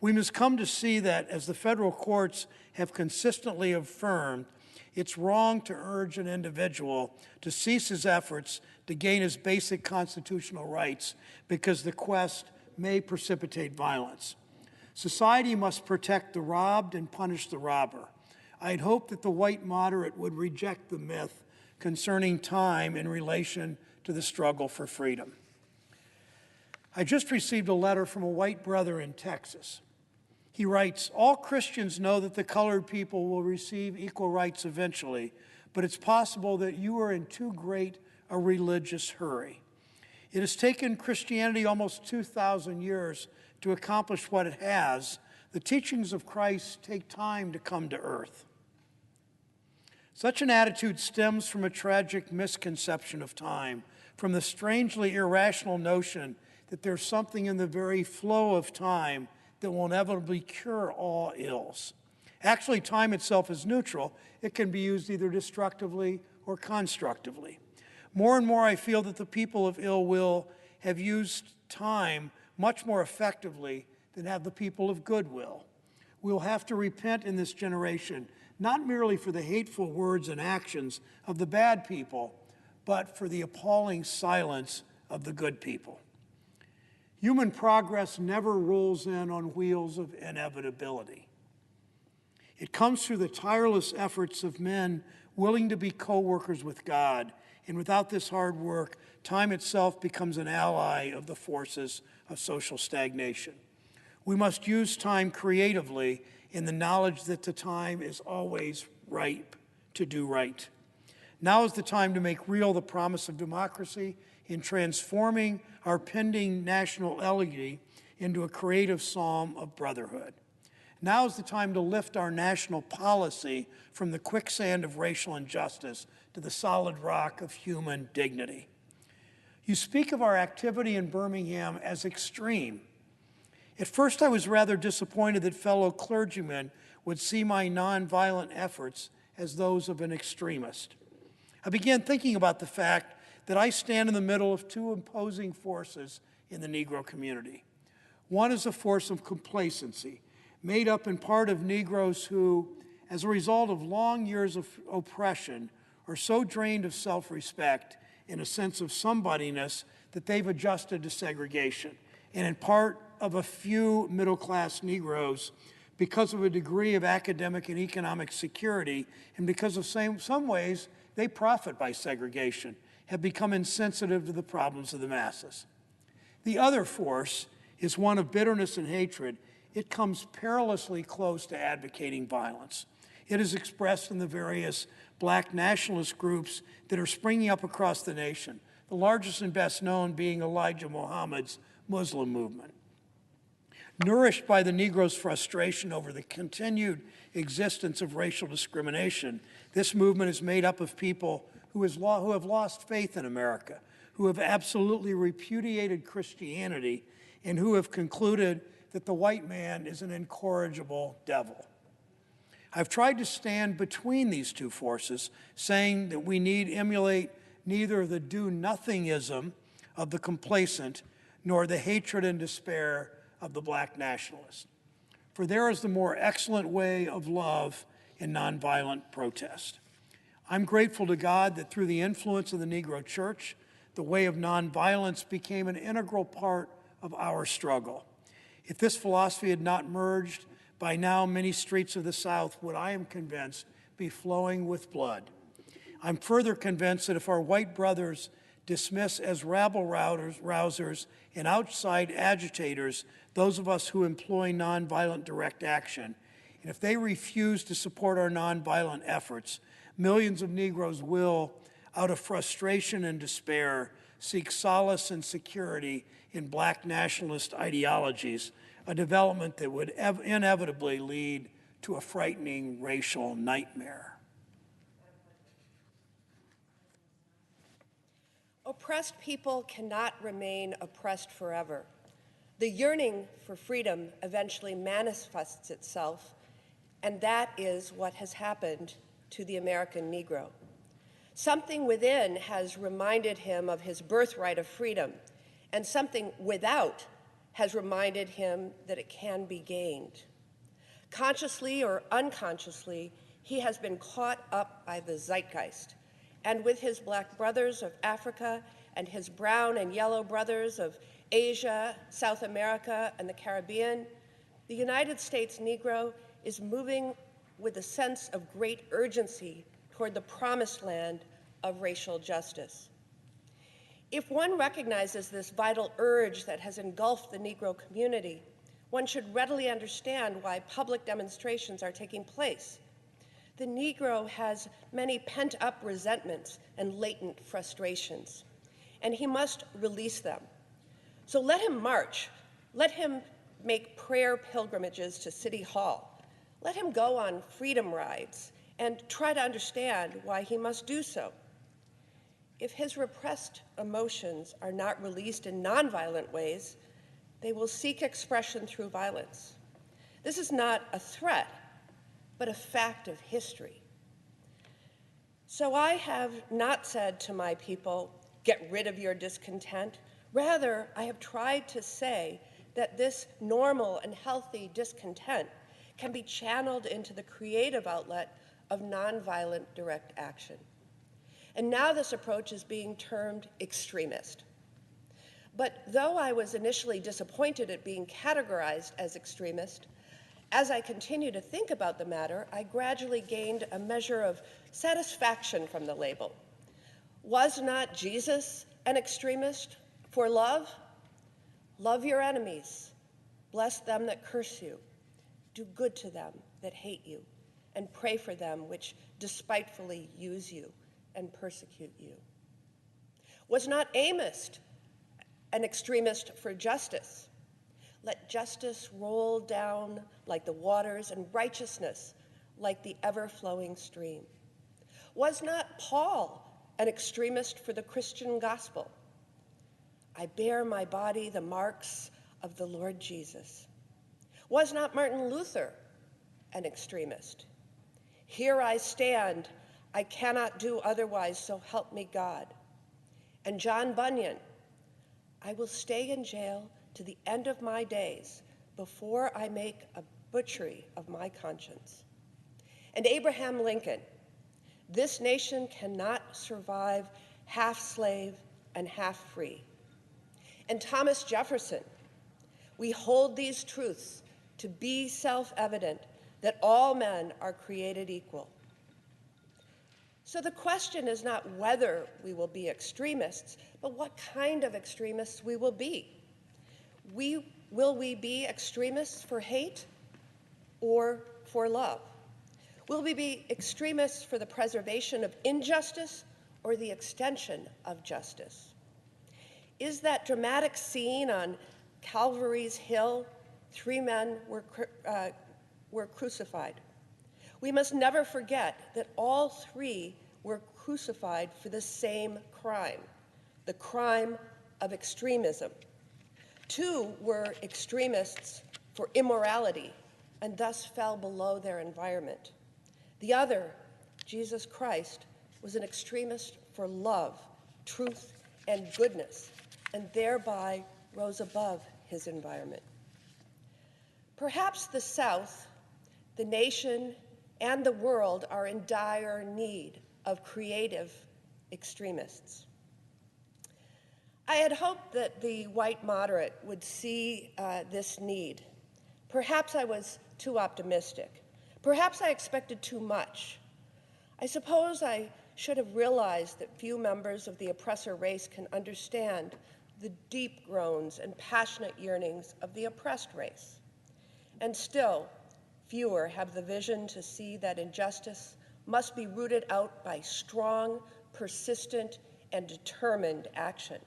We must come to see that, as the federal courts have consistently affirmed, it's wrong to urge an individual to cease his efforts to gain his basic constitutional rights because the quest may precipitate violence. Society must protect the robbed and punish the robber. I'd hope that the white moderate would reject the myth concerning time in relation to the struggle for freedom. I just received a letter from a white brother in Texas. He writes, "All Christians know that the colored people will receive equal rights eventually, but it's possible that you are in too great a religious hurry. It has taken Christianity almost 2,000 years to accomplish what it has. The teachings of Christ take time to come to earth." Such an attitude stems from a tragic misconception of time, from the strangely irrational notion that there's something in the very flow of time that will inevitably cure all ills. Actually, time itself is neutral. It can be used either destructively or constructively. More and more, I feel that the people of ill will have used time much more effectively than have the people of goodwill. We'll have to repent in this generation, not merely for the hateful words and actions of the bad people, but for the appalling silence of the good people. Human progress never rolls in on wheels of inevitability. It comes through the tireless efforts of men willing to be co-workers with God, and without this hard work, time itself becomes an ally of the forces of social stagnation. We must use time creatively in the knowledge that the time is always ripe to do right. Now is the time to make real the promise of democracy in transforming our pending national elegy into a creative psalm of brotherhood. Now is the time to lift our national policy from the quicksand of racial injustice to the solid rock of human dignity. You speak of our activity in Birmingham as extreme. At first, I was rather disappointed that fellow clergymen would see my nonviolent efforts as those of an extremist. I began thinking about the fact that I stand in the middle of two opposing forces in the Negro community. One is a force of complacency, made up in part of Negroes who, as a result of long years of oppression, are so drained of self-respect and a sense of somebodyness that they've adjusted to segregation, and in part of a few middle-class Negroes because of a degree of academic and economic security, and because of some ways they profit by segregation, have become insensitive to the problems of the masses. The other force is one of bitterness and hatred. It comes perilously close to advocating violence. It is expressed in the various black nationalist groups that are springing up across the nation, the largest and best known being Elijah Muhammad's Muslim movement. Nourished by the Negro's frustration over the continued existence of racial discrimination, this movement is made up of people who have lost faith in America, who have absolutely repudiated Christianity, and who have concluded that the white man is an incorrigible devil. I've tried to stand between these two forces, saying that we need emulate neither the do-nothingism of the complacent nor the hatred and despair of the black nationalist. For there is the more excellent way of love in nonviolent protest. I'm grateful to God that through the influence of the Negro Church, the way of nonviolence became an integral part of our struggle. If this philosophy had not merged, by now many streets of the South would, I am convinced, be flowing with blood. I'm further convinced that if our white brothers dismiss as rabble-rousers and outside agitators those of us who employ nonviolent direct action, and if they refuse to support our nonviolent efforts, millions of Negroes will, out of frustration and despair, seek solace and security in black nationalist ideologies, a development that would inevitably lead to a frightening racial nightmare. Oppressed people cannot remain oppressed forever. The yearning for freedom eventually manifests itself, and that is what has happened to the American Negro. Something within has reminded him of his birthright of freedom, and something without has reminded him that it can be gained. Consciously or unconsciously, he has been caught up by the zeitgeist, and with his black brothers of Africa and his brown and yellow brothers of Asia, South America, and the Caribbean, the United States Negro is moving with a sense of great urgency toward the promised land of racial justice. If one recognizes this vital urge that has engulfed the Negro community, one should readily understand why public demonstrations are taking place. The Negro has many pent-up resentments and latent frustrations, and he must release them. So let him march. Let him make prayer pilgrimages to City Hall. Let him go on freedom rides and try to understand why he must do so. If his repressed emotions are not released in nonviolent ways, they will seek expression through violence. This is not a threat, but a fact of history. So I have not said to my people, get rid of your discontent. Rather, I have tried to say that this normal and healthy discontent can be channeled into the creative outlet of nonviolent direct action. And now this approach is being termed extremist. But though I was initially disappointed at being categorized as extremist, as I continue to think about the matter, I gradually gained a measure of satisfaction from the label. Was not Jesus an extremist for love? Love your enemies, bless them that curse you, do good to them that hate you, and pray for them which despitefully use you and persecute you. Was not Amos an extremist for justice? Let justice roll down like the waters and righteousness like the ever-flowing stream. Was not Paul an extremist for the Christian gospel? I bear my body the marks of the Lord Jesus. Was not Martin Luther an extremist? Here I stand, I cannot do otherwise, so help me God. And John Bunyan, I will stay in jail to the end of my days before I make a butchery of my conscience. And Abraham Lincoln, this nation cannot survive half slave and half free. And Thomas Jefferson, we hold these truths to be self-evident that all men are created equal. So the question is not whether we will be extremists, but what kind of extremists we will be. Will we be extremists for hate or for love? Will we be extremists for the preservation of injustice or the extension of justice? Is that dramatic scene on Calvary's Hill, 3 men were crucified? We must never forget that all 3 were crucified for the same crime, the crime of extremism. 2 were extremists for immorality and thus fell below their environment. The other, Jesus Christ, was an extremist for love, truth, and goodness, and thereby rose above his environment. Perhaps the South, the nation, and the world are in dire need of creative extremists. I had hoped that the white moderate would see this need. Perhaps I was too optimistic. Perhaps I expected too much. I suppose I should have realized that few members of the oppressor race can understand the deep groans and passionate yearnings of the oppressed race. And still, fewer have the vision to see that injustice must be rooted out by strong, persistent, and determined action.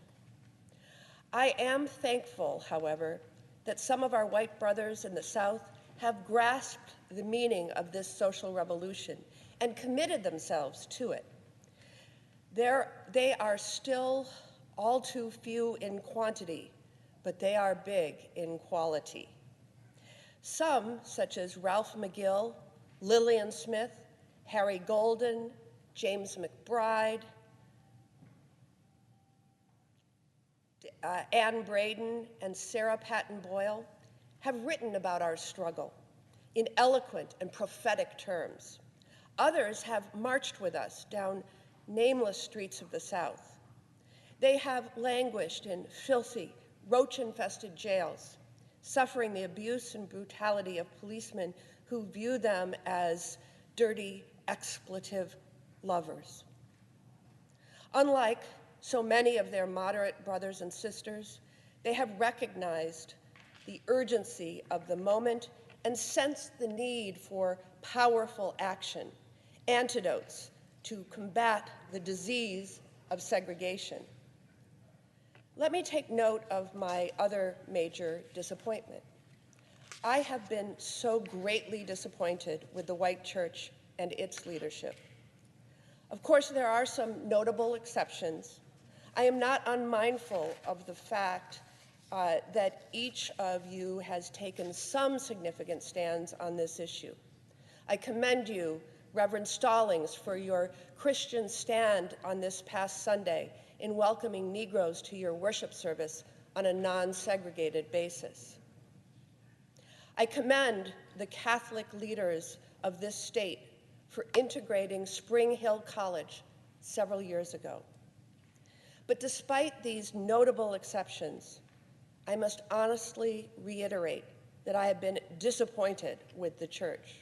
I am thankful, however, that some of our white brothers in the South have grasped the meaning of this social revolution and committed themselves to it. They are still all too few in quantity, but they are big in quality. Some, such as Ralph McGill, Lillian Smith, Harry Golden, James McBride, Ann Braden and Sarah Patton Boyle have written about our struggle in eloquent and prophetic terms. Others have marched with us down nameless streets of the South. They have languished in filthy, roach-infested jails, suffering the abuse and brutality of policemen who view them as dirty, expletive lovers. Unlike so many of their moderate brothers and sisters, they have recognized the urgency of the moment and sensed the need for powerful action, antidotes to combat the disease of segregation. Let me take note of my other major disappointment. I have been so greatly disappointed with the white church and its leadership. Of course, there are some notable exceptions. I am not unmindful of the fact that each of you has taken some significant stands on this issue. I commend you, Reverend Stallings, for your Christian stand on this past Sunday in welcoming Negroes to your worship service on a non-segregated basis. I commend the Catholic leaders of this state for integrating Spring Hill College several years ago. But despite these notable exceptions, I must honestly reiterate that I have been disappointed with the church.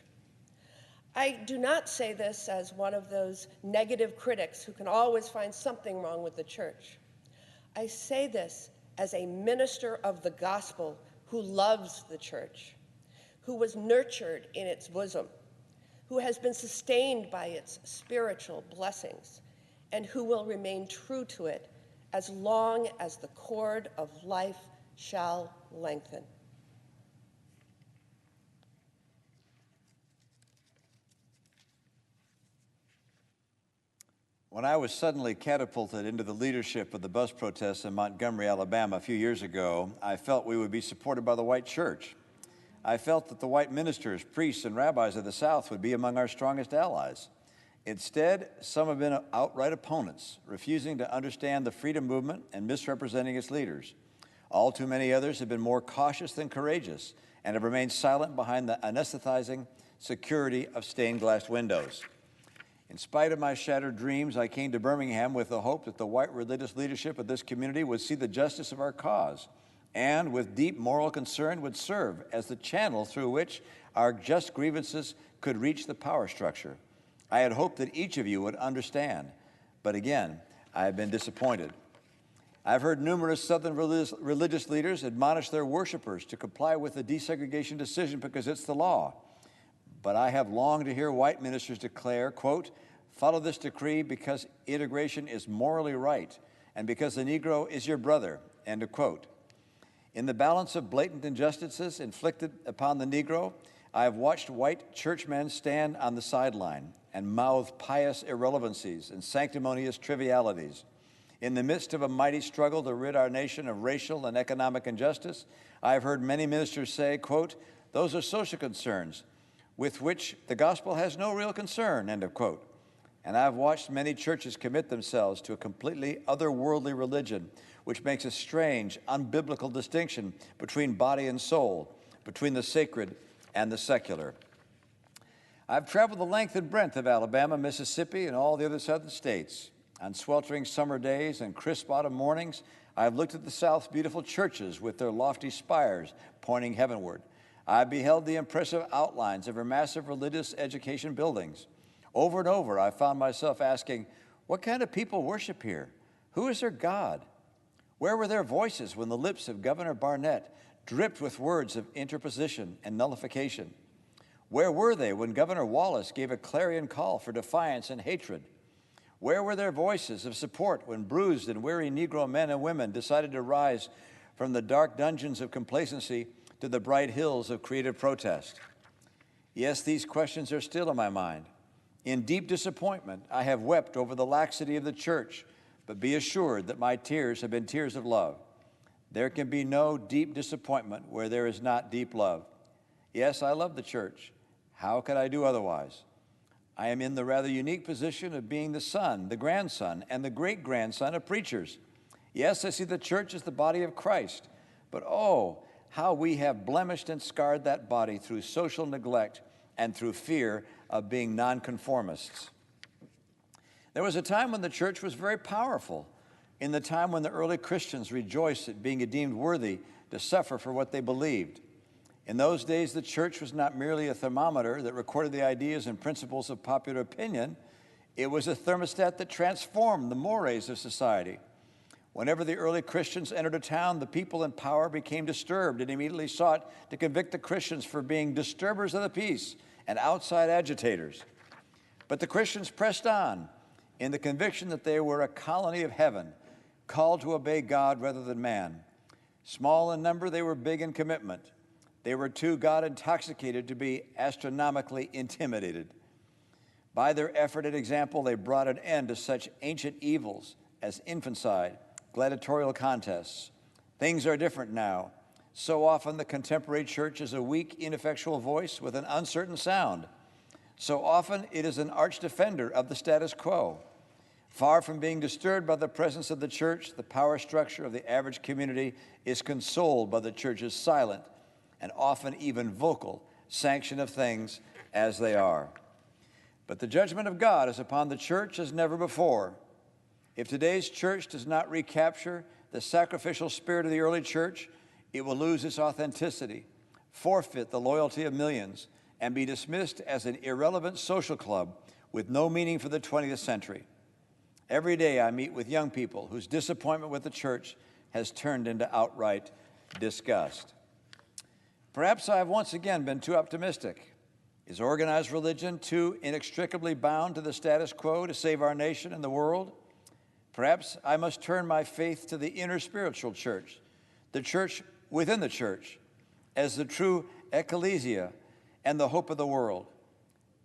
I do not say this as one of those negative critics who can always find something wrong with the church. I say this as a minister of the gospel who loves the church, who was nurtured in its bosom, who has been sustained by its spiritual blessings, and who will remain true to it as long as the cord of life shall lengthen. When I was suddenly catapulted into the leadership of the bus protests in Montgomery, Alabama a few years ago, I felt we would be supported by the white church. I felt that the white ministers, priests, and rabbis of the South would be among our strongest allies. Instead, some have been outright opponents, refusing to understand the freedom movement and misrepresenting its leaders. All too many others have been more cautious than courageous and have remained silent behind the anesthetizing security of stained glass windows. In spite of my shattered dreams, I came to Birmingham with the hope that the white religious leadership of this community would see the justice of our cause and, with deep moral concern, would serve as the channel through which our just grievances could reach the power structure. I had hoped that each of you would understand, but again, I have been disappointed. I've heard numerous Southern religious leaders admonish their worshipers to comply with the desegregation decision because it's the law. But I have longed to hear white ministers declare, quote, "Follow this decree because integration is morally right and because the Negro is your brother," end of quote. In the balance of blatant injustices inflicted upon the Negro, I have watched white churchmen stand on the sideline and mouth pious irrelevancies and sanctimonious trivialities. In the midst of a mighty struggle to rid our nation of racial and economic injustice, I have heard many ministers say, quote, "Those are social concerns with which the gospel has no real concern," end of quote. And I've watched many churches commit themselves to a completely otherworldly religion, which makes a strange, unbiblical distinction between body and soul, between the sacred and the secular. I've traveled the length and breadth of Alabama, Mississippi, and all the other southern states. On sweltering summer days and crisp autumn mornings, I've looked at the South's beautiful churches with their lofty spires pointing heavenward. I beheld the impressive outlines of her massive religious education buildings. Over and over, I found myself asking, what kind of people worship here? Who is their God? Where were their voices when the lips of Governor Barnett dripped with words of interposition and nullification? Where were they when Governor Wallace gave a clarion call for defiance and hatred? Where were their voices of support when bruised and weary Negro men and women decided to rise from the dark dungeons of complacency to the bright hills of creative protest? Yes, these questions are still in my mind. In deep disappointment, I have wept over the laxity of the church, but be assured that my tears have been tears of love. There can be no deep disappointment where there is not deep love. Yes, I love the church. How could I do otherwise? I am in the rather unique position of being the son, the grandson, and the great-grandson of preachers. Yes, I see the church as the body of Christ, but oh, how we have blemished and scarred that body through social neglect and through fear of being nonconformists. There was a time when the church was very powerful, in the time when the early Christians rejoiced at being deemed worthy to suffer for what they believed. In those days, the church was not merely a thermometer that recorded the ideas and principles of popular opinion. It was a thermostat that transformed the mores of society. Whenever the early Christians entered a town, the people in power became disturbed and immediately sought to convict the Christians for being disturbers of the peace and outside agitators. But the Christians pressed on in the conviction that they were a colony of heaven, called to obey God rather than man. Small in number, they were big in commitment. They were too God-intoxicated to be astronomically intimidated. By their effort and example, they brought an end to such ancient evils as infanticide, gladiatorial contests. Things are different now. So often the contemporary church is a weak, ineffectual voice with an uncertain sound. So often it is an arch defender of the status quo. Far from being disturbed by the presence of the church, the power structure of the average community is consoled by the church's silent and often even vocal sanction of things as they are. But the judgment of God is upon the church as never before. If today's church does not recapture the sacrificial spirit of the early church, it will lose its authenticity, forfeit the loyalty of millions, and be dismissed as an irrelevant social club with no meaning for the 20th century. Every day I meet with young people whose disappointment with the church has turned into outright disgust. Perhaps I have once again been too optimistic. Is organized religion too inextricably bound to the status quo to save our nation and the world? Perhaps I must turn my faith to the inner spiritual church, the church within the church, as the true ecclesia and the hope of the world.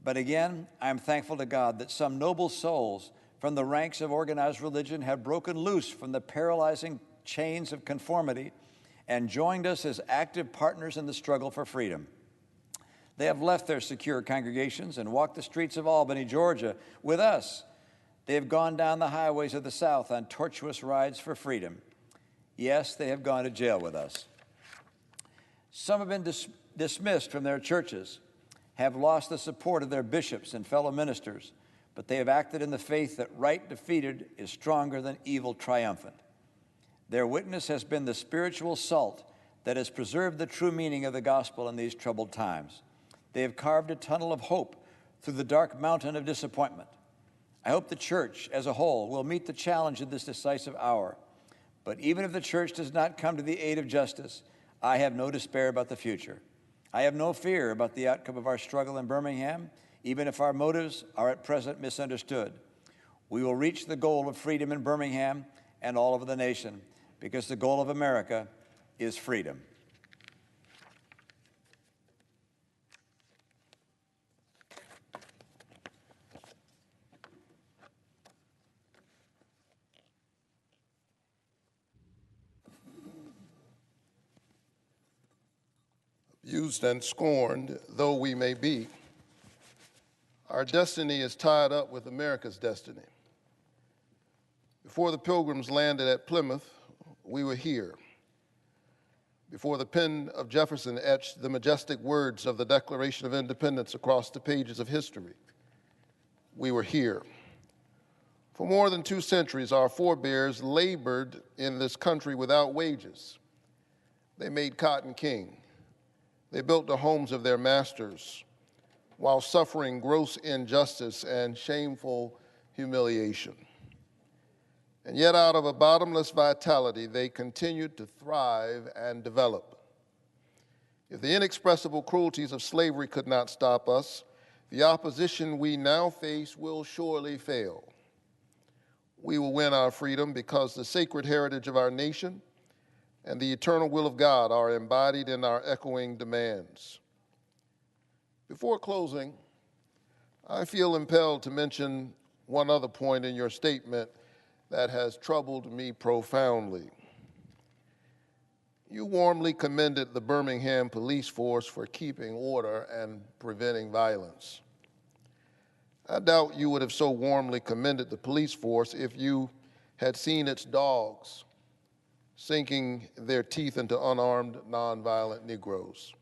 But again, I am thankful to God that some noble souls from the ranks of organized religion have broken loose from the paralyzing chains of conformity and joined us as active partners in the struggle for freedom. They have left their secure congregations and walked the streets of Albany, Georgia, with us. They have gone down the highways of the South on tortuous rides for freedom. Yes, they have gone to jail with us. Some have been dismissed from their churches, have lost the support of their bishops and fellow ministers, but they have acted in the faith that right defeated is stronger than evil triumphant. Their witness has been the spiritual salt that has preserved the true meaning of the gospel in these troubled times. They have carved a tunnel of hope through the dark mountain of disappointment. I hope the church as a whole will meet the challenge of this decisive hour. But even if the church does not come to the aid of justice, I have no despair about the future. I have no fear about the outcome of our struggle in Birmingham, even if our motives are at present misunderstood. We will reach the goal of freedom in Birmingham and all over the nation, because the goal of America is freedom. Abused and scorned though we may be, our destiny is tied up with America's destiny. Before the Pilgrims landed at Plymouth, we were here. Before the pen of Jefferson etched the majestic words of the Declaration of Independence across the pages of history, we were here. For more than 2 centuries, our forebears labored in this country without wages. They made cotton king. They built the homes of their masters while suffering gross injustice and shameful humiliation. And yet, out of a bottomless vitality, they continued to thrive and develop. If the inexpressible cruelties of slavery could not stop us, the opposition we now face will surely fail. We will win our freedom because the sacred heritage of our nation and the eternal will of God are embodied in our echoing demands. Before closing, I feel impelled to mention one other point in your statement that has troubled me profoundly. You warmly commended the Birmingham police force for keeping order and preventing violence. I doubt you would have so warmly commended the police force if you had seen its dogs sinking their teeth into unarmed, nonviolent Negroes.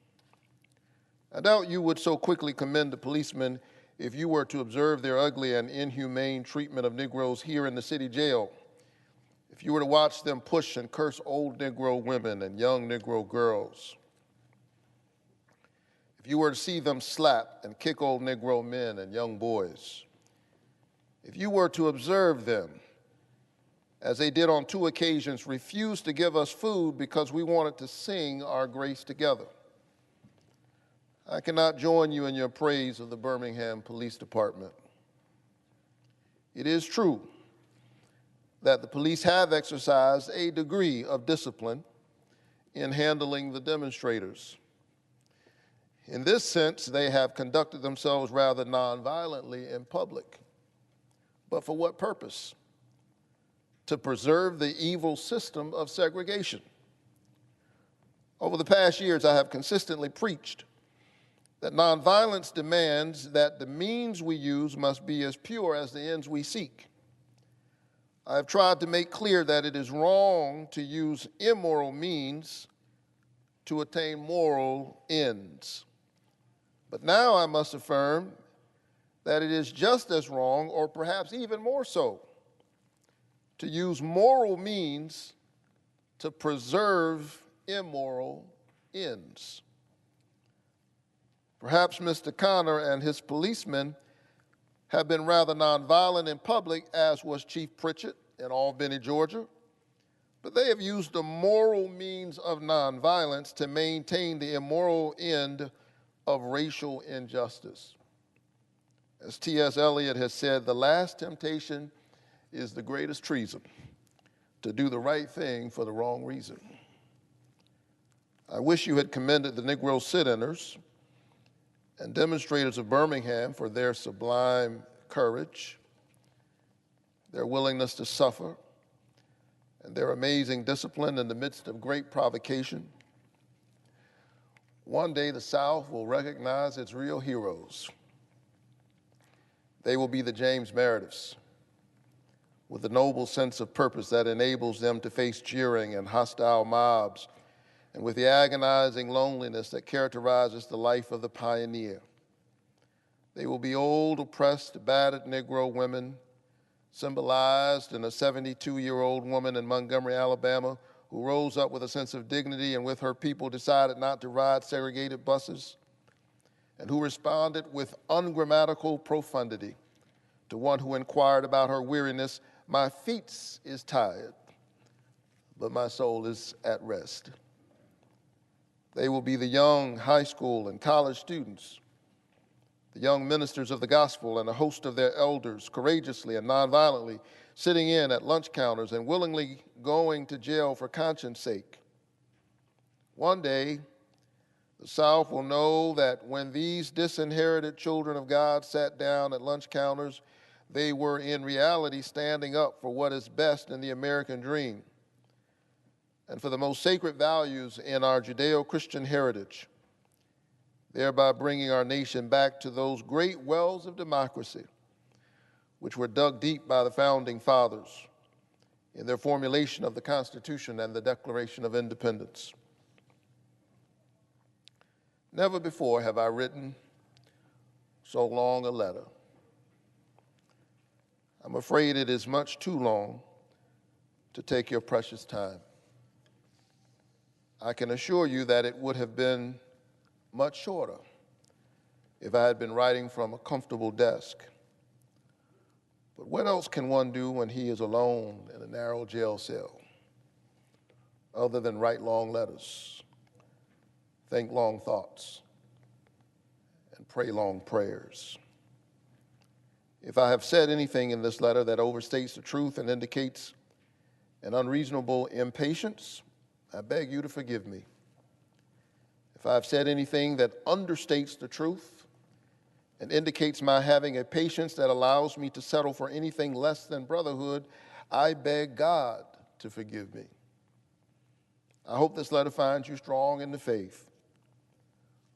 I doubt you would so quickly commend the policemen if you were to observe their ugly and inhumane treatment of Negroes here in the city jail. If you were to watch them push and curse old Negro women and young Negro girls. If you were to see them slap and kick old Negro men and young boys. If you were to observe them, as they did on 2 occasions, refuse to give us food because we wanted to sing our grace together. I cannot join you in your praise of the Birmingham Police Department. It is true that the police have exercised a degree of discipline in handling the demonstrators. In this sense, they have conducted themselves rather nonviolently in public. But for what purpose? To preserve the evil system of segregation. Over the past years, I have consistently preached that nonviolence demands that the means we use must be as pure as the ends we seek. I have tried to make clear that it is wrong to use immoral means to attain moral ends. But now I must affirm that it is just as wrong, or perhaps even more so, to use moral means to preserve immoral ends. Perhaps Mr. Connor and his policemen have been rather nonviolent in public, as was Chief Pritchett in Albany, Georgia, but they have used the moral means of nonviolence to maintain the immoral end of racial injustice. As T.S. Eliot has said, the last temptation is the greatest treason, to do the right thing for the wrong reason. I wish you had commended the Negro sit-inners and demonstrators of Birmingham for their sublime courage, their willingness to suffer, and their amazing discipline in the midst of great provocation. One day the South will recognize its real heroes. They will be the James Merediths, with a noble sense of purpose that enables them to face jeering and hostile mobs, and with the agonizing loneliness that characterizes the life of the pioneer. They will be old, oppressed, battered Negro women, symbolized in a 72-year-old woman in Montgomery, Alabama, who rose up with a sense of dignity and with her people decided not to ride segregated buses, and who responded with ungrammatical profundity to one who inquired about her weariness, "My feet is tired, but my soul is at rest." They will be the young high school and college students, the young ministers of the gospel and a host of their elders, courageously and nonviolently sitting in at lunch counters and willingly going to jail for conscience sake. One day, the South will know that when these disinherited children of God sat down at lunch counters, they were in reality standing up for what is best in the American dream and for the most sacred values in our Judeo-Christian heritage, thereby bringing our nation back to those great wells of democracy which were dug deep by the founding fathers in their formulation of the Constitution and the Declaration of Independence. Never before have I written so long a letter. I'm afraid it is much too long to take your precious time. I can assure you that it would have been much shorter if I had been writing from a comfortable desk. But what else can one do when he is alone in a narrow jail cell, other than write long letters, think long thoughts, and pray long prayers? If I have said anything in this letter that overstates the truth and indicates an unreasonable impatience, I beg you to forgive me. If I have said anything that understates the truth and indicates my having a patience that allows me to settle for anything less than brotherhood, I beg God to forgive me. I hope this letter finds you strong in the faith.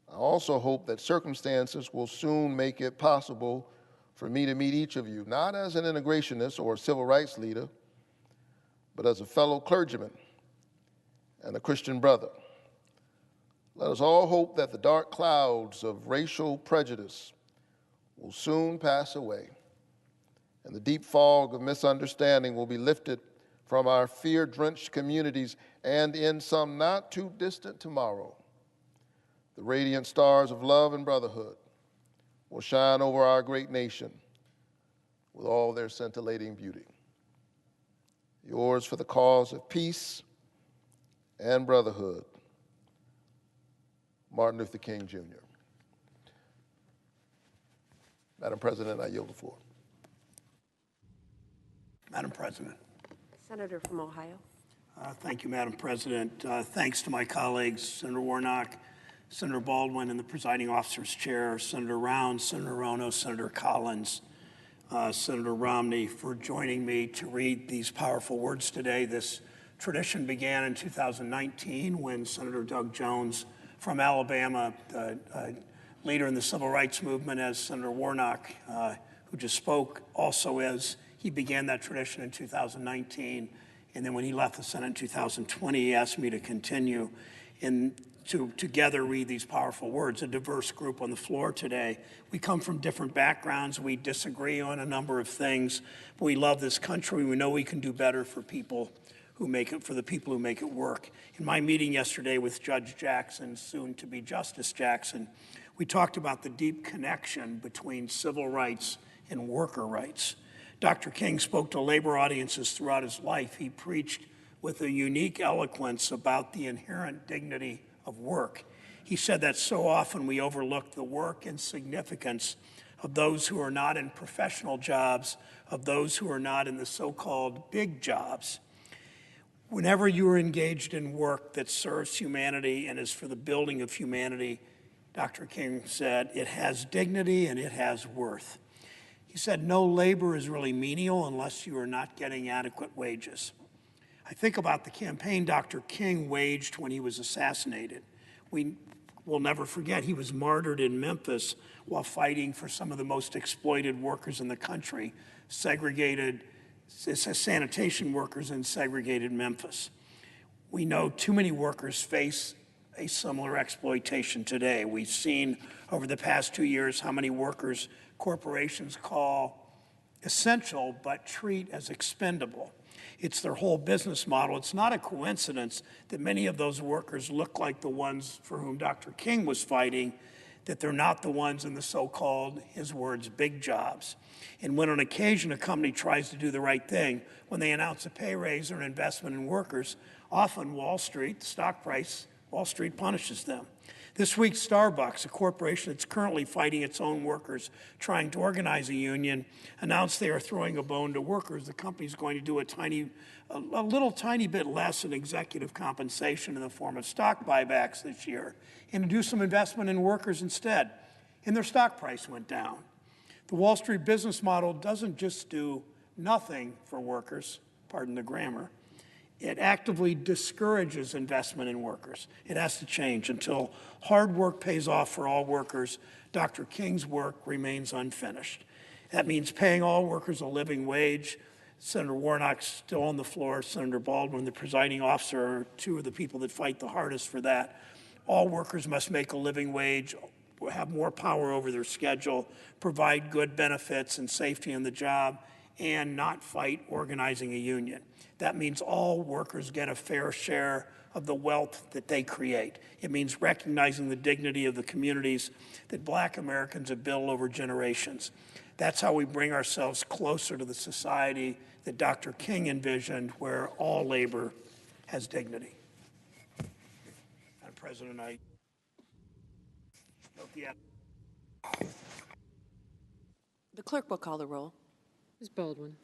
I also hope that circumstances will soon make it possible for me to meet each of you, not as an integrationist or a civil rights leader, but as a fellow clergyman and a Christian brother. Let us all hope that the dark clouds of racial prejudice will soon pass away, and the deep fog of misunderstanding will be lifted from our fear-drenched communities, and in some not too distant tomorrow, the radiant stars of love and brotherhood will shine over our great nation with all their scintillating beauty. Yours for the cause of peace and brotherhood, Martin Luther King, Jr. Madam President, I yield the floor. Madam President. Senator from Ohio. Thank you, Madam President. Thanks to my colleagues, Senator Warnock, Senator Baldwin in the presiding officer's chair, Senator Rounds, Senator Rono, Senator Collins, Senator Romney for joining me to read these powerful words today. This tradition began in 2019 when Senator Doug Jones from Alabama, leader in the civil rights movement, as Senator Warnock, who just spoke, also as he began that tradition in 2019. And then when he left the Senate in 2020, he asked me to continue and to together read these powerful words. A diverse group on the floor today. We come from different backgrounds. We disagree on a number of things, but we love this country. We know we can do better for people who make it, for the people who make it work. In my meeting yesterday with Judge Jackson, soon to be Justice Jackson, we talked about the deep connection between civil rights and worker rights. Dr. King spoke to labor audiences throughout his life. He preached with a unique eloquence about the inherent dignity of work. He said that so often we overlook the work and significance of those who are not in professional jobs, of those who are not in the so-called big jobs. Whenever you are engaged in work that serves humanity and is for the building of humanity, Dr. King said, it has dignity and it has worth. He said, no labor is really menial unless you are not getting adequate wages. I think about the campaign Dr. King waged when he was assassinated. We will never forget he was martyred in Memphis while fighting for some of the most exploited workers in the country, segregated sanitation workers in segregated Memphis. We know too many workers face a similar exploitation today. We've seen over the past 2 years how many workers corporations call essential but treat as expendable. It's their whole business model. It's not a coincidence that many of those workers look like the ones for whom Dr. King was fighting, that they're not the ones in the so-called, his words, big jobs. And when on occasion a company tries to do the right thing, when they announce a pay raise or an investment in workers, often Wall Street, the stock price, Wall Street punishes them. This week, Starbucks, a corporation that's currently fighting its own workers, trying to organize a union, announced they are throwing a bone to workers. The company's going to do a little tiny bit less in executive compensation in the form of stock buybacks this year, and to do some investment in workers instead. And their stock price went down. The Wall Street business model doesn't just do nothing for workers, pardon the grammar. It actively discourages investment in workers. It has to change. Until hard work pays off for all workers, Dr. King's work remains unfinished. That means paying all workers a living wage. Senator Warnock's still on the floor. Senator Baldwin, the presiding officer, are two of the people that fight the hardest for that. All workers must make a living wage, have more power over their schedule, provide good benefits and safety on the job, and not fight organizing a union. That means all workers get a fair share of the wealth that they create. It means recognizing the dignity of the communities that Black Americans have built over generations. That's how we bring ourselves closer to the society that Dr. King envisioned, where all labor has dignity. Madam President, I note The clerk will call the roll. Ms. Baldwin.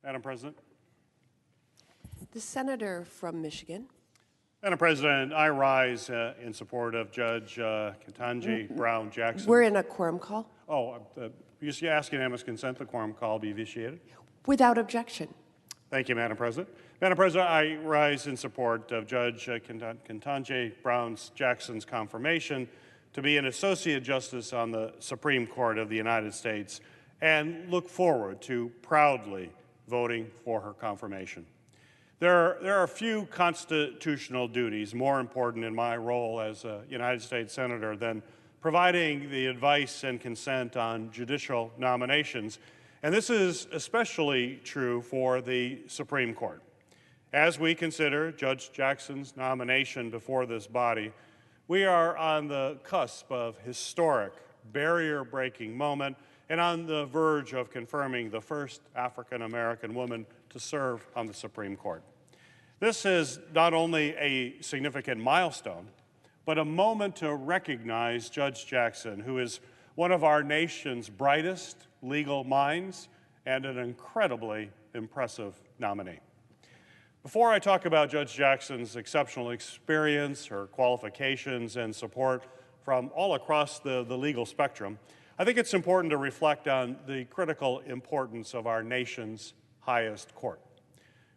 Madam President. The senator from Michigan. Madam President, I rise in support of Judge Ketanji Brown Jackson. We're in a quorum call. Oh, you ask unanimous consent, the quorum call be vitiated. Without objection. Thank you, Madam President. Madam President, I rise in support of Judge Ketanji Brown Jackson's confirmation to be an Associate Justice on the Supreme Court of the United States and look forward to proudly voting for her confirmation. There are few constitutional duties more important in my role as a United States Senator than providing the advice and consent on judicial nominations, and this is especially true for the Supreme Court. As we consider Judge Jackson's nomination before this body, we are on the cusp of historic, barrier-breaking moment and on the verge of confirming the first African-American woman to serve on the Supreme Court. This is not only a significant milestone, but a moment to recognize Judge Jackson, who is one of our nation's brightest legal minds and an incredibly impressive nominee. Before I talk about Judge Jackson's exceptional experience, her qualifications, and support from all across the legal spectrum, I think it's important to reflect on the critical importance of our nation's highest court.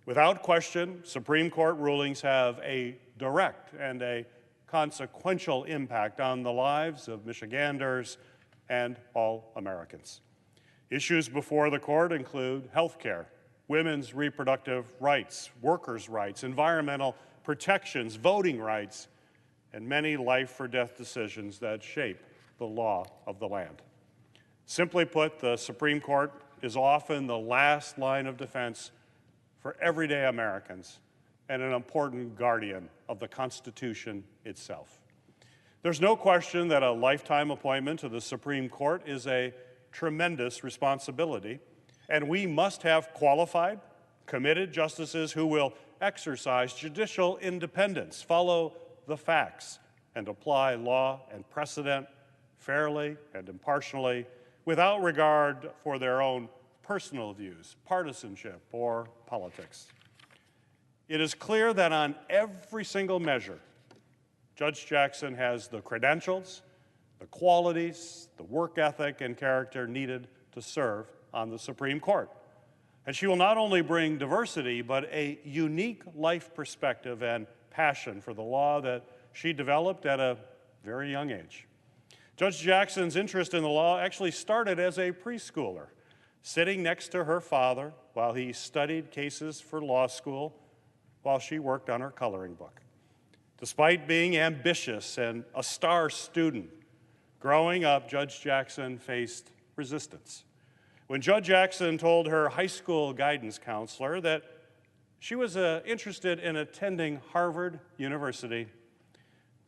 Without question, Supreme Court rulings have a direct and a consequential impact on the lives of Michiganders and all Americans. Issues before the court include health care, women's reproductive rights, workers' rights, environmental protections, voting rights, and many life-or-death decisions that shape the law of the land. Simply put, the Supreme Court is often the last line of defense for everyday Americans and an important guardian of the Constitution itself. There's no question that a lifetime appointment to the Supreme Court is a tremendous responsibility, and we must have qualified, committed justices who will exercise judicial independence, follow the facts, and apply law and precedent fairly and impartially without regard for their own personal views, partisanship, or politics. It is clear that on every single measure, Judge Jackson has the credentials, the qualities, the work ethic, and character needed to serve on the Supreme Court. And she will not only bring diversity, but a unique life perspective and passion for the law that she developed at a very young age. Judge Jackson's interest in the law actually started as a preschooler, sitting next to her father while he studied cases for law school while she worked on her coloring book. Despite being ambitious and a star student, growing up, Judge Jackson faced resistance. When Judge Jackson told her high school guidance counselor that she was interested in attending Harvard University,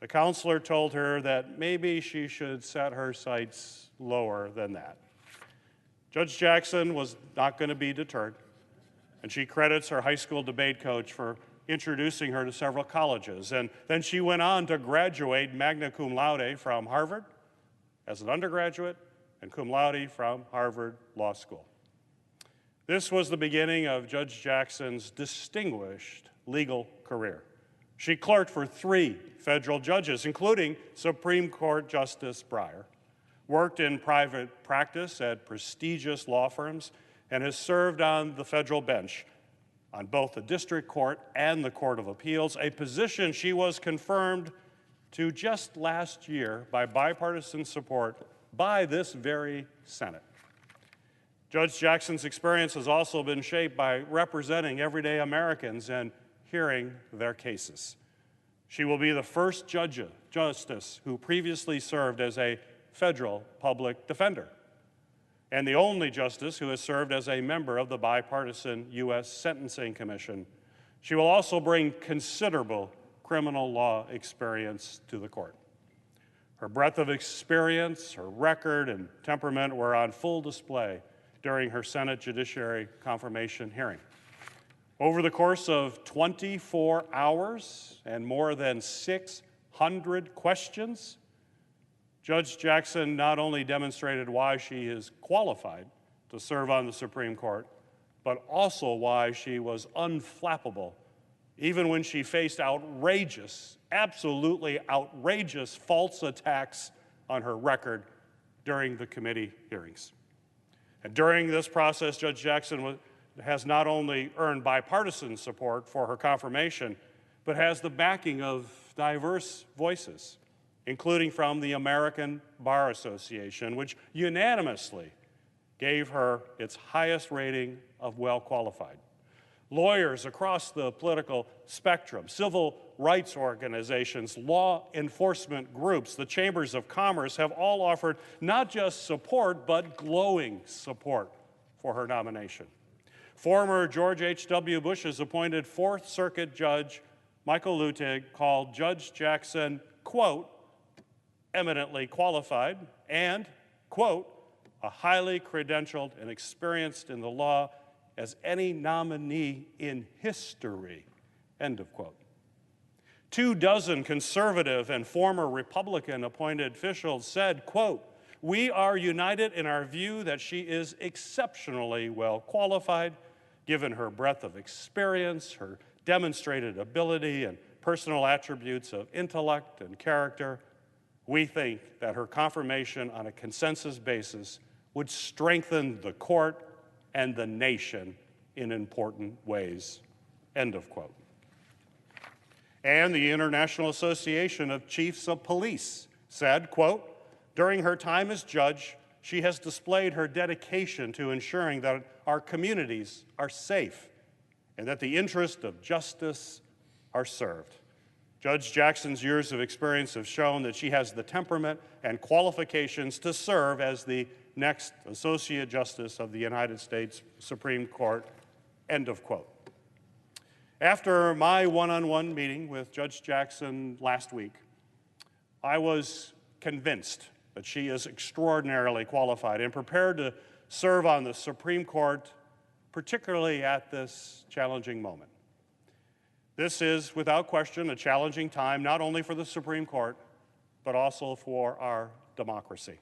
the counselor told her that maybe she should set her sights lower than that. Judge Jackson was not going to be deterred, and she credits her high school debate coach for introducing her to several colleges. And then she went on to graduate magna cum laude from Harvard as an undergraduate and cum laude from Harvard Law School. This was the beginning of Judge Jackson's distinguished legal career. She clerked for 3 federal judges, including Supreme Court Justice Breyer, worked in private practice at prestigious law firms, and has served on the federal bench on both the District Court and the Court of Appeals, a position she was confirmed to just last year by bipartisan support by this very Senate. Judge Jackson's experience has also been shaped by representing everyday Americans and hearing their cases. She will be the first justice who previously served as a federal public defender, and the only justice who has served as a member of the bipartisan U.S. Sentencing Commission. She will also bring considerable criminal law experience to the court. Her breadth of experience, her record, and temperament were on full display during her Senate Judiciary confirmation hearing. Over the course of 24 hours and more than 600 questions, Judge Jackson not only demonstrated why she is qualified to serve on the Supreme Court, but also why she was unflappable, even when she faced outrageous, absolutely outrageous false attacks on her record during the committee hearings. And during this process, Judge Jackson has not only earned bipartisan support for her confirmation, but has the backing of diverse voices, including from the American Bar Association, which unanimously gave her its highest rating of well-qualified. Lawyers across the political spectrum, civil rights organizations, law enforcement groups, the chambers of commerce have all offered not just support, but glowing support for her nomination. Former George H.W. Bush's appointed Fourth Circuit Judge Michael Luttig called Judge Jackson, quote, eminently qualified and, quote, a highly credentialed and experienced in the law as any nominee in history, end of quote. 24 conservative and former Republican appointed officials said, quote, we are united in our view that she is exceptionally well qualified, given her breadth of experience, her demonstrated ability, and personal attributes of intellect and character. We think that her confirmation on a consensus basis would strengthen the court and the nation in important ways, end of quote. And the International Association of Chiefs of Police said, quote, during her time as judge, she has displayed her dedication to ensuring that our communities are safe and that the interests of justice are served. Judge Jackson's years of experience have shown that she has the temperament and qualifications to serve as the next Associate Justice of the United States Supreme Court, end of quote. After my one-on-one meeting with Judge Jackson last week, I was convinced that she is extraordinarily qualified and prepared to serve on the Supreme Court, particularly at this challenging moment. This is, without question, a challenging time, not only for the Supreme Court, but also for our democracy.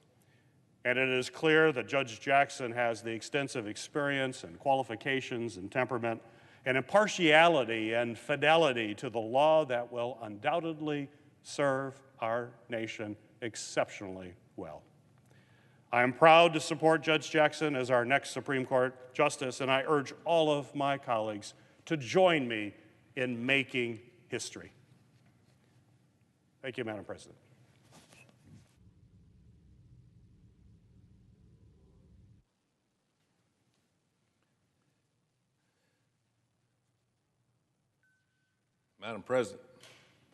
And it is clear that Judge Jackson has the extensive experience and qualifications and temperament and impartiality and fidelity to the law that will undoubtedly serve our nation exceptionally well. I am proud to support Judge Jackson as our next Supreme Court Justice, and I urge all of my colleagues to join me in making history. Thank you, Madam President. Madam President.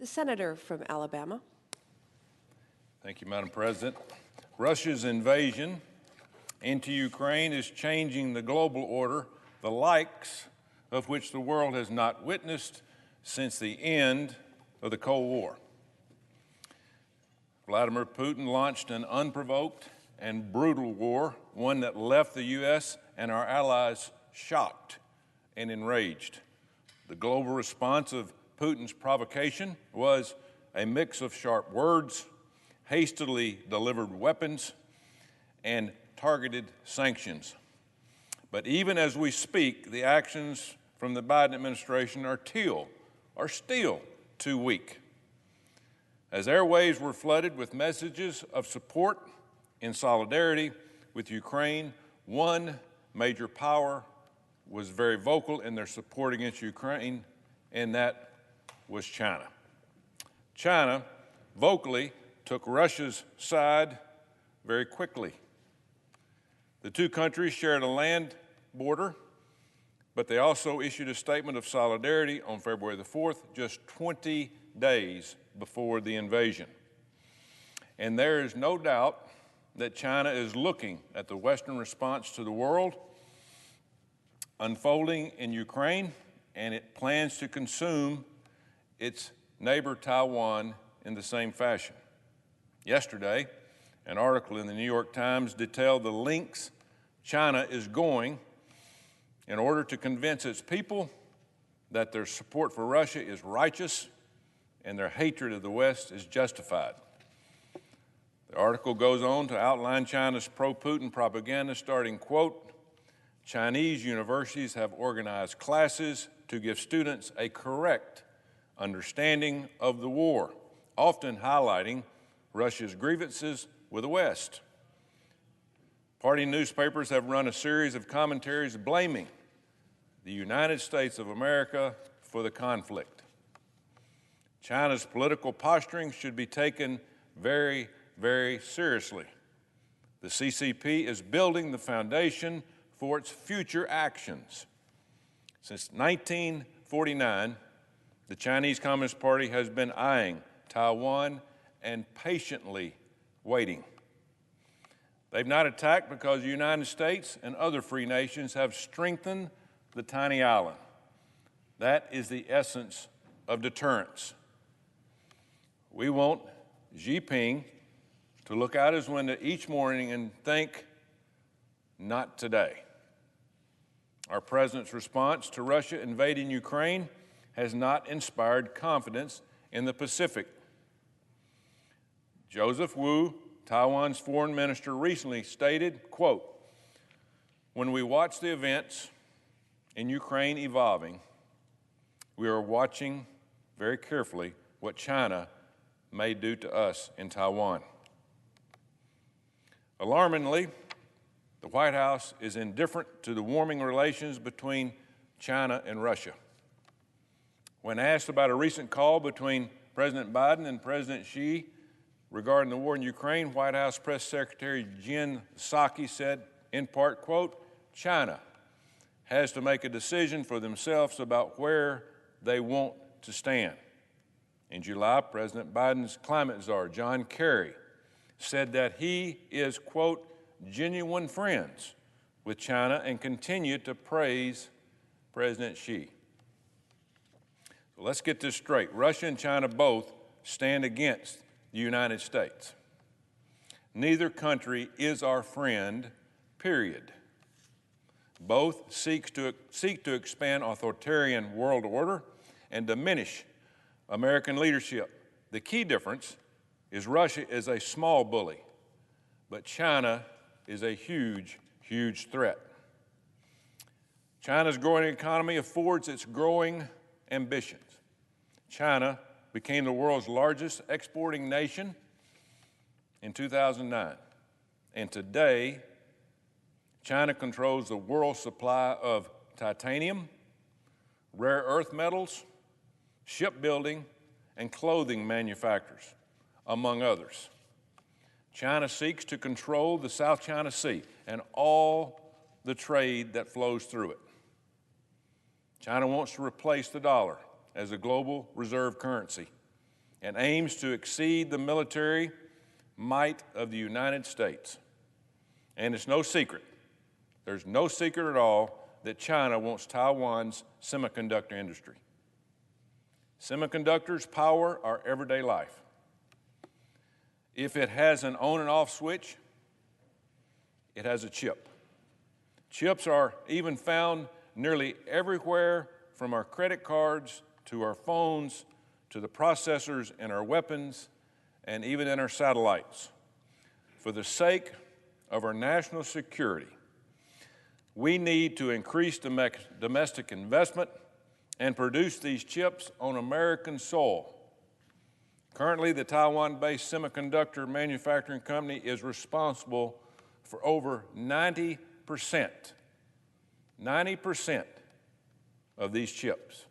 The senator from Alabama. Thank you, Madam President. Russia's invasion into Ukraine is changing the global order, the likes of which the world has not witnessed since the end of the Cold War. Vladimir Putin launched an unprovoked and brutal war, one that left the U.S. and our allies shocked and enraged. The global response of Putin's provocation was a mix of sharp words, hastily delivered weapons, and targeted sanctions. But even as we speak, the actions from the Biden administration are still too weak. As airwaves were flooded with messages of support in solidarity with Ukraine, one major power was very vocal in their support against Ukraine, and that was China. China vocally took Russia's side very quickly. The two countries shared a land border, but they also issued a statement of solidarity on February the 4th, just 20 days before the invasion. And there is no doubt that China is looking at the Western response to the world unfolding in Ukraine, and it plans to consume its neighbor Taiwan in the same fashion. Yesterday, an article in the New York Times detailed the lengths China is going in order to convince its people that their support for Russia is righteous and their hatred of the West is justified. The article goes on to outline China's pro-Putin propaganda, starting, quote, Chinese universities have organized classes to give students a correct understanding of the war, often highlighting Russia's grievances with the West. Party newspapers have run a series of commentaries blaming the United States of America for the conflict. China's political posturing should be taken very, very seriously. The CCP is building the foundation for its future actions. Since 1949, the Chinese Communist Party has been eyeing Taiwan and patiently waiting. They've not attacked because the United States and other free nations have strengthened the tiny island. That is the essence of deterrence. We want Xi Jinping to look out his window each morning and think, not today. Our president's response to Russia invading Ukraine has not inspired confidence in the Pacific. Joseph Wu, Taiwan's foreign minister, recently stated, quote, "When we watch the events in Ukraine evolving, we are watching very carefully what China may do to us in Taiwan." Alarmingly, the White House is indifferent to the warming relations between China and Russia. When asked about a recent call between President Biden and President Xi regarding the war in Ukraine, White House Press Secretary Jen Psaki said, in part, quote, "China has to make a decision for themselves about where they want to stand." In July, President Biden's climate czar, John Kerry, said that he is, quote, "genuine friends with China," and continued to praise President Xi. So let's get this straight. Russia and China both stand against the United States. Neither country is our friend, period. Both seek to expand authoritarian world order and diminish American leadership. The key difference is Russia is a small bully, but China is a huge, huge threat. China's growing economy affords its growing ambitions. China became the world's largest exporting nation in 2009, and today, China controls the world's supply of titanium, rare earth metals, shipbuilding, and clothing manufacturers, among others. China seeks to control the South China Sea and all the trade that flows through it. China wants to replace the dollar as a global reserve currency and aims to exceed the military might of the United States. And it's no secret, there's no secret at all that China wants Taiwan's semiconductor industry. Semiconductors power our everyday life. If it has an on and off switch, it has a chip. Chips are even found nearly everywhere, from our credit cards to our phones to the processors in our weapons and even in our satellites. For the sake of our national security, we need to increase domestic investment and produce these chips on American soil. Currently, the Taiwan-based semiconductor manufacturing company is responsible for over 90% of these chips,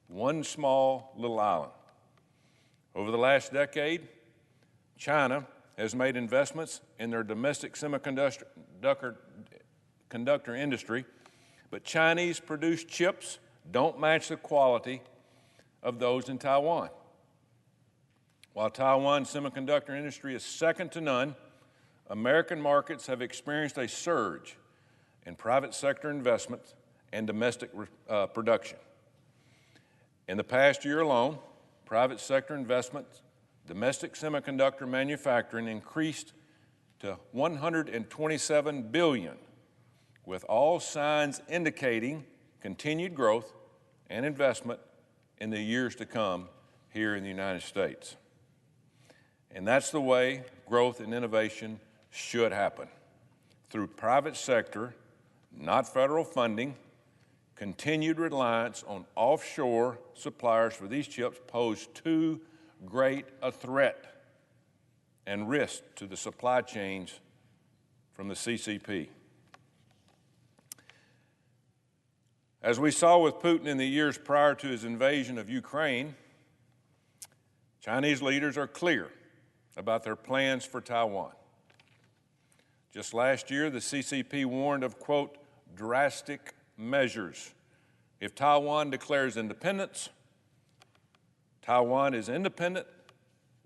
one small little island. Over the last decade, China has made investments in their domestic semiconductor industry, but Chinese-produced chips don't match the quality of those in Taiwan. While Taiwan's semiconductor industry is second to none, American markets have experienced a surge in private sector investment and domestic production. In the past year alone, private sector investment, domestic semiconductor manufacturing increased to $127 billion, with all signs indicating continued growth and investment in the years to come here in the United States. And that's the way growth and innovation should happen, through private sector not federal funding, continued reliance on offshore suppliers for these chips pose too great a threat and risk to the supply chains from the CCP. As we saw with Putin in the years prior to his invasion of Ukraine, Chinese leaders are clear about their plans for Taiwan. Just last year, the CCP warned of, quote, drastic measures. If Taiwan declares independence, Taiwan is independent.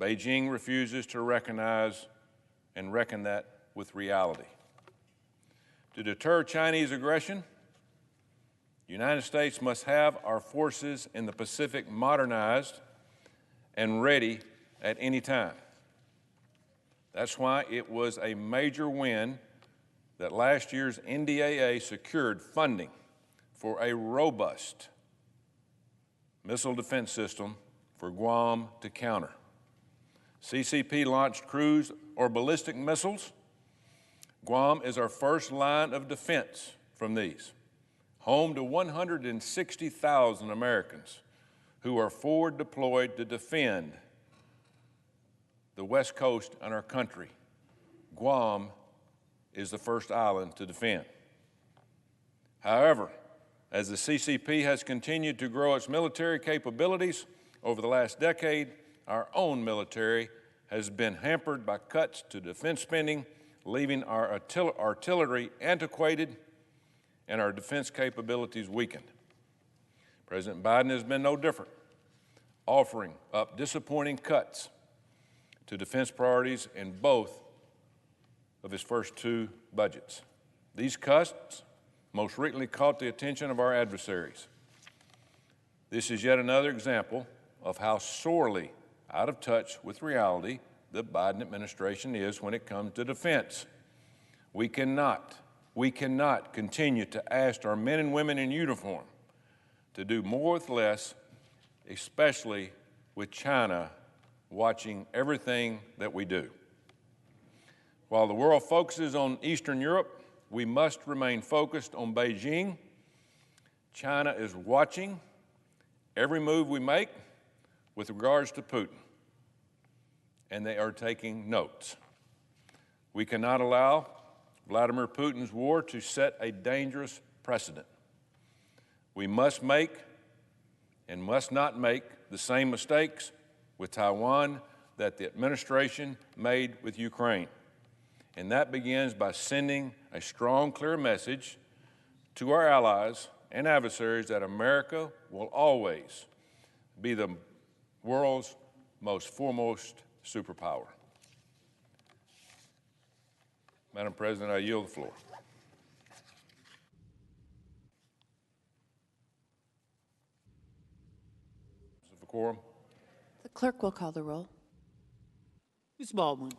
Beijing refuses to recognize and reckon that with reality. To deter Chinese aggression, the United States must have our forces in the Pacific modernized and ready at any time. That's why it was a major win that last year's NDAA secured funding for a robust missile defense system for Guam to counter. CCP launched cruise or ballistic missiles. Guam is our first line of defense from these, home to 160,000 Americans who are forward deployed to defend the West Coast and our country. Guam is the first island to defend. However, as the CCP has continued to grow its military capabilities over the last decade, our own military has been hampered by cuts to defense spending, leaving our artillery antiquated and our defense capabilities weakened. President Biden has been no different, offering up disappointing cuts to defense priorities in both of his first two budgets. These cuts most recently caught the attention of our adversaries. This is yet another example of how sorely out of touch with reality the Biden administration is when it comes to defense. We cannot continue to ask our men and women in uniform to do more with less, especially with China watching everything that we do. While the world focuses on Eastern Europe, we must remain focused on Beijing. China is watching every move we make with regards to Putin, and they are taking notes. We cannot allow Vladimir Putin's war to set a dangerous precedent. We must make and must not make the same mistakes with Taiwan that the administration made with Ukraine. And that begins by sending a strong, clear message to our allies and adversaries that America will always be the world's most foremost superpower. Madam President, I yield the floor. For quorum. The clerk will call the roll. Ms. Baldwin.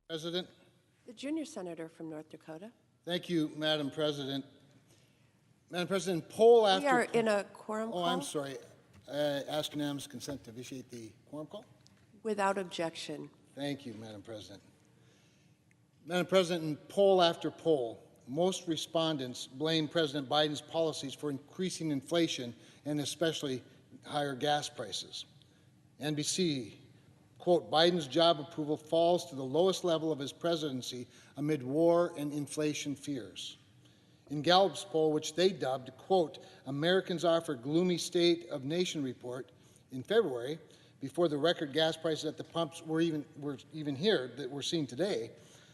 President. The junior senator from North Dakota. Thank you, Madam President. Madam President, poll after... We are in a quorum call. Oh, I'm sorry. Ask unanimous consent to initiate the quorum call? Without objection. Thank you, Madam President. Madam President, in poll after poll, most respondents blame President Biden's policies for increasing inflation and especially higher gas prices. NBC, quote, Biden's job approval falls to the lowest level of his presidency amid war and inflation fears. In Gallup's poll, which they dubbed, quote, Americans offer gloomy state of nation report in February, before the record gas prices at the pumps were even here that we're seeing today,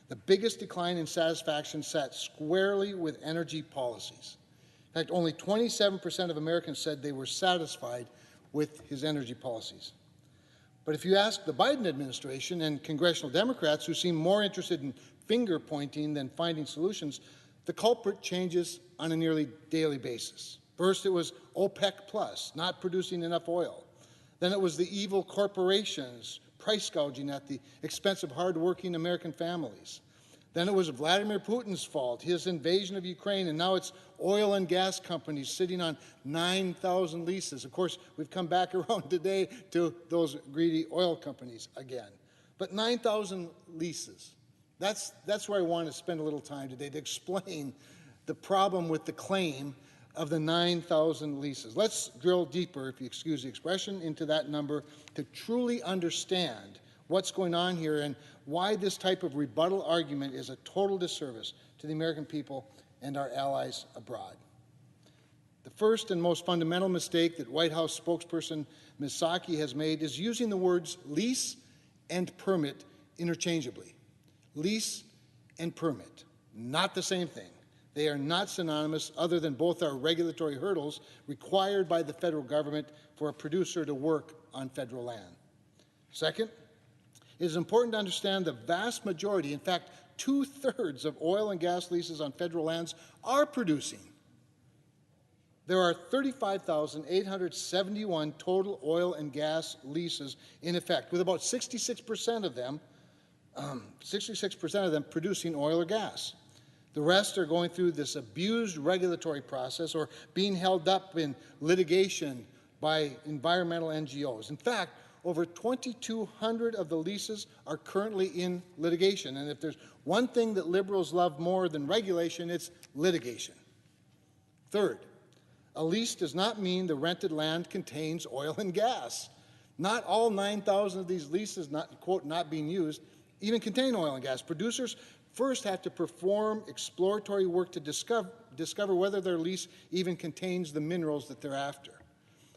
the biggest decline in satisfaction sat squarely with energy policies. In fact, only 27% of Americans said they were satisfied with his energy policies. But if you ask the Biden administration and congressional Democrats, who seem more interested in finger pointing than finding solutions, the culprit changes on a nearly daily basis. First, it was OPEC Plus, not producing enough oil. Then it was the evil corporations price gouging at the expense of hardworking American families. Then it was Vladimir Putin's fault, his invasion of Ukraine, and now it's oil and gas companies sitting on 9,000 leases. Of course, we've come back around today to those greedy oil companies again. But 9,000 leases, that's where I want to spend a little time today to explain the problem with the claim of the 9,000 leases. Let's drill deeper, if you excuse the expression, into that number to truly understand what's going on here and why this type of rebuttal argument is a total disservice to the American people and our allies abroad. The first and most fundamental mistake that White House spokesperson Ms. Psaki has made is using the words lease and permit interchangeably. Lease and permit, not the same thing. They are not synonymous, other than both are regulatory hurdles required by the federal government for a producer to work on federal land. Second, it is important to understand the vast majority, in fact, 2/3 of oil and gas leases on federal lands are producing. There are 35,871 total oil and gas leases in effect, with about 66% of them producing oil or gas. The rest are going through this abused regulatory process or being held up in litigation by environmental NGOs. In fact, over 2,200 of the leases are currently in litigation. And if there's one thing that liberals love more than regulation, it's litigation. Third, a lease does not mean the rented land contains oil and gas. Not all 9,000 of these leases, quote, not being used, even contain oil and gas. Producers first have to perform exploratory work to discover whether their lease even contains the minerals that they're after.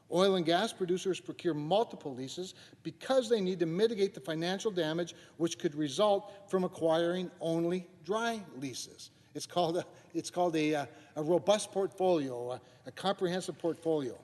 Oil and gas producers procure multiple leases because they need to mitigate the financial damage which could result from acquiring only dry leases. It's called a robust portfolio, a comprehensive portfolio.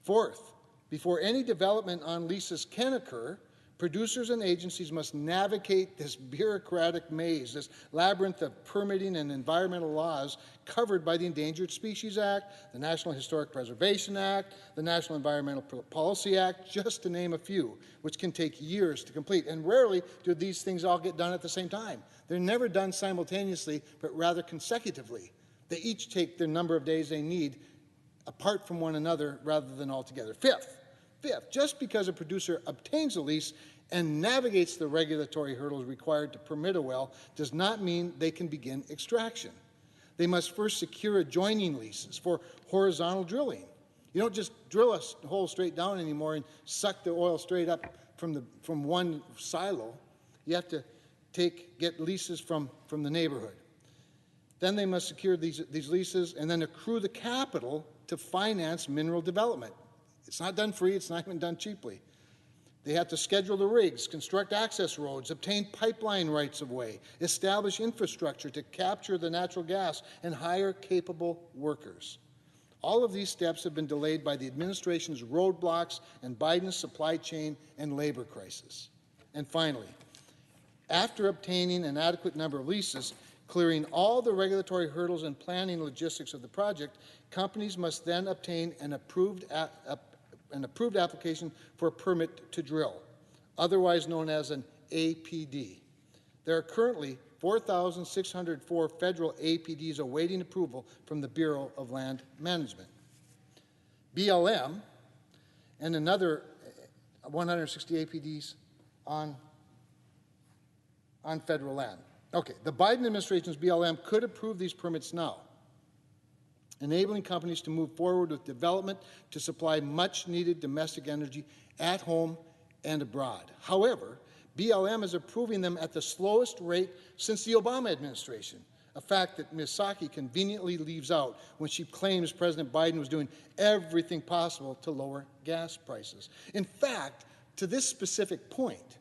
Fourth, before any development on leases can occur, producers and agencies must navigate this bureaucratic maze, this labyrinth of permitting and environmental laws covered by the Endangered Species Act, the National Historic Preservation Act, the National Environmental Policy Act, just to name a few, which can take years to complete. And rarely do these things all get done at the same time. They're never done simultaneously, but rather consecutively. They each take the number of days they need apart from one another rather than all together. Fifth, just because a producer obtains a lease and navigates the regulatory hurdles required to permit a well does not mean they can begin extraction. They must first secure adjoining leases for horizontal drilling. You don't just drill a hole straight down anymore and suck the oil straight up from one silo. You have to get leases from the neighborhood. Then they must secure these leases and then accrue the capital to finance mineral development. It's not done free, it's not even done cheaply. They have to schedule the rigs, construct access roads, obtain pipeline rights of way, establish infrastructure to capture the natural gas, and hire capable workers. All of these steps have been delayed by the administration's roadblocks and Biden's supply chain and labor crisis. And finally, after obtaining an adequate number of leases, clearing all the regulatory hurdles and planning logistics of the project, companies must then obtain an approved application for a permit to drill, otherwise known as an APD. There are currently 4,604 federal APDs awaiting approval from the Bureau of Land Management. BLM and another 160 APDs on federal land. Okay, the Biden administration's BLM could approve these permits now, enabling companies to move forward with development to supply much-needed domestic energy at home and abroad. However, BLM is approving them at the slowest rate since the Obama administration, a fact that Ms. Psaki conveniently leaves out when she claims President Biden was doing everything possible to lower gas prices. In fact, to this specific point,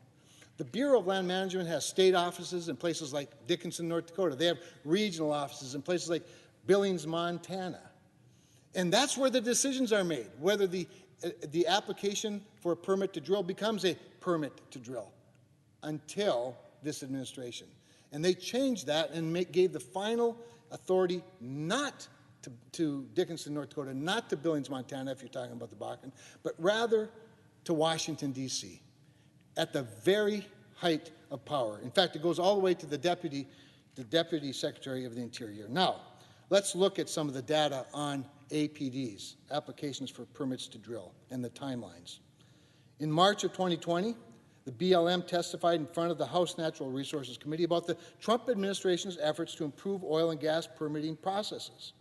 the Bureau of Land Management has state offices in places like Dickinson, North Dakota. They have regional offices in places like Billings, Montana. And that's where the decisions are made, whether the application for a permit to drill becomes a permit to drill until this administration. And they changed that and gave the final authority not to Dickinson, North Dakota, not to Billings, Montana, if you're talking about the Bakken, but rather to Washington, D.C., at the very height of power. In fact, it goes all the way to the Deputy Secretary of the Interior. Now, let's look at some of the data on APDs, applications for permits to drill, and the timelines. In March of 2020, the BLM testified in front of the House Natural Resources Committee about the Trump administration's efforts to improve oil and gas permitting processes.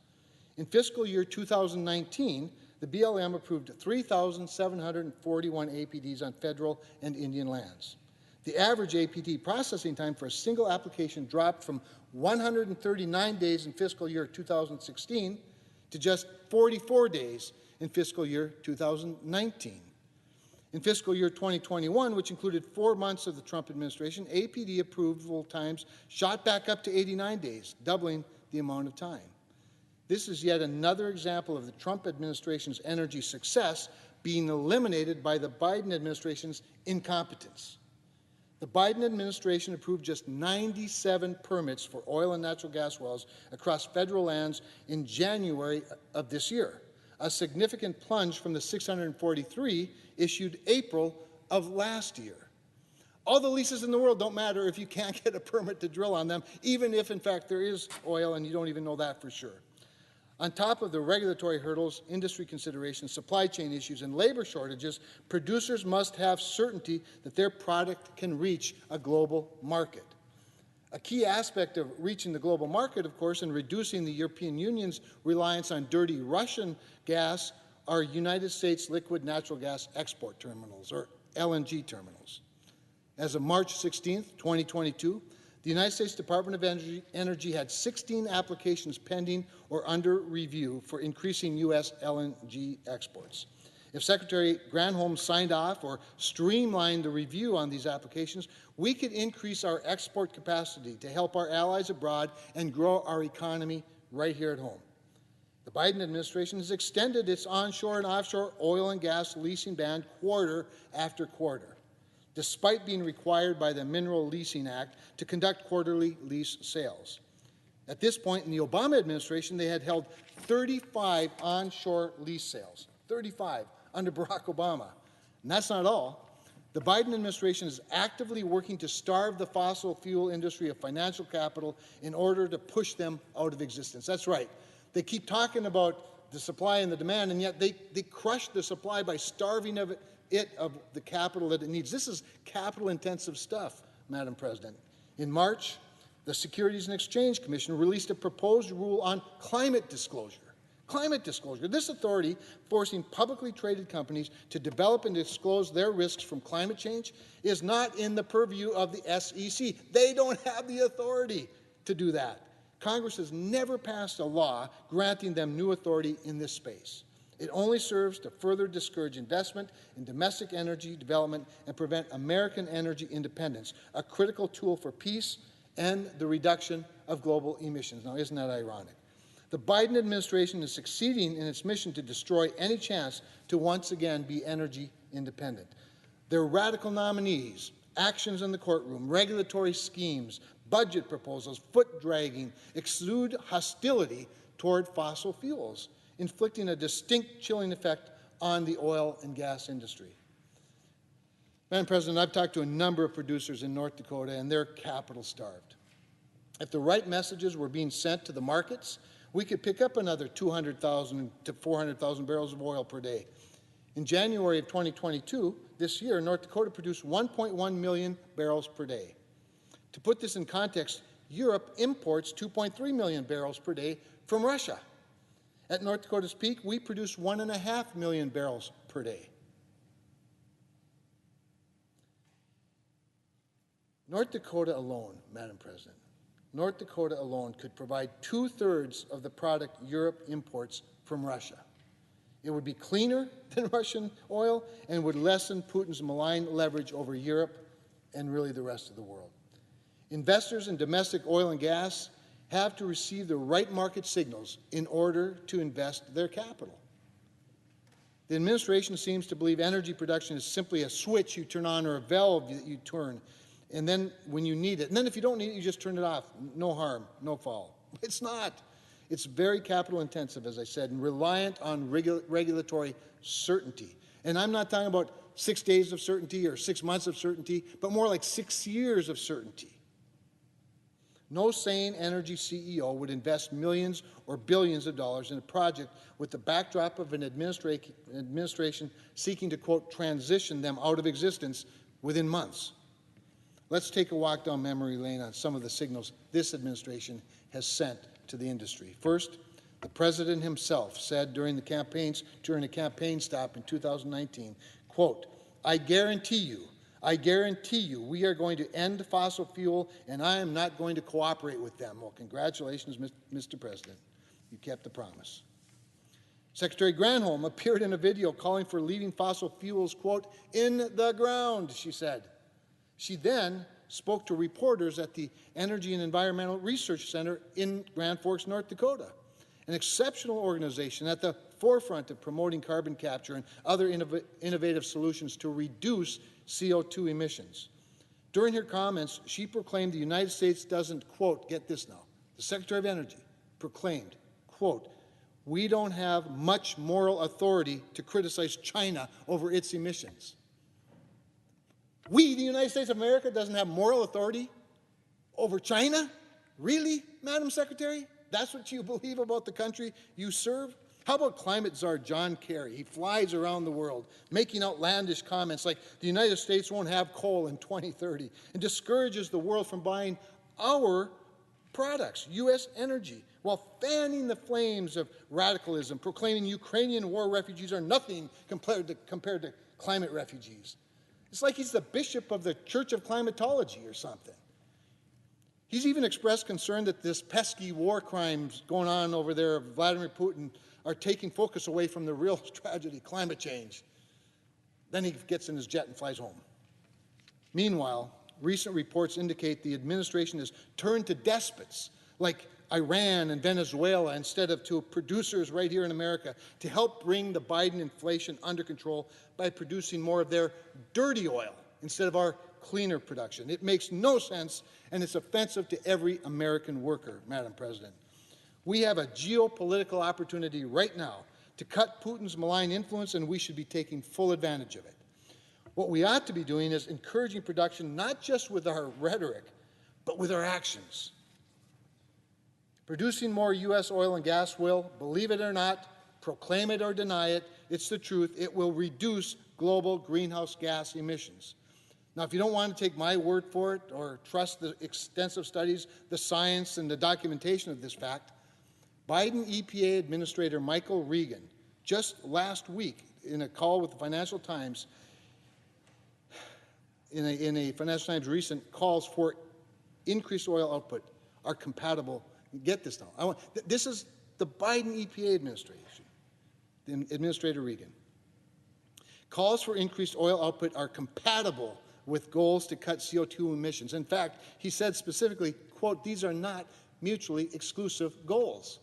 In fiscal year 2019, the BLM approved 3,741 APDs on federal and Indian lands. The average APD processing time for a single application dropped from 139 days in fiscal year 2016 to just 44 days in fiscal year 2019. In fiscal year 2021, which included 4 months of the Trump administration, APD approval times shot back up to 89 days, doubling the amount of time. This is yet another example of the Trump administration's energy success being eliminated by the Biden administration's incompetence. The Biden administration approved just 97 permits for oil and natural gas wells across federal lands in January of this year, a significant plunge from the 643 issued April of last year. All the leases in the world don't matter if you can't get a permit to drill on them, even if, in fact, there is oil and you don't even know that for sure. On top of the regulatory hurdles, industry considerations, supply chain issues, and labor shortages, producers must have certainty that their product can reach a global market. A key aspect of reaching the global market, of course, and reducing the European Union's reliance on dirty Russian gas are United States liquid natural gas export terminals, or LNG terminals. As of March 16, 2022, the United States Department of Energy had 16 applications pending or under review for increasing U.S. LNG exports. If Secretary Granholm signed off or streamlined the review on these applications, we could increase our export capacity to help our allies abroad and grow our economy right here at home. The Biden administration has extended its onshore and offshore oil and gas leasing ban quarter after quarter, despite being required by the Mineral Leasing Act to conduct quarterly lease sales. At this point in the Obama administration, they had held 35 onshore lease sales, 35 under Barack Obama. And that's not all. The Biden administration is actively working to starve the fossil fuel industry of financial capital in order to push them out of existence. That's right. They keep talking about the supply and the demand, and yet they crush the supply by starving of the capital that it needs. This is capital-intensive stuff, Madam President. In March, the Securities and Exchange Commission released a proposed rule on climate disclosure. Climate disclosure. This authority forcing publicly traded companies to develop and disclose their risks from climate change is not in the purview of the SEC. They don't have the authority to do that. Congress has never passed a law granting them new authority in this space. It only serves to further discourage investment in domestic energy development and prevent American energy independence, a critical tool for peace and the reduction of global emissions. Now, isn't that ironic? The Biden administration is succeeding in its mission to destroy any chance to once again be energy independent. Their radical nominees, actions in the courtroom, regulatory schemes, budget proposals, foot-dragging, exude hostility toward fossil fuels, inflicting a distinct chilling effect on the oil and gas industry. Madam President, I've talked to a number of producers in North Dakota, and they're capital starved. If the right messages were being sent to the markets, we could pick up another 200,000 to 400,000 barrels of oil per day. In January of 2022, this year, North Dakota produced 1.1 million barrels per day. To put this in context, Europe imports 2.3 million barrels per day from Russia. At North Dakota's peak, we produce 1.5 million barrels per day. North Dakota alone, Madam President, North Dakota alone could provide 2/3 of the product Europe imports from Russia. It would be cleaner than Russian oil and would lessen Putin's malign leverage over Europe and really the rest of the world. Investors in domestic oil and gas have to receive the right market signals in order to invest their capital. The administration seems to believe energy production is simply a switch you turn on or a valve that you turn, and then when you need it. And then if you don't need it, you just turn it off. No harm, no foul. It's not. It's very capital intensive, as I said, and reliant on regulatory certainty. And I'm not talking about 6 days of certainty or 6 months of certainty, but more like 6 years of certainty. No sane energy CEO would invest millions or billions of dollars in a project with the backdrop of an administration seeking to, quote, transition them out of existence within months. Let's take a walk down memory lane on some of the signals this administration has sent to the industry. First, the president himself said during a campaign stop in 2019, quote, I guarantee you, we are going to end fossil fuel, and I am not going to cooperate with them. Well, congratulations, Mr. President. You kept the promise. Secretary Granholm appeared in a video calling for leaving fossil fuels, quote, in the ground, she said. She then spoke to reporters at the Energy and Environmental Research Center in Grand Forks, North Dakota, an exceptional organization at the forefront of promoting carbon capture and other innovative solutions to reduce CO2 emissions. During her comments, she proclaimed the United States doesn't, quote, get this now, the Secretary of Energy proclaimed, quote, we don't have much moral authority to criticize China over its emissions. We, the United States of America, doesn't have moral authority over China? Really, Madam Secretary? That's what you believe about the country you serve? How about climate czar John Kerry? He flies around the world making outlandish comments like the United States won't have coal in 2030 and discourages the world from buying our products, U.S. energy, while fanning the flames of radicalism, proclaiming Ukrainian war refugees are nothing compared to climate refugees. It's like he's the bishop of the Church of Climatology or something. He's even expressed concern that this pesky war crimes going on over there of Vladimir Putin are taking focus away from the real tragedy, climate change. Then he gets in his jet and flies home. Meanwhile, recent reports indicate the administration has turned to despots like Iran and Venezuela instead of to producers right here in America to help bring the Biden inflation under control by producing more of their dirty oil instead of our cleaner production. It makes no sense, and it's offensive to every American worker, Madam President. We have a geopolitical opportunity right now to cut Putin's malign influence, and we should be taking full advantage of it. What we ought to be doing is encouraging production not just with our rhetoric, but with our actions. Producing more U.S. oil and gas will, believe it or not, proclaim it or deny it, it's the truth, it will reduce global greenhouse gas emissions. Now, if you don't want to take my word for it or trust the extensive studies, the science, and the documentation of this fact, Biden EPA Administrator Michael Regan, just last week in a call with the Financial Times, in a Financial Times recent, calls for increased oil output are compatible. Get this now. This is the Biden EPA administration, Administrator Regan. Calls for increased oil output are compatible with goals to cut CO2 emissions. In fact, he said specifically, quote, these are not mutually exclusive goals.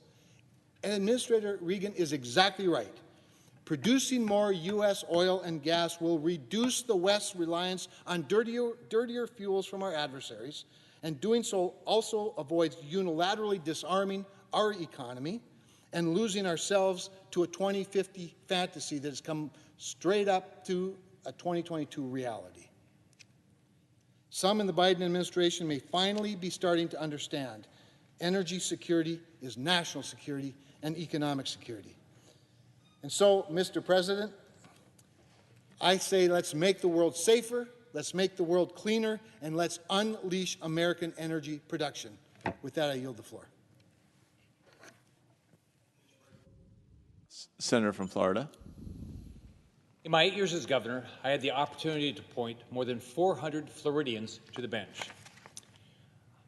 And Administrator Regan is exactly right. Producing more U.S. oil and gas will reduce the West's reliance on dirtier fuels from our adversaries, and doing so also avoids unilaterally disarming our economy and losing ourselves to a 2050 fantasy that has come straight up to a 2022 reality. Some in the Biden administration may finally be starting to understand energy security is national security and economic security. And so, Mr. President, I say let's make the world safer, let's make the world cleaner, and let's unleash American energy production. With that, I yield the floor. Senator from Florida. In my 8 years as governor, I had the opportunity to appoint more than 400 Floridians to the bench.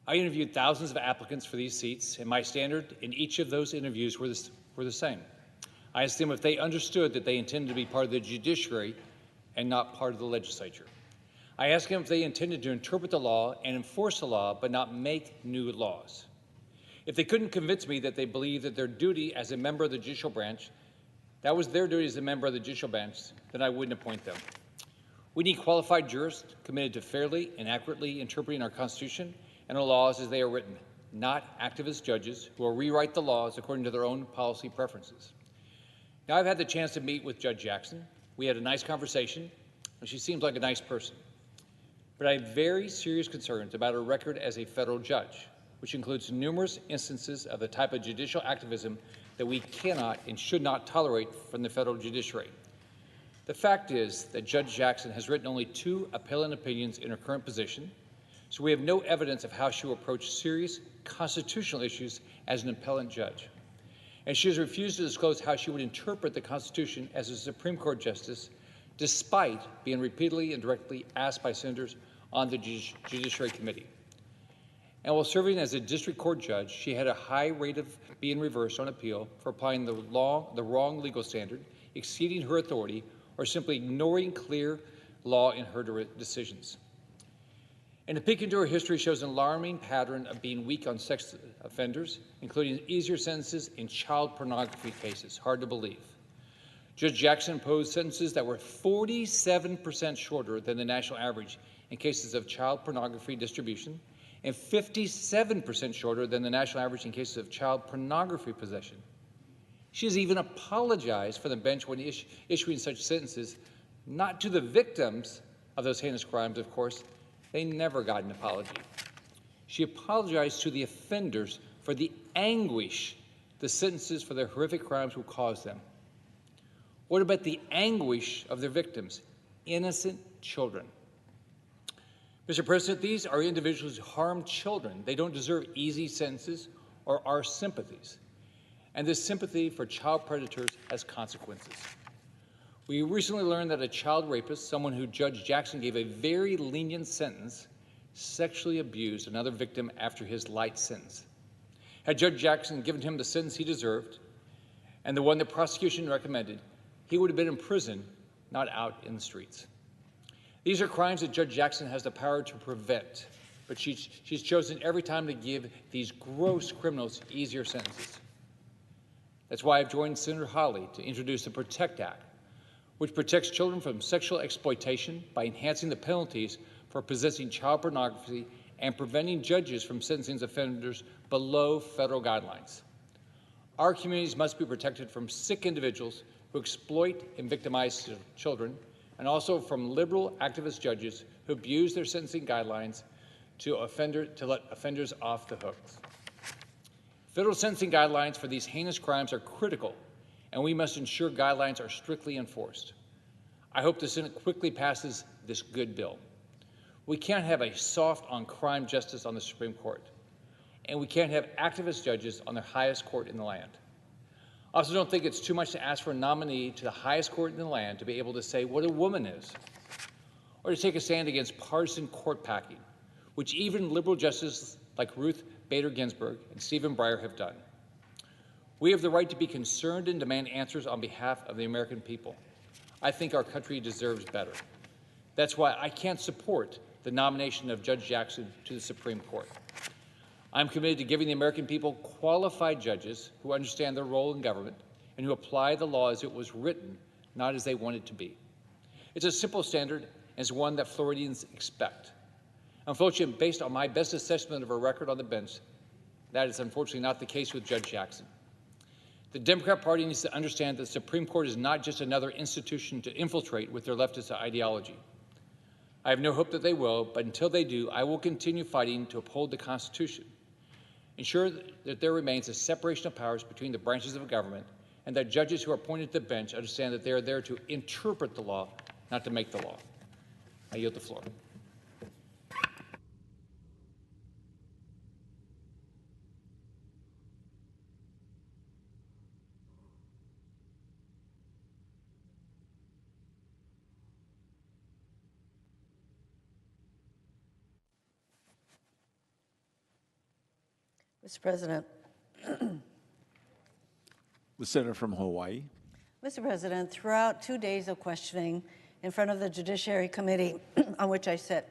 I interviewed thousands of applicants for these seats, and my standard in each of those interviews were the same. I asked them if they understood that they intended to be part of the judiciary and not part of the legislature. I asked them if they intended to interpret the law and enforce the law, but not make new laws. If they couldn't convince me that they believed that their duty as a member of the judicial branch, that was their duty as a member of the judicial branch, then I wouldn't appoint them. We need qualified jurists committed to fairly and accurately interpreting our Constitution and our laws as they are written, not activist judges who will rewrite the laws according to their own policy preferences. Now, I've had the chance to meet with Judge Jackson. We had a nice conversation, and she seems like a nice person. But I have very serious concerns about her record as a federal judge, which includes numerous instances of the type of judicial activism that we cannot and should not tolerate from the federal judiciary. The fact is that Judge Jackson has written only 2 appellate opinions in her current position, so we have no evidence of how she will approach serious constitutional issues as an appellate judge. And she has refused to disclose how she would interpret the Constitution as a Supreme Court justice, despite being repeatedly and directly asked by senators on the Judiciary Committee. And while serving as a district court judge, she had a high rate of being reversed on appeal for applying the wrong legal standard, exceeding her authority, or simply ignoring clear law in her decisions. And a peek into her history shows an alarming pattern of being weak on sex offenders, including easier sentences in child pornography cases. Hard to believe. Judge Jackson imposed sentences that were 47% shorter than the national average in cases of child pornography distribution, and 57% shorter than the national average in cases of child pornography possession. She has even apologized for the bench when issuing such sentences, not to the victims of those heinous crimes, of course. They never got an apology. She apologized to the offenders for the anguish the sentences for their horrific crimes will cause them. What about the anguish of their victims, innocent children? Mr. President, these are individuals who harm children. They don't deserve easy sentences or our sympathies. And this sympathy for child predators has consequences. We recently learned that a child rapist, someone who Judge Jackson gave a very lenient sentence, sexually abused another victim after his light sentence. Had Judge Jackson given him the sentence he deserved, and the one the prosecution recommended, he would have been in prison, not out in the streets. These are crimes that Judge Jackson has the power to prevent, but she's chosen every time to give these gross criminals easier sentences. That's why I've joined Senator Hawley to introduce the PROTECT Act, which protects children from sexual exploitation by enhancing the penalties for possessing child pornography and preventing judges from sentencing offenders below federal guidelines. Our communities must be protected from sick individuals who exploit and victimize children, and also from liberal activist judges who abuse their sentencing guidelines to let offenders off the hook. Federal sentencing guidelines for these heinous crimes are critical, and we must ensure guidelines are strictly enforced. I hope the Senate quickly passes this good bill. We can't have a soft on crime justice on the Supreme Court, and we can't have activist judges on the highest court in the land. I also don't think it's too much to ask for a nominee to the highest court in the land to be able to say what a woman is, or to take a stand against partisan court packing, which even liberal justices like Ruth Bader Ginsburg and Stephen Breyer have done. We have the right to be concerned and demand answers on behalf of the American people. I think our country deserves better. That's why I can't support the nomination of Judge Jackson to the Supreme Court. I'm committed to giving the American people qualified judges who understand their role in government and who apply the law as it was written, not as they want it to be. It's a simple standard, and it's one that Floridians expect. Unfortunately, based on my best assessment of her record on the bench, that is unfortunately not the case with Judge Jackson. The Democrat Party needs to understand that the Supreme Court is not just another institution to infiltrate with their leftist ideology. I have no hope that they will, but until they do, I will continue fighting to uphold the Constitution, ensure that there remains a separation of powers between the branches of government, and that judges who are appointed to the bench understand that they are there to interpret the law, not to make the law. I yield the floor. Mr. President. The senator from Hawaii. Mr. President, throughout 2 days of questioning in front of the Judiciary Committee on which I sit,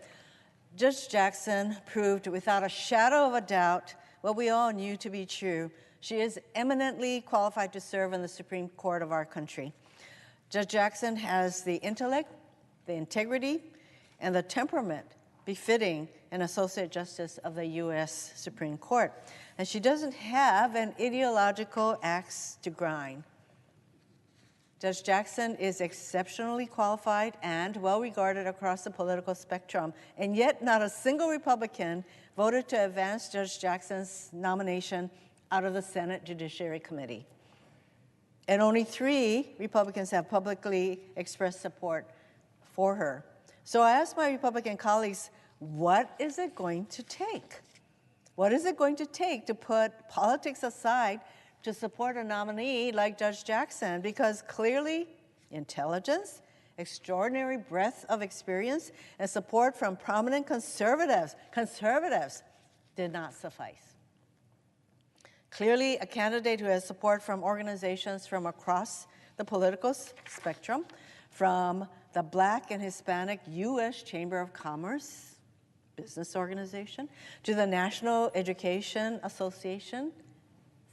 Judge Jackson proved without a shadow of a doubt what we all knew to be true. She is eminently qualified to serve in the Supreme Court of our country. Judge Jackson has the intellect, the integrity, and the temperament befitting an Associate Justice of the U.S. Supreme Court. And she doesn't have an ideological axe to grind. Judge Jackson is exceptionally qualified and well-regarded across the political spectrum, and yet not a single Republican voted to advance Judge Jackson's nomination out of the Senate Judiciary Committee. And only 3 Republicans have publicly expressed support for her. So I asked my Republican colleagues, what is it going to take? What is it going to take to put politics aside to support a nominee like Judge Jackson? Because clearly, intelligence, extraordinary breadth of experience, and support from prominent conservatives did not suffice. Clearly, a candidate who has support from organizations from across the political spectrum, from the Black and Hispanic U.S. Chamber of Commerce business organization, to the National Education Association,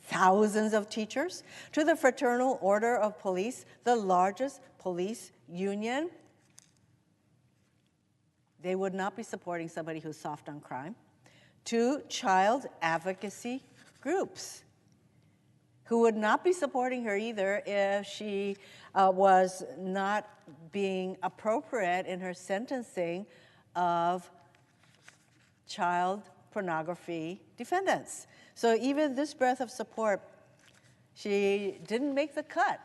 thousands of teachers, to the Fraternal Order of Police, the largest police union. They would not be supporting somebody who's soft on crime, to child advocacy groups who would not be supporting her either if she was not being appropriate in her sentencing of child pornography defendants. So even this breadth of support, she didn't make the cut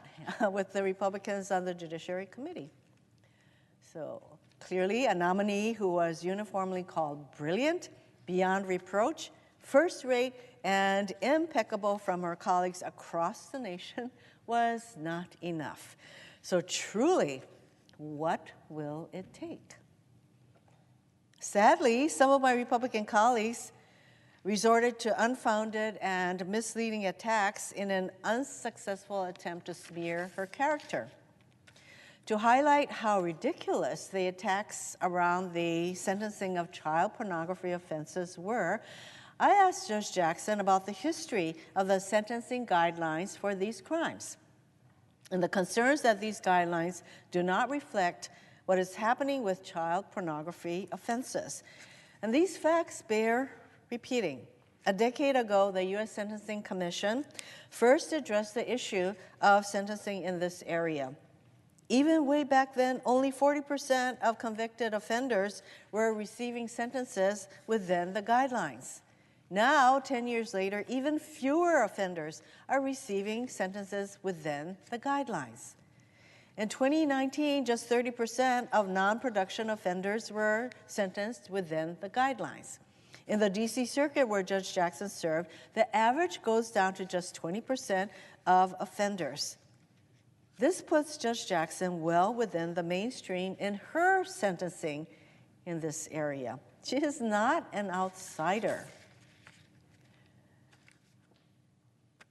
with the Republicans on the Judiciary Committee. So clearly a nominee who was uniformly called brilliant, beyond reproach, first-rate, and impeccable from her colleagues across the nation was not enough. So truly, what will it take? Sadly, some of my Republican colleagues resorted to unfounded and misleading attacks in an unsuccessful attempt to smear her character. To highlight how ridiculous the attacks around the sentencing of child pornography offenses were, I asked Judge Jackson about the history of the sentencing guidelines for these crimes and the concerns that these guidelines do not reflect what is happening with child pornography offenses. And these facts bear repeating. A decade ago, the U.S. Sentencing Commission first addressed the issue of sentencing in this area. Even way back then, only 40% of convicted offenders were receiving sentences within the guidelines. Now, 10 years later, even fewer offenders are receiving sentences within the guidelines. In 2019, just 30% of non-production offenders were sentenced within the guidelines. In the D.C. Circuit, where Judge Jackson served, the average goes down to just 20% of offenders. This puts Judge Jackson well within the mainstream in her sentencing in this area. She is not an outsider.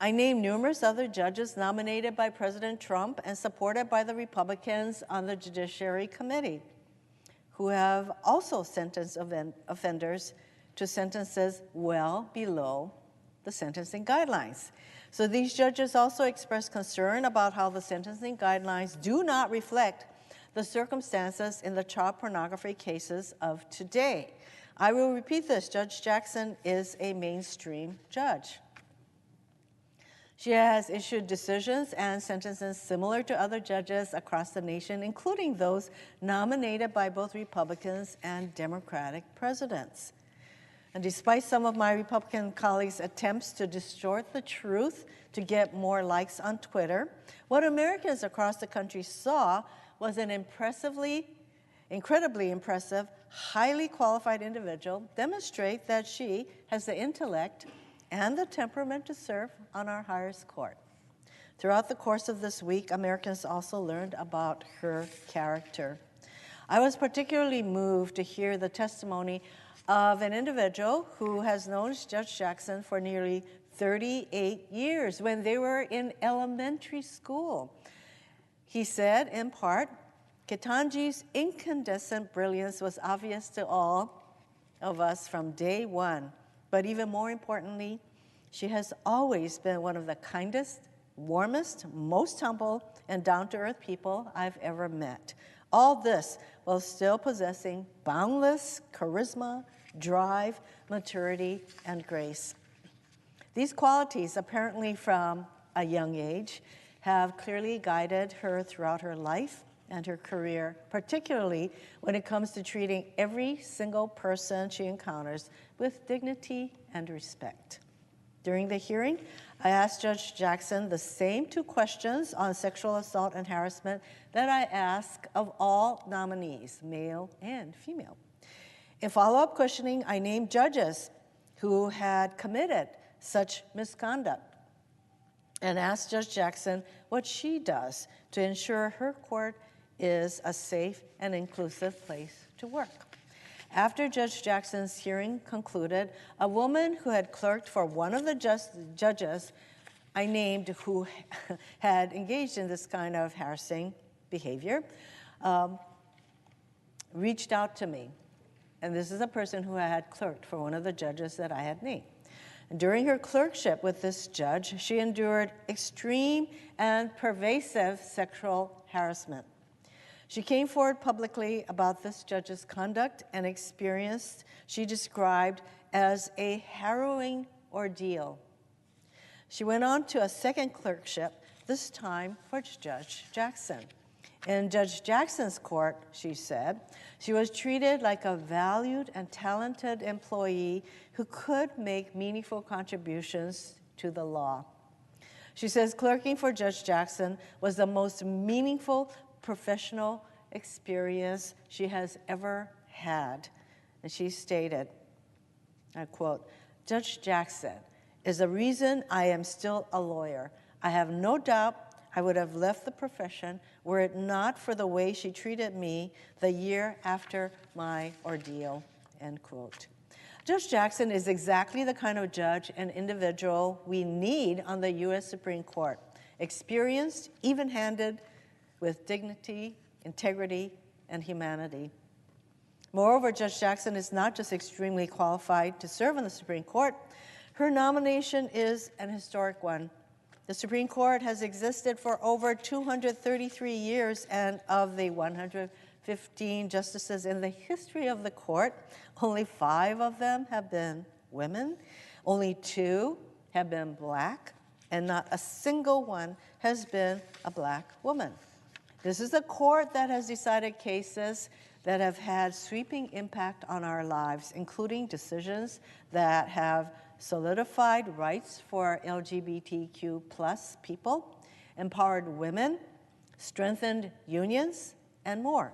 I named numerous other judges nominated by President Trump and supported by the Republicans on the Judiciary Committee, who have also sentenced offenders to sentences well below the sentencing guidelines. So these judges also expressed concern about how the sentencing guidelines do not reflect the circumstances in the child pornography cases of today. I will repeat this: Judge Jackson is a mainstream judge. She has issued decisions and sentences similar to other judges across the nation, including those nominated by both Republicans and Democratic presidents. And despite some of my Republican colleagues' attempts to distort the truth to get more likes on Twitter, what Americans across the country saw was an incredibly impressive, highly qualified individual demonstrate that she has the intellect and the temperament to serve on our highest court. Throughout the course of this week, Americans also learned about her character. I was particularly moved to hear the testimony of an individual who has known Judge Jackson for nearly 38 years when they were in elementary school. He said, in part, Ketanji's incandescent brilliance was obvious to all of us from day one. But even more importantly, she has always been one of the kindest, warmest, most humble, and down-to-earth people I've ever met. All this while still possessing boundless charisma, drive, maturity, and grace. These qualities, apparently from a young age, have clearly guided her throughout her life and her career, particularly when it comes to treating every single person she encounters with dignity and respect. During the hearing, I asked Judge Jackson the same two questions on sexual assault and harassment that I ask of all nominees, male and female. In follow-up questioning, I named judges who had committed such misconduct and asked Judge Jackson what she does to ensure her court is a safe and inclusive place to work. After Judge Jackson's hearing concluded, a woman who had clerked for one of the judges I named who had engaged in this kind of harassing behavior reached out to me. And this is a person who had clerked for one of the judges that I had named. And during her clerkship with this judge, she endured extreme and pervasive sexual harassment. She came forward publicly about this judge's conduct and experience she described as a harrowing ordeal. She went on to a second clerkship, this time for Judge Jackson. In Judge Jackson's court, she said, she was treated like a valued and talented employee who could make meaningful contributions to the law. She says clerking for Judge Jackson was the most meaningful professional experience she has ever had. And she stated, I quote, Judge Jackson is the reason I am still a lawyer. I have no doubt I would have left the profession were it not for the way she treated me the year after my ordeal, end quote. Judge Jackson is exactly the kind of judge and individual we need on the U.S. Supreme Court. Experienced, even-handed, with dignity, integrity, and humanity. Moreover, Judge Jackson is not just extremely qualified to serve on the Supreme Court, her nomination is an historic one. The Supreme Court has existed for over 233 years, and of the 115 justices in the history of the court, only 5 of them have been women, only 2 have been Black, and not a single one has been a Black woman. This is a court that has decided cases that have had sweeping impact on our lives, including decisions that have solidified rights for LGBTQ+ people, empowered women, strengthened unions, and more.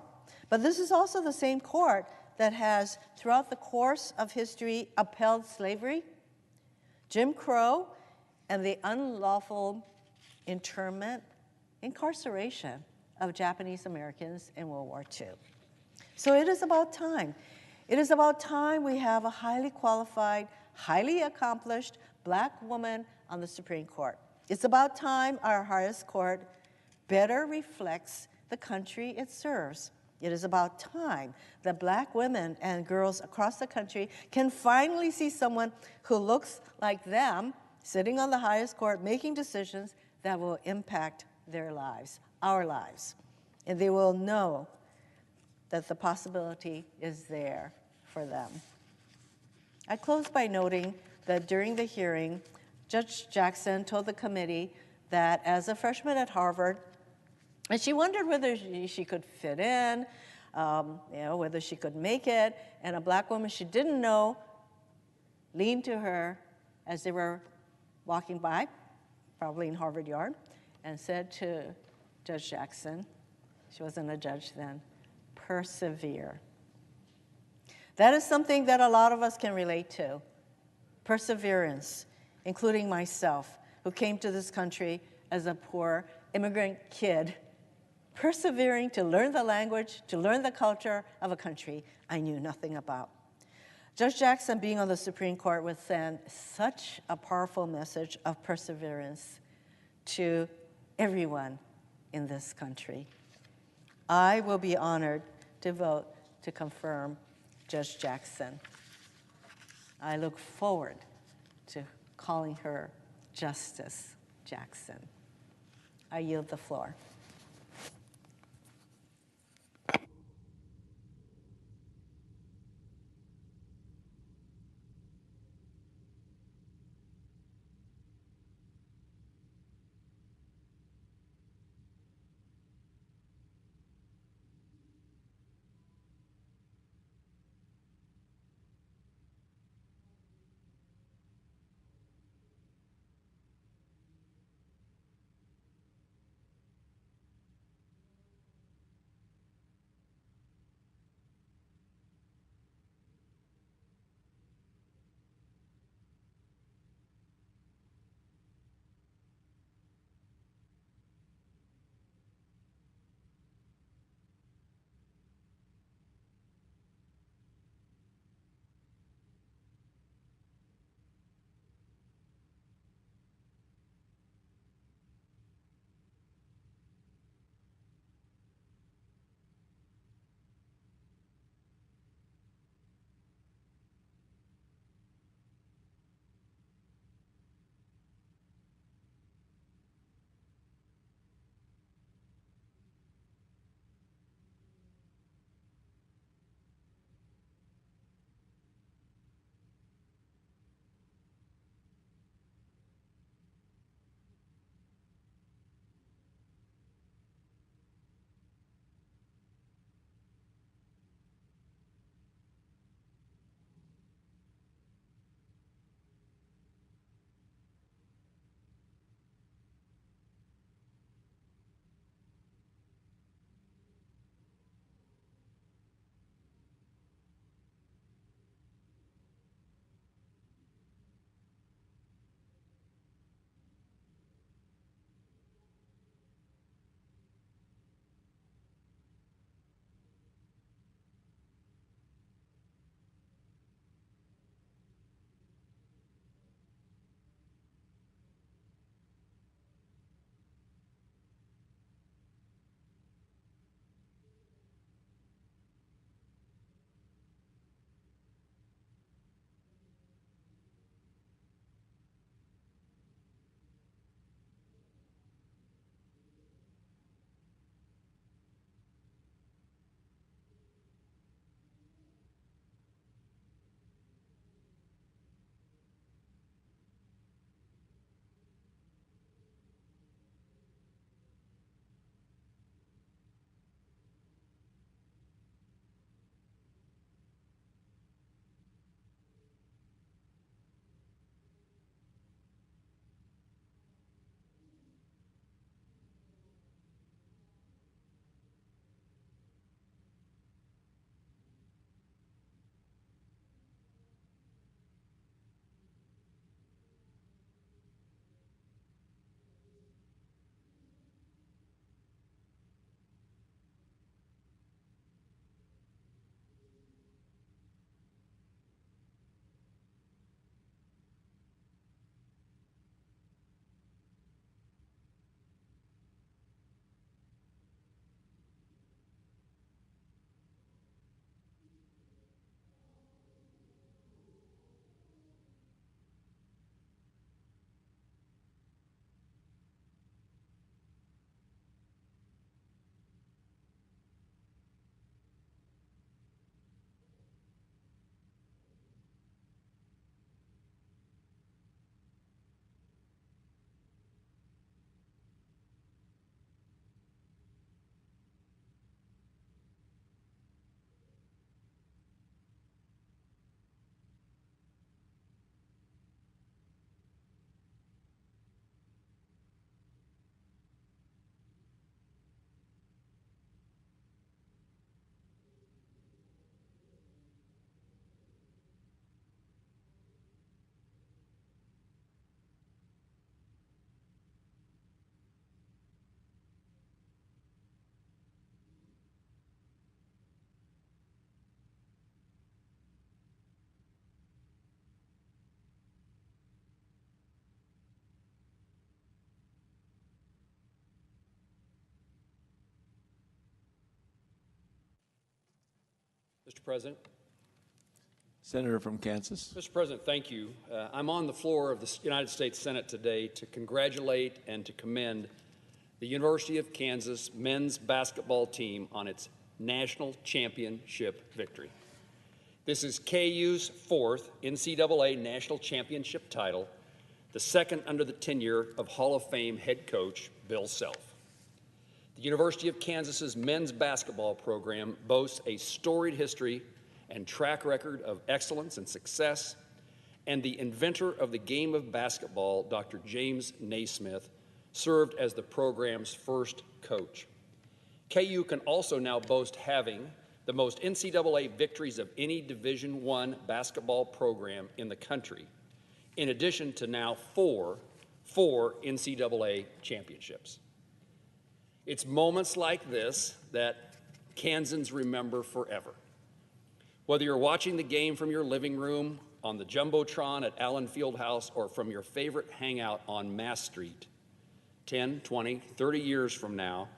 But this is also the same court that has, throughout the course of history, upheld slavery, Jim Crow, and the unlawful internment, incarceration of Japanese Americans in World War II. So it is about time. It is about time we have a highly qualified, highly accomplished Black woman on the Supreme Court. It's about time our highest court better reflects the country it serves. It is about time that Black women and girls across the country can finally see someone who looks like them sitting on the highest court making decisions that will impact their lives, our lives. And they will know that the possibility is there for them. I close by noting that during the hearing, Judge Jackson told the committee that as a freshman at Harvard, and she wondered whether she could fit in, whether she could make it, and a black woman she didn't know leaned to her as they were walking by, probably in Harvard Yard, and said to Judge Jackson, she wasn't a judge then, persevere. That is something that a lot of us can relate to, perseverance, including myself, who came to this country as a poor immigrant kid, persevering to learn the language, to learn the culture of a country I knew nothing about. Judge Jackson being on the Supreme Court would send such a powerful message of perseverance to everyone in this country. I will be honored to vote to confirm Judge Jackson. I look forward to calling her Justice Jackson. I yield the floor. President. Senator from Kansas. Mr. President, thank you. I'm on the floor of the United States Senate today to congratulate and to commend the University of Kansas men's basketball team on its national championship victory. This is KU's fourth NCAA national championship title, the second under the tenure of Hall of Fame head coach Bill Self. The University of Kansas's men's basketball program boasts a storied history and track record of excellence and success, and the inventor of the game of basketball, Dr. James Naismith, served as the program's first coach. KU can also now boast having the most NCAA victories of any Division I basketball program in the country, in addition to now four NCAA championships. It's moments like this that Kansans remember forever. Whether you're watching the game from your living room, on the Jumbotron at Allen Fieldhouse, or from your favorite hangout on Mass Street, 10, 20, 30 years from now,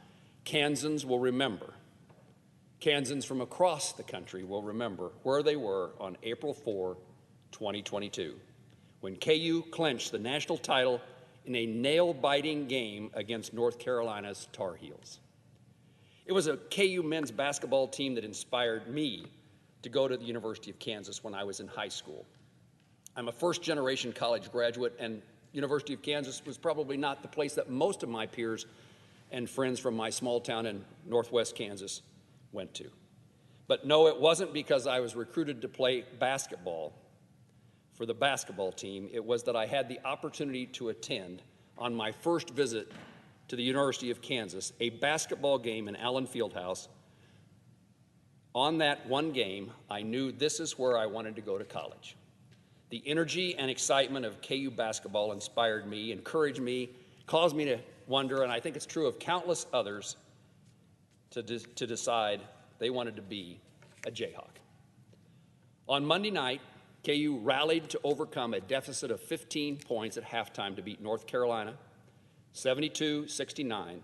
Kansans will remember. Kansans from across the country will remember where they were on April 4, 2022, when KU clinched the national title in a nail-biting game against North Carolina's Tar Heels. It was a KU men's basketball team that inspired me to go to the University of Kansas when I was in high school. I'm a first-generation college graduate, and University of Kansas was probably not the place that most of my peers and friends from my small town in northwest Kansas went to. But no, it wasn't because I was recruited to play basketball for the basketball team. It was that I had the opportunity to attend, on my first visit to the University of Kansas, a basketball game in Allen Fieldhouse. On that one game, I knew this is where I wanted to go to college. The energy and excitement of KU basketball inspired me, encouraged me, caused me to wonder, and I think it's true of countless others, to decide they wanted to be a Jayhawk. On Monday night, KU rallied to overcome a deficit of 15 points at halftime to beat North Carolina, 72-69,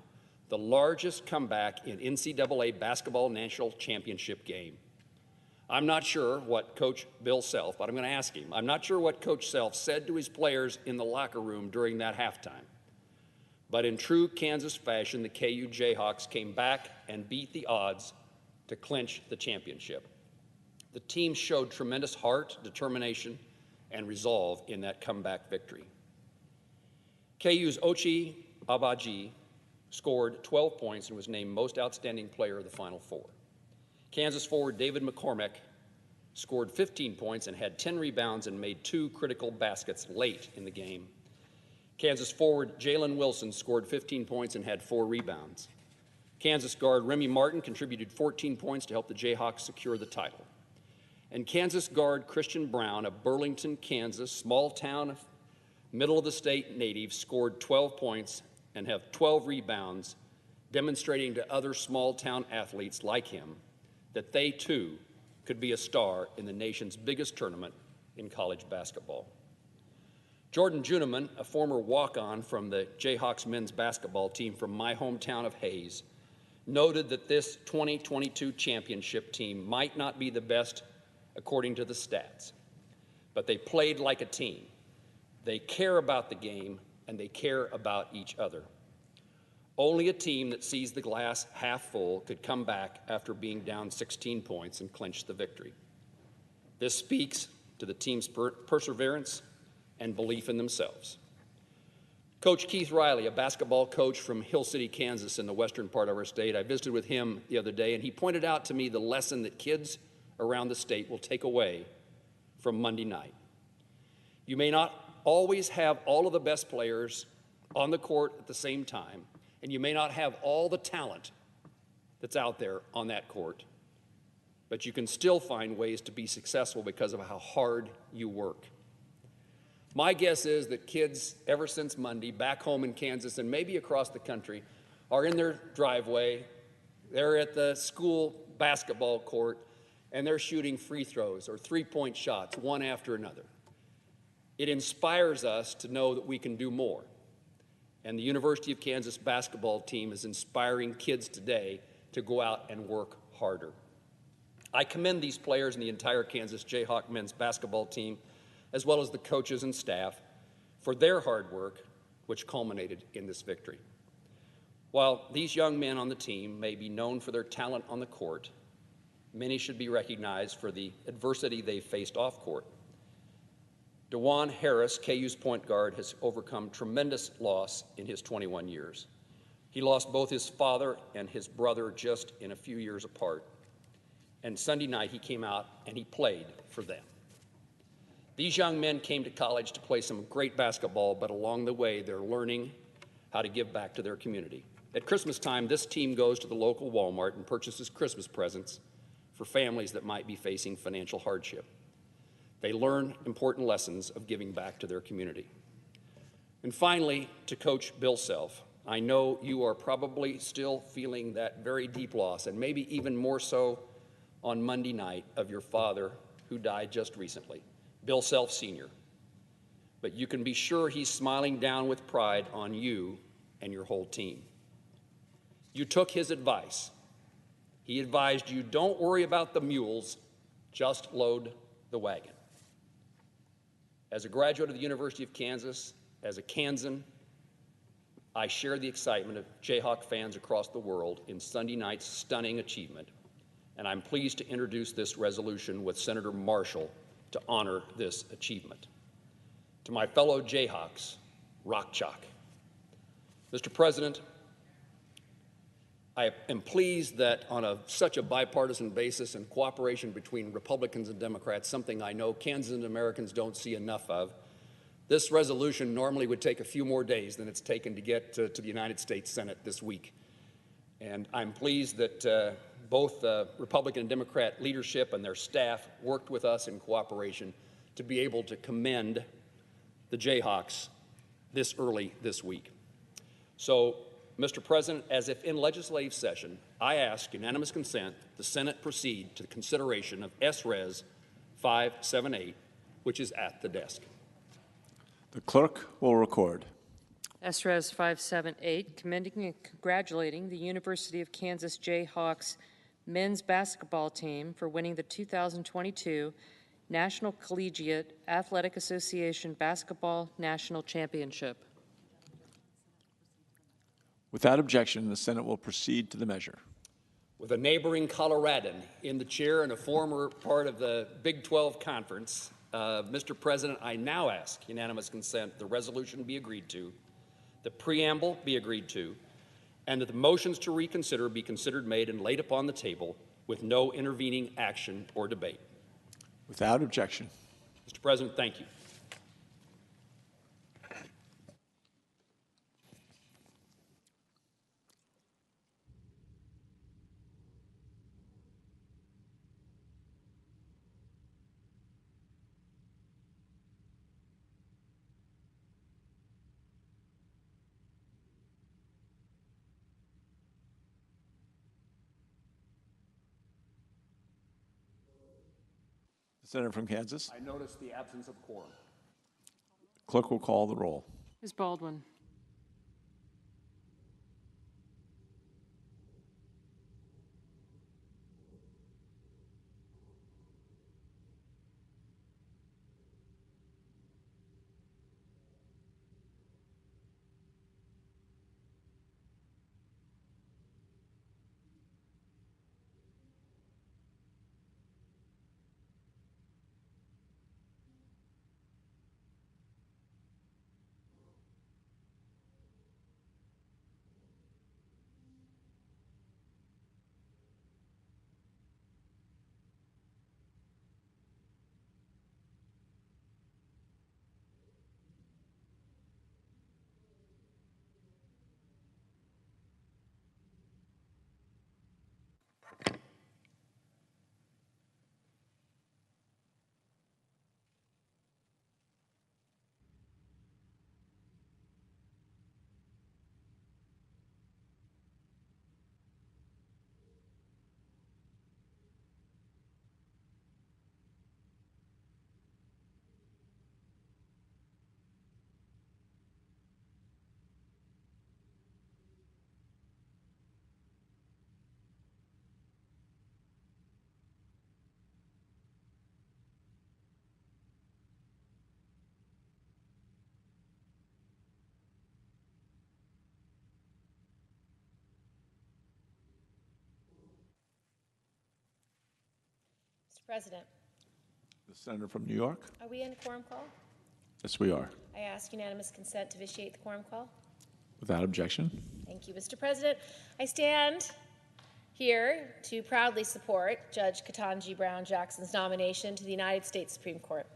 the largest comeback in NCAA basketball national championship game. I'm not sure what Coach Bill Self, but I'm going to ask him, I'm not sure what Coach Self said to his players in the locker room during that halftime. But in true Kansas fashion, the KU Jayhawks came back and beat the odds to clinch the championship. The team showed tremendous heart, determination, and resolve in that comeback victory. KU's Ochi Abaji scored 12 points and was named Most Outstanding Player of the Final Four. Kansas forward David McCormick scored 15 points and had 10 rebounds and made 2 critical baskets late in the game. Kansas forward Jalen Wilson scored 15 points and had 4 rebounds. Kansas guard Remy Martin contributed 14 points to help the Jayhawks secure the title. And Kansas guard Christian Brown, a Burlington, Kansas, small town, middle of the state native, scored 12 points and have 12 rebounds, demonstrating to other small town athletes like him that they too could be a star in the nation's biggest tournament in college basketball. Jordan Juneman, a former walk-on from the Jayhawks men's basketball team from my hometown of Hayes, noted that this 2022 championship team might not be the best according to the stats, but they played like a team. They care about the game, and they care about each other. Only a team that sees the glass half full could come back after being down 16 points and clinch the victory. This speaks to the team's perseverance and belief in themselves. Coach Keith Riley, a basketball coach from Hill City, Kansas, in the western part of our state, I visited with him the other day, and he pointed out to me the lesson that kids around the state will take away from Monday night. You may not always have all of the best players on the court at the same time, and you may not have all the talent that's out there on that court, but you can still find ways to be successful because of how hard you work. My guess is that kids, ever since Monday, back home in Kansas and maybe across the country, are in their driveway, they're at the school basketball court, and they're shooting free throws or three-point shots, one after another. It inspires us to know that we can do more. And the University of Kansas basketball team is inspiring kids today to go out and work harder. I commend these players and the entire Kansas Jayhawk men's basketball team, as well as the coaches and staff, for their hard work, which culminated in this victory. While these young men on the team may be known for their talent on the court, many should be recognized for the adversity they faced off court. DeJuan Harris, KU's point guard, has overcome tremendous loss in his 21 years. He lost both his father and his brother just in a few years apart. And Sunday night he came out and he played for them. These young men came to college to play some great basketball, but along the way they're learning how to give back to their community. At Christmas time, this team goes to the local Walmart and purchases Christmas presents for families that might be facing financial hardship. They learn important lessons of giving back to their community. And finally, to Coach Bill Self, I know you are probably still feeling that very deep loss, and maybe even more so on Monday night, of your father who died just recently, Bill Self Sr. But you can be sure he's smiling down with pride on you and your whole team. You took his advice. He advised you, don't worry about the mules, just load the wagon. As a graduate of the University of Kansas, as a Kansan, I share the excitement of Jayhawk fans across the world in Sunday night's stunning achievement, and I'm pleased to introduce this resolution with Senator Marshall to honor this achievement. To my fellow Jayhawks, rock chalk. Mr. President, I am pleased that on such a bipartisan basis and cooperation between Republicans and Democrats, something I know Kansas and Americans don't see enough of, this resolution normally would take a few more days than it's taken to get to the United States Senate this week. And I'm pleased that both Republican and Democrat leadership and their staff worked with us in cooperation to be able to commend the Jayhawks this early this week. So, Mr. President, as if in legislative session, I ask unanimous consent the Senate proceed to the consideration of S-Res 578, which is at the desk. The clerk will record. SRES 578, commending and congratulating the University of Kansas Jayhawks men's basketball team for winning the 2022 National Collegiate Athletic Association Basketball National Championship. Without objection, the Senate will proceed to the measure. With a neighboring Coloradan in the chair and a former part of the Big 12 Conference, Mr. President, I now ask unanimous consent the resolution be agreed to, the preamble be agreed to, and that the motions to reconsider be considered made and laid upon the table with no intervening action or debate. Without objection. Mr. President, thank you. The Senator from Kansas. I notice the absence of quorum. Clerk will call the roll. Ms. Baldwin. President, The senator from New York. are we in quorum call? Yes, we are. I ask unanimous consent to vitiate the quorum call. Without objection. Thank you, Mr. President. I stand here to proudly support Judge Ketanji Brown Jackson's nomination to the United States Supreme Court.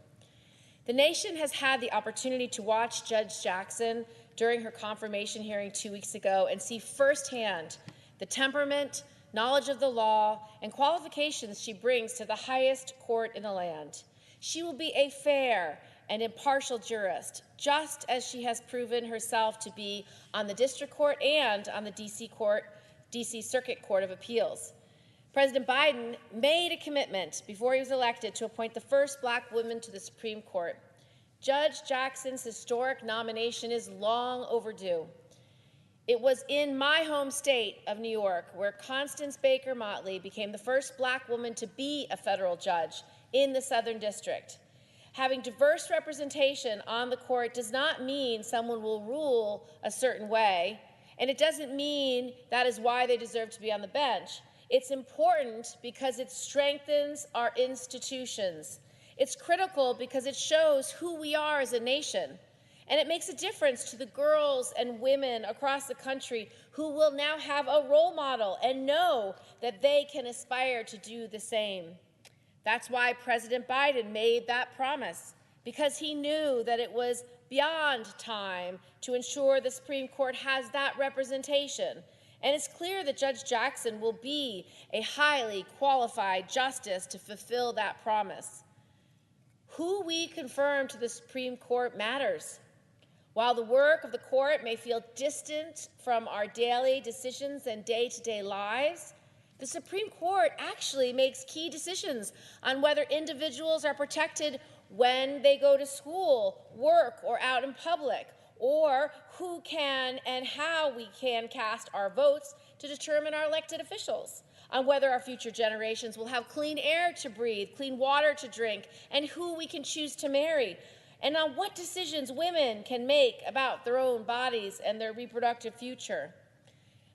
The nation has had the opportunity to watch Judge Jackson during her confirmation hearing 2 weeks ago and see firsthand the temperament, knowledge of the law, and qualifications she brings to the highest court in the land. She will be a fair and impartial jurist, just as she has proven herself to be on the district court and on the DC Circuit Court of Appeals. President Biden made a commitment before he was elected to appoint the first Black woman to the Supreme Court. Judge Jackson's historic nomination is long overdue. It was in my home state of New York where Constance Baker Motley became the first Black woman to be a federal judge in the Southern District. Having diverse representation on the court does not mean someone will rule a certain way, and it doesn't mean that is why they deserve to be on the bench. It's important because it strengthens our institutions. It's critical because it shows who we are as a nation. And it makes a difference to the girls and women across the country who will now have a role model and know that they can aspire to do the same. That's why President Biden made that promise, because he knew that it was beyond time to ensure the Supreme Court has that representation. And it's clear that Judge Jackson will be a highly qualified justice to fulfill that promise. Who we confirm to the Supreme Court matters. While the work of the court may feel distant from our daily decisions and day-to-day lives, the Supreme Court actually makes key decisions on whether individuals are protected when they go to school, work, or out in public, or who can and how we can cast our votes to determine our elected officials, on whether our future generations will have clean air to breathe, clean water to drink, and who we can choose to marry, and on what decisions women can make about their own bodies and their reproductive future.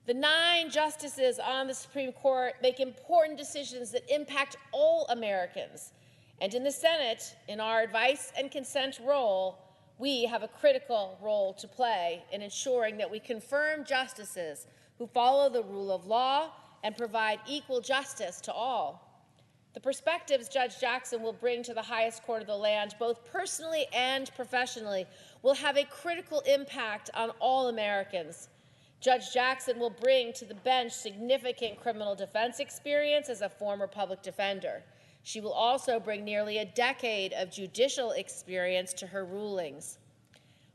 The 9 justices on the Supreme Court make important decisions that impact all Americans. And in the Senate, in our advice and consent role, we have a critical role to play in ensuring that we confirm justices who follow the rule of law and provide equal justice to all. The perspectives Judge Jackson will bring to the highest court of the land, both personally and professionally, will have a critical impact on all Americans. Judge Jackson will bring to the bench significant criminal defense experience as a former public defender. She will also bring nearly a decade of judicial experience to her rulings.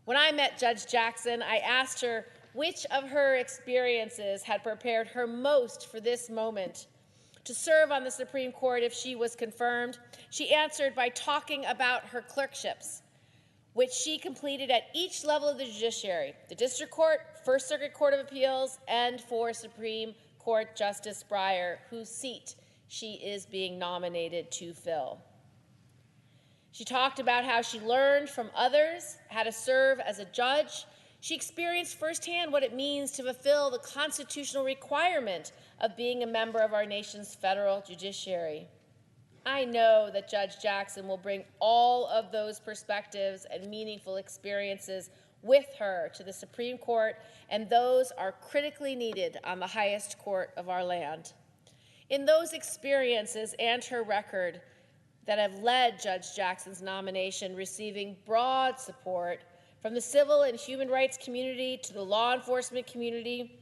When I met Judge Jackson, I asked her which of her experiences had prepared her most for this moment to serve on the Supreme Court if she was confirmed. She answered by talking about her clerkships, which she completed at each level of the judiciary, the District Court, First Circuit Court of Appeals, and for Supreme Court Justice Breyer, whose seat she is being nominated to fill. She talked about how she learned from others how to serve as a judge. She experienced firsthand what it means to fulfill the constitutional requirement of being a member of our nation's federal judiciary. I know that Judge Jackson will bring all of those perspectives and meaningful experiences with her to the Supreme Court, and those are critically needed on the highest court of our land. In those experiences and her record that have led Judge Jackson's nomination, receiving broad support from the civil and human rights community to the law enforcement community,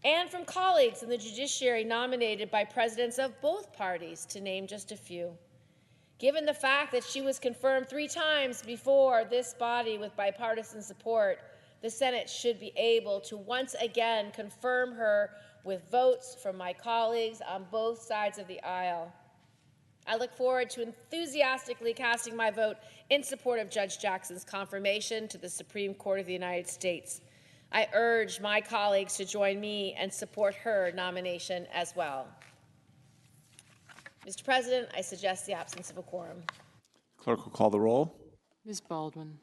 and from colleagues in the judiciary nominated by presidents of both parties, to name just a few. Given the fact that she was confirmed 3 times before this body with bipartisan support, the Senate should be able to once again confirm her with votes from my colleagues on both sides of the aisle. I look forward to enthusiastically casting my vote in support of Judge Jackson's confirmation to the Supreme Court of the United States. I urge my colleagues to join me and support her nomination as well. Mr. President, I suggest the absence of a quorum. Clerk will call the roll. Ms. Baldwin.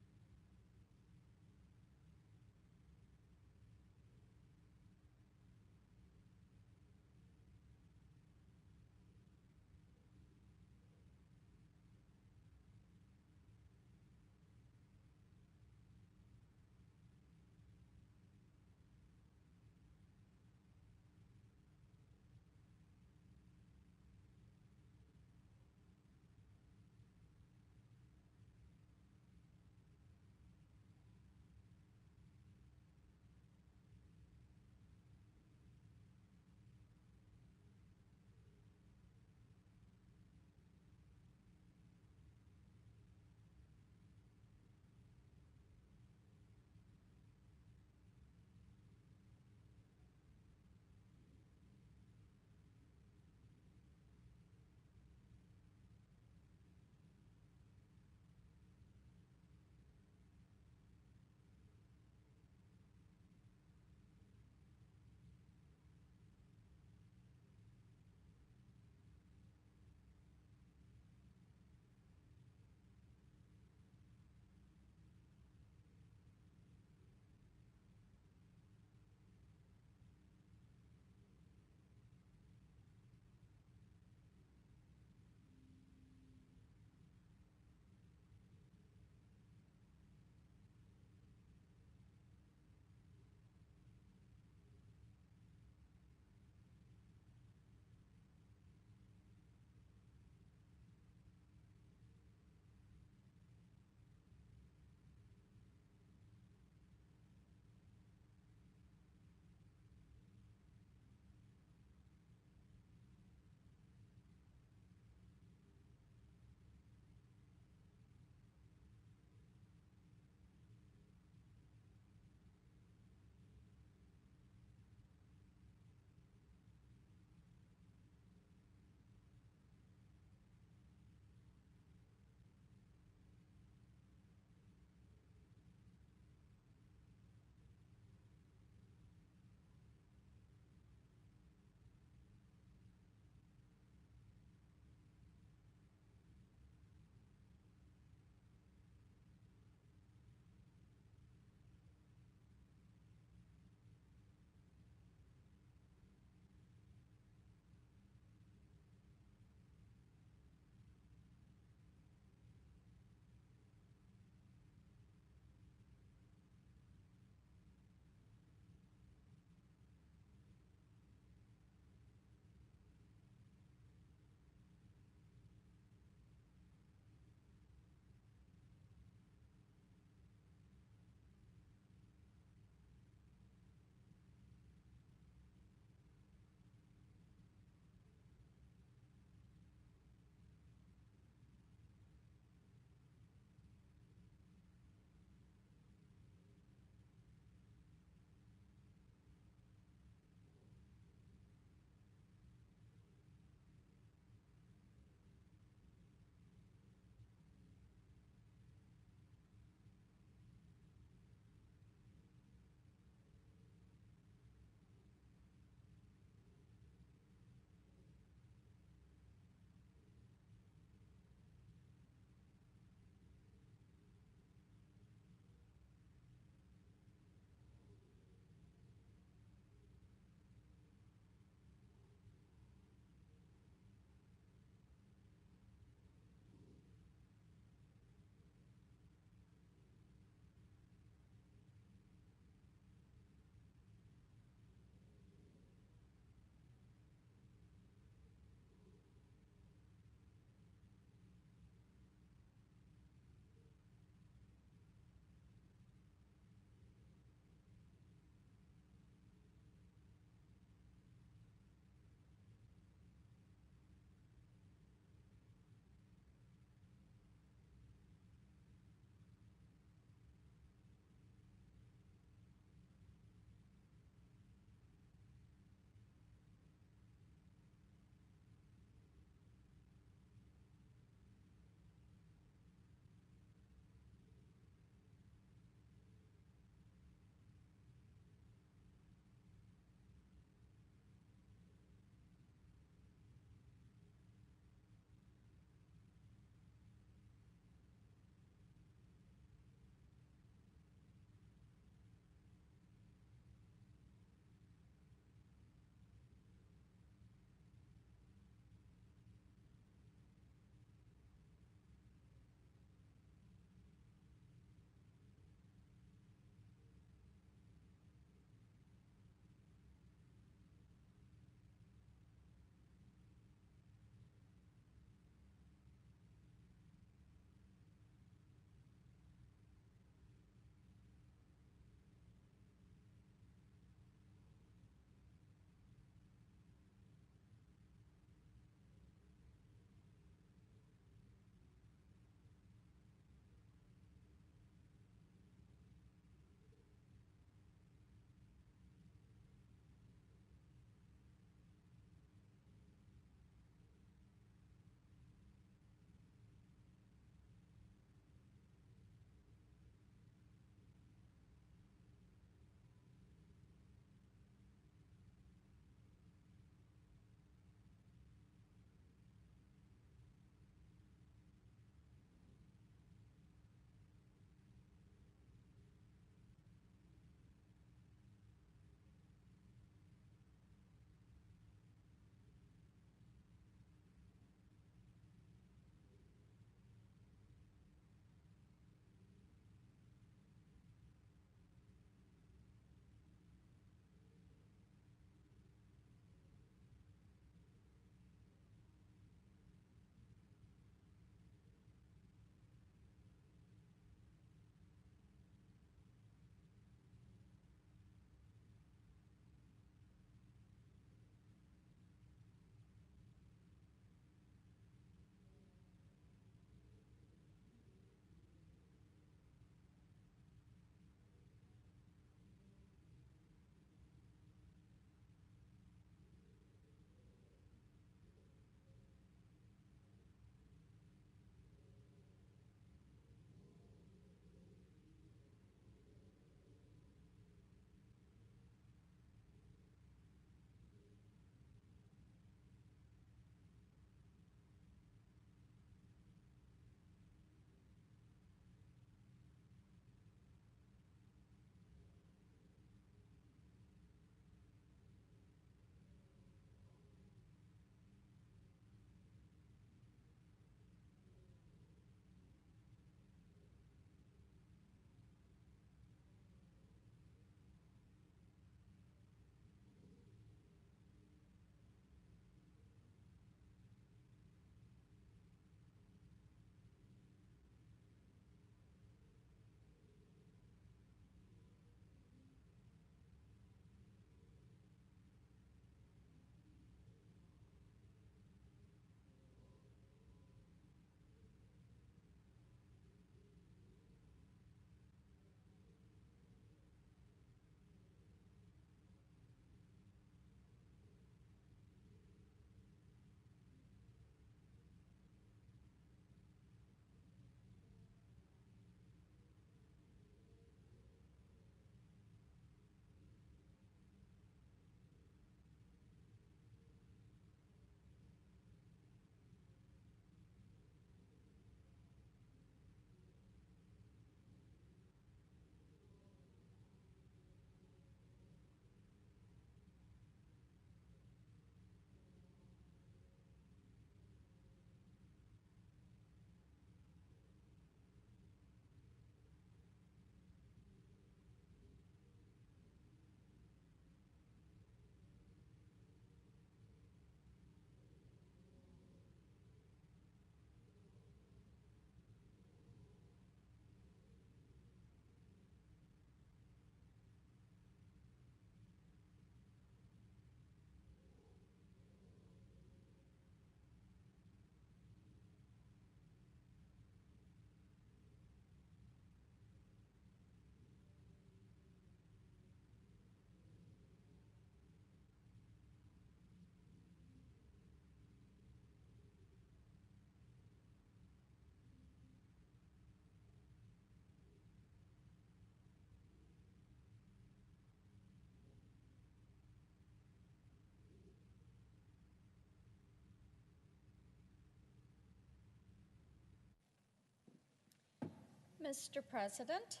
Mr. President.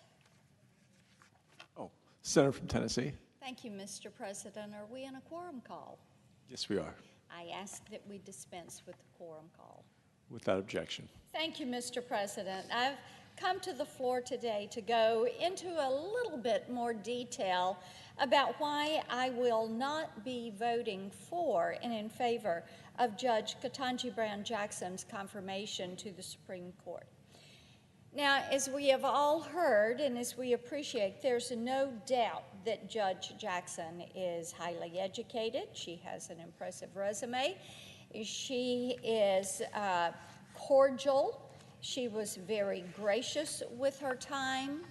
Oh, Senator from Tennessee. Thank you, Mr. President. Are we in a quorum call? Yes, we are. I ask that we dispense with the quorum call. Without objection. Thank you, Mr. President. I've come to the floor today to go into a little bit more detail about why I will not be voting for and in favor of Judge Ketanji Brown Jackson's confirmation to the Supreme Court. Now, as we have all heard and as we appreciate, there's no doubt that Judge Jackson is highly educated. She has an impressive resume. She is cordial. She was very gracious with her time.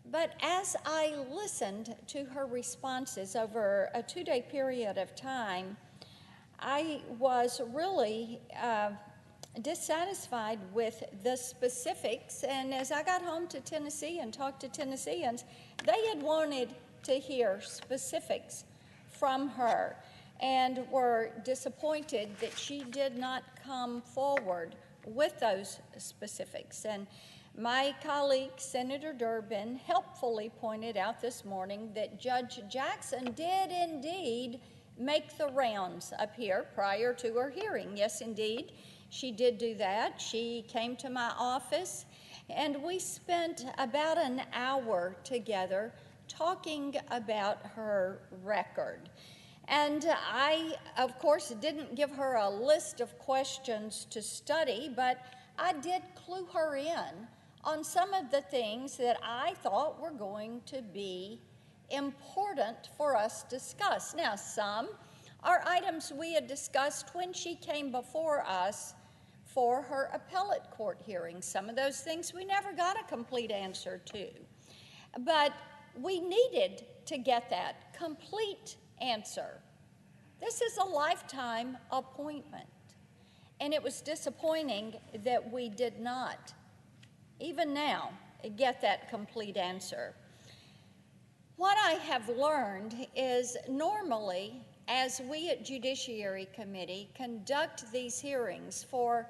But as I listened to her responses over a 2-day period of time, I was really dissatisfied with the specifics. And as I got home to Tennessee and talked to Tennesseans, they had wanted to hear specifics from her and were disappointed that she did not come forward with those specifics. And my colleague, Senator Durbin, helpfully pointed out this morning that Judge Jackson did indeed make the rounds up here prior to her hearing. Yes, indeed, she did do that. She came to my office, and we spent about an hour together talking about her record. And I, of course, didn't give her a list of questions to study, but I did clue her in on some of the things that I thought were going to be important for us to discuss. Now, some are items we had discussed when she came before us for her appellate court hearing. Some of those things we never got a complete answer to. But we needed to get that complete answer. This is a lifetime appointment, and it was disappointing that we did not, even now, get that complete answer. What I have learned is normally, as we at Judiciary Committee conduct these hearings for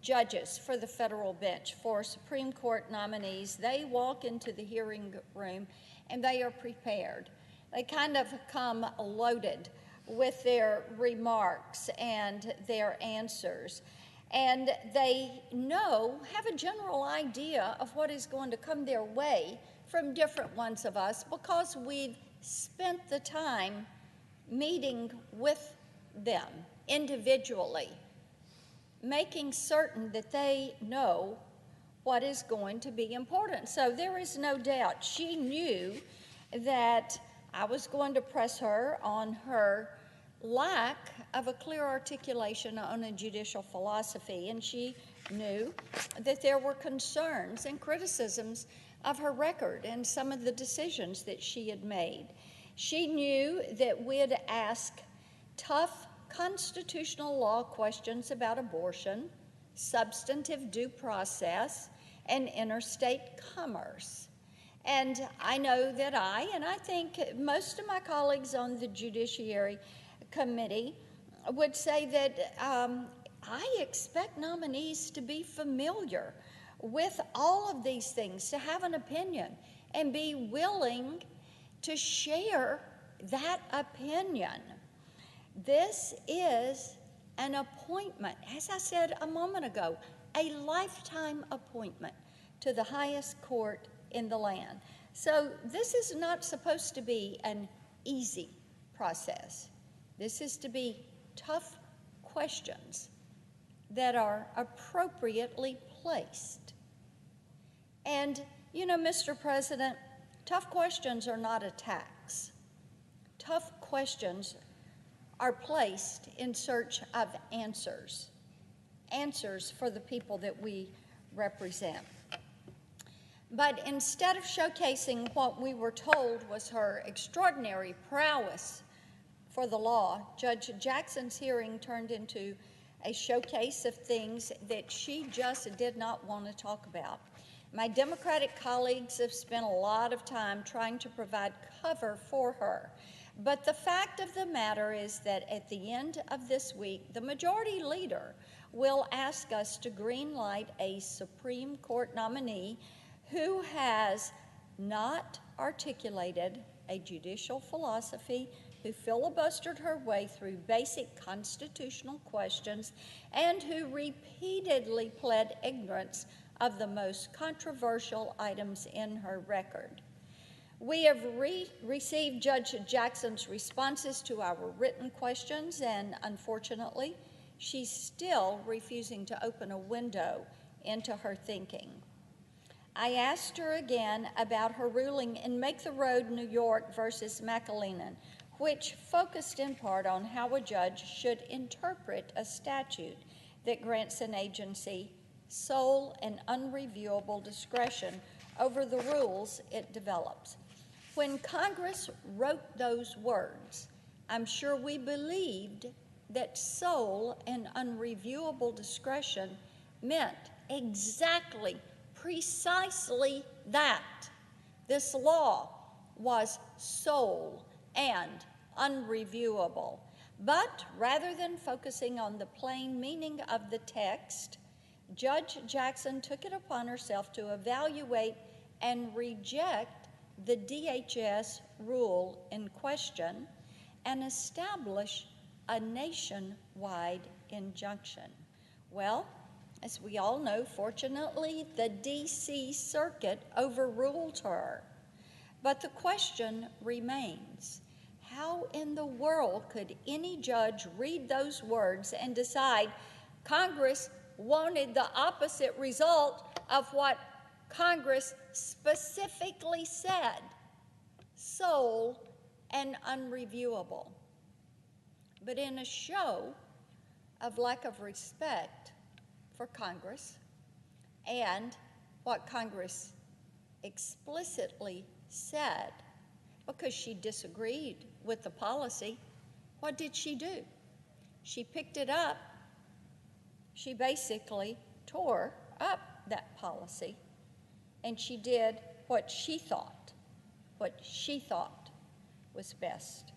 judges for the federal bench, for Supreme Court nominees, they walk into the hearing room and they are prepared. They kind of come loaded with their remarks and their answers. And they have a general idea of what is going to come their way from different ones of us because we've spent the time meeting with them individually, making certain that they know what is going to be important. So there is no doubt she knew that I was going to press her on her lack of a clear articulation on a judicial philosophy, and she knew that there were concerns and criticisms of her record and some of the decisions that she had made. She knew that we'd ask tough constitutional law questions about abortion, substantive due process, and interstate commerce. And I know that and I think most of my colleagues on the Judiciary Committee would say that I expect nominees to be familiar with all of these things, to have an opinion, and be willing to share that opinion. This is an appointment, as I said a moment ago, a lifetime appointment to the highest court in the land. So this is not supposed to be an easy process. This is to be tough questions that are appropriately placed. And, you know, Mr. President, tough questions are not attacks. Tough questions are placed in search of answers, answers for the people that we represent. But instead of showcasing what we were told was her extraordinary prowess for the law, Judge Jackson's hearing turned into a showcase of things that she just did not want to talk about. My Democratic colleagues have spent a lot of time trying to provide cover for her But the fact of the matter is that at the end of this week, the majority leader will ask us to greenlight a Supreme Court nominee who has not articulated a judicial philosophy, who filibustered her way through basic constitutional questions, and who repeatedly pled ignorance of the most controversial items in her record. We have received Judge Jackson's responses to our written questions, and unfortunately, she's still refusing to open a window into her thinking. I asked her again about her ruling in Make the Road New York versus McAleenan, which focused in part on how a judge should interpret a statute that grants an agency sole and unreviewable discretion over the rules it develops. When Congress wrote those words, I'm sure we believed that sole and unreviewable discretion meant exactly, precisely that. This law was sole and unreviewable. But rather than focusing on the plain meaning of the text, Judge Jackson took it upon herself to evaluate and reject the DHS rule in question and establish a nationwide injunction. Well, as we all know, fortunately, the D.C. Circuit overruled her. But the question remains, how in the world could any judge read those words and decide Congress wanted the opposite result of what Congress specifically said, sole and unreviewable? But in a show of lack of respect for Congress and what Congress explicitly said, because she disagreed with the policy, what did she do? She picked it up. She basically tore up that policy, and she did what she thought was best.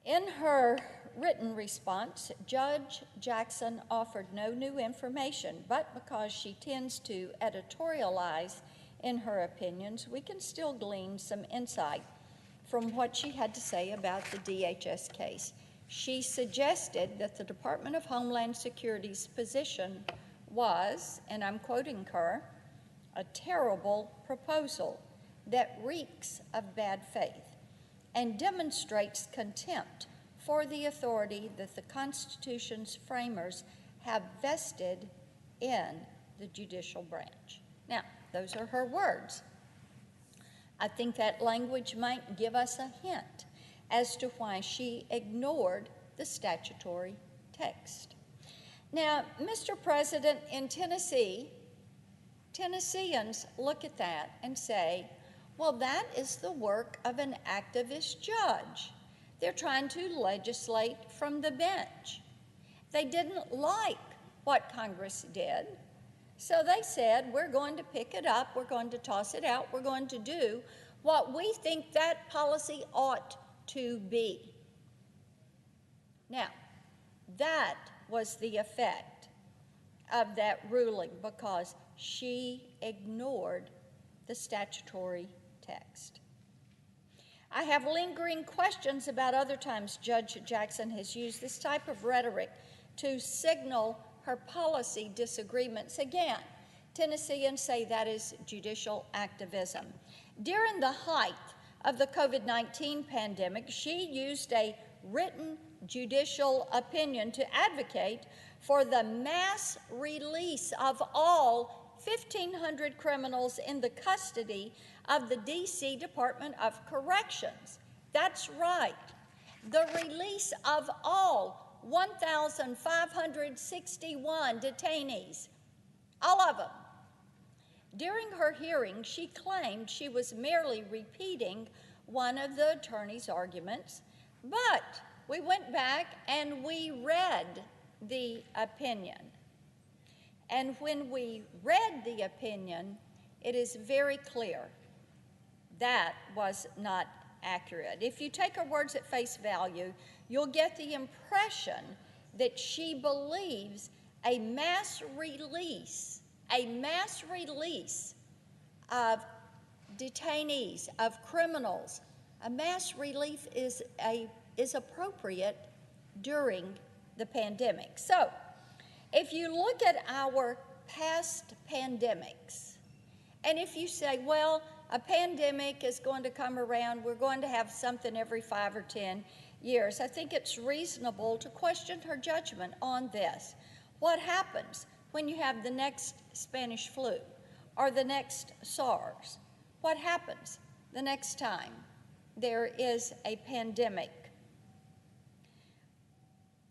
In her written response, Judge Jackson offered no new information, but because she tends to editorialize in her opinions, we can still glean some insight from what she had to say about the DHS case. She suggested that the Department of Homeland Security's position was, and I'm quoting her, a terrible proposal that reeks of bad faith and demonstrates contempt for the authority that the Constitution's framers have vested in the judicial branch. Now, those are her words. I think that language might give us a hint as to why she ignored the statutory text. Now, Mr. President, in Tennessee, Tennesseans look at that and say, well, that is the work of an activist judge. They're trying to legislate from the bench. They didn't like what Congress did, so they said, we're going to pick it up, we're going to toss it out, we're going to do what we think that policy ought to be. Now, that was the effect of that ruling because she ignored the statutory text. I have lingering questions about other times Judge Jackson has used this type of rhetoric to signal her policy disagreements. Again, Tennesseans say that is judicial activism. During the height of the COVID-19 pandemic, she used a written judicial opinion to advocate for the mass release of all 1,500 criminals in the custody of the D.C. Department of Corrections. That's right, the release of all 1,561 detainees, all of them. During her hearing, she claimed she was merely repeating one of the attorney's arguments, but we went back and we read the opinion. And when we read the opinion, it is very clear that was not accurate. If you take her words at face value, you'll get the impression that she believes a mass release of detainees, of criminals, a mass relief is appropriate during the pandemic. So, if you look at our past pandemics, and if you say, well, a pandemic is going to come around, we're going to have something every 5 or 10 years, I think it's reasonable to question her judgment on this. What happens when you have the next Spanish flu or the next SARS? What happens the next time there is a pandemic?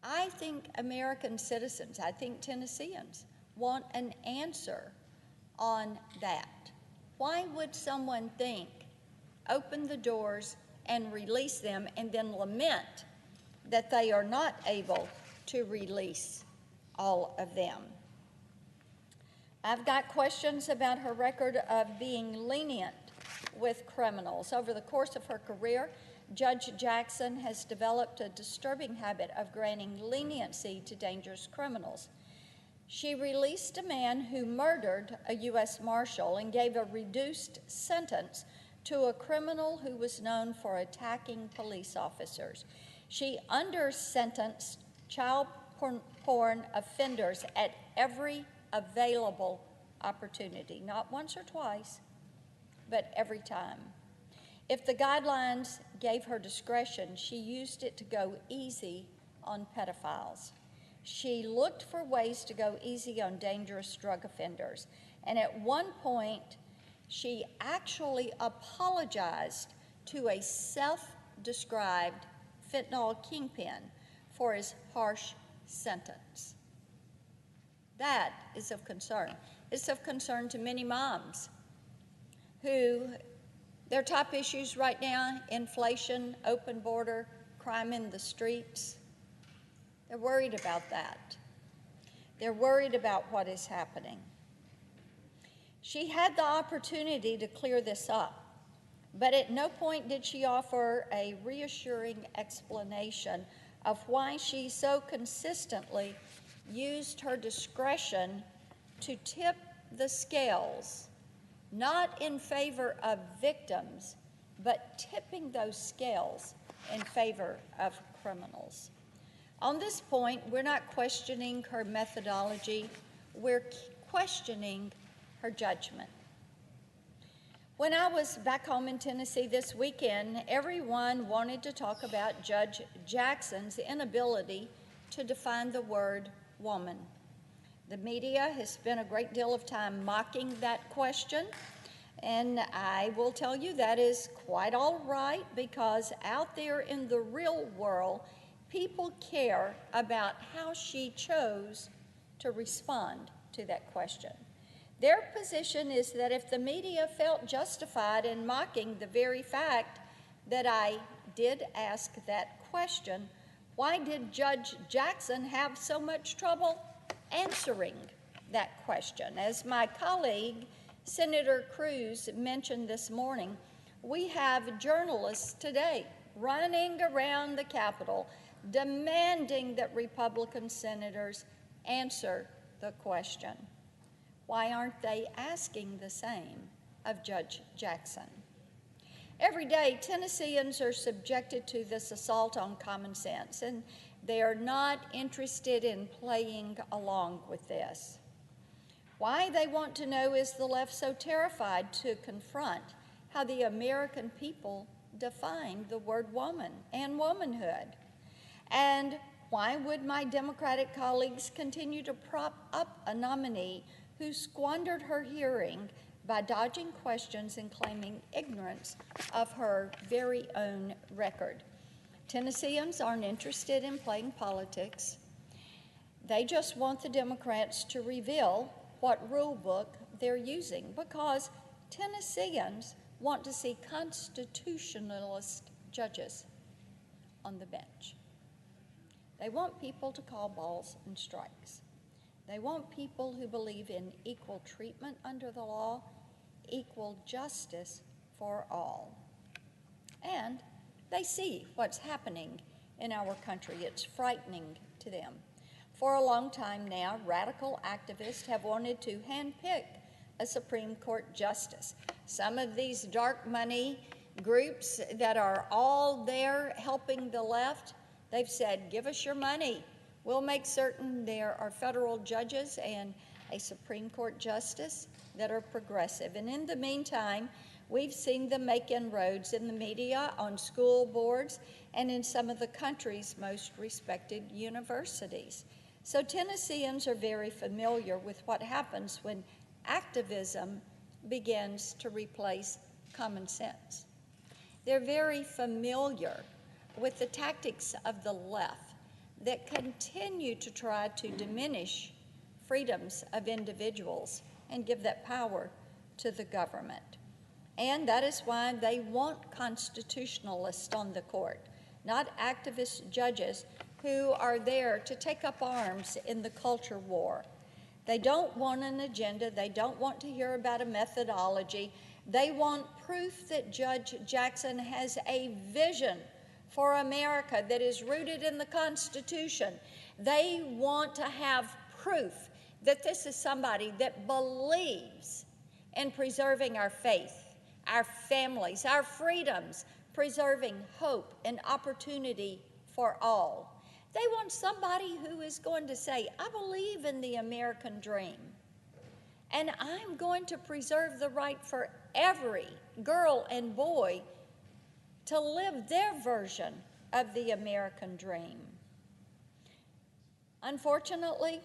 I think American citizens, I think Tennesseans, want an answer on that. Why would someone think, open the doors and release them, and then lament that they are not able to release all of them? I've got questions about her record of being lenient with criminals. Over the course of her career, Judge Jackson has developed a disturbing habit of granting leniency to dangerous criminals. She released a man who murdered a U.S. Marshal and gave a reduced sentence to a criminal who was known for attacking police officers. She under-sentenced child porn offenders at every available opportunity, not once or twice, but every time. If the guidelines gave her discretion, she used it to go easy on pedophiles. She looked for ways to go easy on dangerous drug offenders. And at one point, she actually apologized to a self-described fentanyl kingpin for his harsh sentence. That is of concern. It's of concern to many moms who, their top issues right now, inflation, open border, crime in the streets. They're worried about that. They're worried about what is happening. She had the opportunity to clear this up, but at no point did she offer a reassuring explanation of why she so consistently used her discretion to tip the scales, not in favor of victims, but tipping those scales in favor of criminals. On this point, we're not questioning her methodology, we're questioning her judgment. When I was back home in Tennessee this weekend, everyone wanted to talk about Judge Jackson's inability to define the word woman. The media has spent a great deal of time mocking that question, and I will tell you that is quite all right, because out there in the real world, people care about how she chose to respond to that question. Their position is that if the media felt justified in mocking the very fact that I did ask that question, why did Judge Jackson have so much trouble answering that question? As my colleague, Senator Cruz, mentioned this morning, we have journalists today running around the Capitol demanding that Republican senators answer the question. Why aren't they asking the same of Judge Jackson? Every day, Tennesseans are subjected to this assault on common sense, and they are not interested in playing along with this. Why, they want to know, is the left so terrified to confront how the American people define the word woman and womanhood? And why would my Democratic colleagues continue to prop up a nominee who squandered her hearing by dodging questions and claiming ignorance of her very own record? Tennesseans aren't interested in playing politics. They just want the Democrats to reveal what rule book they're using, because Tennesseans want to see constitutionalist judges on the bench. They want people to call balls and strikes. They want people who believe in equal treatment under the law, equal justice for all. and they see what's happening in our country. It's frightening to them. For a long time now, radical activists have wanted to handpick a Supreme Court justice. Some of these dark money groups that are all there helping the left, they've said, give us your money. We'll make certain there are federal judges and a Supreme Court justice that are progressive. And in the meantime, we've seen them make inroads in the media, on school boards, and in some of the country's most respected universities. So Tennesseans are very familiar with what happens when activism begins to replace common sense. They're very familiar with the tactics of the left that continue to try to diminish freedoms of individuals and give that power to the government. And that is why they want constitutionalists on the court, not activist judges who are there to take up arms in the culture war. They don't want an agenda. They don't want to hear about a methodology. They want proof that Judge Jackson has a vision for America that is rooted in the Constitution. They want to have proof that this is somebody that believes in preserving our faith, our families, our freedoms, preserving hope and opportunity for all. They want somebody who is going to say, I believe in the American dream, and I'm going to preserve the right for every girl and boy to live their version of the American dream. Unfortunately,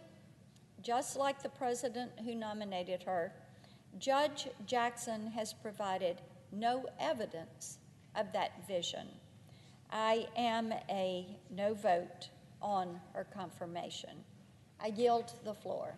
just like the president who nominated her, Judge Jackson has provided no evidence of that vision. I am a no vote on her confirmation. I yield the floor.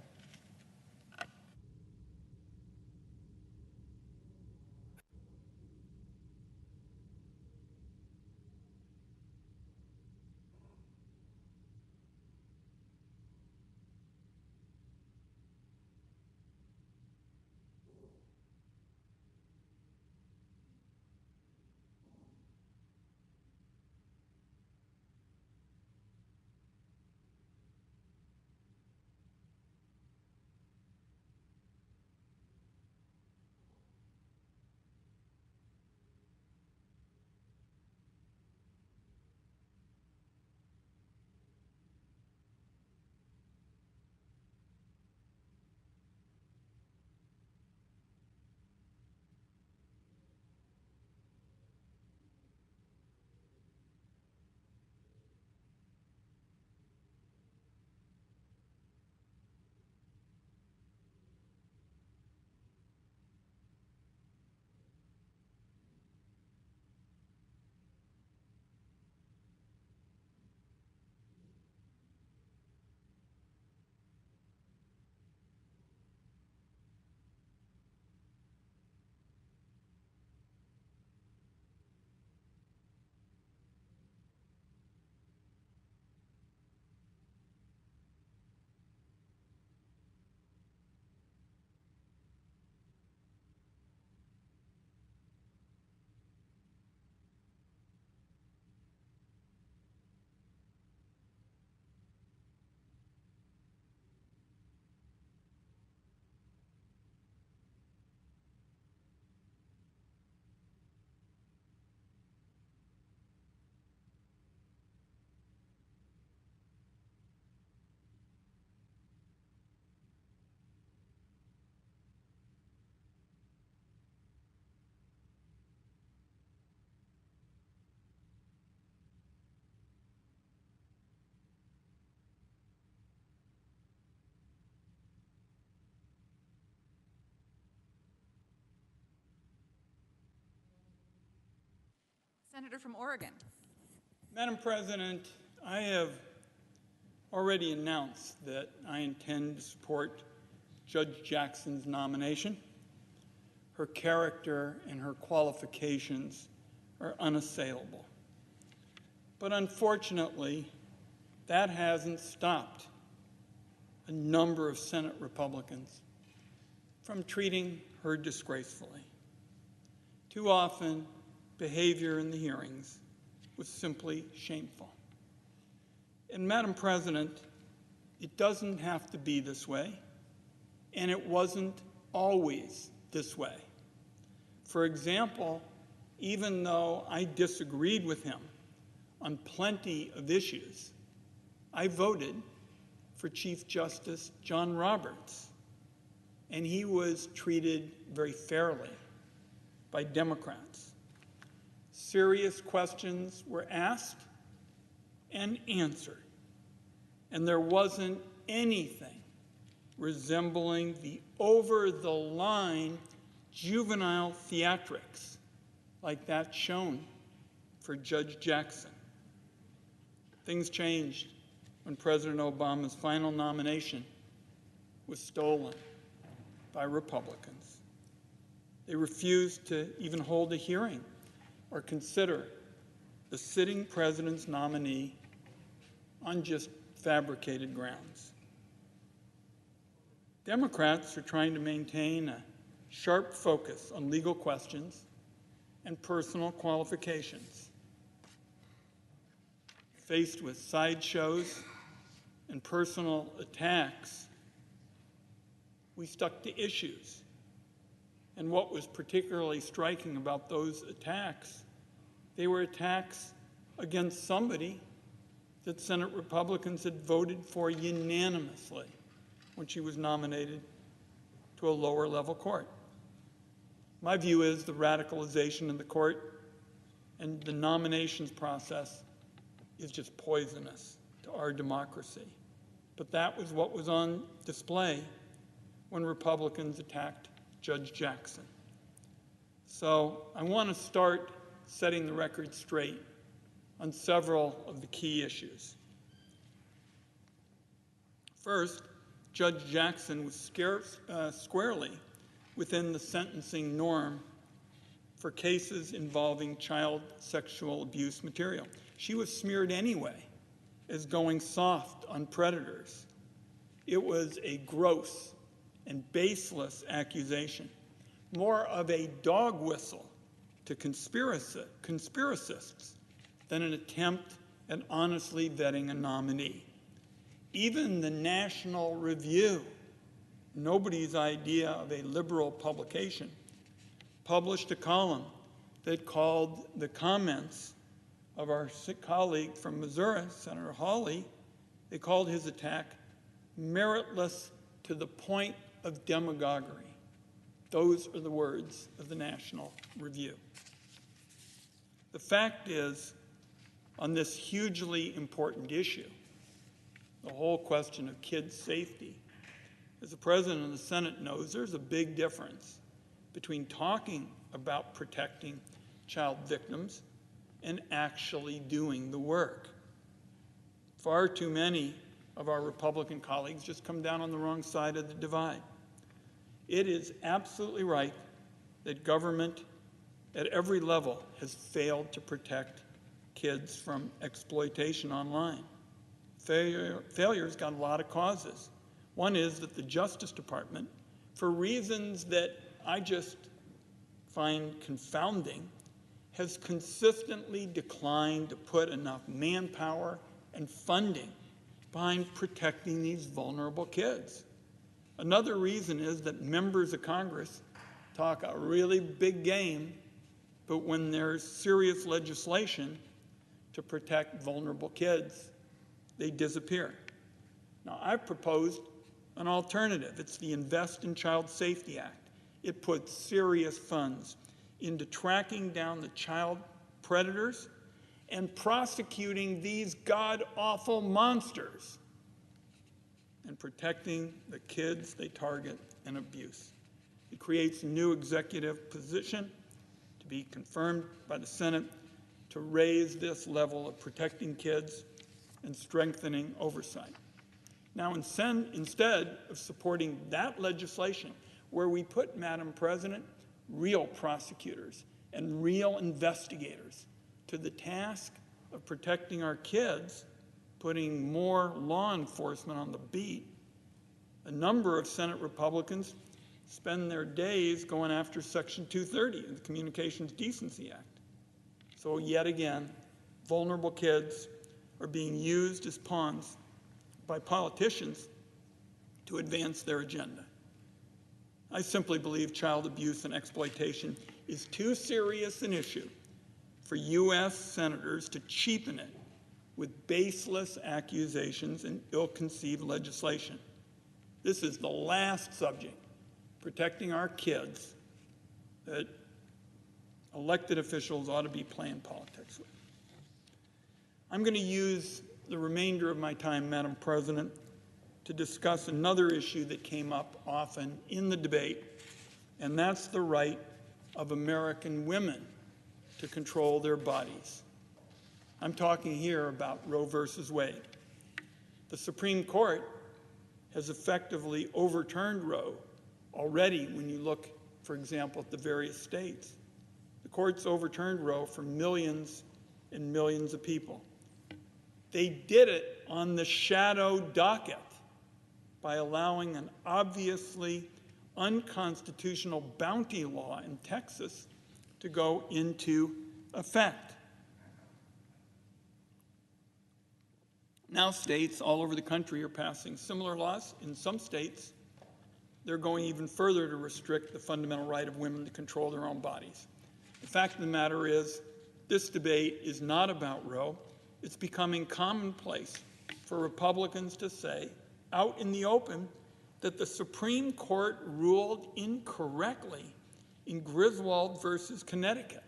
Senator from Oregon. Madam President, I have already announced that I intend to support Judge Jackson's nomination. Her character and her qualifications are unassailable. But unfortunately, that hasn't stopped a number of Senate Republicans from treating her disgracefully. Too often, behavior in the hearings was simply shameful. And Madam President, it doesn't have to be this way, and it wasn't always this way. For example, even though I disagreed with him on plenty of issues, I voted for Chief Justice John Roberts, and he was treated very fairly by Democrats. Serious questions were asked and answered, and there wasn't anything resembling the over-the-line juvenile theatrics like that shown for Judge Jackson. Things changed when President Obama's final nomination was stolen by Republicans. They refused to even hold a hearing or consider the sitting president's nominee on just fabricated grounds. Democrats are trying to maintain a sharp focus on legal questions and personal qualifications. Faced with sideshows and personal attacks, we stuck to issues. And what was particularly striking about those attacks, they were attacks against somebody that Senate Republicans had voted for unanimously when she was nominated to a lower level court. My view is the radicalization in the court and the nominations process is just poisonous to our democracy. But that was what was on display when Republicans attacked Judge Jackson. So I want to start setting the record straight on several of the key issues. First, Judge Jackson was squarely within the sentencing norm for cases involving child sexual abuse material. She was smeared anyway as going soft on predators. It was a gross and baseless accusation, more of a dog whistle to conspiracists than an attempt at honestly vetting a nominee. Even the National Review, nobody's idea of a liberal publication, published a column that called the comments of our colleague from Missouri, Senator Hawley, they called his attack meritless to the point of demagoguery. Those are the words of the National Review. The fact is, on this hugely important issue, the whole question of kids' safety, as the President of the Senate knows, there's a big difference between talking about protecting child victims and actually doing the work. Far too many of our Republican colleagues just come down on the wrong side of the divide. It is absolutely right that government at every level has failed to protect kids from exploitation online. Failure's got a lot of causes. One is that the Justice Department, for reasons that I just find confounding, has consistently declined to put enough manpower and funding behind protecting these vulnerable kids. Another reason is that members of Congress talk a really big game, but when there's serious legislation to protect vulnerable kids, they disappear. Now, I've proposed an alternative. It's the Invest in Child Safety Act. It puts serious funds into tracking down the child predators and prosecuting these god-awful monsters and protecting the kids they target and abuse. It creates a new executive position to be confirmed by the Senate to raise this level of protecting kids and strengthening oversight. Now, instead of supporting that legislation, where we put, Madam President, real prosecutors and real investigators to the task of protecting our kids, putting more law enforcement on the beat, a number of Senate Republicans spend their days going after Section 230 of the Communications Decency Act. So yet again, vulnerable kids are being used as pawns by politicians to advance their agenda. I simply believe child abuse and exploitation is too serious an issue for U.S. senators to cheapen it with baseless accusations and ill-conceived legislation. This is the last subject, protecting our kids, that elected officials ought to be playing politics with. I'm going to use the remainder of my time, Madam President, to discuss another issue that came up often in the debate, and that's the right of American women to control their bodies. I'm talking here about Roe versus Wade. The Supreme Court has effectively overturned Roe already when you look, for example, at the various states. The court's overturned Roe for millions and millions of people. They did it on the shadow docket by allowing an obviously unconstitutional bounty law in Texas to go into effect. Now states all over the country are passing similar laws. In some states, they're going even further to restrict the fundamental right of women to control their own bodies. The fact of the matter is, this debate is not about Roe. It's becoming commonplace for Republicans to say, out in the open, that the Supreme Court ruled incorrectly in Griswold versus Connecticut,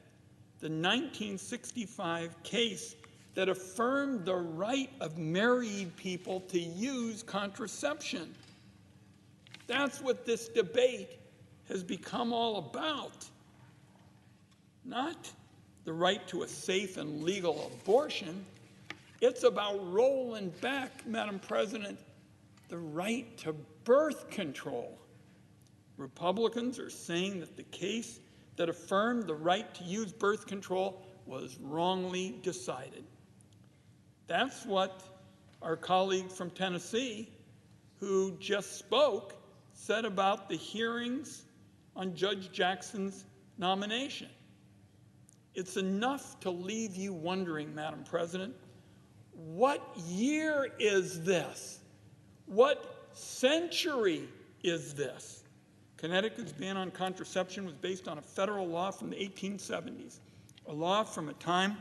the 1965 case that affirmed the right of married people to use contraception. That's what this debate has become all about. Not the right to a safe and legal abortion. It's about rolling back, Madam President, the right to birth control. Republicans are saying that the case that affirmed the right to use birth control was wrongly decided. That's what our colleague from Tennessee, who just spoke, said about the hearings on Judge Jackson's nomination. It's enough to leave you wondering, Madam President, what year is this? What century is this? Connecticut's ban on contraception was based on a federal law from the 1870s, a law from a time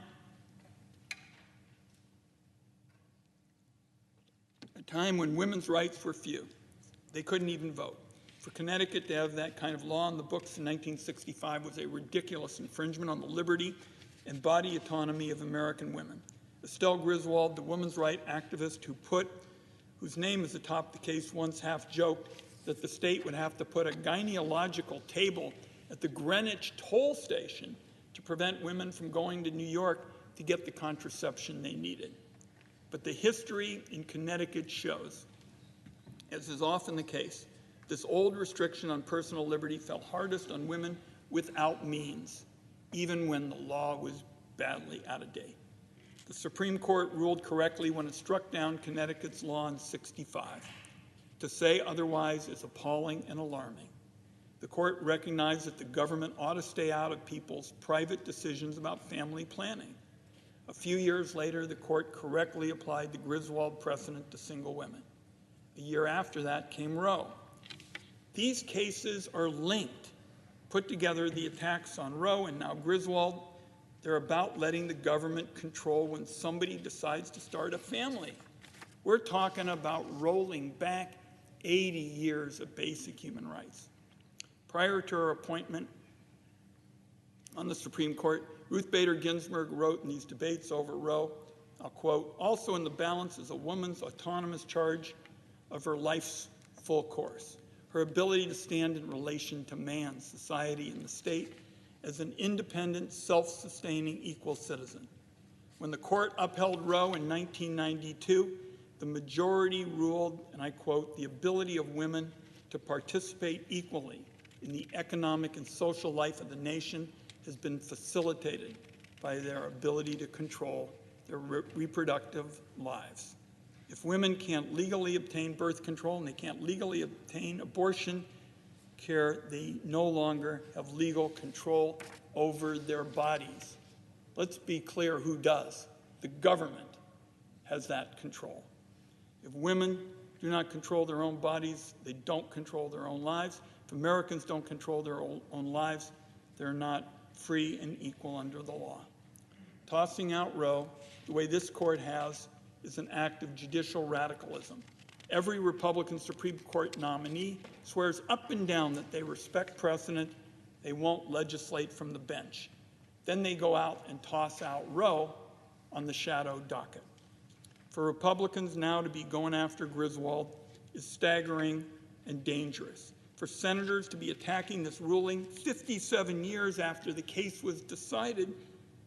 when women's rights were few. They couldn't even vote. For Connecticut to have that kind of law in the books in 1965 was a ridiculous infringement on the liberty and body autonomy of American women. Estelle Griswold, the women's rights activist whose name is atop the case, once half joked that the state would have to put a gynecological table at the Greenwich toll station to prevent women from going to New York to get the contraception they needed. But the history in Connecticut shows, as is often the case, this old restriction on personal liberty fell hardest on women without means, even when the law was badly out of date. The Supreme Court ruled correctly when it struck down Connecticut's law in '65. To say otherwise is appalling and alarming. The court recognized that the government ought to stay out of people's private decisions about family planning. A few years later, the court correctly applied the Griswold precedent to single women. A year after that came Roe. These cases are linked. Put together, the attacks on Roe and now Griswold, they're about letting the government control when somebody decides to start a family. We're talking about rolling back 80 years of basic human rights. Prior to her appointment on the Supreme Court, Ruth Bader Ginsburg wrote in these debates over Roe, I'll quote, "Also in the balance is a woman's autonomous charge of her life's full course, her ability to stand in relation to man, society, and the state as an independent, self-sustaining, equal citizen." When the court upheld Roe in 1992, the majority ruled, and I quote, "the ability of women to participate equally in the economic and social life of the nation has been facilitated by their ability to control their reproductive lives. If women can't legally obtain birth control and they can't legally obtain abortion care, they no longer have legal control over their bodies. let's be clear who does. The government has that control. If women do not control their own bodies, they don't control their own lives. If Americans don't control their own lives, they're not free and equal under the law. Tossing out Roe, the way this court has, is an act of judicial radicalism. Every Republican Supreme Court nominee swears up and down that they respect precedent, they won't legislate from the bench. Then they go out and toss out Roe on the shadow docket. For Republicans now to be going after Griswold is staggering and dangerous. For senators to be attacking this ruling 57 years after the case was decided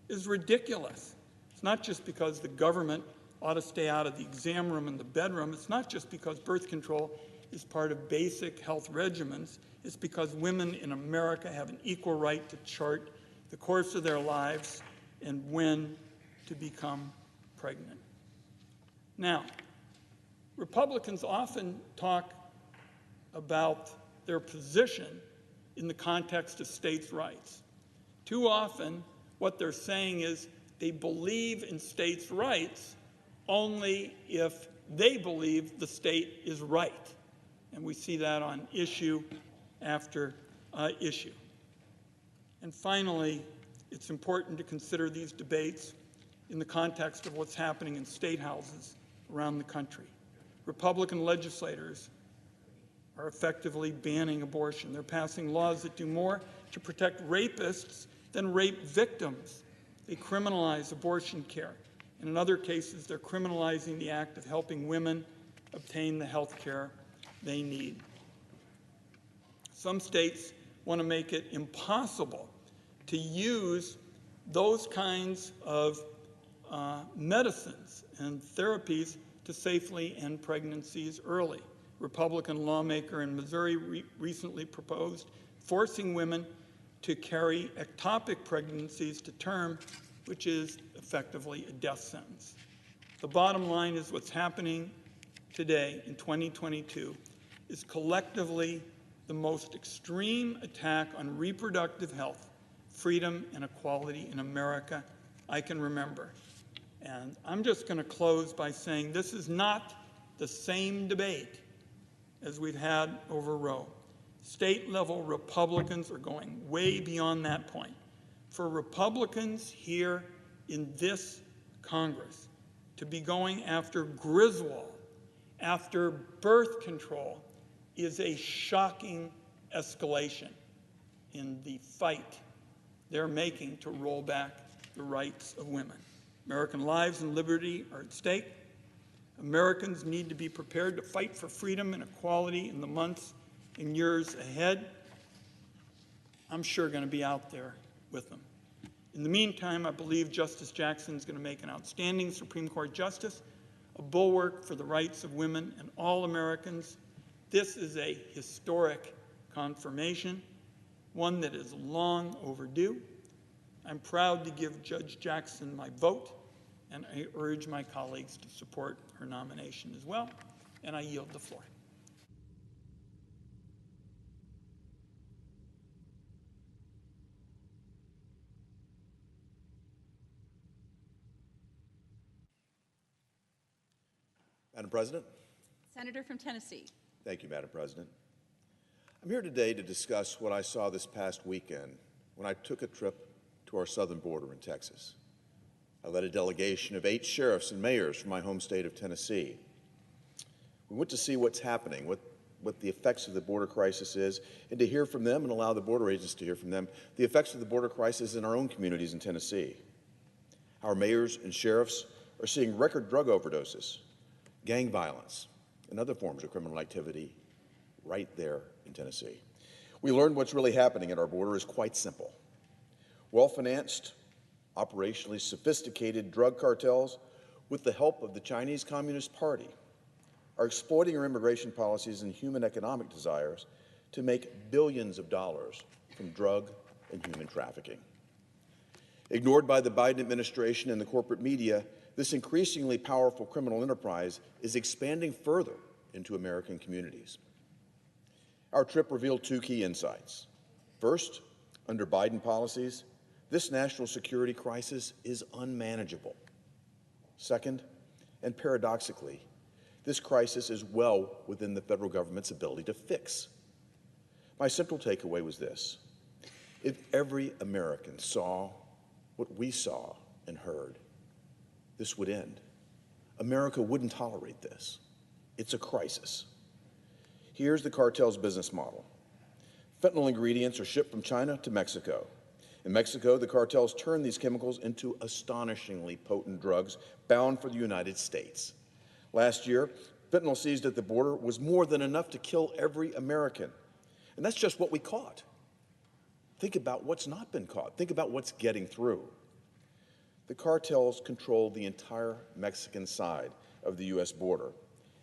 is ridiculous. It's not just because the government ought to stay out of the exam room and the bedroom. It's not just because birth control is part of basic health regimens. It's because women in America have an equal right to chart the course of their lives and when to become pregnant. Now, Republicans often talk about their position in the context of states' rights. Too often, what they're saying is they believe in states' rights only if they believe the state is right. And we see that on issue after issue. And finally, it's important to consider these debates in the context of what's happening in state houses around the country. Republican legislators are effectively banning abortion. They're passing laws that do more to protect rapists than rape victims. They criminalize abortion care. And in other cases, they're criminalizing the act of helping women obtain the health care they need. Some states want to make it impossible to use those kinds of medicines and therapies to safely end pregnancies early. Republican lawmaker in Missouri recently proposed forcing women to carry ectopic pregnancies to term, which is effectively a death sentence. The bottom line is what's happening today in 2022 is collectively the most extreme attack on reproductive health, freedom, and equality in America I can remember. And I'm just going to close by saying this is not the same debate as we've had over Roe. State-level Republicans are going way beyond that point. For Republicans here in this Congress to be going after Griswold, after birth control, is a shocking escalation in the fight they're making to roll back the rights of women. American lives and liberty are at stake. Americans need to be prepared to fight for freedom and equality in the months and years ahead. I'm sure going to be out there with them. In the meantime, I believe Justice Jackson is going to make an outstanding Supreme Court justice, a bulwark for the rights of women and all Americans. This is a historic confirmation, one that is long overdue. I'm proud to give Judge Jackson my vote, and I urge my colleagues to support her nomination as well, and I yield the floor. Madam President. Senator from Tennessee. Thank you, Madam President. I'm here today to discuss what I saw this past weekend when I took a trip to our southern border in Texas. I led a delegation of 8 sheriffs and mayors from my home state of Tennessee. We went to see what's happening, what the effects of the border crisis is, and to hear from them and allow the border agents to hear from them the effects of the border crisis in our own communities in Tennessee. Our mayors and sheriffs are seeing record drug overdoses, gang violence, and other forms of criminal activity right there in Tennessee. We learned what's really happening at our border is quite simple. Well-financed, operationally sophisticated drug cartels, with the help of the Chinese Communist Party, are exploiting our immigration policies and human economic desires to make billions of dollars from drug and human trafficking. Ignored by the Biden administration and the corporate media, this increasingly powerful criminal enterprise is expanding further into American communities. Our trip revealed 2 key insights. First, under Biden policies, this national security crisis is unmanageable. Second, and paradoxically, this crisis is well within the federal government's ability to fix. My central takeaway was this: if every American saw what we saw and heard, this would end. America wouldn't tolerate this. It's a crisis. Here's the cartel's business model. Fentanyl ingredients are shipped from China to Mexico. In Mexico, the cartels turn these chemicals into astonishingly potent drugs bound for the United States. Last year, fentanyl seized at the border was more than enough to kill every American. And that's just what we caught. Think about what's not been caught. Think about what's getting through. The cartels control the entire Mexican side of the U.S. border,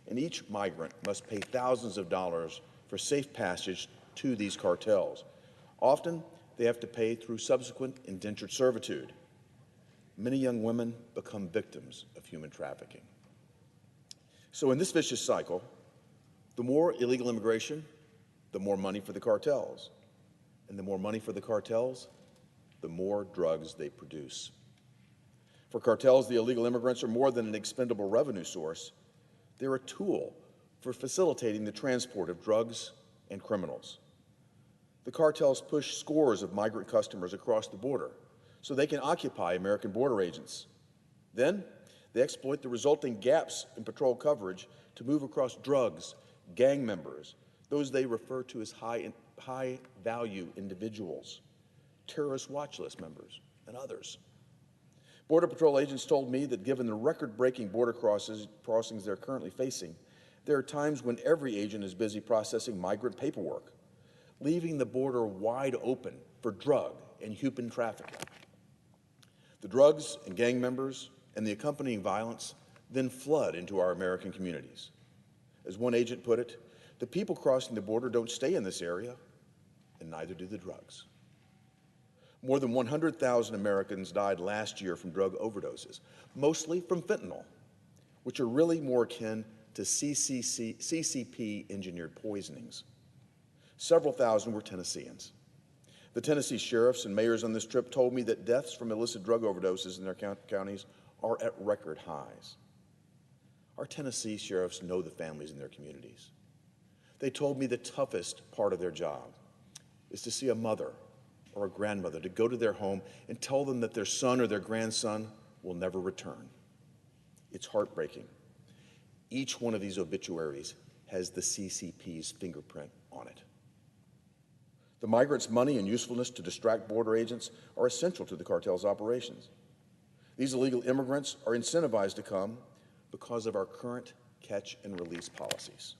and each migrant must pay thousands of dollars for safe passage to these cartels. Often, they have to pay through subsequent indentured servitude. Many young women become victims of human trafficking. So in this vicious cycle, the more illegal immigration, the more money for the cartels. And the more money for the cartels, the more drugs they produce. For cartels, the illegal immigrants are more than an expendable revenue source. They're a tool for facilitating the transport of drugs and criminals. The cartels push scores of migrant customers across the border so they can occupy American border agents. Then, they exploit the resulting gaps in patrol coverage to move across drugs, gang members, those they refer to as high-value individuals, terrorist watch list members, and others. Border Patrol agents told me that given the record-breaking border crossings they're currently facing, there are times when every agent is busy processing migrant paperwork, leaving the border wide open for drug and human trafficking. The drugs and gang members and the accompanying violence then flood into our American communities. As one agent put it, the people crossing the border don't stay in this area, and neither do the drugs. More than 100,000 Americans died last year from drug overdoses, mostly from fentanyl, which are really more akin to CCP-engineered poisonings. Several thousand were Tennesseans. The Tennessee sheriffs and mayors on this trip told me that deaths from illicit drug overdoses in their counties are at record highs. Our Tennessee sheriffs know the families in their communities. They told me the toughest part of their job is to see a mother or a grandmother to go to their home and tell them that their son or their grandson will never return. It's heartbreaking. Each one of these obituaries has the CCP's fingerprint on it. The migrants' money and usefulness to distract border agents are essential to the cartel's operations. These illegal immigrants are incentivized to come because of our current catch-and-release policies.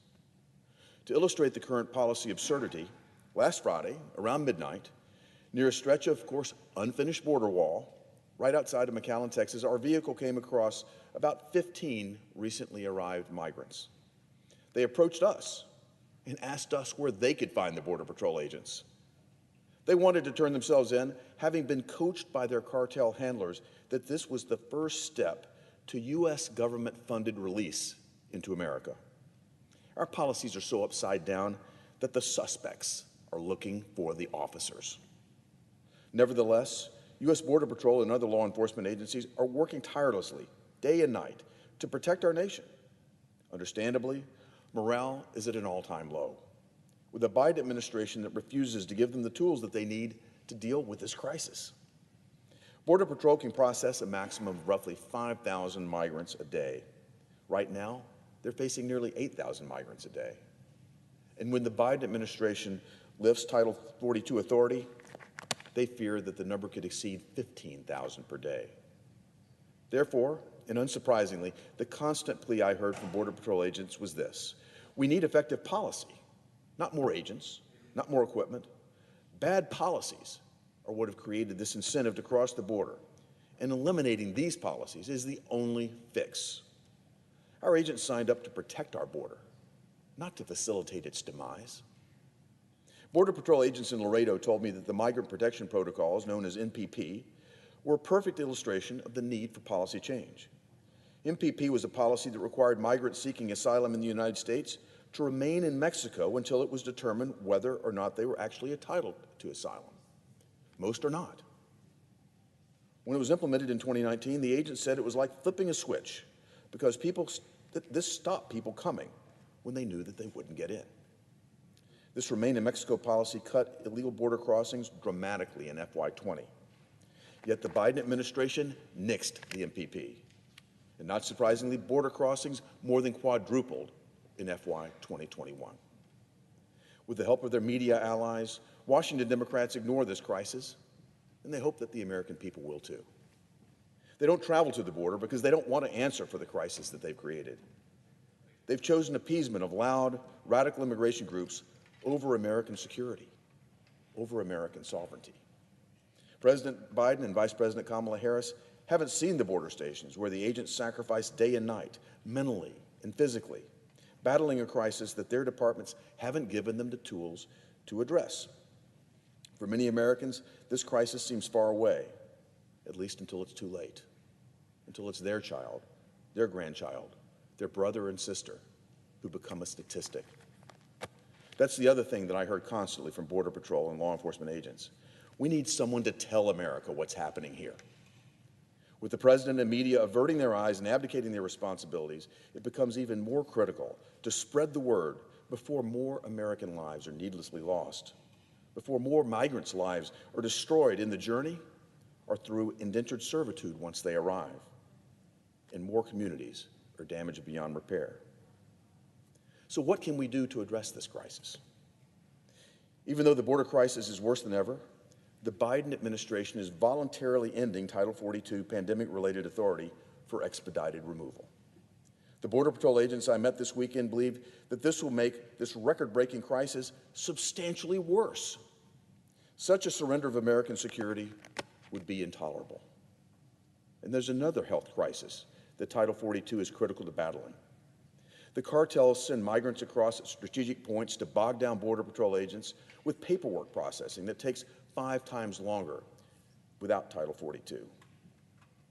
To illustrate the current policy absurdity, last Friday, around midnight, near a stretch of course, unfinished border wall, right outside of McAllen, Texas, our vehicle came across about 15 recently arrived migrants. They approached us and asked us where they could find the Border Patrol agents. They wanted to turn themselves in, having been coached by their cartel handlers that this was the first step to U.S. government-funded release into America. Our policies are so upside down that the suspects are looking for the officers. Nevertheless, U.S. Border Patrol and other law enforcement agencies are working tirelessly, day and night, to protect our nation. Understandably, morale is at an all-time low, with a Biden administration that refuses to give them the tools that they need to deal with this crisis. Border Patrol can process a maximum of roughly 5,000 migrants a day. Right now, they're facing nearly 8,000 migrants a day. And when the Biden administration lifts Title 42 authority, they fear that the number could exceed 15,000 per day. Therefore, and unsurprisingly, the constant plea I heard from Border Patrol agents was this: we need effective policy, not more agents, not more equipment. Bad policies are what have created this incentive to cross the border, and eliminating these policies is the only fix. Our agents signed up to protect our border, not to facilitate its demise. Border Patrol agents in Laredo told me that the Migrant Protection Protocols, known as MPP, were a perfect illustration of the need for policy change. MPP was a policy that required migrants seeking asylum in the United States to remain in Mexico until it was determined whether or not they were actually entitled to asylum. Most are not. When it was implemented in 2019, the agent said it was like flipping a switch because this stopped people coming when they knew that they wouldn't get in. This Remain in Mexico policy cut illegal border crossings dramatically in FY20. Yet the Biden administration nixed the MPP. And not surprisingly, border crossings more than quadrupled in FY 2021. With the help of their media allies, Washington Democrats ignore this crisis, and they hope that the American people will too. They don't travel to the border because they don't want to answer for the crisis that they've created. They've chosen appeasement of loud, radical immigration groups over American security, over American sovereignty. President Biden and Vice President Kamala Harris haven't seen the border stations where the agents sacrifice day and night, mentally and physically, battling a crisis that their departments haven't given them the tools to address. For many Americans, this crisis seems far away, at least until it's too late, until it's their child, their grandchild, their brother and sister who become a statistic. That's the other thing that I heard constantly from Border Patrol and law enforcement agents. We need someone to tell America what's happening here. With the president and media averting their eyes and abdicating their responsibilities, it becomes even more critical to spread the word before more American lives are needlessly lost, before more migrants' lives are destroyed in the journey or through indentured servitude once they arrive, and more communities are damaged beyond repair. So what can we do to address this crisis? Even though the border crisis is worse than ever, the Biden administration is voluntarily ending Title 42 pandemic-related authority for expedited removal. The Border Patrol agents I met this weekend believe that this will make this record-breaking crisis substantially worse. Such a surrender of American security would be intolerable. And there's another health crisis that Title 42 is critical to battling. The cartels send migrants across at strategic points to bog down Border Patrol agents with paperwork processing that takes 5 times longer without Title 42.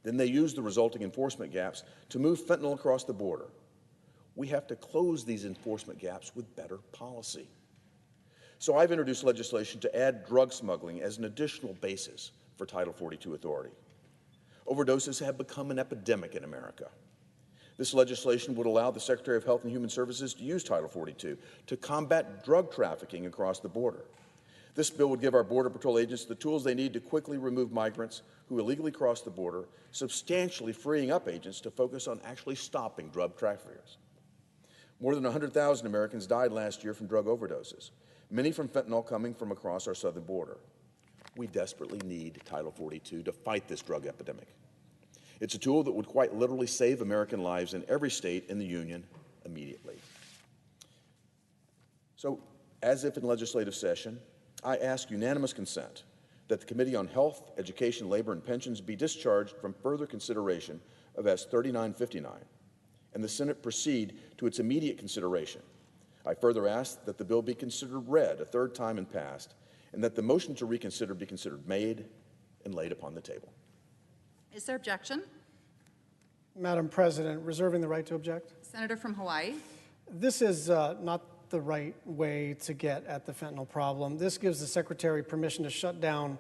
Then they use the resulting enforcement gaps to move fentanyl across the border. We have to close these enforcement gaps with better policy. So I've introduced legislation to add drug smuggling as an additional basis for Title 42 authority. Overdoses have become an epidemic in America. This legislation would allow the Secretary of Health and Human Services to use Title 42 to combat drug trafficking across the border. This bill would give our Border Patrol agents the tools they need to quickly remove migrants who illegally cross the border, substantially freeing up agents to focus on actually stopping drug traffickers. More than 100,000 Americans died last year from drug overdoses, many from fentanyl coming from across our southern border. We desperately need Title 42 to fight this drug epidemic. It's a tool that would quite literally save American lives in every state in the Union immediately. So, as if in legislative session, I ask unanimous consent that the Committee on Health, Education, Labor, and Pensions be discharged from further consideration of S. 3959, and the Senate proceed to its immediate consideration. I further ask that the bill be considered read a third time and passed, and that the motion to reconsider be considered made and laid upon the table. Is there objection? Madam President, reserving the right to object. Senator from Hawaii. This is not the right way to get at the fentanyl problem. This gives the Secretary permission to shut down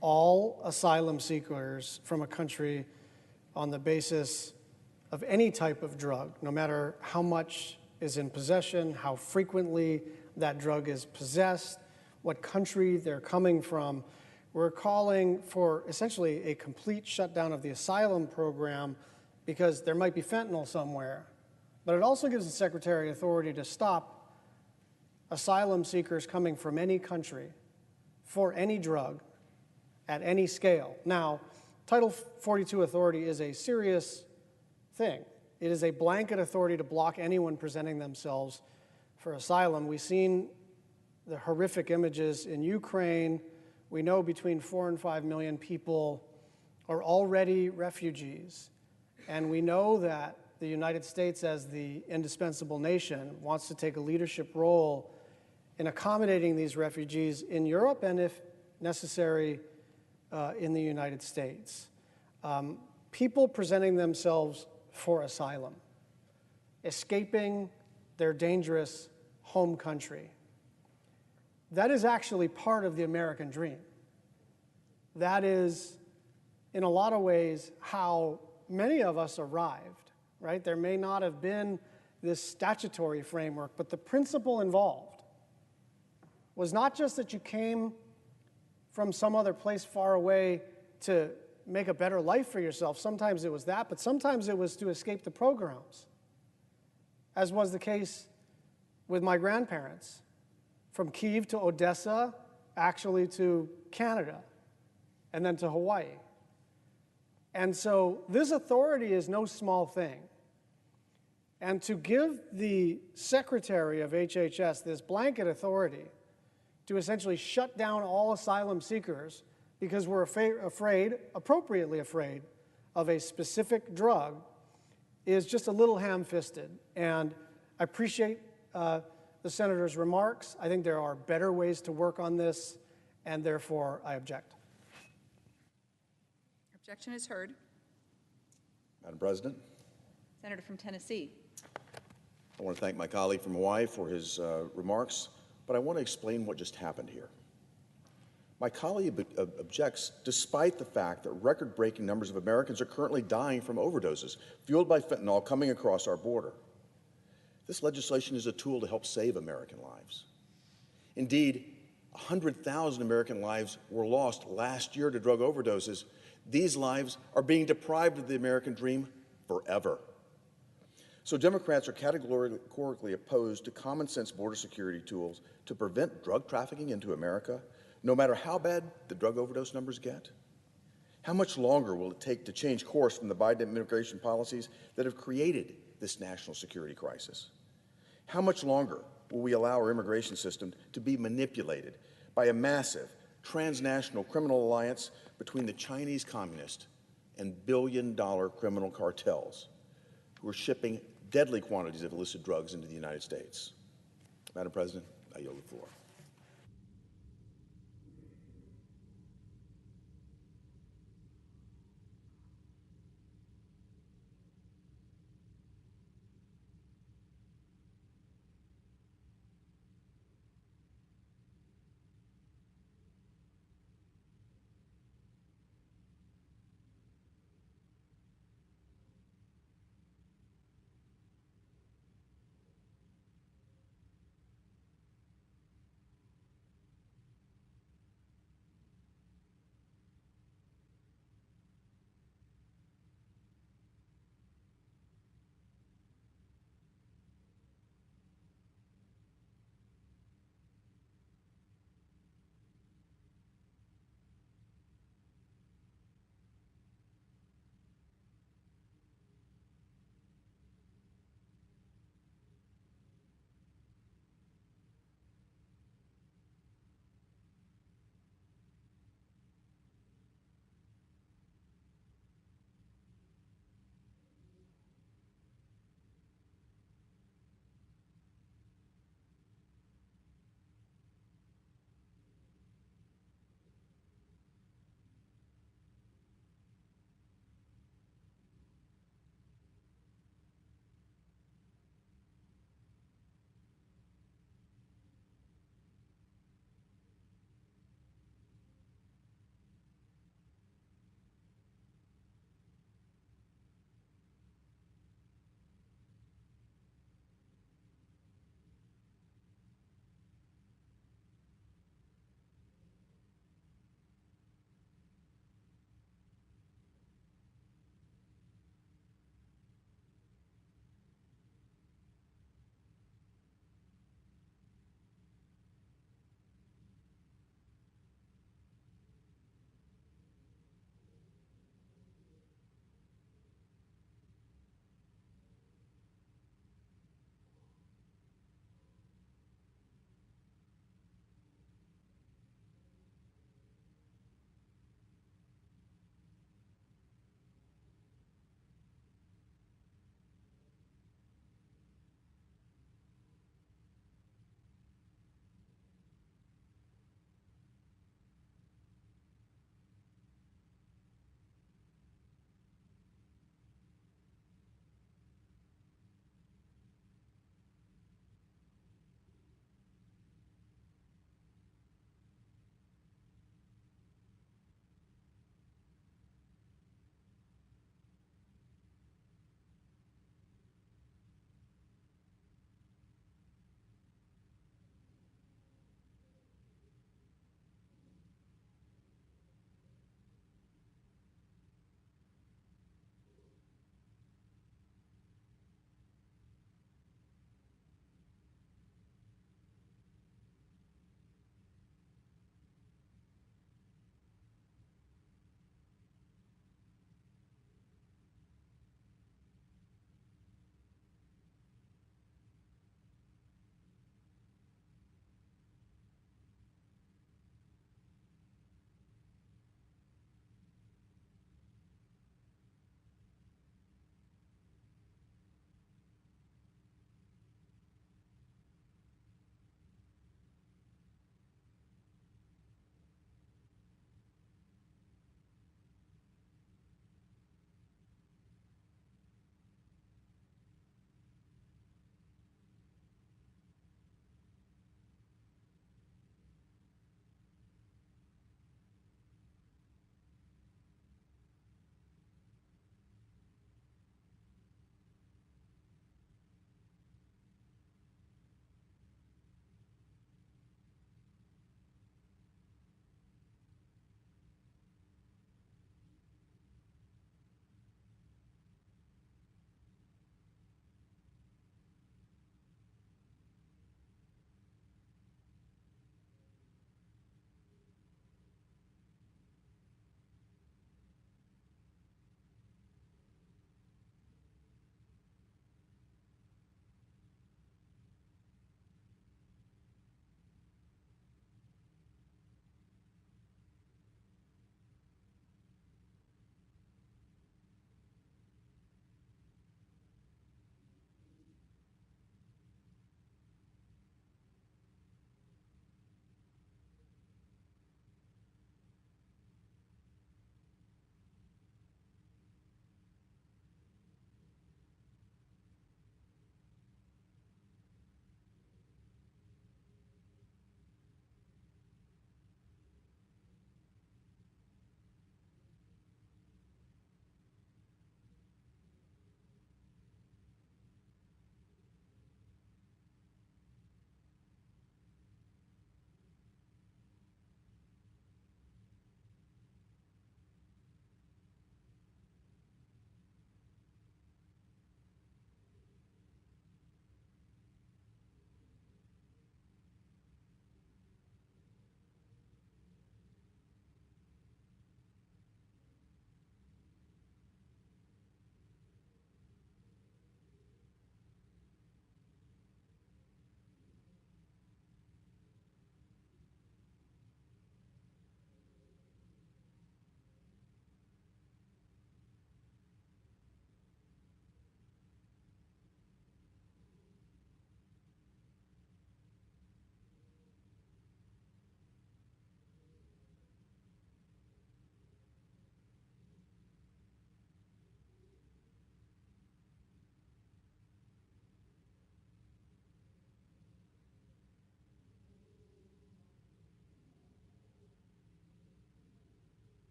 all asylum seekers from a country on the basis of any type of drug, no matter how much is in possession, how frequently that drug is possessed, what country they're coming from. We're calling for essentially a complete shutdown of the asylum program because there might be fentanyl somewhere. But it also gives the Secretary authority to stop asylum seekers coming from any country for any drug at any scale. Now, Title 42 authority is a serious thing. It is a blanket authority to block anyone presenting themselves for asylum. We've seen the horrific images in Ukraine. We know between 4 and 5 million people are already refugees. And we know that the United States, as the indispensable nation, wants to take a leadership role in accommodating these refugees in Europe and, if necessary, in the United States. People presenting themselves for asylum, escaping their dangerous home country, that is actually part of the American dream. That is in a lot of ways, how many of us arrived, right? There may not have been this statutory framework, but the principle involved was not just that you came from some other place far away to make a better life for yourself. Sometimes it was that, but sometimes it was to escape the pogroms, as was the case with my grandparents, from Kyiv to Odessa, actually to Canada, and then to Hawaii. And so this authority is no small thing. And to give the secretary of HHS this blanket authority to essentially shut down all asylum seekers because we're afraid, appropriately afraid, of a specific drug is just a little ham-fisted. And I appreciate the senator's remarks. I think there are better ways to work on this, and therefore I object. Objection is heard. Madam President, Senator from Tennessee. I want to thank my colleague from Hawaii for his remarks, but I want to explain what just happened here. My colleague objects despite the fact that record-breaking numbers of Americans are currently dying from overdoses fueled by fentanyl coming across our border. This legislation is a tool to help save American lives. Indeed, 100,000 American lives were lost last year to drug overdoses. These lives are being deprived of the American dream forever. So Democrats are categorically opposed to common sense border security tools to prevent drug trafficking into America, no matter how bad the drug overdose numbers get. How much longer will it take to change course from the Biden immigration policies that have created this national security crisis? How much longer will we allow our immigration system to be manipulated by a massive transnational criminal alliance between the Chinese communist and billion-dollar criminal cartels who are shipping deadly quantities of illicit drugs into the United States? Madam President, I yield the floor.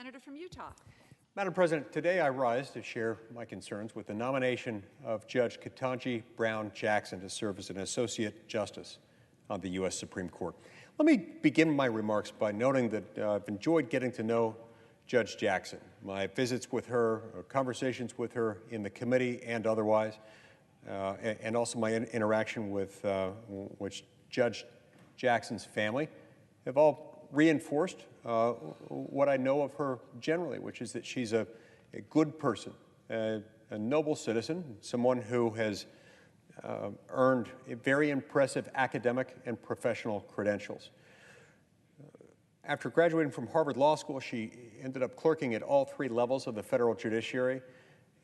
Senator from Utah. Madam President, today I rise to share my concerns with the nomination of Judge Ketanji Brown Jackson to serve as an Associate Justice on the U.S. Supreme Court. Let me begin my remarks by noting that I've enjoyed getting to know Judge Jackson. My visits with her, conversations with her in the committee and otherwise, and also my interaction with Judge Jackson's family have all reinforced what I know of her generally, which is that she's a good person, a noble citizen, someone who has earned very impressive academic and professional credentials. After graduating from Harvard Law School, she ended up clerking at all three levels of the federal judiciary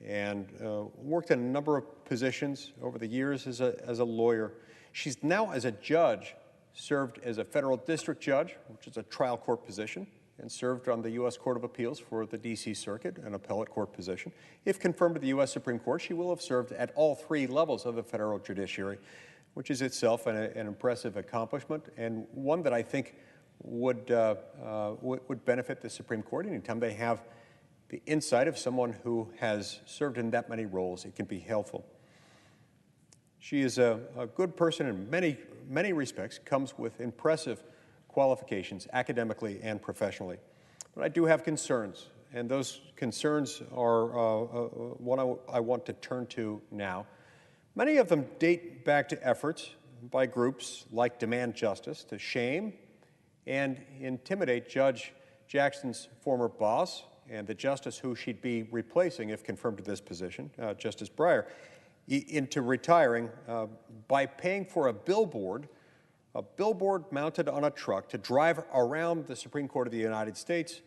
and worked in a number of positions over the years as a lawyer. She's now, as a judge, served as a federal district judge, which is a trial court position, and served on the U.S. Court of Appeals for the D.C. Circuit, an appellate court position. If confirmed to the U.S. Supreme Court, she will have served at all three levels of the federal judiciary, which is itself an impressive accomplishment and one that I think would benefit the Supreme Court. Anytime they have the insight of someone who has served in that many roles, it can be helpful. She is a good person in many respects, comes with impressive qualifications academically and professionally. But I do have concerns, and those concerns are what I want to turn to now. Many of them date back to efforts by groups like Demand Justice to shame and intimidate Judge Jackson's former boss and the justice who she'd be replacing if confirmed to this position, Justice Breyer, into retiring by paying for a billboard mounted on a truck to drive around the Supreme Court of the United States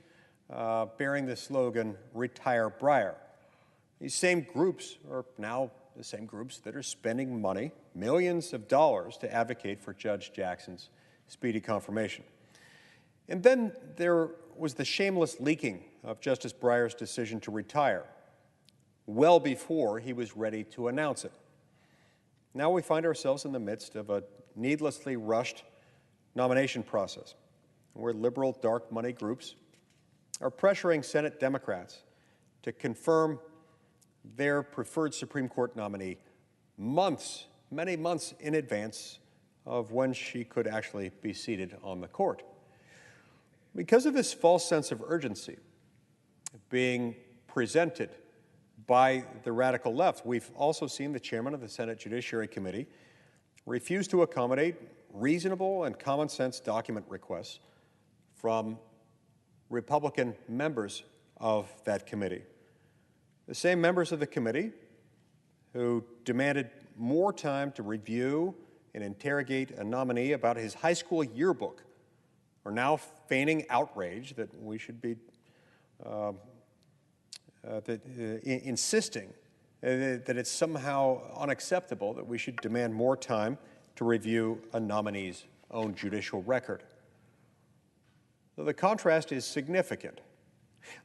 bearing the slogan, "Retire Breyer." These same groups are now the same groups that are spending money, millions of dollars, to advocate for Judge Jackson's speedy confirmation. And then there was the shameless leaking of Justice Breyer's decision to retire, well before he was ready to announce it. Now we find ourselves in the midst of a needlessly rushed nomination process, where liberal dark money groups are pressuring Senate Democrats to confirm their preferred Supreme Court nominee many months in advance of when she could actually be seated on the court. Because of this false sense of urgency being presented by the radical left, we've also seen the chairman of the Senate Judiciary Committee refuse to accommodate reasonable and common sense document requests from Republican members of that committee. The same members of the committee who demanded more time to review and interrogate a nominee about his high school yearbook are now feigning outrage that we should be insisting that it's somehow unacceptable that we should demand more time to review a nominee's own judicial record. So the contrast is significant.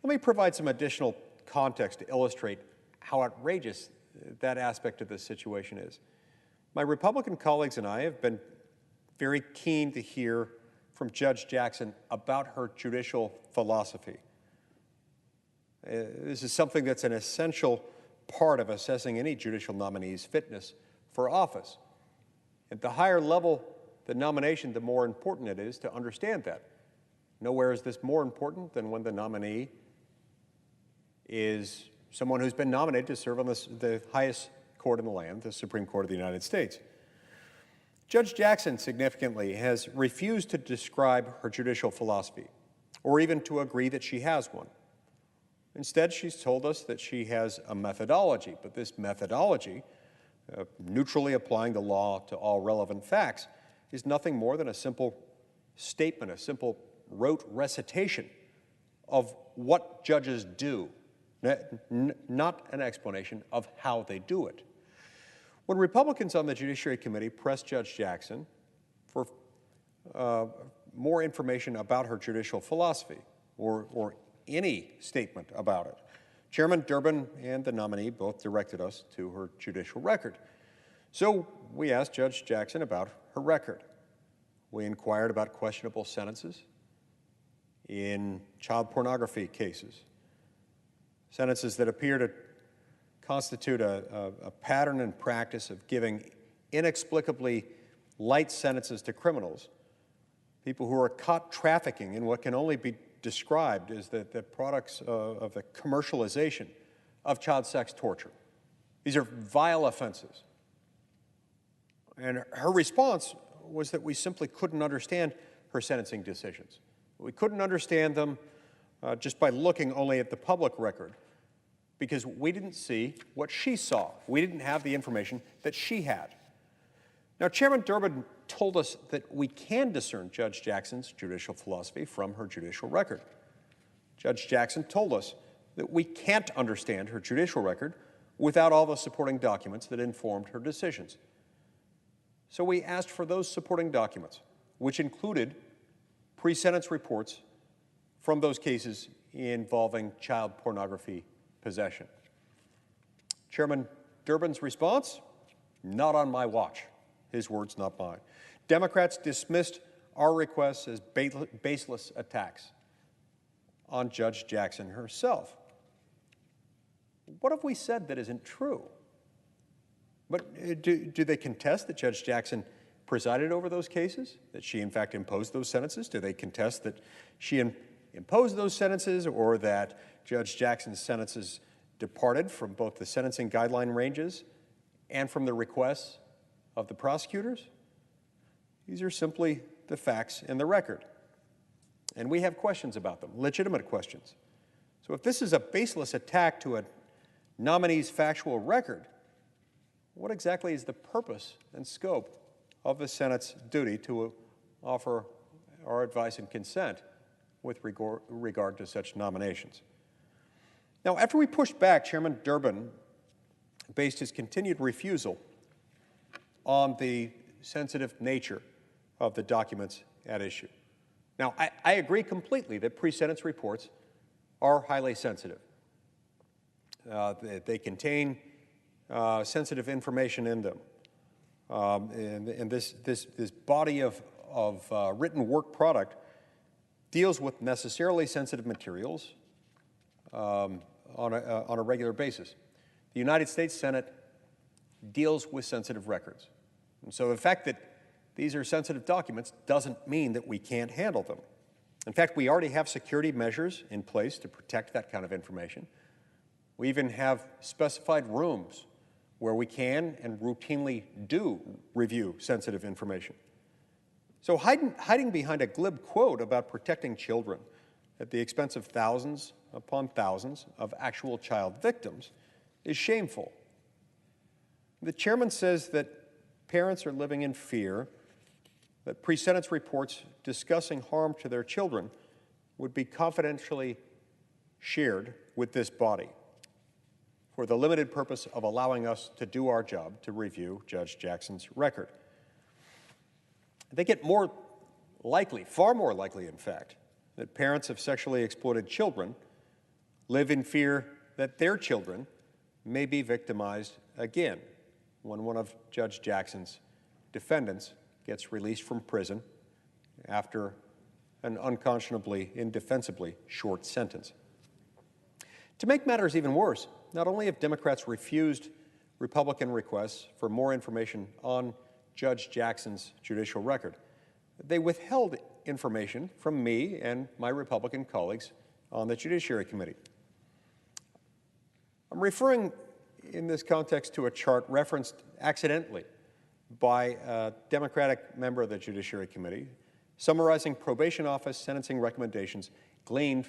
Let me provide some additional context to illustrate how outrageous that aspect of this situation is. My Republican colleagues and I have been very keen to hear from Judge Jackson about her judicial philosophy. This is something that's an essential part of assessing any judicial nominee's fitness for office. At the higher level the nomination, the more important it is to understand that. Nowhere is this more important than when the nominee is someone who's been nominated to serve on the highest court in the land, the Supreme Court of the United States. Judge Jackson, significantly, has refused to describe her judicial philosophy, or even to agree that she has one. Instead, she's told us that she has a methodology, but this methodology, neutrally applying the law to all relevant facts, is nothing more than a simple statement, a simple rote recitation of what judges do, not an explanation of how they do it. When Republicans on the Judiciary Committee pressed Judge Jackson for more information about her judicial philosophy or any statement about it, Chairman Durbin and the nominee both directed us to her judicial record. So we asked Judge Jackson about her record. We inquired about questionable sentences, in child pornography cases, sentences that appear to constitute a pattern and practice of giving inexplicably light sentences to criminals, people who are caught trafficking in what can only be described as the products of the commercialization of child sex torture. These are vile offenses. And her response was that we simply couldn't understand her sentencing decisions. We couldn't understand them just by looking only at the public record, because we didn't see what she saw. We didn't have the information that she had. Now, Chairman Durbin told us that we can discern Judge Jackson's judicial philosophy from her judicial record. Judge Jackson told us that we can't understand her judicial record without all the supporting documents that informed her decisions. So we asked for those supporting documents, which included pre-sentence reports from those cases involving child pornography possession. Chairman Durbin's response? Not on my watch. His words, not mine. Democrats dismissed our requests as baseless attacks on Judge Jackson herself. What have we said that isn't true? But do they contest that Judge Jackson presided over those cases, that she in fact imposed those sentences? Do they contest that she imposed those sentences, or that Judge Jackson's sentences departed from both the sentencing guideline ranges and from the requests of the prosecutors? These are simply the facts in the record. And we have questions about them, legitimate questions. So if this is a baseless attack to a nominee's factual record, what exactly is the purpose and scope of the Senate's duty to offer our advice and consent with regard to such nominations? Now, after we pushed back, Chairman Durbin based his continued refusal on the sensitive nature of the documents at issue. Now, I agree completely that pre-sentence reports are highly sensitive. They contain sensitive information in them. And this body of written work product deals with necessarily sensitive materials on a regular basis. The United States Senate deals with sensitive records. And so the fact that these are sensitive documents doesn't mean that we can't handle them. In fact, we already have security measures in place to protect that kind of information. We even have specified rooms where we can and routinely do review sensitive information. So hiding behind a glib quote about protecting children at the expense of thousands upon thousands of actual child victims is shameful. The chairman says that parents are living in fear that pre-sentence reports discussing harm to their children would be confidentially shared with this body for the limited purpose of allowing us to do our job to review Judge Jackson's record. I think it more likely, far more likely in fact, that parents of sexually exploited children live in fear that their children may be victimized again when one of Judge Jackson's defendants gets released from prison after an unconscionably, indefensibly short sentence. To make matters even worse, not only have Democrats refused Republican requests for more information on Judge Jackson's judicial record, they withheld information from me and my Republican colleagues on the Judiciary Committee. I'm referring in this context to a chart referenced accidentally by a Democratic member of the Judiciary Committee, summarizing probation office sentencing recommendations gleaned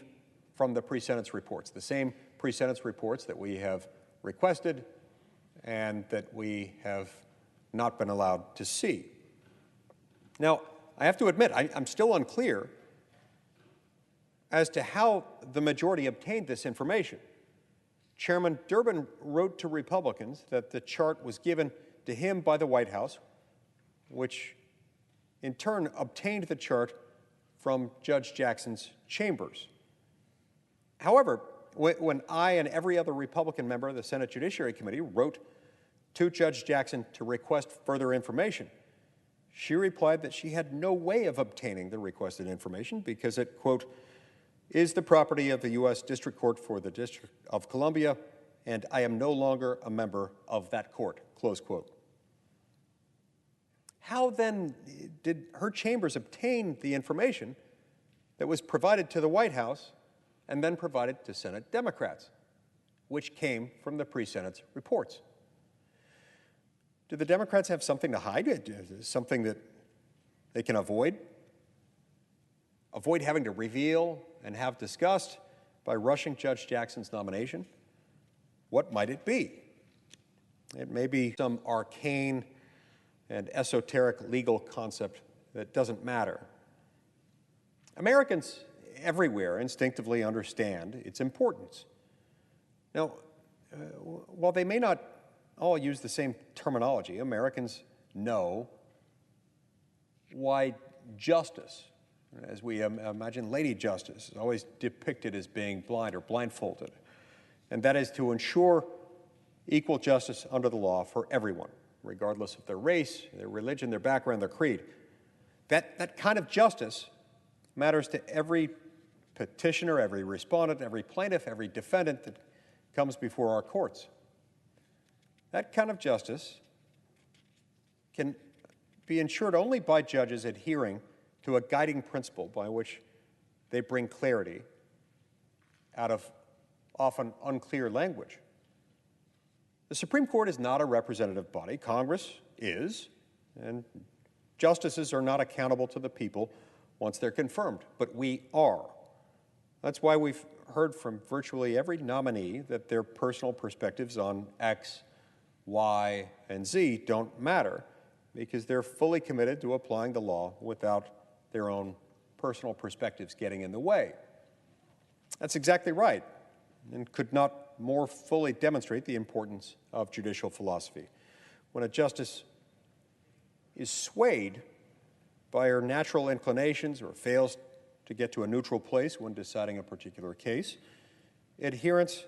from the pre-sentence reports, the same pre-sentence reports that we have requested and that we have not been allowed to see. Now, I have to admit, I'm still unclear as to how the majority obtained this information. Chairman Durbin wrote to Republicans that the chart was given to him by the White House, which in turn obtained the chart from Judge Jackson's chambers. However, when I and every other Republican member of the Senate Judiciary Committee wrote to Judge Jackson to request further information, she replied that she had no way of obtaining the requested information because it, quote, is the property of the U.S. District Court for the District of Columbia, and I am no longer a member of that court, close quote. How then did her chambers obtain the information that was provided to the White House and then provided to Senate Democrats, which came from the pre-Senate's reports? Do the Democrats have something to hide? Something that they can avoid? Avoid having to reveal and have discussed by rushing Judge Jackson's nomination? What might it be? It may be some arcane and esoteric legal concept that doesn't matter. Americans everywhere instinctively understand its importance. Now, while they may not all use the same terminology, Americans know why justice, as we imagine Lady Justice, is always depicted as being blind or blindfolded, and that is to ensure equal justice under the law for everyone, regardless of their race, their religion, their background, their creed. That kind of justice matters to every petitioner, every respondent, every plaintiff, every defendant that comes before our courts. That kind of justice can be ensured only by judges adhering to a guiding principle by which they bring clarity out of often unclear language. The Supreme Court is not a representative body. Congress is, and justices are not accountable to the people once they're confirmed, but we are. That's why we've heard from virtually every nominee that their personal perspectives on X, Y, and Z don't matter, because they're fully committed to applying the law without their own personal perspectives getting in the way. That's exactly right, and could not more fully demonstrate the importance of judicial philosophy. When a justice is swayed by her natural inclinations or fails to get to a neutral place when deciding a particular case, adherence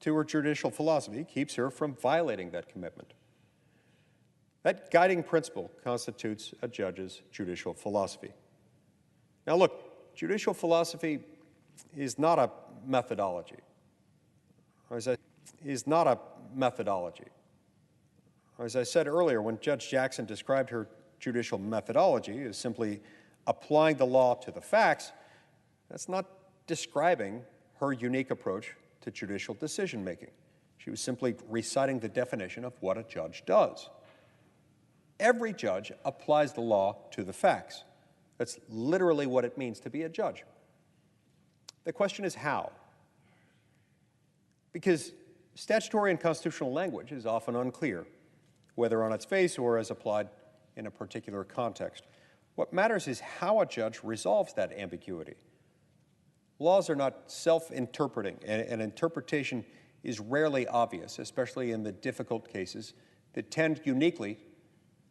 to her judicial philosophy keeps her from violating that commitment. That guiding principle constitutes a judge's judicial philosophy. Now look, judicial philosophy is not a methodology. As I said earlier, when Judge Jackson described her judicial methodology as simply applying the law to the facts, that's not describing her unique approach to judicial decision-making. She was simply reciting the definition of what a judge does. Every judge applies the law to the facts. That's literally what it means to be a judge. The question is how? Because statutory and constitutional language is often unclear, whether on its face or as applied in a particular context. What matters is how a judge resolves that ambiguity. Laws are not self-interpreting, and interpretation is rarely obvious, especially in the difficult cases that tend uniquely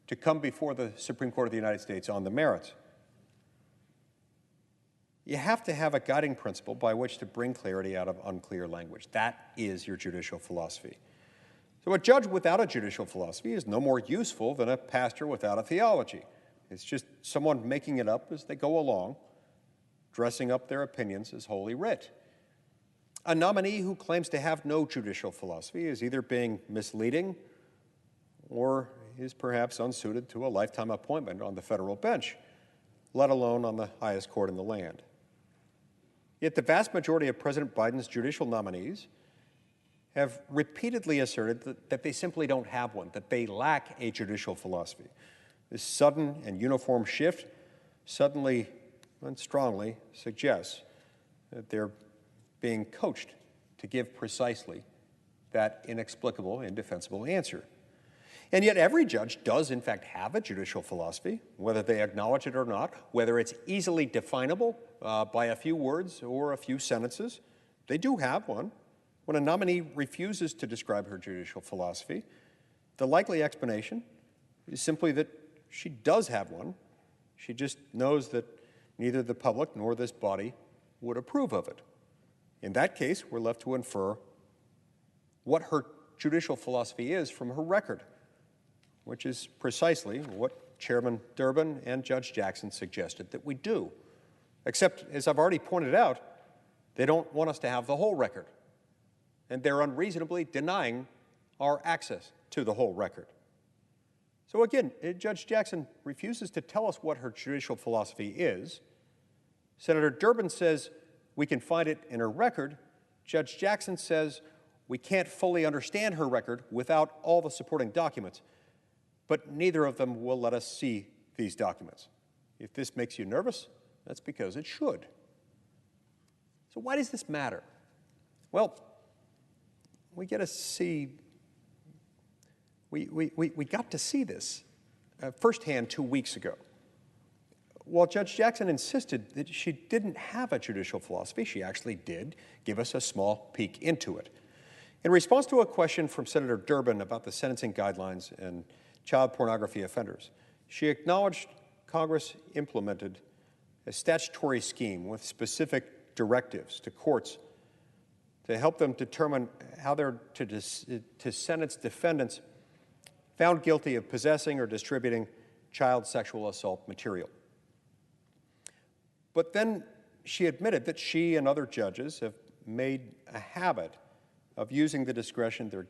to come before the Supreme Court of the United States on the merits. You have to have a guiding principle by which to bring clarity out of unclear language. That is your judicial philosophy. So a judge without a judicial philosophy is no more useful than a pastor without a theology. It's just someone making it up as they go along, dressing up their opinions as Holy Writ. A nominee who claims to have no judicial philosophy is either being misleading or is perhaps unsuited to a lifetime appointment on the federal bench, let alone on the highest court in the land. Yet the vast majority of President Biden's judicial nominees have repeatedly asserted that they simply don't have one, that they lack a judicial philosophy. This sudden and uniform shift suddenly and strongly suggests that they're being coached to give precisely that inexplicable, indefensible answer. And yet every judge does, in fact, have a judicial philosophy, whether they acknowledge it or not, whether it's easily definable by a few words or a few sentences. They do have one. When a nominee refuses to describe her judicial philosophy, the likely explanation is simply that she does have one. She just knows that neither the public nor this body would approve of it. In that case, we're left to infer what her judicial philosophy is from her record, which is precisely what Chairman Durbin and Judge Jackson suggested that we do. Except, as I've already pointed out, They don't want us to have the whole record, and they're unreasonably denying our access to the whole record. So again, Judge Jackson refuses to tell us what her judicial philosophy is. Senator Durbin says we can find it in her record. Judge Jackson says we can't fully understand her record without all the supporting documents, but neither of them will let us see these documents. If this makes you nervous, that's because it should. So why does this matter? Well, we got to see this firsthand 2 weeks ago. While Judge Jackson insisted that she didn't have a judicial philosophy, she actually did give us a small peek into it. In response to a question from Senator Durbin about the sentencing guidelines and child pornography offenders, she acknowledged Congress implemented a statutory scheme with specific directives to courts to help them determine how they're to sentence defendants found guilty of possessing or distributing child sexual assault material. But then she admitted that she and other judges have made a habit of using the discretion they're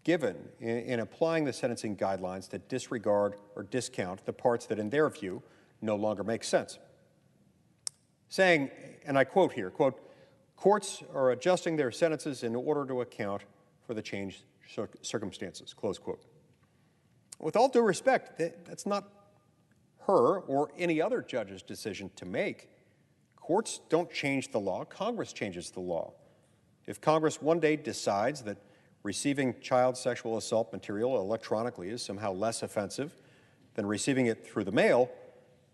given in applying the sentencing guidelines to disregard or discount the parts that, in their view, no longer make sense. Saying, and I quote here, quote, "Courts are adjusting their sentences in order to account for the changed circumstances," close quote. With all due respect, that's not her or any other judge's decision to make. Courts don't change the law, Congress changes the law. If Congress one day decides that receiving child sexual assault material electronically is somehow less offensive than receiving it through the mail,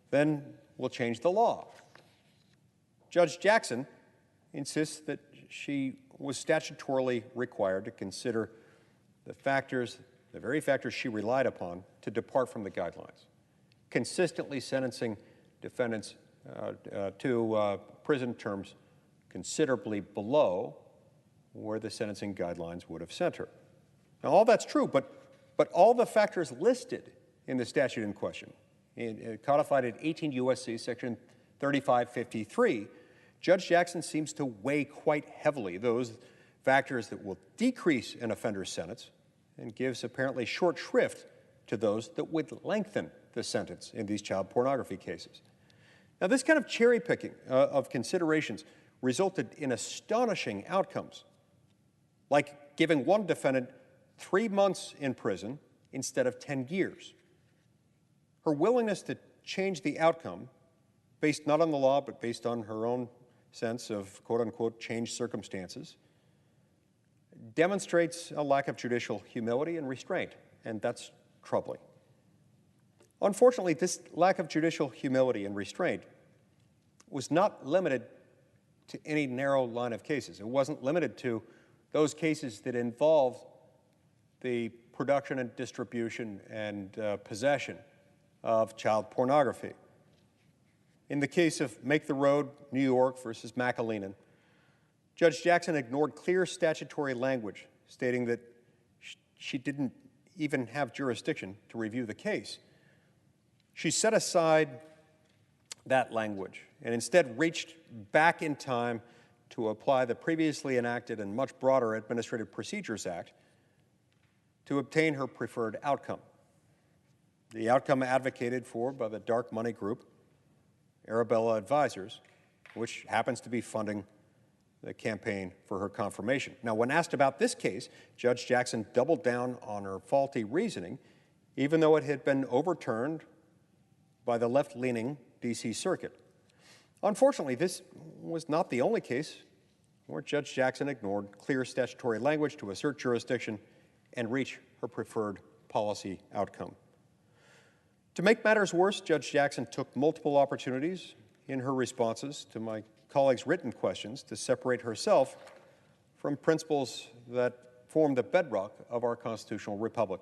then we'll change the law. Judge Jackson insists that she was statutorily required to consider the very factors she relied upon to depart from the guidelines, consistently sentencing defendants to prison terms considerably below where the sentencing guidelines would have sent her. Now, all that's true, but all the factors listed in the statute in question, codified in 18 U.S.C. Section 3553, Judge Jackson seems to weigh quite heavily those factors that will decrease an offender's sentence and gives apparently short shrift to those that would lengthen the sentence in these child pornography cases. Now, this kind of cherry picking of considerations resulted in astonishing outcomes, like giving one defendant 3 months in prison instead of 10 years. Her willingness to change the outcome, based not on the law, but based on her own sense of quote-unquote changed circumstances, demonstrates a lack of judicial humility and restraint, and that's troubling. Unfortunately, this lack of judicial humility and restraint was not limited to any narrow line of cases. It wasn't limited to those cases that involve the production and distribution and possession of child pornography. In the case of Make the Road, New York versus McAleenan, Judge Jackson ignored clear statutory language stating that she didn't even have jurisdiction to review the case. She set aside that language and instead reached back in time to apply the previously enacted and much broader Administrative Procedures Act to obtain her preferred outcome. The outcome advocated for by the dark money group, Arabella Advisors, which happens to be funding the campaign for her confirmation. Now, when asked about this case, Judge Jackson doubled down on her faulty reasoning, even though it had been overturned by the left-leaning D.C. Circuit. Unfortunately, this was not the only case where Judge Jackson ignored clear statutory language to assert jurisdiction and reach her preferred policy outcome. To make matters worse, Judge Jackson took multiple opportunities in her responses to my colleagues' written questions to separate herself from principles that form the bedrock of our constitutional republic.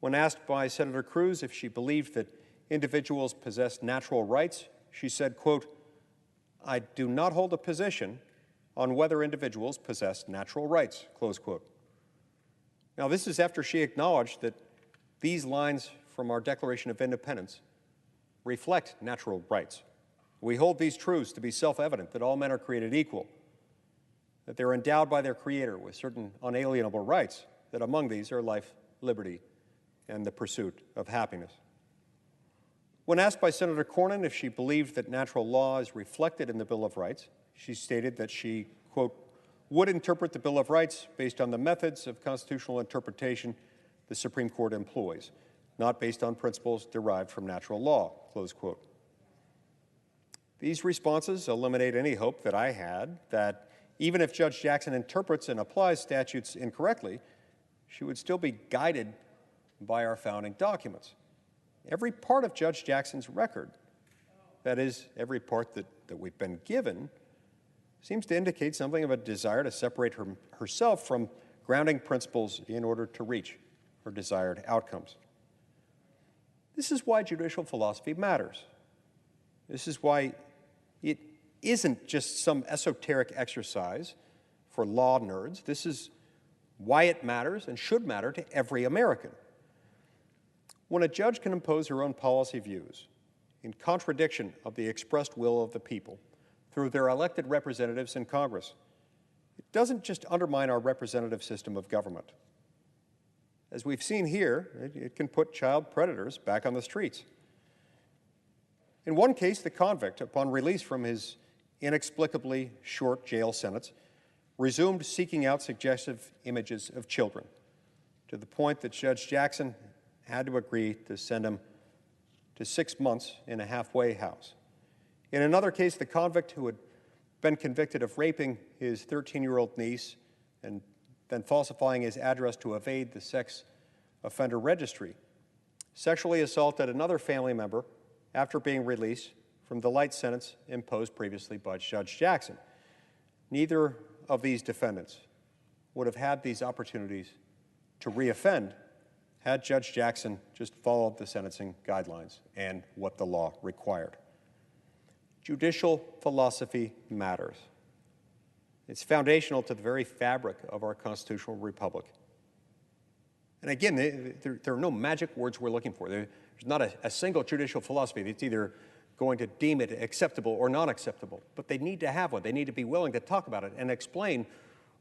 When asked by Senator Cruz if she believed that individuals possess natural rights, she said, quote, "I do not hold a position on whether individuals possess natural rights," close quote. Now, this is after she acknowledged that these lines from our Declaration of Independence reflect natural rights. We hold these truths to be self-evident, that all men are created equal, that they're endowed by their Creator with certain unalienable rights, that among these are life, liberty, and the pursuit of happiness. When asked by Senator Cornyn if she believed that natural law is reflected in the Bill of Rights, she stated that she, quote, would interpret the Bill of Rights based on the methods of constitutional interpretation the Supreme Court employs, not based on principles derived from natural law, close quote. These responses eliminate any hope that I had that even if Judge Jackson interprets and applies statutes incorrectly, she would still be guided by our founding documents. Every part of Judge Jackson's record, that is, every part that we've been given, seems to indicate something of a desire to separate herself from grounding principles in order to reach her desired outcomes. This is why judicial philosophy matters. This is why it isn't just some esoteric exercise for law nerds. This is why it matters and should matter to every American. When a judge can impose her own policy views in contradiction of the expressed will of the people through their elected representatives in Congress, it doesn't just undermine our representative system of government. As we've seen here, it can put child predators back on the streets. In one case, the convict, upon release from his inexplicably short jail sentence, resumed seeking out suggestive images of children, to the point that Judge Jackson had to agree to send him to 6 months in a halfway house. In another case, the convict who had been convicted of raping his 13-year-old niece and then falsifying his address to evade the sex offender registry, sexually assaulted another family member after being released from the light sentence imposed previously by Judge Jackson. Neither of these defendants would have had these opportunities to reoffend had Judge Jackson just followed the sentencing guidelines and what the law required. Judicial philosophy matters. It's foundational to the very fabric of our constitutional republic. And again, there are no magic words we're looking for. There's not a single judicial philosophy that's either going to deem it acceptable or not acceptable, but they need to have one. They need to be willing to talk about it and explain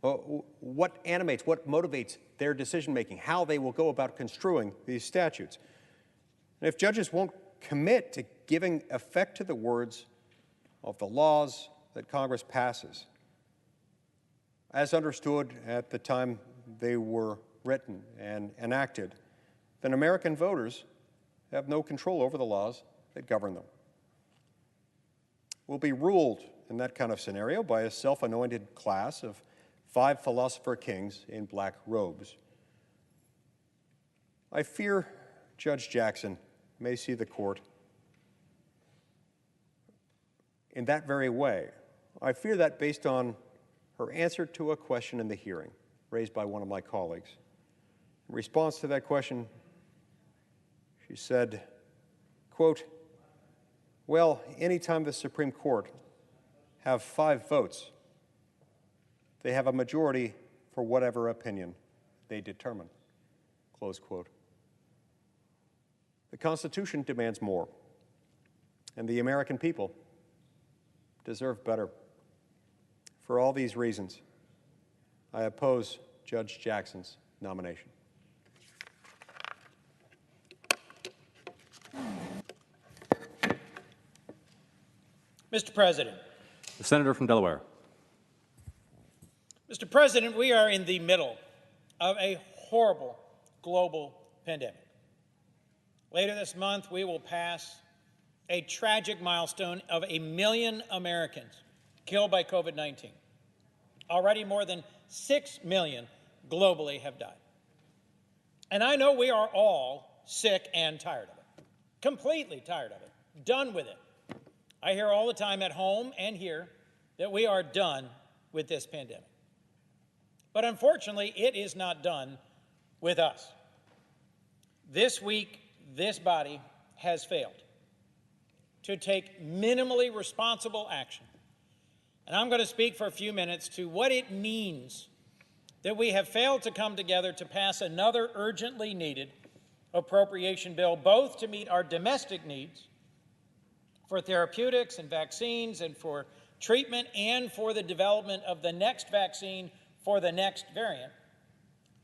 what animates, what motivates their decision-making, how they will go about construing these statutes. And if judges won't commit to giving effect to the words of the laws that Congress passes, as understood at the time they were written and enacted, then American voters have no control over the laws that govern them. We'll be ruled in that kind of scenario by a self-anointed class of 5 philosopher kings in black robes. I fear Judge Jackson may see the court in that very way. I fear that based on her answer to a question in the hearing raised by one of my colleagues. In response to that question, she said, quote, well, anytime the Supreme Court have 5 votes, they have a majority for whatever opinion they determine, close quote. The Constitution demands more, and the American people deserve better. For all these reasons, I oppose Judge Jackson's nomination. Mr. President. The Senator from Delaware. Mr. President, we are in the middle of a horrible global pandemic. Later this month, we will pass a tragic milestone of 1 million Americans killed by COVID-19. Already more than 6 million globally have died. And I know we are all sick and tired of it, completely tired of it, done with it. I hear all the time at home and here that we are done with this pandemic. But unfortunately, it is not done with us. This week, this body has failed to take minimally responsible action. And I'm going to speak for a few minutes to what it means that we have failed to come together to pass another urgently needed appropriation bill, both to meet our domestic needs for therapeutics and vaccines and for treatment and for the development of the next vaccine for the next variant,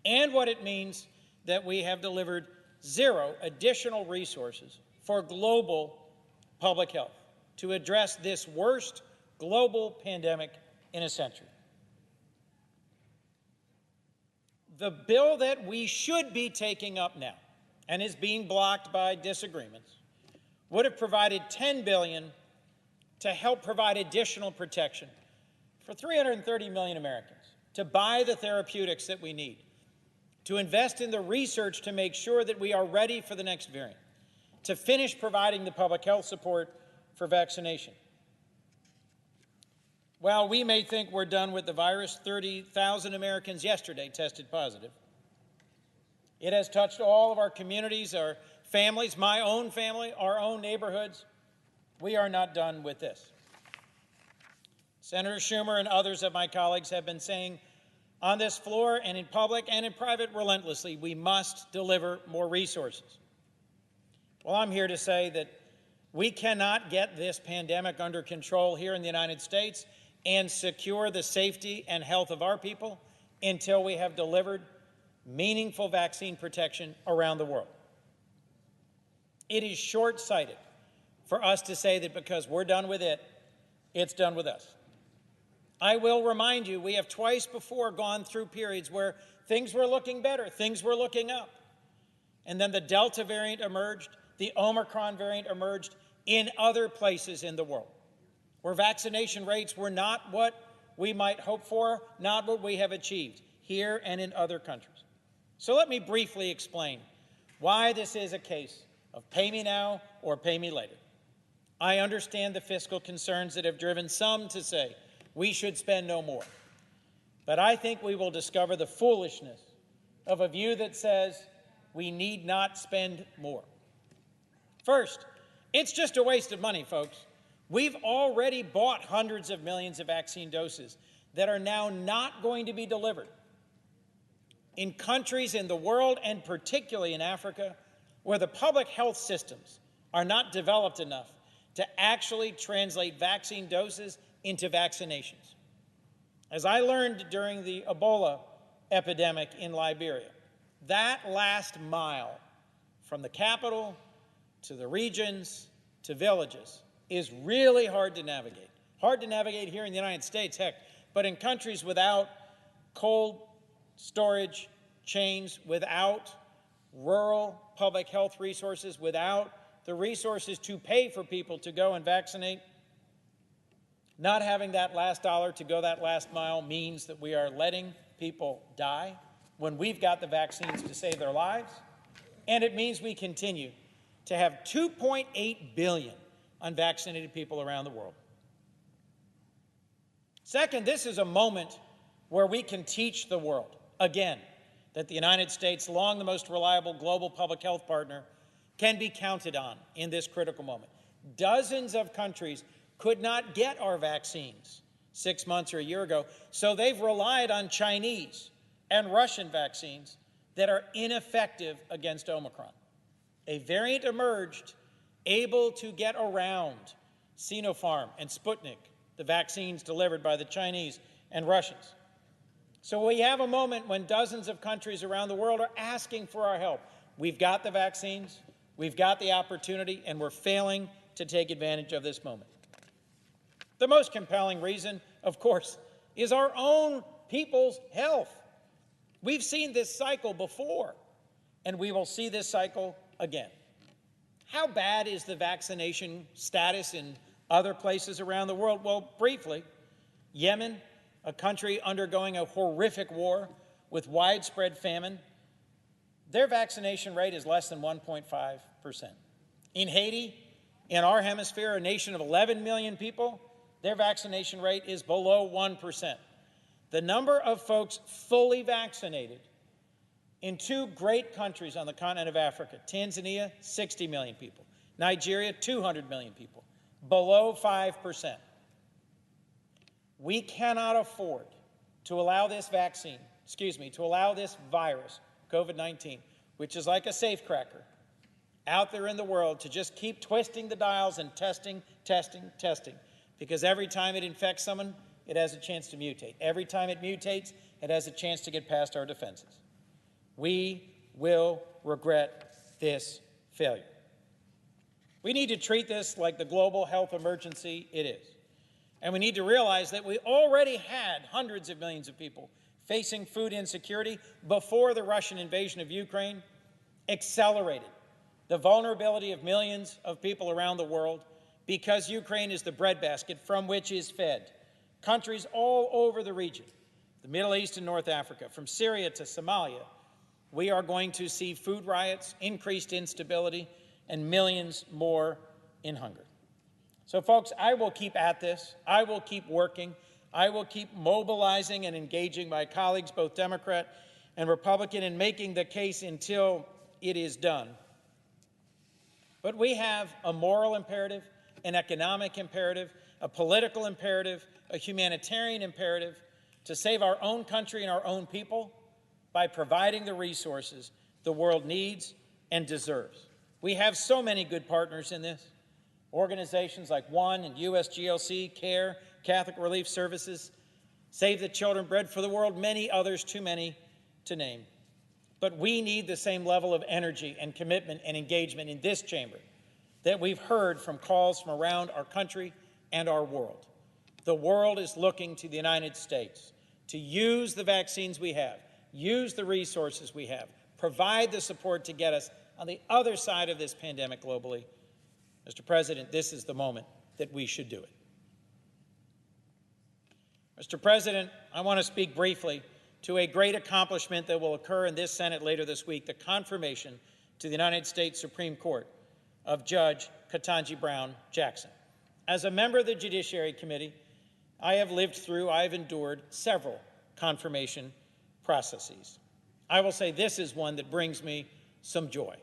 and what it means that we have delivered zero additional resources for global public health to address this worst global pandemic in a century. The bill that we should be taking up now, and is being blocked by disagreements, would have provided $10 billion to help provide additional protection for 330 million Americans, to buy the therapeutics that we need, to invest in the research to make sure that we are ready for the next variant, to finish providing the public health support for vaccination. While we may think we're done with the virus, 30,000 Americans yesterday tested positive. It has touched all of our communities, our families, my own family, our own neighborhoods. We are not done with this. Senator Schumer and others of my colleagues have been saying on this floor and in public and in private relentlessly, we must deliver more resources. Well, I'm here to say that we cannot get this pandemic under control here in the United States and secure the safety and health of our people until we have delivered meaningful vaccine protection around the world. It is short-sighted for us to say that because we're done with it, it's done with us. I will remind you, we have twice before gone through periods where things were looking better, things were looking up. And then the Delta variant emerged, the Omicron variant emerged in other places in the world, where vaccination rates were not what we might hope for, not what we have achieved here and in other countries. So let me briefly explain why this is a case of pay me now or pay me later. I understand the fiscal concerns that have driven some to say we should spend no more. But I think we will discover the foolishness of a view that says we need not spend more. First, it's just a waste of money, folks. We've already bought hundreds of millions of vaccine doses that are now not going to be delivered in countries in the world, and particularly in Africa, where the public health systems are not developed enough to actually translate vaccine doses into vaccinations. As I learned during the Ebola epidemic in Liberia, that last mile from the capital to the regions to villages is really hard to navigate. Hard to navigate here in the United States, heck, but in countries without cold storage chains, without rural public health resources, without the resources to pay for people to go and vaccinate, not having that last dollar to go that last mile means that we are letting people die when we've got the vaccines to save their lives. And it means we continue to have 2.8 billion unvaccinated people around the world. Second, this is a moment where we can teach the world, again, that the United States, long the most reliable global public health partner, can be counted on in this critical moment. Dozens of countries could not get our vaccines 6 months or a year ago, so they've relied on Chinese and Russian vaccines that are ineffective against Omicron. A variant emerged able to get around Sinopharm and Sputnik, the vaccines delivered by the Chinese and Russians. So we have a moment when dozens of countries around the world are asking for our help. We've got the vaccines, we've got the opportunity, and we're failing to take advantage of this moment. The most compelling reason, of course, is our own people's health. We've seen this cycle before, and we will see this cycle again. How bad is the vaccination status in other places around the world? Well, briefly, Yemen, a country undergoing a horrific war with widespread famine, their vaccination rate is less than 1.5%. In Haiti, in our hemisphere, a nation of 11 million people, their vaccination rate is below 1%. The number of folks fully vaccinated in two great countries on the continent of Africa, Tanzania, 60 million people, Nigeria, 200 million people, below 5%. We cannot afford to allow this virus, COVID-19, which is like a safecracker, out there in the world to just keep twisting the dials and testing, because every time it infects someone, it has a chance to mutate. Every time it mutates, it has a chance to get past our defenses. We will regret this failure. We need to treat this like the global health emergency it is. And we need to realize that we already had hundreds of millions of people facing food insecurity before the Russian invasion of Ukraine accelerated the vulnerability of millions of people around the world, because Ukraine is the breadbasket from which is fed countries all over the region, the Middle East and North Africa, from Syria to Somalia. We are going to see food riots, increased instability, and millions more in hunger. So, folks, I will keep at this. I will keep working. I will keep mobilizing and engaging my colleagues, both Democrat and Republican, in making the case until it is done. But we have a moral imperative, an economic imperative, a political imperative, a humanitarian imperative to save our own country and our own people by providing the resources the world needs and deserves. We have so many good partners in this. Organizations like ONE and USGLC, CARE, Catholic Relief Services, Save the Children, Bread for the World, many others, too many to name. But we need the same level of energy and commitment and engagement in this chamber that we've heard from calls from around our country and our world. The world is looking to the United States to use the vaccines we have, use the resources we have, provide the support to get us on the other side of this pandemic globally. Mr. President, this is the moment that we should do it. Mr. President, I want to speak briefly to a great accomplishment that will occur in this Senate later this week, the confirmation to the United States Supreme Court of Judge Ketanji Brown Jackson. As a member of the Judiciary Committee, I have endured several confirmation processes. I will say this is one that brings me some joy,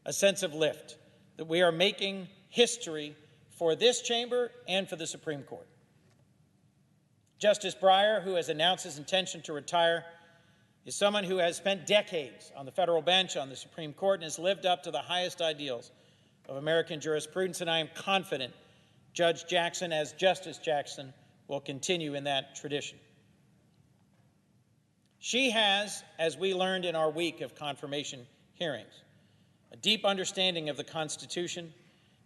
a sense of lift, that we are making history for this chamber and for the Supreme Court. Justice Breyer, who has announced his intention to retire, is someone who has spent decades on the federal bench, on the Supreme Court, and has lived up to the highest ideals of American jurisprudence, and I am confident Judge Jackson, as Justice Jackson, will continue in that tradition. She has, as we learned in our week of confirmation hearings, a deep understanding of the Constitution,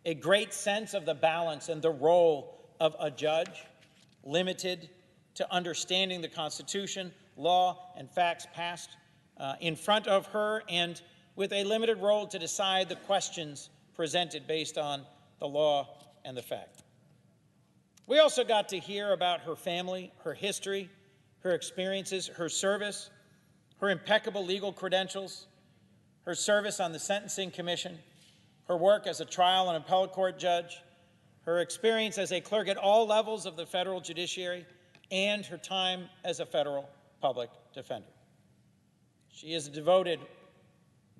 a great sense of the balance and the role of a judge, limited to understanding the Constitution, law, and facts passed in front of her, and with a limited role to decide the questions presented based on the law and the fact. We also got to hear about her family, her history, her experiences, her service, her impeccable legal credentials, her service on the Sentencing Commission, her work as a trial and appellate court judge, her experience as a clerk at all levels of the federal judiciary, and her time as a federal public defender. She is a devoted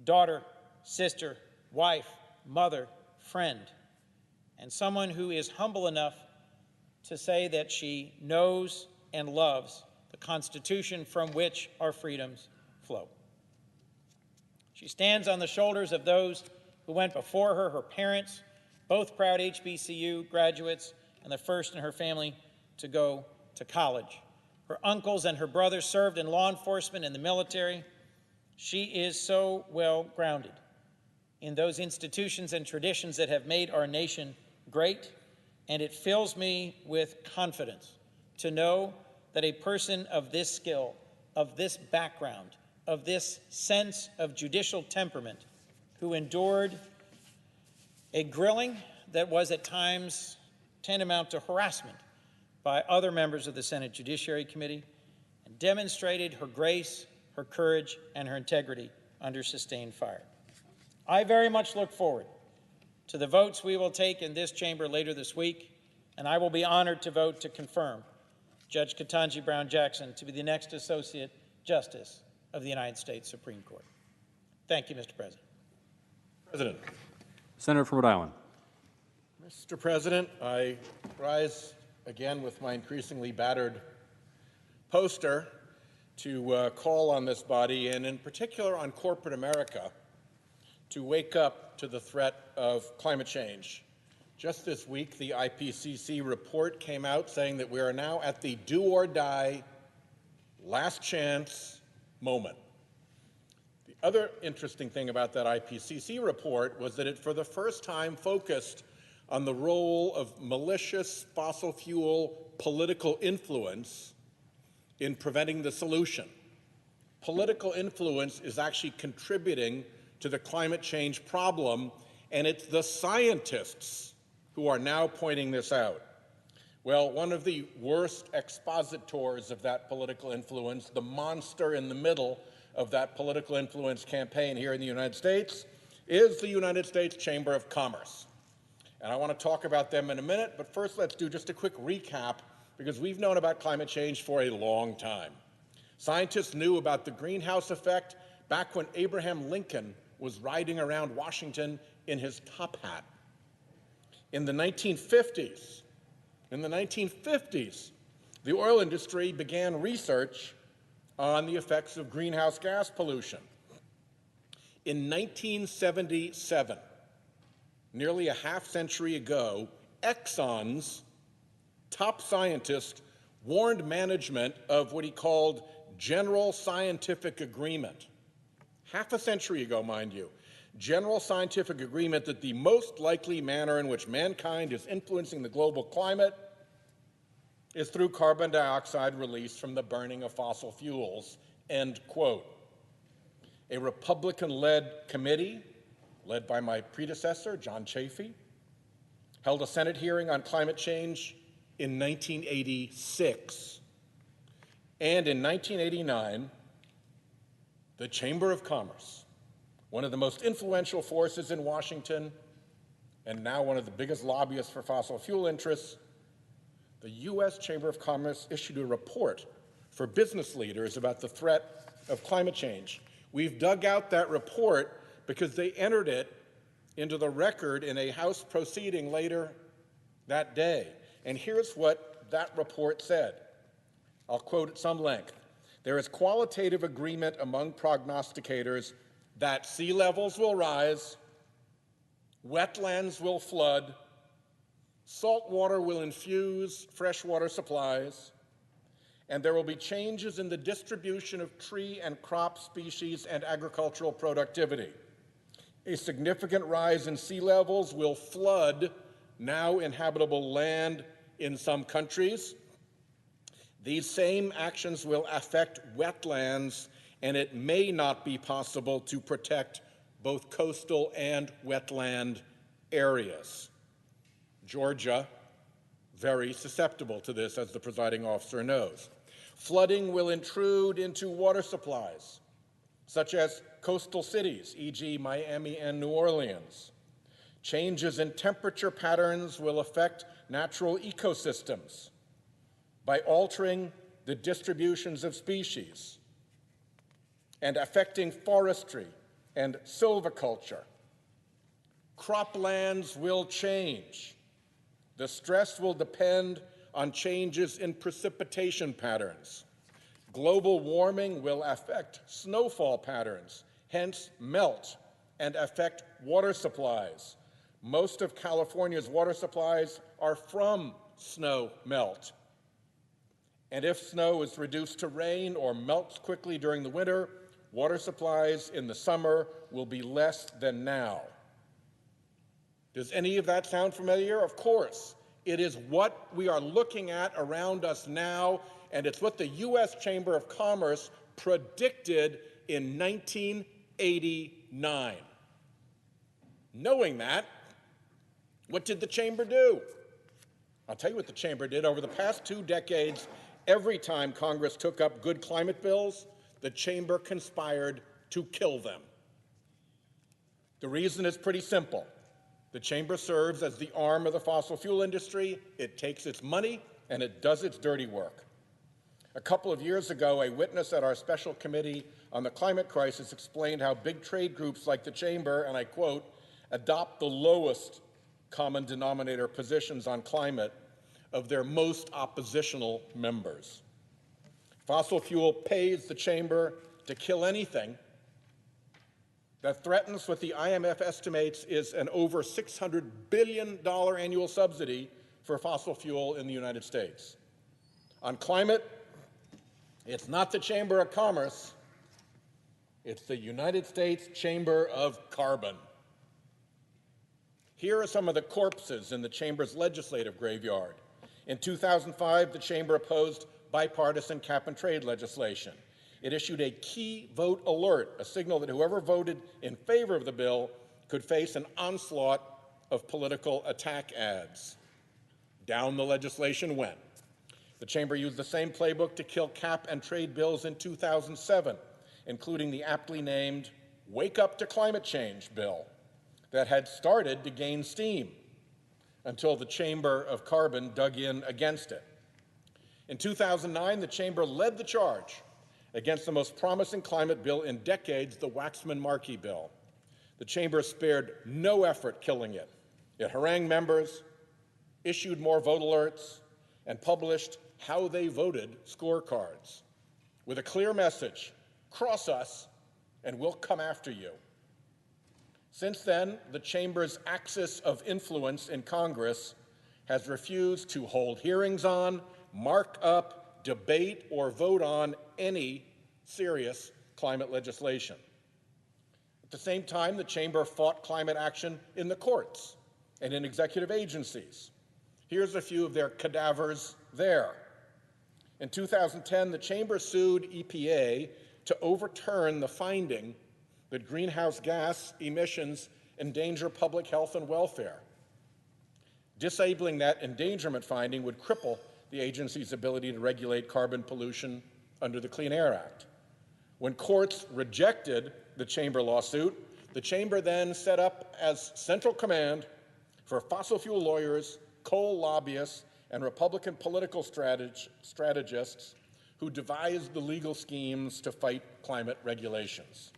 daughter, sister, wife, mother, friend, and someone who is humble enough to say that she knows and loves the Constitution from which our freedoms flow. She stands on the shoulders of those who went before her, her parents, both proud HBCU graduates and the first in her family to go to college. Her uncles and her brothers served in law enforcement and the military. She is so well grounded in those institutions and traditions that have made our nation great, and it fills me with confidence to know that a person of this skill, of this background, of this sense of judicial temperament, who endured a grilling that was at times tantamount to harassment by other members of the Senate Judiciary Committee, and demonstrated her grace, her courage, and her integrity under sustained fire. I very much look forward to the votes we will take in this chamber later this week, and I will be honored to vote to confirm Judge Ketanji Brown Jackson to be the next Associate Justice of the United States Supreme Court. Thank you, Mr. President. President. Senator from Rhode Island. Mr. President, I rise again with my increasingly battered poster to call on this body, and in particular on corporate America, to wake up to the threat of climate change. Just this week, the IPCC report came out saying that we are now at the do or die, last chance moment. The other interesting thing about that IPCC report was that it, for the first time, focused on the role of malicious fossil fuel political influence in preventing the solution. Political influence is actually contributing to the climate change problem, and it's the scientists who are now pointing this out. Well, one of the worst expositors of that political influence, the monster in the middle of that political influence campaign here in the United States, is the United States Chamber of Commerce. And I want to talk about them in a minute, but first let's do just a quick recap, because we've known about climate change for a long time. Scientists knew about the greenhouse effect back when Abraham Lincoln was riding around Washington in his top hat. In the 1950s, the oil industry began research on the effects of greenhouse gas pollution. In 1977, nearly a half century ago, Exxon's top scientist warned management of what he called general scientific agreement. Half a century ago, mind you. General scientific agreement that the most likely manner in which mankind is influencing the global climate is through carbon dioxide released from the burning of fossil fuels, end quote. A Republican-led committee, led by my predecessor, John Chafee, held a Senate hearing on climate change in 1986. And in 1989, the Chamber of Commerce, one of the most influential forces in Washington, and now one of the biggest lobbyists for fossil fuel interests, the U.S. Chamber of Commerce issued a report for business leaders about the threat of climate change. We've dug out that report because they entered it into the record in a House proceeding later that day. And here's what that report said. I'll quote at some length. There is qualitative agreement among prognosticators that sea levels will rise, wetlands will flood, salt water will infuse freshwater supplies, and there will be changes in the distribution of tree and crop species and agricultural productivity. A significant rise in sea levels will flood now inhabitable land in some countries. These same actions will affect wetlands, and it may not be possible to protect both coastal and wetland areas. Georgia, very susceptible to this, as the presiding officer knows. Flooding will intrude into water supplies, such as coastal cities, e.g. Miami and New Orleans. Changes in temperature patterns will affect natural ecosystems by altering the distributions of species and affecting forestry and silviculture. Croplands will change. The stress will depend on changes in precipitation patterns. Global warming will affect snowfall patterns, hence melt, and affect water supplies. Most of California's water supplies are from snow melt. And if snow is reduced to rain or melts quickly during the winter, water supplies in the summer will be less than now. Does any of that sound familiar? Of course. It is what we are looking at around us now, and it's what the U.S. Chamber of Commerce predicted in 1989. Knowing that, what did the Chamber do? I'll tell you what the Chamber did. Over the past 2 decades, every time Congress took up good climate bills, the Chamber conspired to kill them. The reason is pretty simple. The Chamber serves as the arm of the fossil fuel industry. It takes its money and it does its dirty work. A couple of years ago, a witness at our special committee on the climate crisis explained how big trade groups like the Chamber, and I quote, adopt the lowest common denominator positions on climate of their most oppositional members. Fossil fuel pays the Chamber to kill anything that threatens what the IMF estimates is an over $600 billion annual subsidy for fossil fuel in the United States. On climate, it's not the Chamber of Commerce, it's the United States Chamber of Carbon. Here are some of the corpses in the Chamber's legislative graveyard. In 2005, the Chamber opposed bipartisan cap-and-trade legislation. It issued a key vote alert, a signal that whoever voted in favor of the bill could face an onslaught of political attack ads. Down the legislation went. The Chamber used the same playbook to kill cap-and-trade bills in 2007, including the aptly named Wake Up to Climate Change bill that had started to gain steam until the Chamber of Carbon dug in against it. In 2009, the Chamber led the charge against the most promising climate bill in decades, the Waxman-Markey bill. The Chamber spared no effort killing it. It harangued members, issued more vote alerts, and published how they voted scorecards with a clear message: cross us and we'll come after you. Since then, the Chamber's axis of influence in Congress has refused to hold hearings on, mark up, debate, or vote on any serious climate legislation. At the same time, the Chamber fought climate action in the courts and in executive agencies. Here's a few of their cadavers there. In 2010, the Chamber sued EPA to overturn the finding that greenhouse gas emissions endanger public health and welfare. Disabling that endangerment finding would cripple the agency's ability to regulate carbon pollution under the Clean Air Act. When courts rejected the Chamber lawsuit, the Chamber then set up as central command for fossil fuel lawyers, coal lobbyists, and Republican political strategists who devised the legal schemes to fight climate regulations.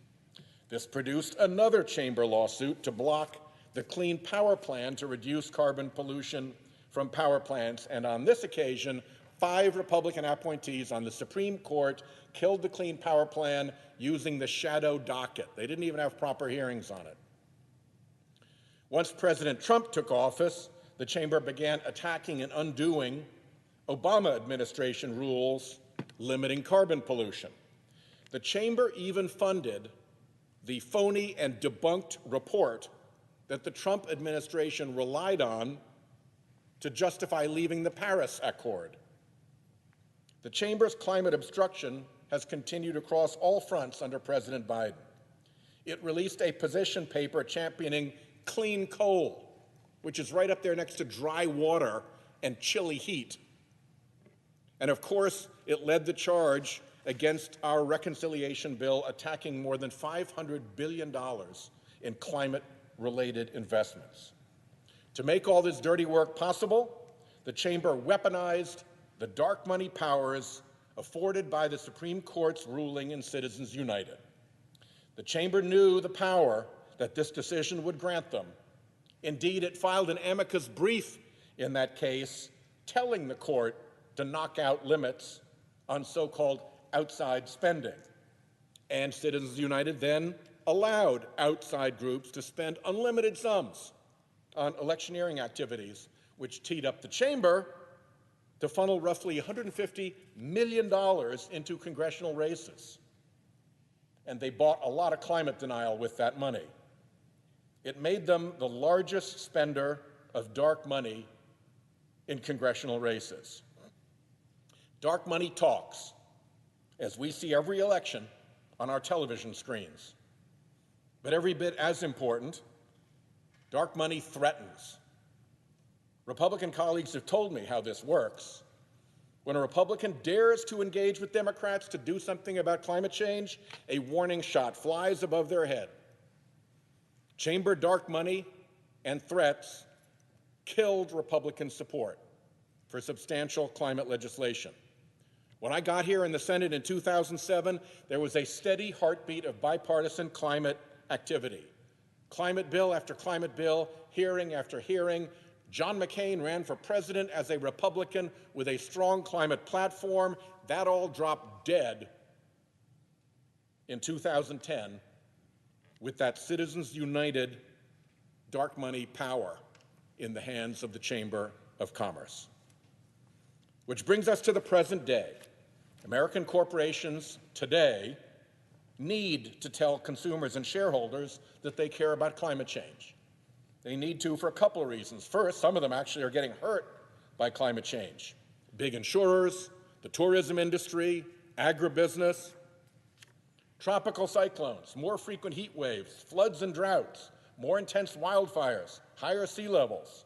This produced another Chamber lawsuit to block the Clean Power Plan to reduce carbon pollution from power plants, and on this occasion, 5 Republican appointees on the Supreme Court killed the Clean Power Plan using the shadow docket. They didn't even have proper hearings on it. Once President Trump took office, the Chamber began attacking and undoing Obama administration rules limiting carbon pollution. The Chamber even funded the phony and debunked report that the Trump administration relied on to justify leaving the Paris Accord. The Chamber's climate obstruction has continued across all fronts under President Biden. It released a position paper championing clean coal, which is right up there next to dry water and chilly heat. And of course, it led the charge against our reconciliation bill, attacking more than $500 billion in climate-related investments. To make all this dirty work possible, the Chamber weaponized the dark money powers afforded by the Supreme Court's ruling in Citizens United. The Chamber knew the power that this decision would grant them. Indeed, it filed an amicus brief in that case, telling the court to knock out limits on so-called outside spending. And Citizens United then allowed outside groups to spend unlimited sums on electioneering activities, which teed up the Chamber to funnel roughly $150 million into congressional races. And they bought a lot of climate denial with that money. It made them the largest spender of dark money in congressional races. Dark money talks, as we see every election on our television screens. But every bit as important, dark money threatens. Republican colleagues have told me how this works. When a Republican dares to engage with Democrats to do something about climate change, a warning shot flies above their head. Chamber dark money and threats killed Republican support for substantial climate legislation. When I got here in the Senate in 2007, there was a steady heartbeat of bipartisan climate activity. Climate bill after climate bill, hearing after hearing. John McCain ran for president as a Republican with a strong climate platform. That all dropped dead in 2010 with that Citizens United dark money power in the hands of the Chamber of Commerce. Which brings us to the present day. American corporations today need to tell consumers and shareholders that they care about climate change. They need to for a couple of reasons. First, some of them actually are getting hurt by climate change. Big insurers, the tourism industry, agribusiness, tropical cyclones, more frequent heat waves, floods and droughts, more intense wildfires, higher sea levels.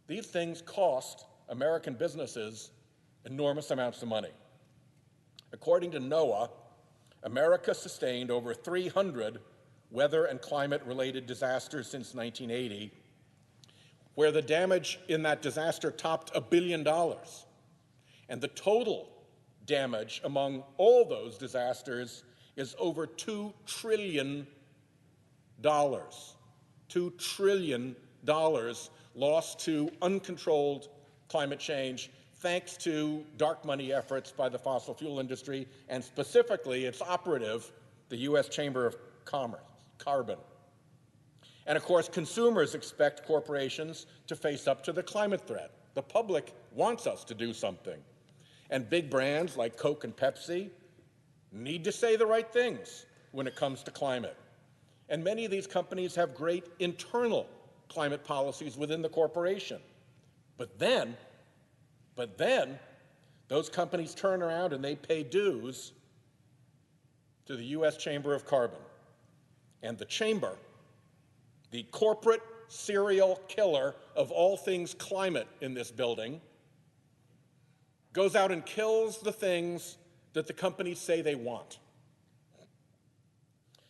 These things cost American businesses enormous amounts of money. According to NOAA, America sustained over 300 weather and climate-related disasters since 1980, where the damage in that disaster topped $1 billion. And the total damage among all those disasters is over $2 trillion. $2 trillion lost to uncontrolled climate change thanks to dark money efforts by the fossil fuel industry and specifically its operative, the U.S. Chamber of Commerce, Carbon. And of course, consumers expect corporations to face up to the climate threat. The public wants us to do something. And big brands like Coke and Pepsi need to say the right things when it comes to climate. And many of these companies have great internal climate policies within the corporation. But then, those companies turn around and they pay dues to the U.S. Chamber of Carbon. And the Chamber, the corporate serial killer of all things climate in this building, goes out and kills the things that the companies say they want.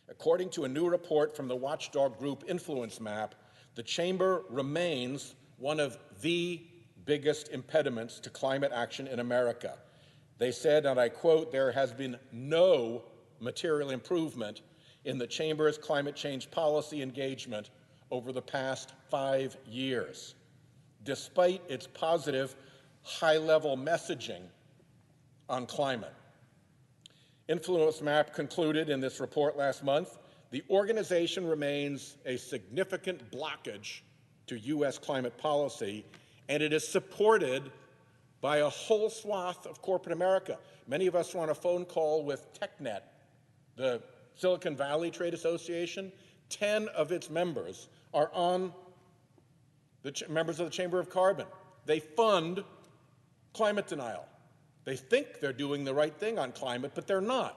According to a new report from the watchdog group Influence Map, the Chamber remains one of the biggest impediments to climate action in America. They said, and I quote, "There has been no material improvement in the Chamber's climate change policy engagement over the past 5 years, despite its positive high-level messaging on climate." Influence Map concluded in this report last month, the organization remains a significant blockage to U.S. climate policy, and it is supported by a whole swath of corporate America. Many of us were on a phone call with TechNet, the Silicon Valley Trade Association. 10 of its members are on the members of the Chamber of Carbon. They fund climate denial. They think they're doing the right thing on climate, but they're not.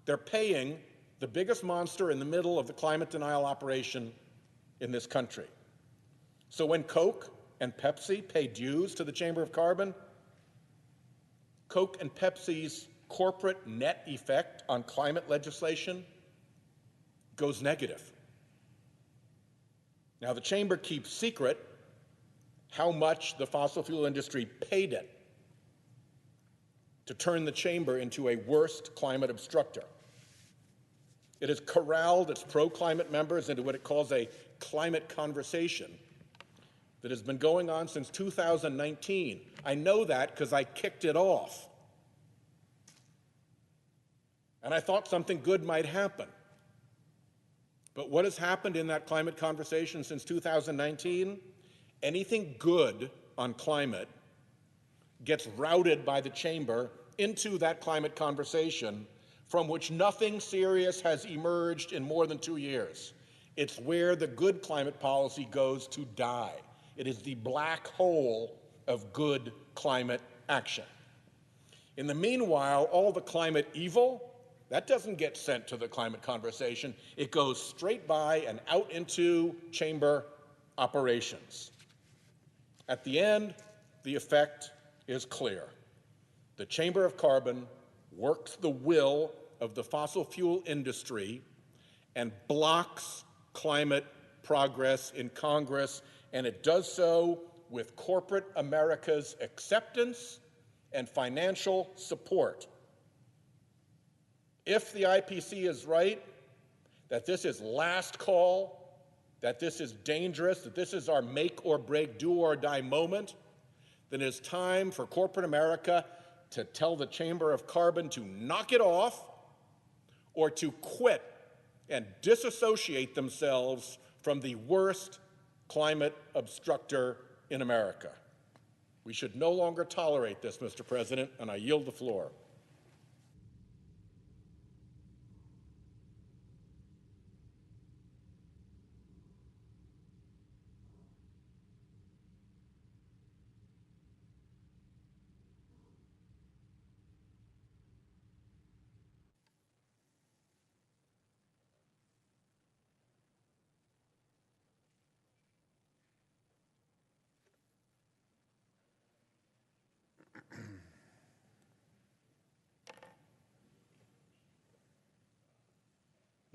They're paying the biggest monster in the middle of the climate denial operation in this country. So when Coke and Pepsi pay dues to the Chamber of Carbon, Coke and Pepsi's corporate net effect on climate legislation goes negative. Now, the Chamber keeps secret how much the fossil fuel industry paid it to turn the Chamber into a worst climate obstructor. It has corralled its pro-climate members into what it calls a climate conversation that has been going on since 2019. I know that because I kicked it off. And I thought something good might happen. But what has happened in that climate conversation since 2019? Anything good on climate gets routed by the Chamber into that climate conversation from which nothing serious has emerged in more than 2 years. It's where the good climate policy goes to die. It is the black hole of good climate action. In the meanwhile, all the climate evil, that doesn't get sent to the climate conversation. It goes straight by and out into Chamber operations. At the end, the effect is clear. The Chamber of Carbon works the will of the fossil fuel industry and blocks climate progress in Congress, and it does so with corporate America's acceptance and financial support. If the IPC is right, that this is last call, that this is dangerous, that this is our make or break, do or die moment, then it's time for corporate America to tell the Chamber of Carbon to knock it off or to quit and disassociate themselves from the worst climate obstructor in America. We should no longer tolerate this, Mr. President, and I yield the floor.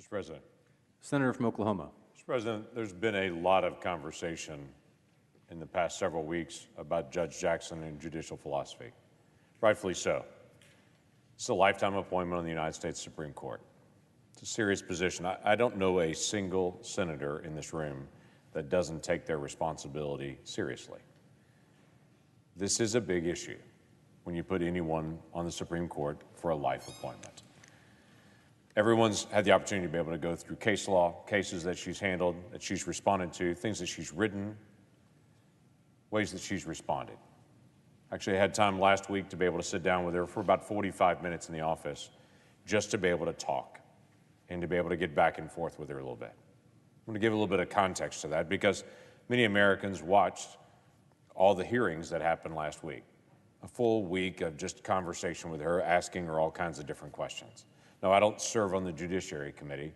Mr. President. Senator from Oklahoma. Mr. President, there's been a lot of conversation in the past several weeks about Judge Jackson and judicial philosophy. Rightfully so. It's a lifetime appointment on the United States Supreme Court. It's a serious position. I don't know a single senator in this room that doesn't take their responsibility seriously. This is a big issue when you put anyone on the Supreme Court for a life appointment. Everyone's had the opportunity to be able to go through case law, cases that she's handled, that she's responded to, things that she's written, ways that she's responded. Actually, I had time last week to be able to sit down with her for about 45 minutes in the office just to be able to talk and to be able to get back and forth with her a little bit. I'm going to give a little bit of context to that because many Americans watched all the hearings that happened last week. A full week of just conversation with her, asking her all kinds of different questions. Now, I don't serve on the Judiciary Committee,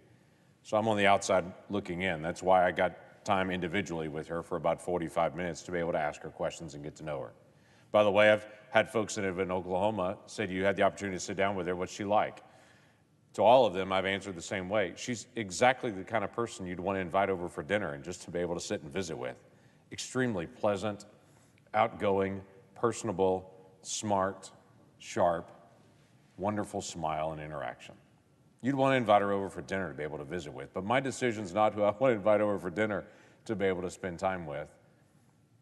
so I'm on the outside looking in. That's why I got time individually with her for about 45 minutes to be able to ask her questions and get to know her. By the way, I've had folks that have in Oklahoma said you had the opportunity to sit down with her, what's she like? To all of them, I've answered the same way. She's exactly the kind of person you'd want to invite over for dinner and just to be able to sit and visit with. Extremely pleasant, outgoing, personable, smart, sharp, wonderful smile and interaction. You'd want to invite her over for dinner to be able to visit with, but my decision's not who I want to invite over for dinner to be able to spend time with.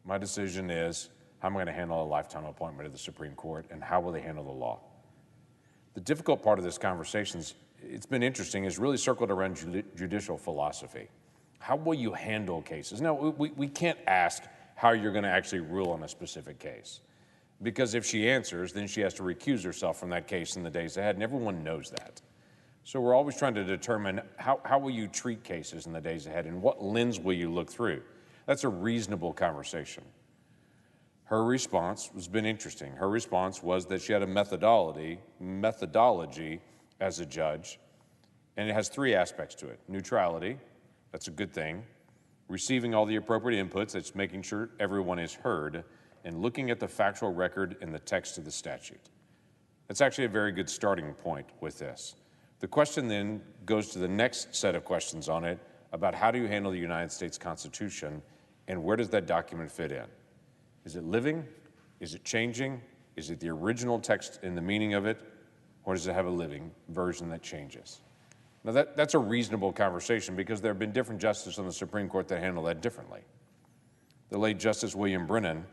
My decision is how am I going to handle a lifetime appointment to the Supreme Court and how will they handle the law? The difficult part of this conversation, it's been interesting, is really circled around judicial philosophy. How will you handle cases? Now, we can't ask how you're going to actually rule on a specific case. Because if she answers, then she has to recuse herself from that case in the days ahead, and everyone knows that. So we're always trying to determine how will you treat cases in the days ahead, and what lens will you look through? That's a reasonable conversation. Her response has been interesting. Her response was that she had a methodology as a judge, and it has three aspects to it. Neutrality, that's a good thing. Receiving all the appropriate inputs, that's making sure everyone is heard, and looking at the factual record in the text of the statute. That's actually a very good starting point with this. The question then goes to the next set of questions on it about how do you handle the United States Constitution and where does that document fit in? Is it living? Is it changing? Is it the original text and the meaning of it? Or does it have a living version that changes? Now that's a reasonable conversation because there have been different justices on the Supreme Court that handle that differently. The late Justice William Brennan,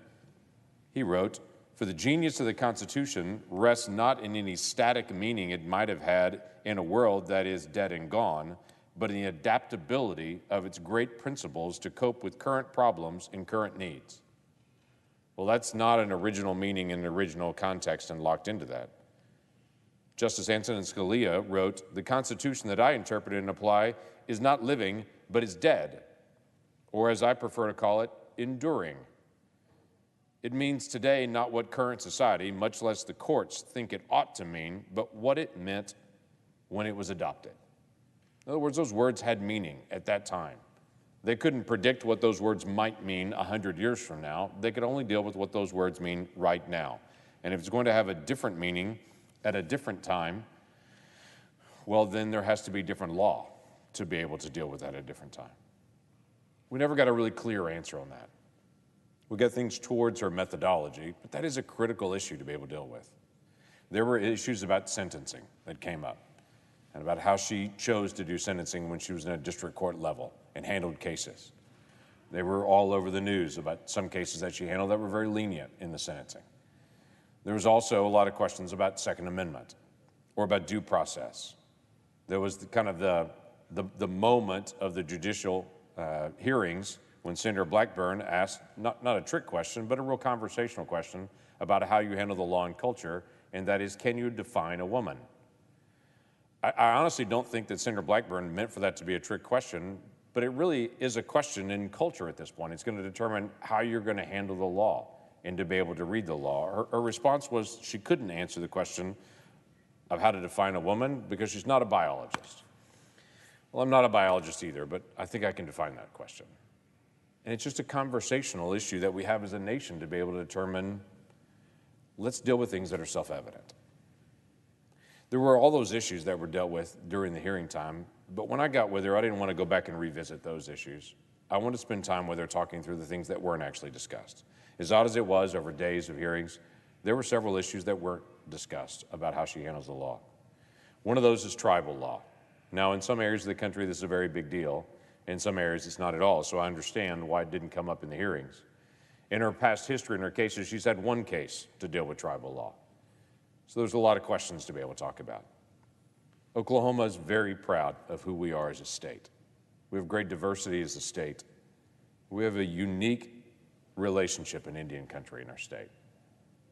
he wrote, "For the genius of the Constitution rests not in any static meaning it might have had in a world that is dead and gone, but in the adaptability of its great principles to cope with current problems and current needs." Well, that's not an original meaning in an original context and locked into that. Justice Antonin Scalia wrote, "The Constitution that I interpret and apply is not living, but is dead, or as I prefer to call it, enduring. It means today not what current society, much less the courts, think it ought to mean, but what it meant when it was adopted." In other words, those words had meaning at that time. They couldn't predict what those words might mean 100 years from now. They could only deal with what those words mean right now. And if it's going to have a different meaning at a different time, well, then there has to be different law to be able to deal with that at a different time. We never got a really clear answer on that. We got things towards her methodology, but that is a critical issue to be able to deal with. There were issues about sentencing that came up and about how she chose to do sentencing when she was in a district court level and handled cases. They were all over the news about some cases that she handled that were very lenient in the sentencing. There was also a lot of questions about Second Amendment or about due process. There was kind of the the moment of the judicial hearings when Senator Blackburn asked not a trick question, but a real conversational question about how you handle the law and culture, and that is, can you define a woman? I honestly don't think that Senator Blackburn meant for that to be a trick question, but it really is a question in culture at this point. It's going to determine how you're going to handle the law and to be able to read the law. Her response was she couldn't answer the question of how to define a woman because she's not a biologist. Well, I'm not a biologist either, but I think I can define that question. And it's just a conversational issue that we have as a nation to be able to determine, let's deal with things that are self-evident. There were all those issues that were dealt with during the hearing time, but when I got with her, I didn't want to go back and revisit those issues. I wanted to spend time with her talking through the things that weren't actually discussed. As odd as it was over days of hearings, there were several issues that weren't discussed about how she handles the law. One of those is tribal law. Now, in some areas of the country, this is a very big deal. In some areas, it's not at all, so I understand why it didn't come up in the hearings. In her past history, in her cases, she's had one case to deal with tribal law. So there's a lot of questions to be able to talk about. Oklahoma is very proud of who we are as a state. We have great diversity as a state. We have a unique relationship in Indian country in our state.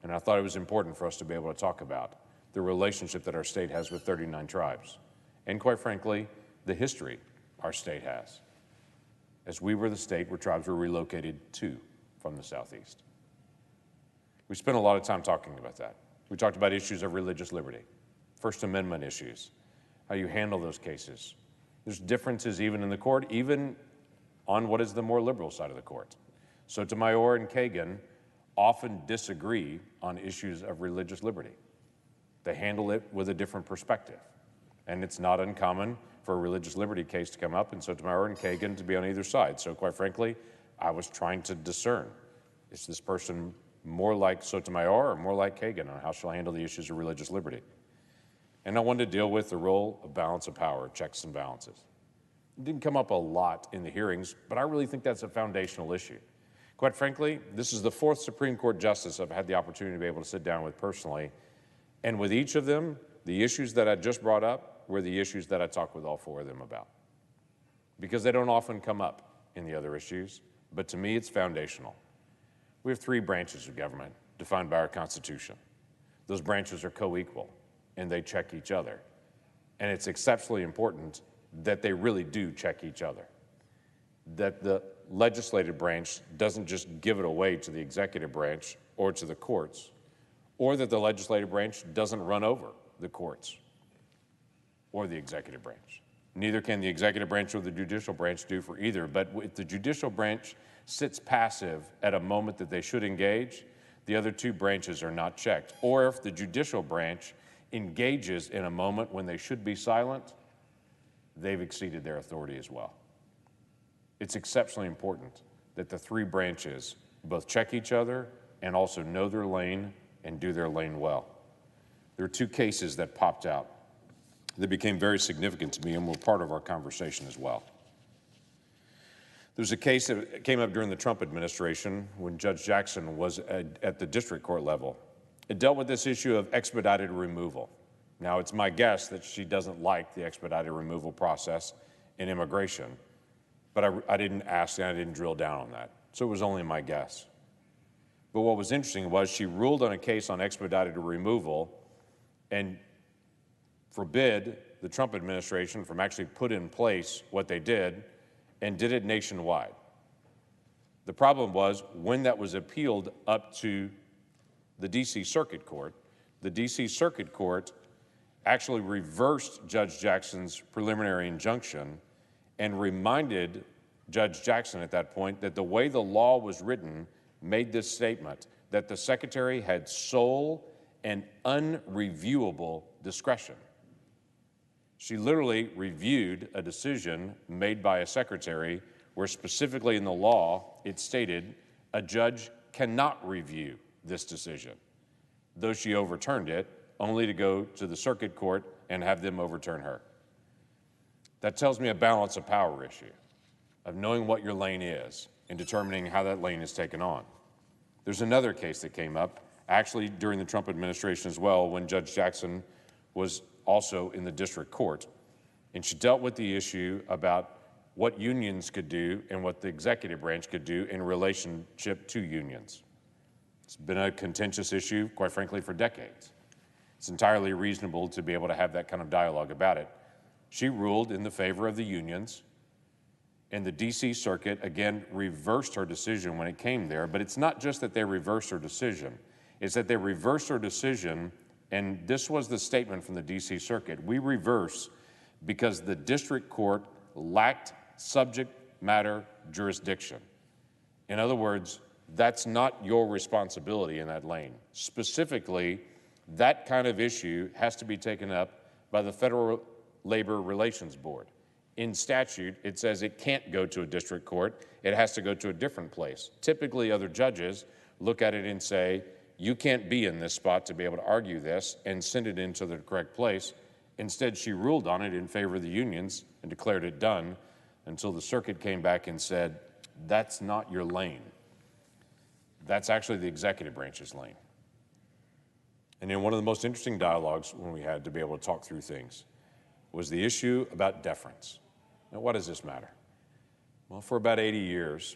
And I thought it was important for us to be able to talk about the relationship that our state has with 39 tribes. And quite frankly, the history our state has, as we were the state where tribes were relocated to from the Southeast. We spent a lot of time talking about that. We talked about issues of religious liberty, First Amendment issues, how you handle those cases. There's differences even in the court, even on what is the more liberal side of the court. Sotomayor and Kagan often disagree on issues of religious liberty. They handle it with a different perspective. And it's not uncommon for a religious liberty case to come up and Sotomayor and Kagan to be on either side. So quite frankly, I was trying to discern, is this person more like Sotomayor or more like Kagan on how she'll handle the issues of religious liberty? And I wanted to deal with the role of balance of power, checks and balances. It didn't come up a lot in the hearings, but I really think that's a foundational issue. Quite frankly, this is the fourth Supreme Court justice I've had the opportunity to be able to sit down with personally. And with each of them, the issues that I just brought up were the issues that I talked with all four of them about. Because they don't often come up in the other issues, but to me it's foundational. We have three branches of government defined by our Constitution. Those branches are co-equal, and they check each other. And it's exceptionally important that they really do check each other. That the legislative branch doesn't just give it away to the executive branch or to the courts, or that the legislative branch doesn't run over the courts or the executive branch. Neither can the executive branch or the judicial branch do for either, but if the judicial branch sits passive at a moment that they should engage, the other two branches are not checked. Or if the judicial branch engages in a moment when they should be silent, they've exceeded their authority as well. It's exceptionally important that the three branches both check each other and also know their lane and do their lane well. There are two cases that popped out that became very significant to me and were part of our conversation as well. There's a case that came up during the Trump administration when Judge Jackson was at the district court level. It dealt with this issue of expedited removal. Now, it's my guess that she doesn't like the expedited removal process in immigration, but I didn't ask and I didn't drill down on that, so it was only my guess. But what was interesting was she ruled on a case on expedited removal and forbid the Trump administration from actually put in place what they did and did it nationwide. The problem was when that was appealed up to the D.C. Circuit Court, the D.C. Circuit Court actually reversed Judge Jackson's preliminary injunction and reminded Judge Jackson at that point that the way the law was written made this statement that the Secretary had sole and unreviewable discretion. She literally reviewed a decision made by a secretary where specifically in the law it stated a judge cannot review this decision, though she overturned it only to go to the circuit court and have them overturn her. That tells me a balance of power issue, of knowing what your lane is and determining how that lane is taken on. There's another case that came up, actually during the Trump administration as well, when Judge Jackson was also in the district court. and she dealt with the issue about what unions could do and what the executive branch could do in relationship to unions. It's been a contentious issue, quite frankly, for decades. It's entirely reasonable to be able to have that kind of dialogue about it. She ruled in the favor of the unions, and the D.C. Circuit, again, reversed her decision when it came there, but it's not just that they reversed her decision. It's that they reversed her decision, and this was the statement from the D.C. Circuit. We reverse because the district court lacked subject matter jurisdiction. In other words, that's not your responsibility in that lane. Specifically, that kind of issue has to be taken up by the Federal Labor Relations Board. In statute, it says it can't go to a district court. It has to go to a different place. Typically, other judges look at it and say, you can't be in this spot to be able to argue this, and send it into the correct place. Instead, she ruled on it in favor of the unions and declared it done until the circuit came back and said, that's not your lane. That's actually the executive branch's lane. And in one of the most interesting dialogues when we had to be able to talk through things was the issue about deference. Now, what does this matter? Well, for about 80 years,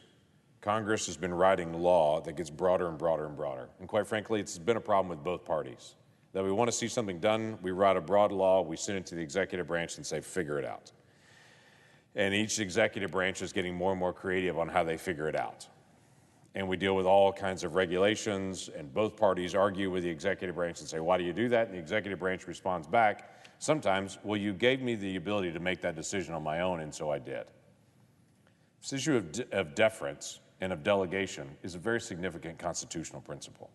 Congress has been writing law that gets broader and broader and broader. And quite frankly, it's been a problem with both parties. That we want to see something done, we write a broad law, we send it to the executive branch and say, figure it out. And each executive branch is getting more and more creative on how they figure it out. And we deal with all kinds of regulations, and both parties argue with the executive branch and say, why do you do that? And the executive branch responds back, sometimes, well, you gave me the ability to make that decision on my own, and so I did. This issue of deference and of delegation is a very significant constitutional principle.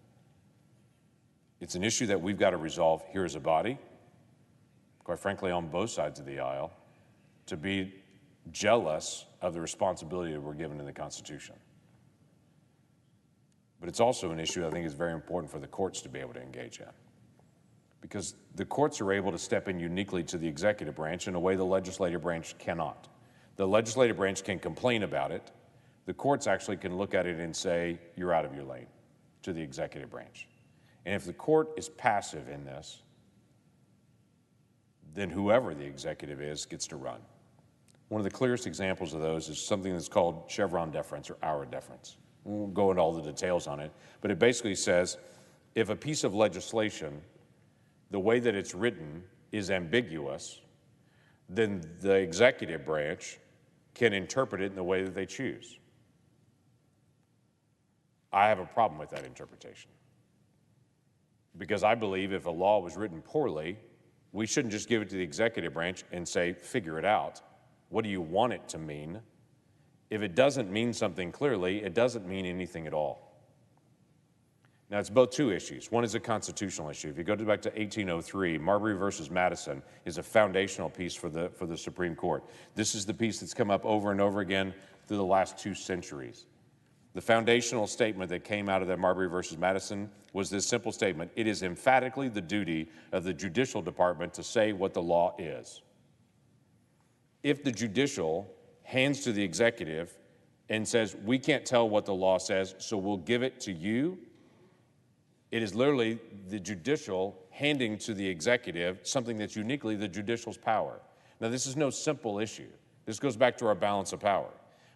It's an issue that we've got to resolve here as a body, quite frankly, on both sides of the aisle, to be jealous of the responsibility that we're given in the Constitution. But it's also an issue I think is very important for the courts to be able to engage in, because the courts are able to step in uniquely to the executive branch in a way the legislative branch cannot. The legislative branch can complain about it. The courts actually can look at it and say, you're out of your lane, to the executive branch. And if the court is passive in this, then whoever the executive is gets to run. One of the clearest examples of those is something that's called Chevron deference or Auer deference. We won't go into all the details on it, but it basically says if a piece of legislation, the way that it's written is ambiguous, then the executive branch can interpret it in the way that they choose. I have a problem with that interpretation, because I believe if a law was written poorly, we shouldn't just give it to the executive branch and say, figure it out. What do you want it to mean? If it doesn't mean something clearly, it doesn't mean anything at all. Now, it's both two issues. One is a constitutional issue. If you go back to 1803, Marbury versus Madison is a foundational piece for the Supreme Court. This is the piece that's come up over and over again through the last 2 centuries. The foundational statement that came out of that Marbury versus Madison was this simple statement: it is emphatically the duty of the judicial department to say what the law is. If the judicial hands to the executive and says, we can't tell what the law says, so we'll give it to you, it is literally the judicial handing to the executive something that's uniquely the judicial's power. Now, this is no simple issue. This goes back to our balance of power.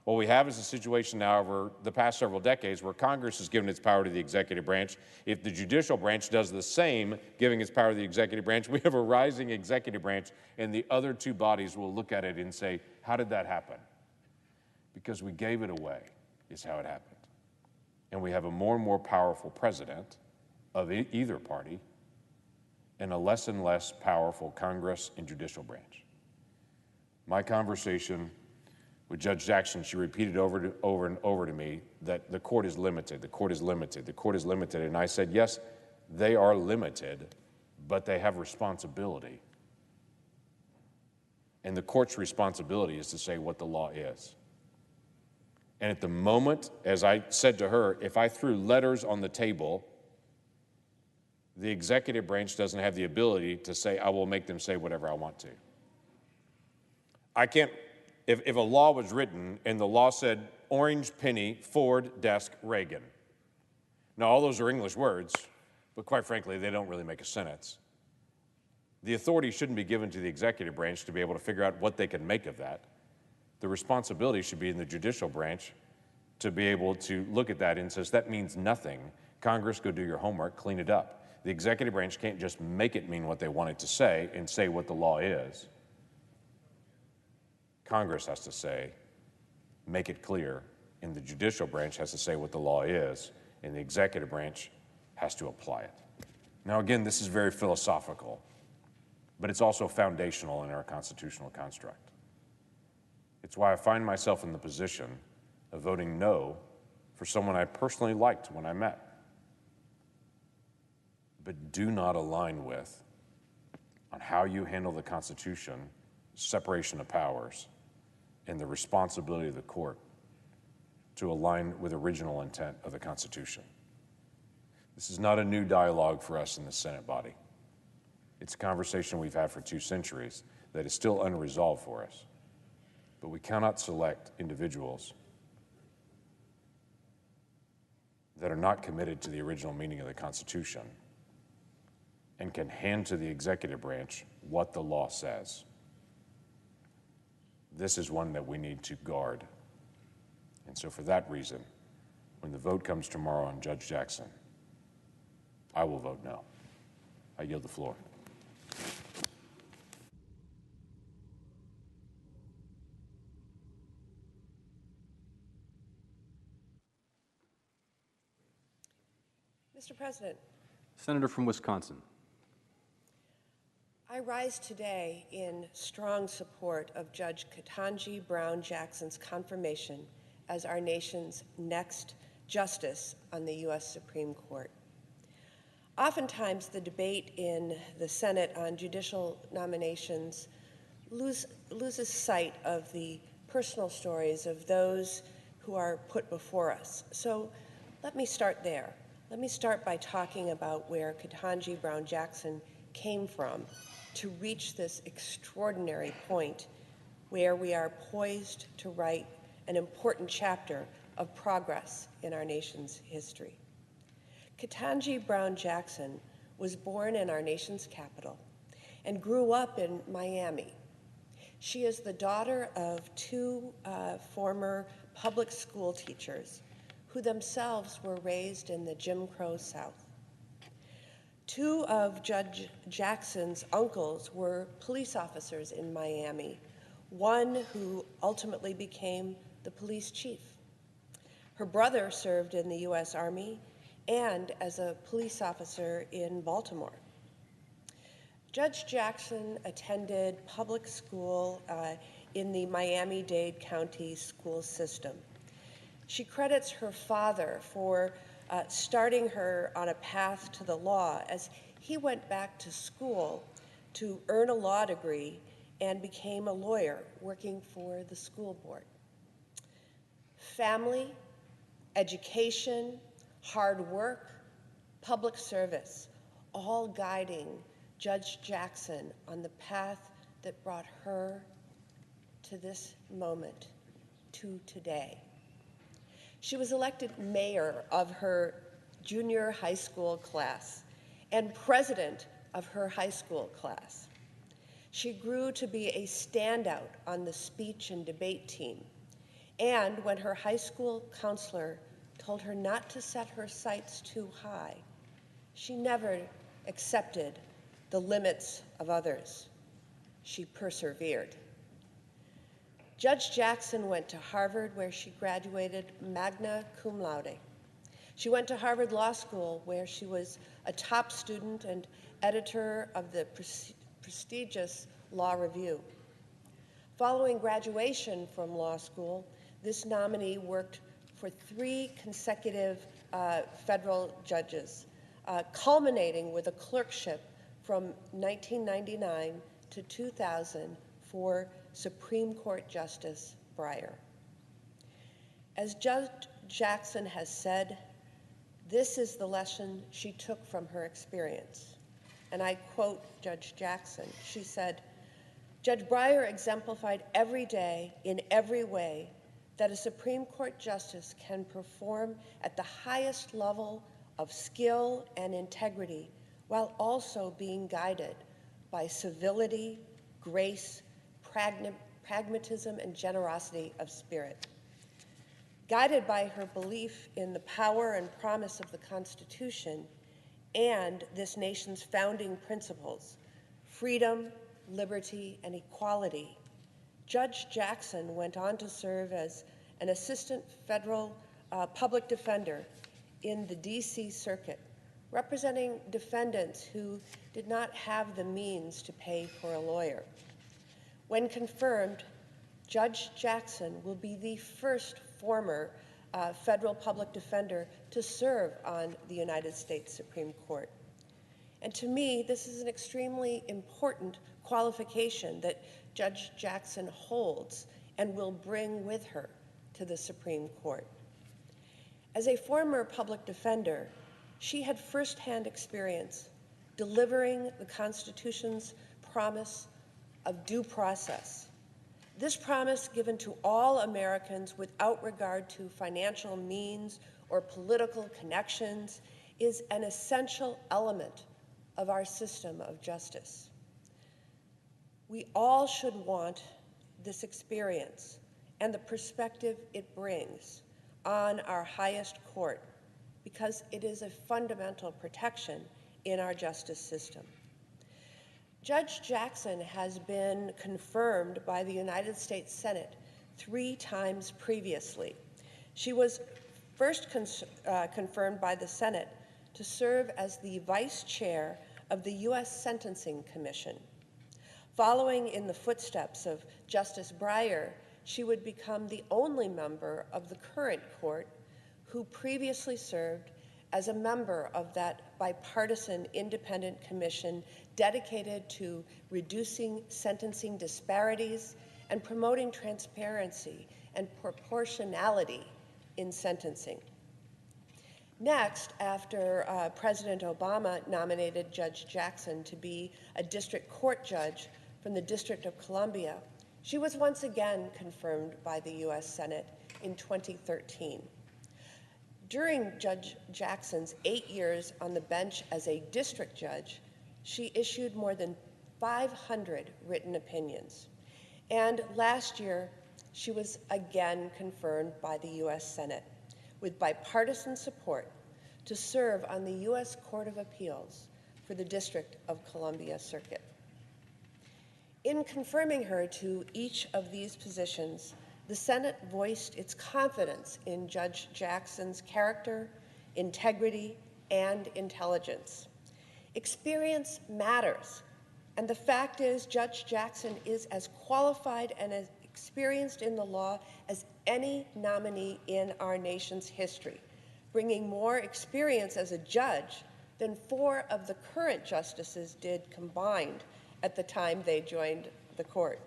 What we have is a situation now over the past several decades where Congress has given its power to the executive branch. If the judicial branch does the same, giving its power to the executive branch, we have a rising executive branch, and the other 2 bodies will look at it and say, how did that happen? Because we gave it away, is how it happened. And we have a more and more powerful president of either party and a less and less powerful Congress and judicial branch. My conversation with Judge Jackson, she repeated over and over to me that the court is limited, the court is limited, the court is limited. And I said, yes, they are limited, but they have responsibility. And the court's responsibility is to say what the law is. And at the moment, as I said to her, if I threw letters on the table, the executive branch doesn't have the ability to say, I will make them say whatever I want to. I can't, if a law was written and the law said, orange penny, Ford, desk, Reagan. Now, all those are English words, but quite frankly, they don't really make a sentence. The authority shouldn't be given to the executive branch to be able to figure out what they can make of that. The responsibility should be in the judicial branch to be able to look at that and says, that means nothing. Congress, go do your homework, clean it up. The executive branch can't just make it mean what they want it to say and say what the law is. Congress has to say, make it clear, and the judicial branch has to say what the law is, and the executive branch has to apply it. Now, again, this is very philosophical, but it's also foundational in our constitutional construct. It's why I find myself in the position of voting no for someone I personally liked when I met, but do not align with on how you handle the Constitution, separation of powers, and the responsibility of the court to align with original intent of the Constitution. This is not a new dialogue for us in the Senate body. It's a conversation we've had for 2 centuries that is still unresolved for us. But we cannot select individuals that are not committed to the original meaning of the Constitution and can hand to the executive branch what the law says. This is one that we need to guard. And so for that reason, when the vote comes tomorrow on Judge Jackson, I will vote no. I yield the floor. Mr. President, Senator from Wisconsin. I rise today in strong support of Judge Ketanji Brown Jackson's confirmation as our nation's next justice on the U.S. Supreme Court. Oftentimes, the debate in the Senate on judicial nominations loses sight of the personal stories of those who are put before us. So let me start there. Let me start by talking about where Ketanji Brown Jackson came from to reach this extraordinary point where we are poised to write an important chapter of progress in our nation's history. Ketanji Brown Jackson was born in our nation's capital and grew up in Miami. She is the daughter of 2 former public school teachers who themselves were raised in the Jim Crow South. 2 of Judge Jackson's uncles were police officers in Miami, one who ultimately became the police chief. Her brother served in the U.S. Army and as a police officer in Baltimore. Judge Jackson attended public school in the Miami-Dade County school system. She credits her father for starting her on a path to the law as he went back to school to earn a law degree and became a lawyer working for the school board. Family, education, hard work, public service, all guiding Judge Jackson on the path that brought her to this moment, to today. She was elected mayor of her junior high school class and president of her high school class. She grew to be a standout on the speech and debate team. And when her high school counselor told her not to set her sights too high, she never accepted the limits of others. She persevered. Judge Jackson went to Harvard, where she graduated magna cum laude. She went to Harvard Law School, where she was a top student and editor of the prestigious Law Review. Following graduation from law school, this nominee worked for 3 consecutive federal judges, culminating with a clerkship from 1999 to 2000 for Supreme Court Justice Breyer. As Judge Jackson has said, this is the lesson she took from her experience. And I quote Judge Jackson. She said, "Judge Breyer exemplified every day, in every way, that a Supreme Court justice can perform at the highest level of skill and integrity while also being guided by civility, grace, pragmatism, and generosity of spirit. Guided by her belief in the power and promise of the Constitution and this nation's founding principles, freedom, liberty, and equality, Judge Jackson went on to serve as an assistant federal public defender in the D.C. Circuit, representing defendants who did not have the means to pay for a lawyer. When confirmed, Judge Jackson will be the first former federal public defender to serve on the United States Supreme Court. And to me, this is an extremely important qualification that Judge Jackson holds and will bring with her to the Supreme Court. As a former public defender, she had firsthand experience delivering the Constitution's promise of due process. This promise, given to all Americans without regard to financial means or political connections, is an essential element of our system of justice. We all should want this experience and the perspective it brings on our highest court, because it is a fundamental protection in our justice system. Judge Jackson has been confirmed by the United States Senate 3 times previously. She was first confirmed by the Senate to serve as the vice chair of the U.S. Sentencing Commission. Following in the footsteps of Justice Breyer, she would become the only member of the current court who previously served as a member of that bipartisan independent commission dedicated to reducing sentencing disparities and promoting transparency and proportionality in sentencing. Next, after President Obama nominated Judge Jackson to be a district court judge from the District of Columbia, she was once again confirmed by the U.S. Senate in 2013. During Judge Jackson's 8 years on the bench as a district judge, she issued more than 500 written opinions. And last year, she was again confirmed by the U.S. Senate with bipartisan support to serve on the U.S. Court of Appeals for the District of Columbia Circuit. In confirming her to each of these positions, the Senate voiced its confidence in Judge Jackson's character, integrity, and intelligence. Experience matters, and the fact is Judge Jackson is as qualified and as experienced in the law as any nominee in our nation's history, bringing more experience as a judge than 4 of the current justices did combined at the time they joined the court.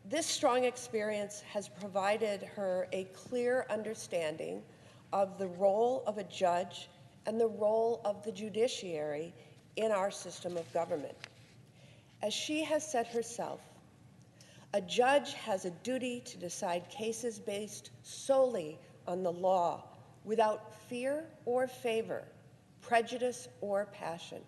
This strong experience has provided her a clear understanding of the role of a judge and the role of the judiciary in our system of government. As she has said herself, a judge has a duty to decide cases based solely on the law, without fear or favor, prejudice or passion.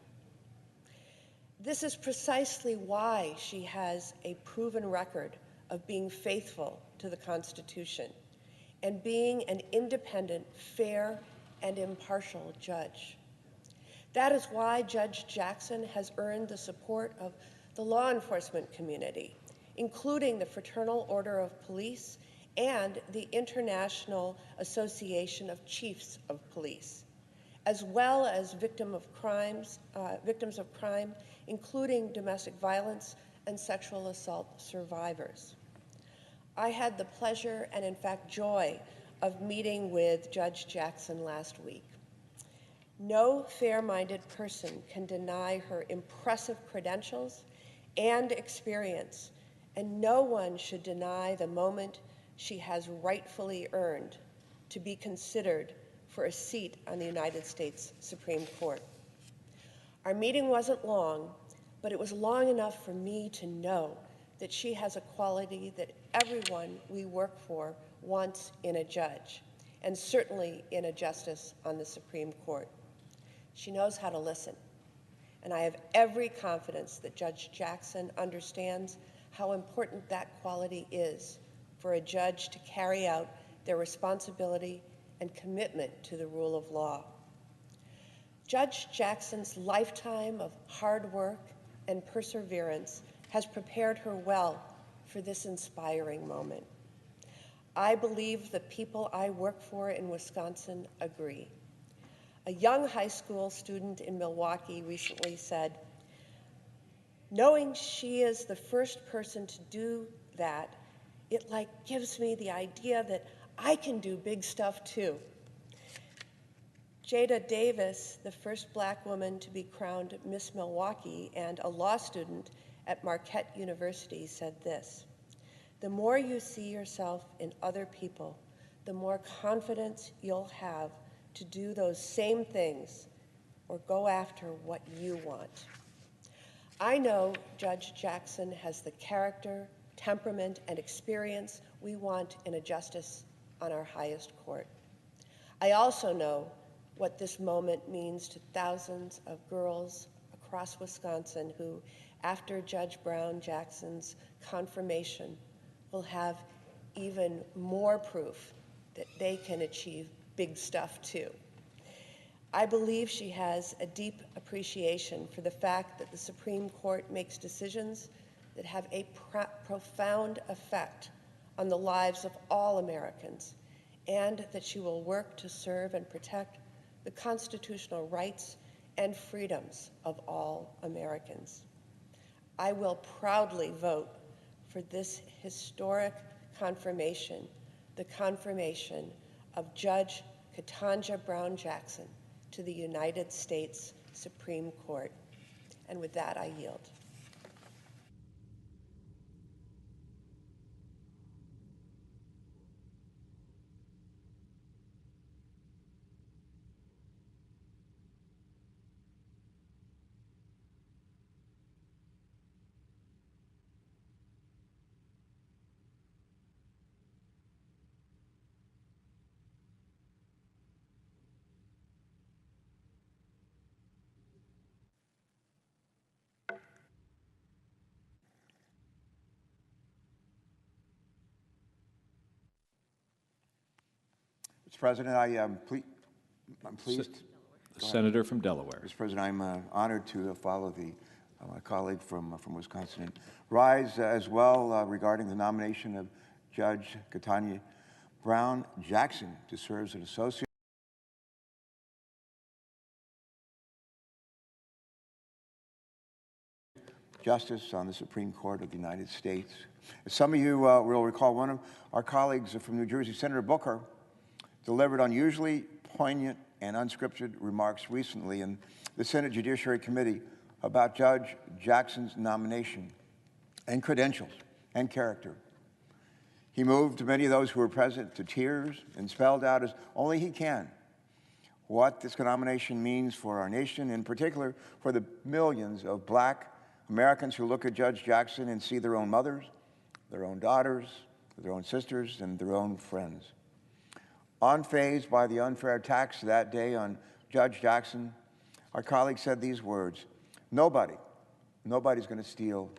This is precisely why she has a proven record of being faithful to the Constitution and being an independent, fair, and impartial judge. That is why Judge Jackson has earned the support of the law enforcement community, including the Fraternal Order of Police and the International Association of Chiefs of Police, as well as victims of crime, including domestic violence and sexual assault survivors. I had the pleasure and, in fact, joy of meeting with Judge Jackson last week. No fair-minded person can deny her impressive credentials and experience, and no one should deny the moment she has rightfully earned to be considered for a seat on the United States Supreme Court. Our meeting wasn't long, but it was long enough for me to know that she has a quality that everyone we work for wants in a judge, and certainly in a justice on the Supreme Court. She knows how to listen, and I have every confidence that Judge Jackson understands how important that quality is for a judge to carry out their responsibility and commitment to the rule of law. Judge Jackson's lifetime of hard work and perseverance has prepared her well for this inspiring moment. I believe the people I work for in Wisconsin agree. A young high school student in Milwaukee recently said, "Knowing she is the first person to do that, it gives me the idea that I can do big stuff too." Jada Davis, the first Black woman to be crowned Miss Milwaukee and a law student at Marquette University, said this: "The more you see yourself in other people, the more confidence you'll have to do those same things or go after what you want." I know Judge Jackson has the character, temperament, and experience we want in a justice on our highest court. I also know what this moment means to thousands of girls across Wisconsin who, after Judge Brown Jackson's confirmation, will have even more proof that they can achieve big stuff too. I believe she has a deep appreciation for the fact that the Supreme Court makes decisions that have a profound effect on the lives of all Americans, and that she will work to serve and protect the constitutional rights and freedoms of all Americans. I will proudly vote for this historic confirmation, the confirmation of Judge Ketanji Brown Jackson to the United States Supreme Court. And with that, I yield. Mr. President, I'm pleased. Senator from Delaware. Mr. President, I'm honored to follow my colleague from Wisconsin and rise as well regarding the nomination of Judge Ketanji Brown Jackson to serve as an Associate Justice on the Supreme Court of the United States. As some of you will recall, one of our colleagues from New Jersey, Senator Booker, delivered unusually poignant and unscripted remarks recently in the Senate Judiciary Committee about Judge Jackson's nomination and credentials and character. He moved many of those who were present to tears and spelled out as only he can what this nomination means for our nation, in particular for the millions of Black Americans who look at Judge Jackson and see their own mothers, their own daughters, their own sisters, and their own friends. Unfazed by the unfair attacks that day on Judge Jackson, our colleague said these words: nobody's going to steal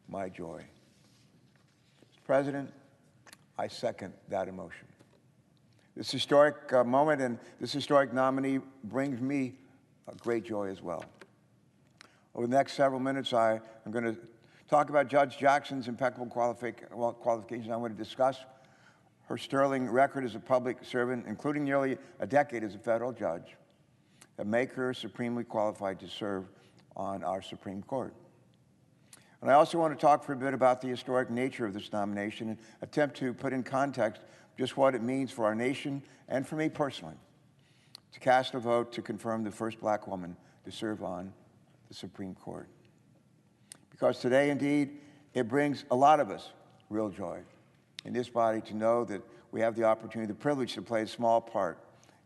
my joy. Mr. President, I second that emotion. This historic moment and this historic nominee brings me great joy as well. Over the next several minutes, I am going to talk about Judge Jackson's impeccable qualifications. I want to discuss her sterling record as a public servant, including nearly a decade as a federal judge, that make her supremely qualified to serve on our Supreme Court. And I also want to talk for a bit about the historic nature of this nomination and attempt to put in context just what it means for our nation and for me personally to cast a vote to confirm the first Black woman to serve on the Supreme Court. Because today, indeed, it brings a lot of us real joy in this body to know that we have the opportunity, the privilege to play a small part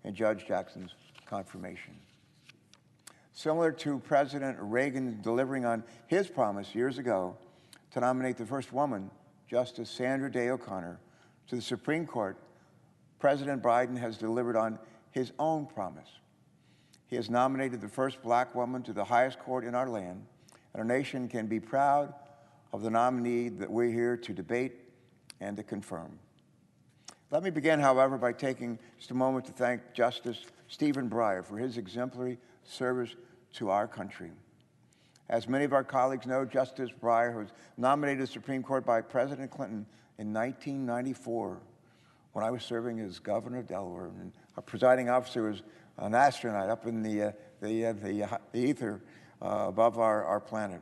in Judge Jackson's confirmation. Similar to President Reagan delivering on his promise years ago to nominate the first woman, Justice Sandra Day O'Connor, to the Supreme Court, President Biden has delivered on his own promise He has nominated the first black woman to the highest court in our land, and our nation can be proud of the nominee that we're here to debate and to confirm. Let me begin, however, by taking just a moment to thank Justice Stephen Breyer for his exemplary service to our country. As many of our colleagues know, Justice Breyer was nominated to the Supreme Court by President Clinton in 1994 when I was serving as governor of Delaware, and our presiding officer was an astronaut up in the ether above our planet.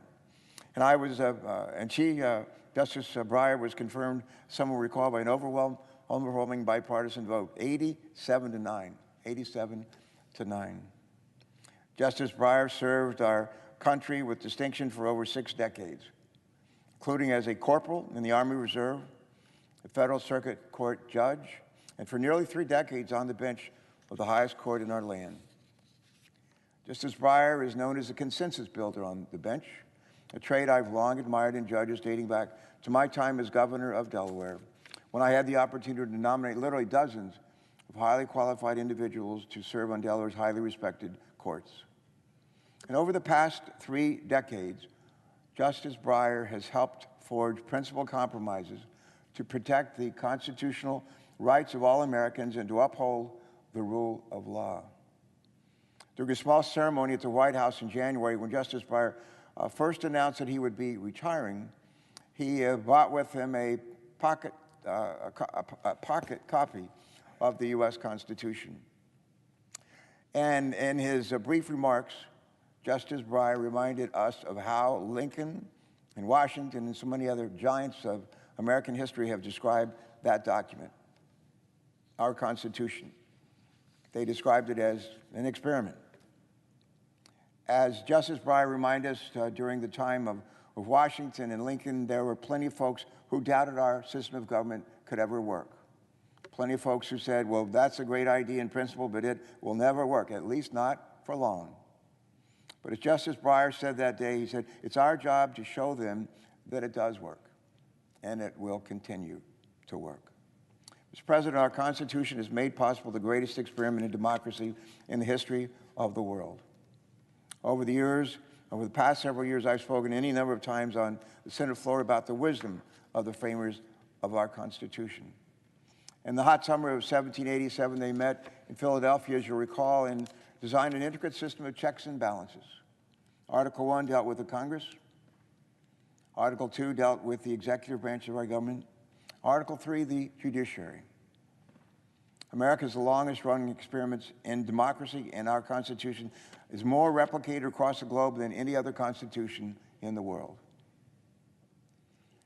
And I was, Justice Breyer was confirmed, some will recall, by an overwhelming bipartisan vote, 87 to 9. Justice Breyer served our country with distinction for over 6 decades, including as a corporal in the Army Reserve, a Federal Circuit Court judge, and for nearly 3 decades on the bench of the highest court in our land. Justice Breyer is known as a consensus builder on the bench, a trait I've long admired in judges dating back to my time as governor of Delaware, when I had the opportunity to nominate literally dozens of highly qualified individuals to serve on Delaware's highly respected courts. And over the past 3 decades, Justice Breyer has helped forge principled compromises to protect the constitutional rights of all Americans and to uphold the rule of law. During a small ceremony at the White House in January, when Justice Breyer first announced that he would be retiring, he brought with him a pocket copy of the U.S. Constitution. And in his brief remarks, Justice Breyer reminded us of how Lincoln and Washington and so many other giants of American history have described that document, our Constitution. They described it as an experiment. As Justice Breyer reminded us during the time of Washington and Lincoln, there were plenty of folks who doubted our system of government could ever work. Plenty of folks who said, well, that's a great idea in principle, but it will never work, at least not for long. But as Justice Breyer said that day, he said, it's our job to show them that it does work, and it will continue to work. Mr. President, our Constitution has made possible the greatest experiment in democracy in the history of the world. Over the past several years, I've spoken any number of times on the Senate floor about the wisdom of the framers of our Constitution. In the hot summer of 1787, they met in Philadelphia, as you'll recall, and designed an intricate system of checks and balances. Article 1 dealt with the Congress. Article 2 dealt with the executive branch of our government. Article 3, the judiciary. America's the longest-running experiments in democracy, and our Constitution is more replicated across the globe than any other constitution in the world.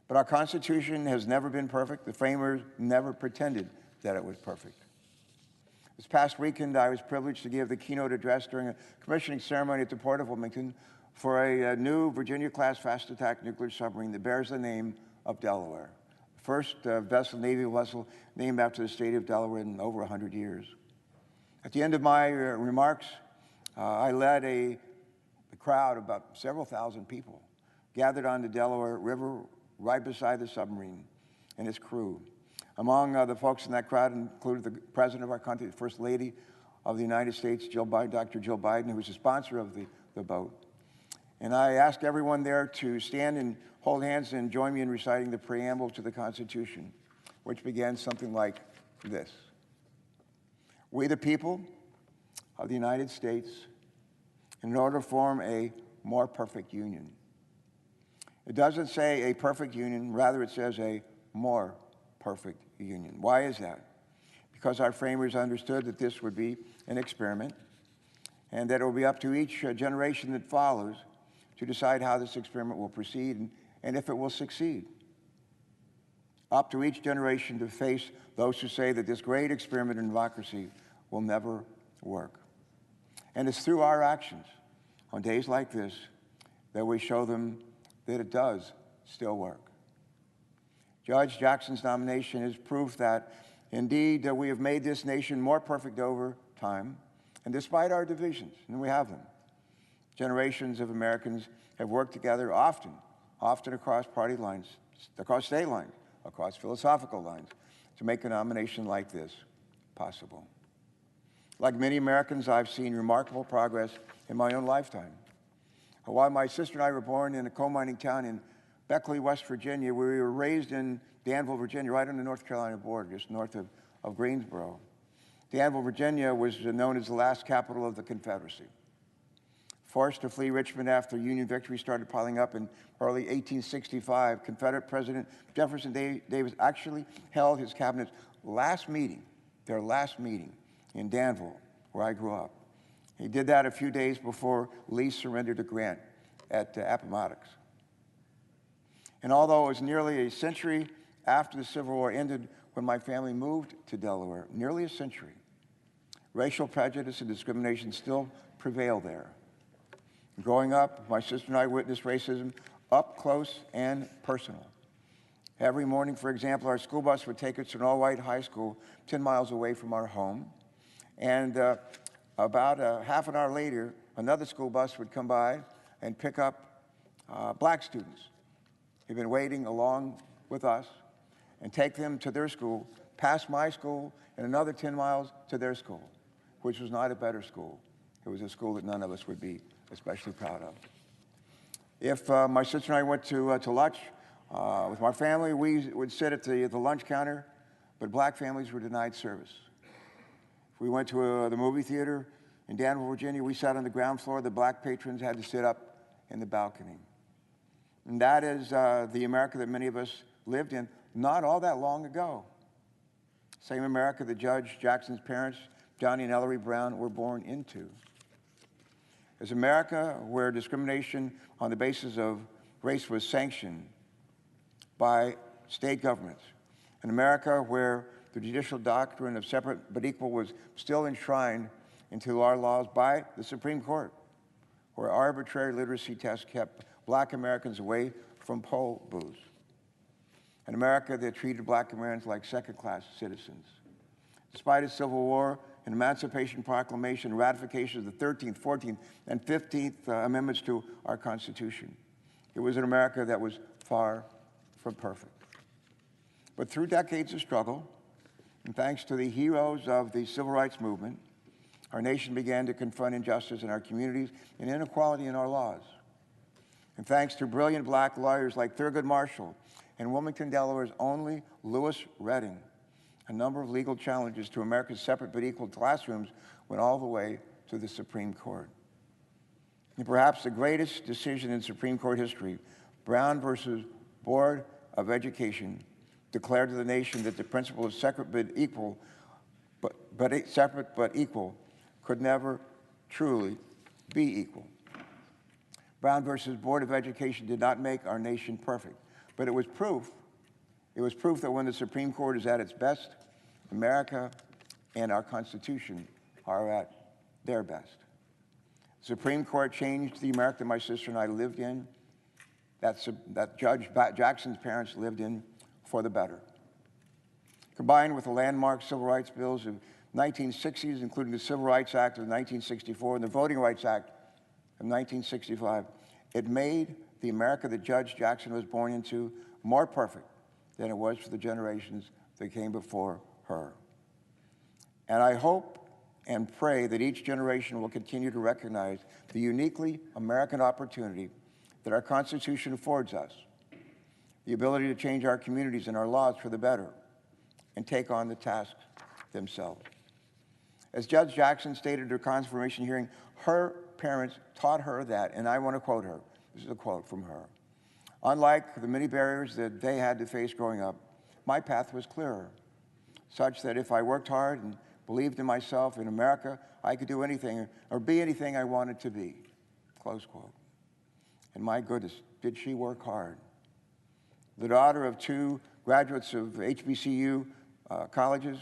But our Constitution has never been perfect. The framers never pretended that it was perfect. This past weekend, I was privileged to give the keynote address during a commissioning ceremony at the Port of Wilmington for a new Virginia-class fast-attack nuclear submarine that bears the name of Delaware. The first Navy vessel named after the state of Delaware in over 100 years. At the end of my remarks, I led a crowd of about several thousand people gathered on the Delaware River right beside the submarine and its crew. Among the folks in that crowd included the President of our country, the First Lady of the United States, Dr. Jill Biden, who was the sponsor of the boat. And I asked everyone there to stand and hold hands and join me in reciting the preamble to the Constitution, which began something like this. We, the people of the United States, in order to form a more perfect union. It doesn't say a perfect union, rather it says a more perfect union. Why is that? Because our framers understood that this would be an experiment and that it will be up to each generation that follows to decide how this experiment will proceed and if it will succeed. Up to each generation to face those who say that this great experiment in democracy will never work. And it's through our actions on days like this that we show them that it does still work. Judge Jackson's nomination is proof that, indeed, that we have made this nation more perfect over time, and despite our divisions, and we have them, generations of Americans have worked together often across party lines, across state lines, across philosophical lines, to make a nomination like this possible. Like many Americans, I've seen remarkable progress in my own lifetime. While my sister and I were born in a coal mining town in Beckley, West Virginia, we were raised in Danville, Virginia, right on the North Carolina border, just north of Greensboro. Danville, Virginia was known as the last capital of the Confederacy. Forced to flee Richmond after Union victory started piling up in early 1865, Confederate President Jefferson Davis actually held his cabinet's last meeting, their last meeting, in Danville, where I grew up. He did that a few days before Lee surrendered to Grant at Appomattox. And although it was nearly a century after the Civil War ended when my family moved to Delaware, nearly a century, racial prejudice and discrimination still prevail there. Growing up, my sister and I witnessed racism up close and personal. Every morning, for example, our school bus would take us to an all-white high school 10 miles away from our home. And about half an hour later, another school bus would come by and pick up black students who'd been waiting along with us and take them to their school, past my school, and another 10 miles to their school, which was not a better school. It was a school that none of us would be especially proud of. If my sister and I went to lunch with my family, we would sit at the lunch counter, but black families were denied service. If we went to the movie theater in Danville, Virginia, we sat on the ground floor. The black patrons had to sit up in the balcony. And that is the America that many of us lived in not all that long ago. Same America that Judge Jackson's parents, Johnny and Ellery Brown, were born into. As America, where discrimination on the basis of race was sanctioned by state governments, an America where the judicial doctrine of separate but equal was still enshrined into our laws by the Supreme Court, where arbitrary literacy tests kept black Americans away from poll booths, an America that treated black Americans like second-class citizens. Despite its Civil War, an Emancipation Proclamation, ratification of the 13th, 14th, and 15th Amendments to our Constitution. It was an America that was far from perfect. But through decades of struggle, and thanks to the heroes of the Civil Rights Movement, our nation began to confront injustice in our communities and inequality in our laws. And thanks to brilliant black lawyers like Thurgood Marshall and Wilmington, Delaware's only Lewis Redding, a number of legal challenges to America's separate but equal classrooms went all the way to the Supreme Court. And perhaps the greatest decision in Supreme Court history, Brown versus Board of Education, declared to the nation that the principle of separate but equal, separate but equal, could never truly be equal. Brown versus Board of Education did not make our nation perfect, but it was proof. It was proof that when the Supreme Court is at its best, America and our Constitution are at their best. The Supreme Court changed the America that my sister and I lived in, that Judge Jackson's parents lived in, for the better. Combined with the landmark civil rights bills of 1960s, including the Civil Rights Act of 1964 and the Voting Rights Act of 1965, it made the America that Judge Jackson was born into more perfect than it was for the generations that came before her. And I hope and pray that each generation will continue to recognize the uniquely American opportunity that our Constitution affords us, the ability to change our communities and our laws for the better, and take on the tasks themselves. As Judge Jackson stated at her confirmation hearing, her parents taught her that, and I want to quote her. This is a quote from her. Unlike the many barriers that they had to face growing up, my path was clearer, such that if I worked hard and believed in myself, in America, I could do anything or be anything I wanted to be, close quote. And my goodness, did she work hard. The daughter of two graduates of HBCU colleges,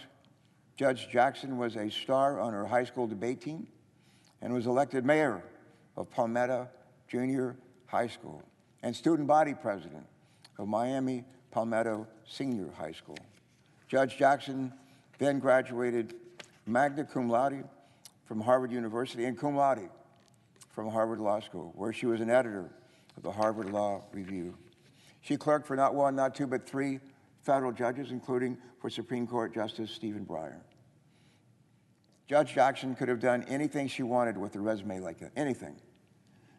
Judge Jackson was a star on her high school debate team and was elected mayor of Palmetto Junior High School and student body president of Miami Palmetto Senior High School. Judge Jackson then graduated magna cum laude from Harvard University and cum laude from Harvard Law School, where she was an editor of the Harvard Law Review. She clerked for not one, not two, but three federal judges, including for Supreme Court Justice Stephen Breyer. Judge Jackson could have done anything she wanted with a resume like that, anything,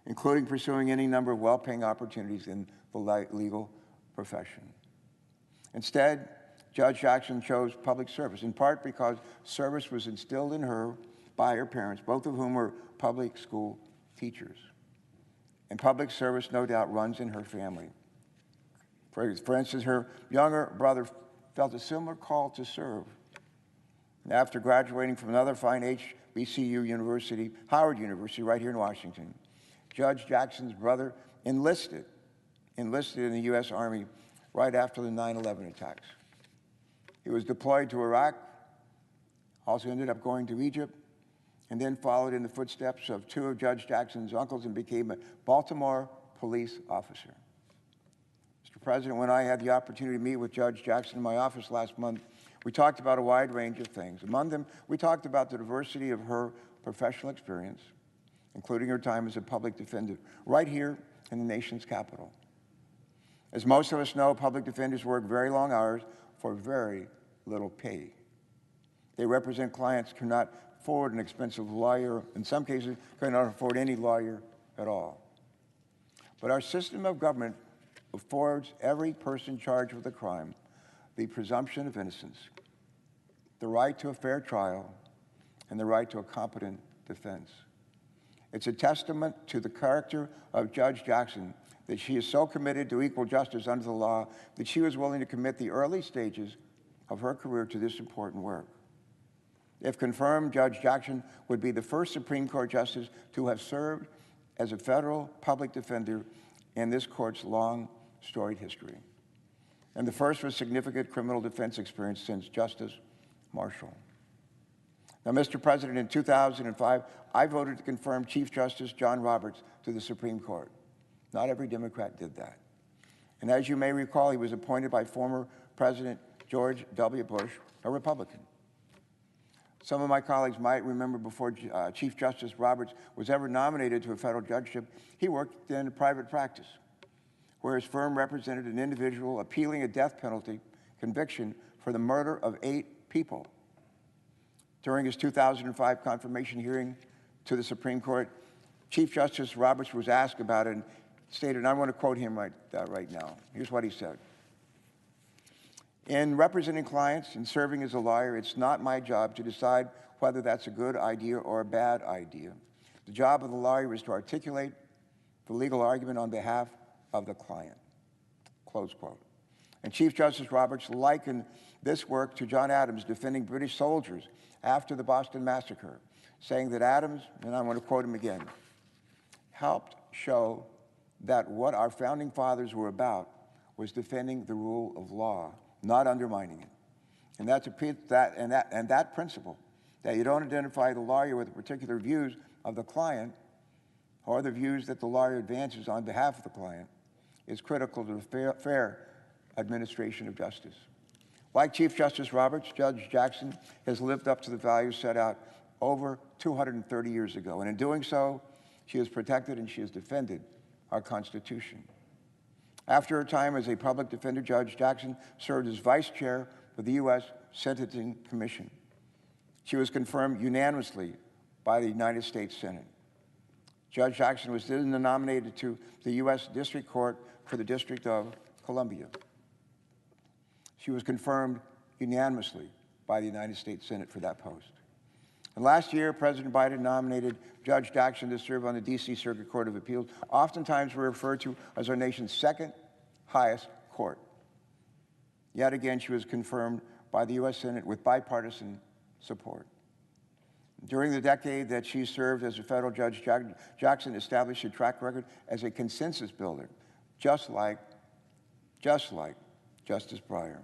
including pursuing any number of well-paying opportunities in the legal profession. Instead, Judge Jackson chose public service, in part because service was instilled in her by her parents, both of whom were public school teachers. And public service, no doubt, runs in her family. For instance, her younger brother felt a similar call to serve. And after graduating from another fine HBCU university, Howard University, right here in Washington, Judge Jackson's brother enlisted in the U.S. Army right after the 9/11 attacks. He was deployed to Iraq, also ended up going to Egypt, and then followed in the footsteps of two of Judge Jackson's uncles and became a Baltimore police officer. Mr. President, when I had the opportunity to meet with Judge Jackson in my office last month, we talked about a wide range of things. Among them, we talked about the diversity of her professional experience, including her time as a public defender, right here in the nation's capital. As most of us know, public defenders work very long hours for very little pay. They represent clients who cannot afford an expensive lawyer, in some cases, cannot afford any lawyer at all. But our system of government affords every person charged with a crime the presumption of innocence, the right to a fair trial, and the right to a competent defense. It's a testament to the character of Judge Jackson that she is so committed to equal justice under the law that she was willing to commit the early stages of her career to this important work. If confirmed, Judge Jackson would be the first Supreme Court justice to have served as a federal public defender in this court's long, storied history, and the first with significant criminal defense experience since Justice Marshall. Now, Mr. President, in 2005, I voted to confirm Chief Justice John Roberts to the Supreme Court. Not every Democrat did that. And as you may recall, he was appointed by former President George W. Bush, a Republican. Some of my colleagues might remember before Chief Justice Roberts was ever nominated to a federal judgeship, he worked in private practice, where his firm represented an individual appealing a death penalty conviction for the murder of 8 people. During his 2005 confirmation hearing to the Supreme Court, Chief Justice Roberts was asked about it and stated, and I want to quote him right now. Here's what he said. In representing clients and serving as a lawyer, it's not my job to decide whether that's a good idea or a bad idea. The job of the lawyer is to articulate the legal argument on behalf of the client, close quote. And Chief Justice Roberts likened this work to John Adams defending British soldiers after the Boston Massacre, saying that Adams, and I want to quote him again, helped show that what our founding fathers were about was defending the rule of law, not undermining it. And that principle, that you don't identify the lawyer with the particular views of the client or the views that the lawyer advances on behalf of the client, is critical to the fair administration of justice. Like Chief Justice Roberts, Judge Jackson has lived up to the values set out over 230 years ago. And in doing so, she has protected and she has defended our Constitution. After her time as a public defender, Judge Jackson served as vice chair for the U.S. Sentencing Commission. She was confirmed unanimously by the United States Senate. Judge Jackson was then nominated to the U.S. District Court for the District of Columbia. She was confirmed unanimously by the United States Senate for that post. And last year, President Biden nominated Judge Jackson to serve on the D.C. Circuit Court of Appeals, oftentimes referred to as our nation's second highest court. Yet again, she was confirmed by the U.S. Senate with bipartisan support. During the decade that she served as a federal judge, Jackson established a track record as a consensus builder, just like Justice Breyer.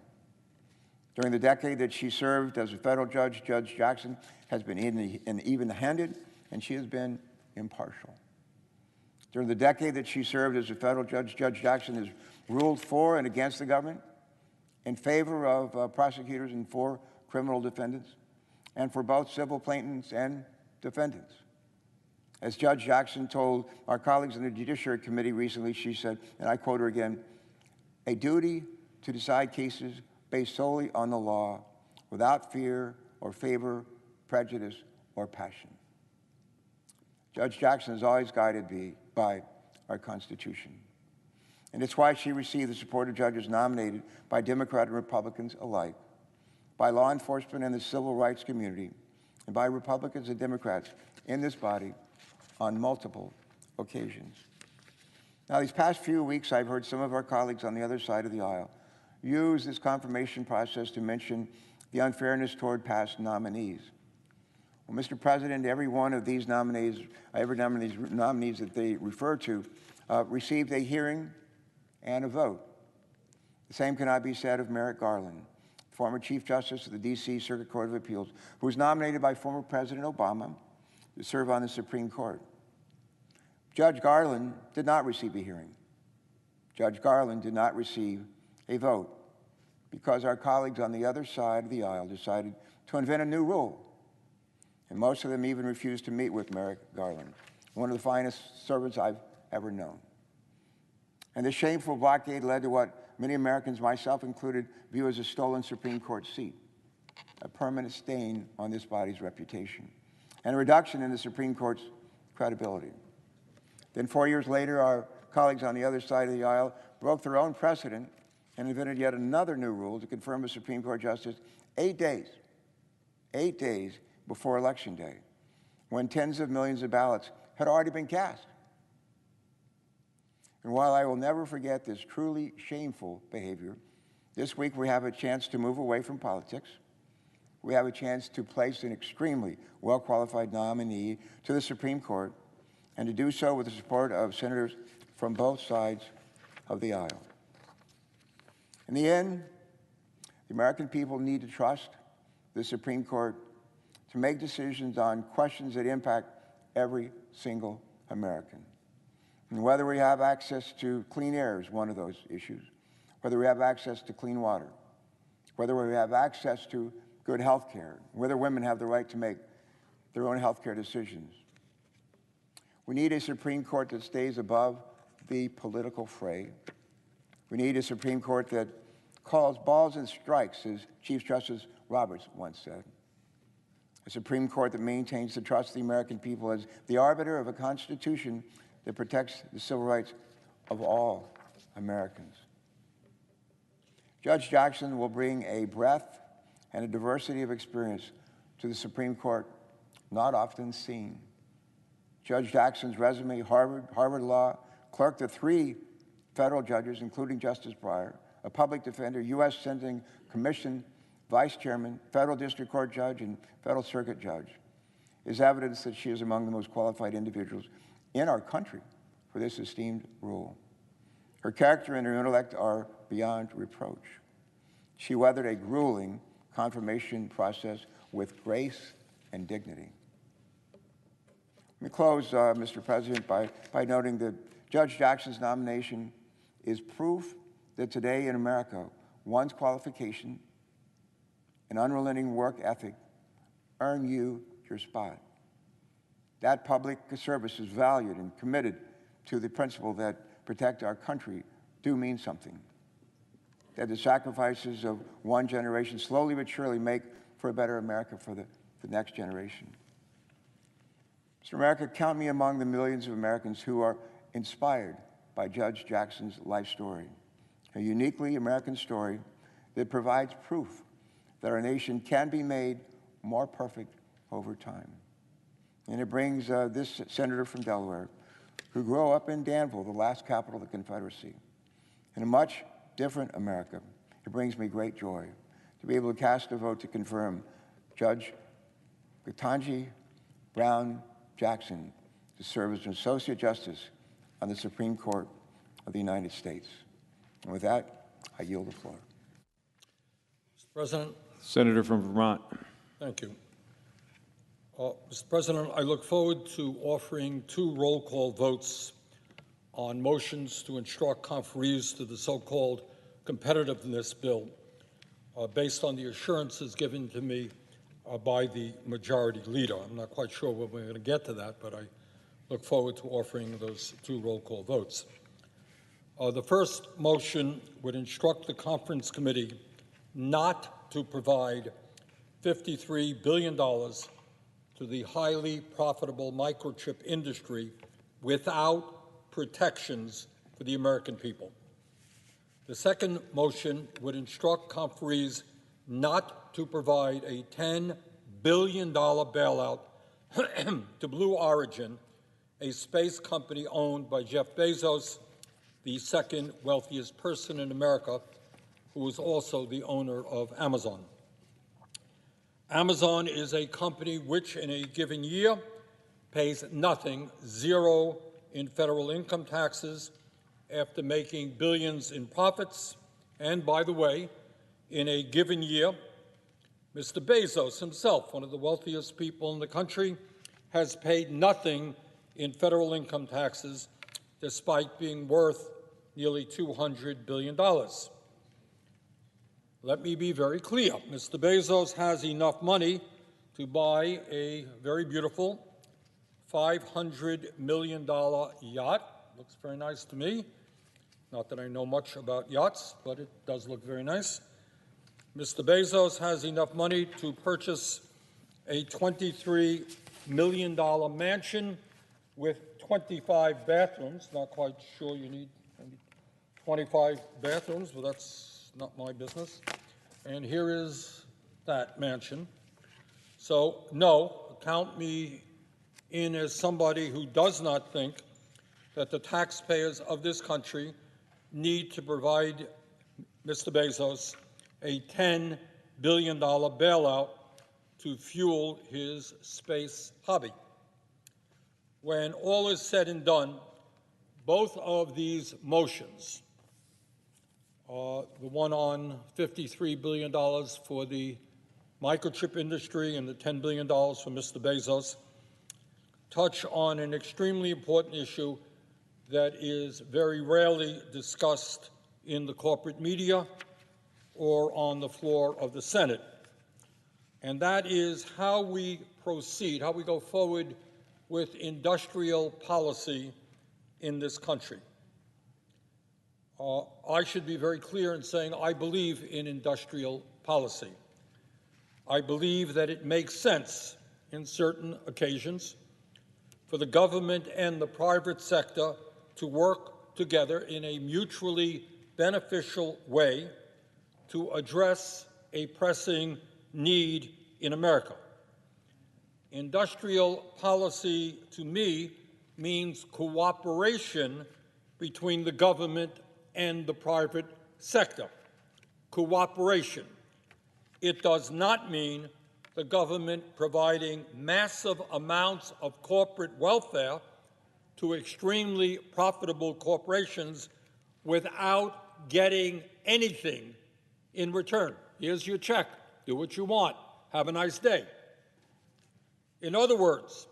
During the decade that she served as a federal judge, Judge Jackson has been even-handed, and she has been impartial. During the decade that she served as a federal judge, Judge Jackson has ruled for and against the government, in favor of prosecutors and for criminal defendants, and for both civil plaintiffs and defendants. As Judge Jackson told our colleagues in the Judiciary Committee recently, she said, and I quote her again, "A duty to decide cases based solely on the law, without fear or favor, prejudice, or passion. Judge Jackson is always guided by our Constitution. And it's why she received the support of judges nominated by Democrat and Republicans alike, by law enforcement and the civil rights community, and by Republicans and Democrats in this body on multiple occasions. Now, these past few weeks, I've heard some of our colleagues on the other side of the aisle use this confirmation process to mention the unfairness toward past nominees. Well, Mr. President, every one of these nominees, that they refer to, received a hearing and a vote. The same cannot be said of Merrick Garland, former Chief Justice of the D.C. Circuit Court of Appeals, who was nominated by former President Obama to serve on the Supreme Court. Judge Garland did not receive a hearing. Judge Garland did not receive a vote because our colleagues on the other side of the aisle decided to invent a new rule. And most of them even refused to meet with Merrick Garland, one of the finest servants I've ever known. And this shameful blockade led to what many Americans, myself included, view as a stolen Supreme Court seat, a permanent stain on this body's reputation, and a reduction in the Supreme Court's credibility. Then 4 years later, our colleagues on the other side of the aisle broke their own precedent and invented yet another new rule to confirm a Supreme Court justice 8 days before Election Day, when tens of millions of ballots had already been cast. And while I will never forget this truly shameful behavior, this week we have a chance to move away from politics. We have a chance to place an extremely well-qualified nominee to the Supreme Court, and to do so with the support of senators from both sides of the aisle. In the end, the American people need to trust the Supreme Court to make decisions on questions that impact every single American. And whether we have access to clean air is one of those issues, whether we have access to clean water, whether we have access to good health care, whether women have the right to make their own health care decisions. We need a Supreme Court that stays above the political fray. We need a Supreme Court that calls balls and strikes, as Chief Justice Roberts once said. A Supreme Court that maintains the trust of the American people as the arbiter of a Constitution that protects the civil rights of all Americans. Judge Jackson will bring a breadth and a diversity of experience to the Supreme Court not often seen. Judge Jackson's resume: Harvard Law, clerk to 3 federal judges, including Justice Breyer, a public defender, U.S. Sentencing Commission vice chairman, federal district court judge, and federal circuit judge, is evidence that she is among the most qualified individuals in our country for this esteemed role. Her character and her intellect are beyond reproach. She weathered a grueling confirmation process with grace and dignity. Let me close, Mr. President, by noting that Judge Jackson's nomination is proof that today in America, one's qualification and unrelenting work ethic earn you your spot. That public service is valued and committed to the principle that protect our country do mean something, that the sacrifices of one generation slowly but surely make for a better America for the next generation. Mr. America, count me among the millions of Americans who are inspired by Judge Jackson's life story, a uniquely American story that provides proof that our nation can be made more perfect over time. And it brings this senator from Delaware, who grew up in Danville, the last capital of the Confederacy, in a much different America. It brings me great joy to be able to cast a vote to confirm Judge Ketanji Brown Jackson to serve as an Associate Justice on the Supreme Court of the United States. And with that, I yield the floor. Mr. President. Senator from Vermont. Thank you. Mr. President, I look forward to offering 2 roll call votes on motions to instruct conferees to the so-called competitiveness bill based on the assurances given to me by the majority leader. I'm not quite sure when we're going to get to that, but I look forward to offering those 2 roll call votes. The first motion would instruct the conference committee not to provide $53 billion to the highly profitable microchip industry without protections for the American people. The second motion would instruct conferees not to provide a $10 billion bailout to Blue Origin, a space company owned by Jeff Bezos, the second wealthiest person in America, who is also the owner of Amazon. Amazon is a company which in a given year pays nothing, zero in federal income taxes, after making billions in profits. And by the way, in a given year, Mr. Bezos himself, one of the wealthiest people in the country, has paid nothing in federal income taxes, despite being worth nearly $200 billion. Let me be very clear. Mr. Bezos has enough money to buy a very beautiful $500 million yacht. Looks very nice to me. Not that I know much about yachts, but it does look very nice. Mr. Bezos has enough money to purchase a $23 million mansion with 25 bathrooms. Not quite sure you need 25 bathrooms, but that's not my business. And here is that mansion. So, no, count me in as somebody who does not think that the taxpayers of this country need to provide Mr. Bezos a $10 billion bailout to fuel his space hobby. When all is said and done, both of these motions, the one on $53 billion for the microchip industry and the $10 billion for Mr. Bezos, touch on an extremely important issue that is very rarely discussed in the corporate media or on the floor of the Senate. And that is how we proceed, how we go forward with industrial policy in this country. I should be very clear in saying I believe in industrial policy. I believe that it makes sense in certain occasions for the government and the private sector to work together in a mutually beneficial way to address a pressing need in America. Industrial policy, to me, means cooperation between the government and the private sector. Cooperation. It does not mean the government providing massive amounts of corporate welfare to extremely profitable corporations without getting anything in return. Here's your check. Do what you want. Have a nice day. In other words,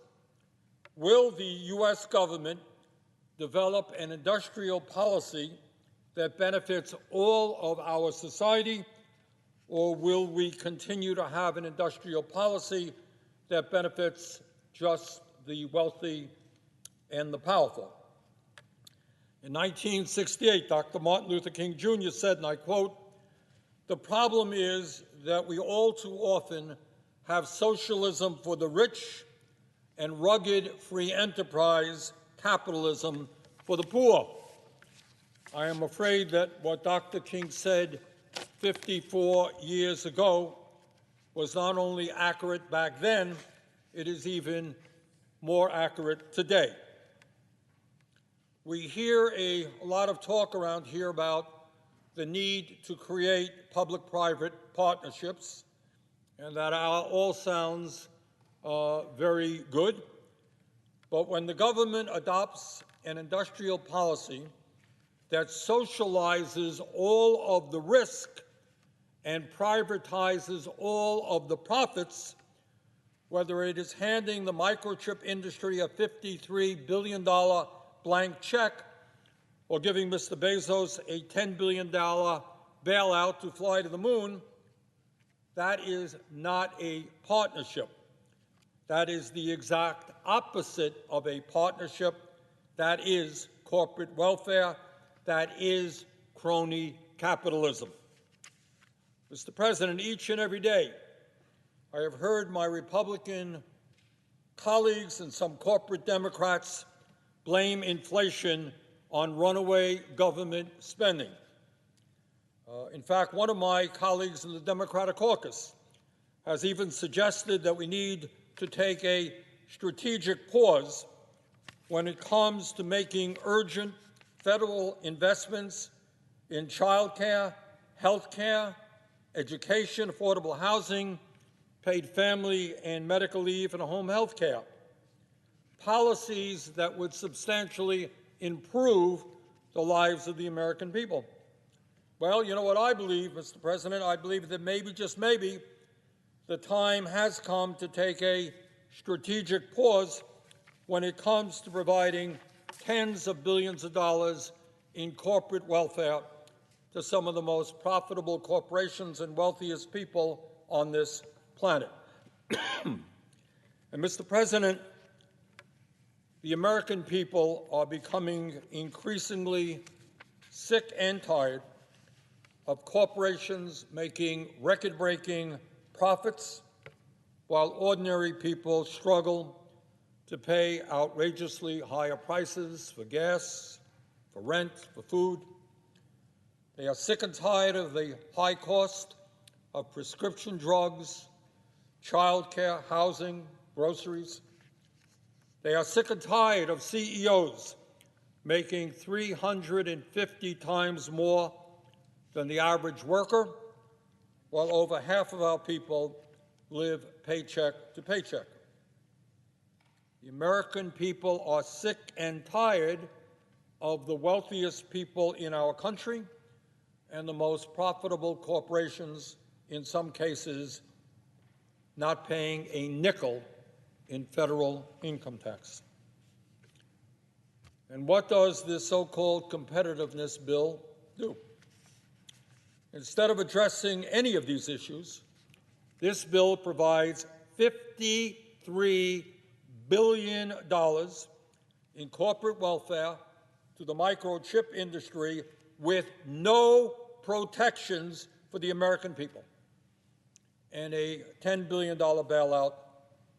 will the U.S. government develop an industrial policy that benefits all of our society, or will we continue to have an industrial policy that benefits just the wealthy and the powerful? In 1968, Dr. Martin Luther King Jr. said, and I quote, "The problem is that we all too often have socialism for the rich and rugged free enterprise capitalism for the poor." I am afraid that what Dr. King said 54 years ago was not only accurate back then, it is even more accurate today. We hear a lot of talk around here about the need to create public-private partnerships, and that all sounds very good. But when the government adopts an industrial policy that socializes all of the risk and privatizes all of the profits, whether it is handing the microchip industry a $53 billion blank check or giving Mr. Bezos a $10 billion bailout to fly to the moon, that is not a partnership. That is the exact opposite of a partnership. That is corporate welfare. That is crony capitalism. Mr. President, each and every day I have heard my Republican colleagues and some corporate Democrats blame inflation on runaway government spending. In fact, one of my colleagues in the Democratic caucus has even suggested that we need to take a strategic pause when it comes to making urgent federal investments in child care, health care, education, affordable housing, paid family and medical leave, and home health care. Policies that would substantially improve the lives of the American people. Well, you know what I believe, Mr. President? I believe that maybe, just maybe, the time has come to take a strategic pause when it comes to providing tens of billions of dollars in corporate welfare to some of the most profitable corporations and wealthiest people on this planet. And Mr. President, the American people are becoming increasingly sick and tired of corporations making record-breaking profits while ordinary people struggle to pay outrageously higher prices for gas, for rent, for food. They are sick and tired of the high cost of prescription drugs, child care, housing, groceries. They are sick and tired of CEOs making 350 times more than the average worker, while over half of our people live paycheck to paycheck. The American people are sick and tired of the wealthiest people in our country and the most profitable corporations, in some cases, not paying a nickel in federal income tax. And what does this so-called competitiveness bill do? Instead of addressing any of these issues, this bill provides $53 billion in corporate welfare to the microchip industry with no protections for the American people, and a $10 billion bailout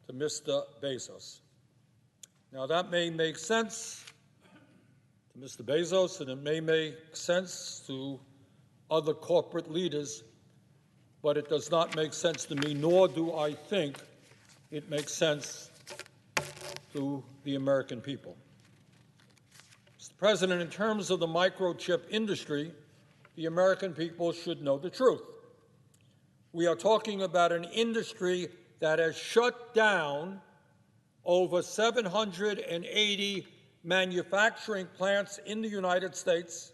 to Mr. Bezos. Now, that may make sense to Mr. Bezos, and it may make sense to other corporate leaders, but it does not make sense to me, nor do I think it makes sense to the American people. Mr. President, in terms of the microchip industry, the American people should know the truth. We are talking about an industry that has shut down over 780 manufacturing plants in the United States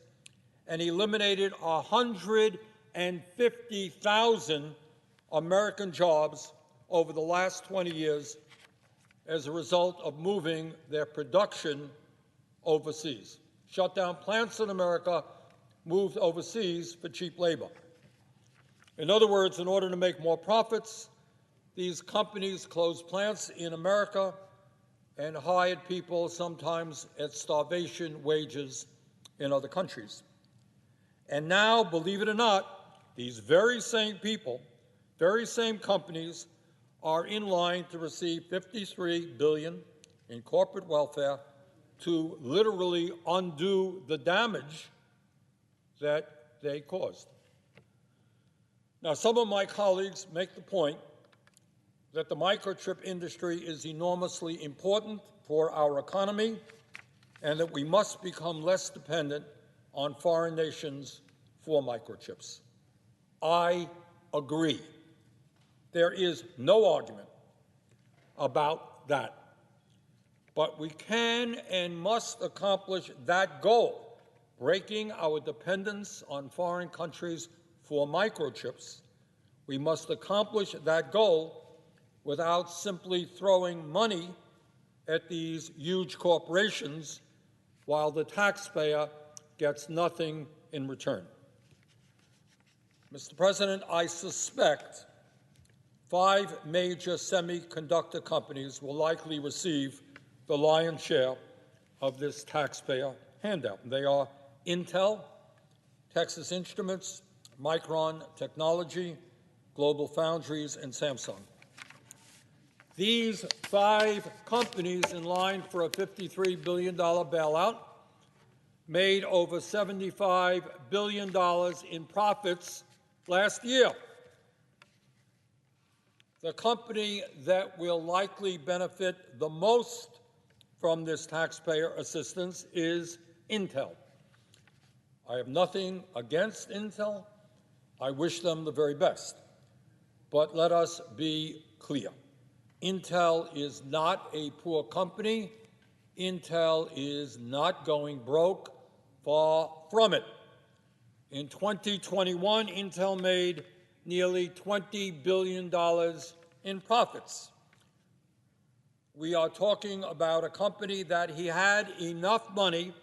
and eliminated 150,000 American jobs over the last 20 years as a result of moving their production overseas. Shut down plants in America, moved overseas for cheap labor. In other words, in order to make more profits, these companies closed plants in America and hired people, sometimes at starvation wages, in other countries. And now, believe it or not, these very same people, very same companies, are in line to receive $53 billion in corporate welfare to literally undo the damage that they caused. Now, some of my colleagues make the point that the microchip industry is enormously important for our economy and that we must become less dependent on foreign nations for microchips. I agree. There is no argument about that. But we can and must accomplish that goal, breaking our dependence on foreign countries for microchips. We must accomplish that goal without simply throwing money at these huge corporations while the taxpayer gets nothing in return. Mr. President, I suspect 5 major semiconductor companies will likely receive the lion's share of this taxpayer handout. They are Intel, Texas Instruments, Micron Technology, Global Foundries, and Samsung. These 5 companies in line for a $53 billion bailout made over $75 billion in profits last year. The company that will likely benefit the most from this taxpayer assistance is Intel. I have nothing against Intel. I wish them the very best. But let us be clear. Intel is not a poor company. Intel is not going broke. Far from it. In 2021, Intel made nearly $20 billion in profits. We are talking about a company that he had enough money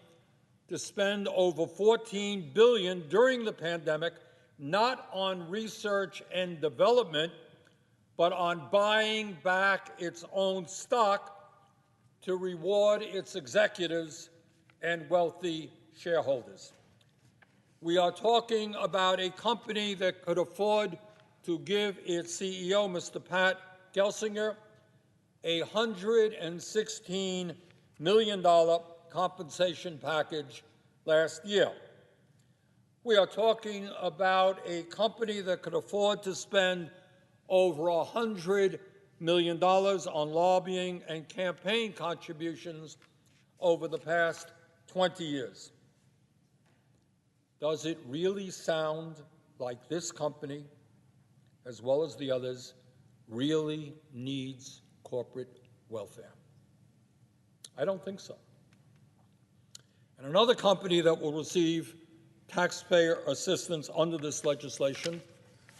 to spend over $14 billion during the pandemic, not on research and development, but on buying back its own stock to reward its executives and wealthy shareholders. We are talking about a company that could afford to give its CEO, Mr. Pat Gelsinger, a $116 million compensation package last year. We are talking about a company that could afford to spend over $100 million on lobbying and campaign contributions over the past 20 years. Does it really sound like this company, as well as the others, really needs corporate welfare? I don't think so. And another company that will receive taxpayer assistance under this legislation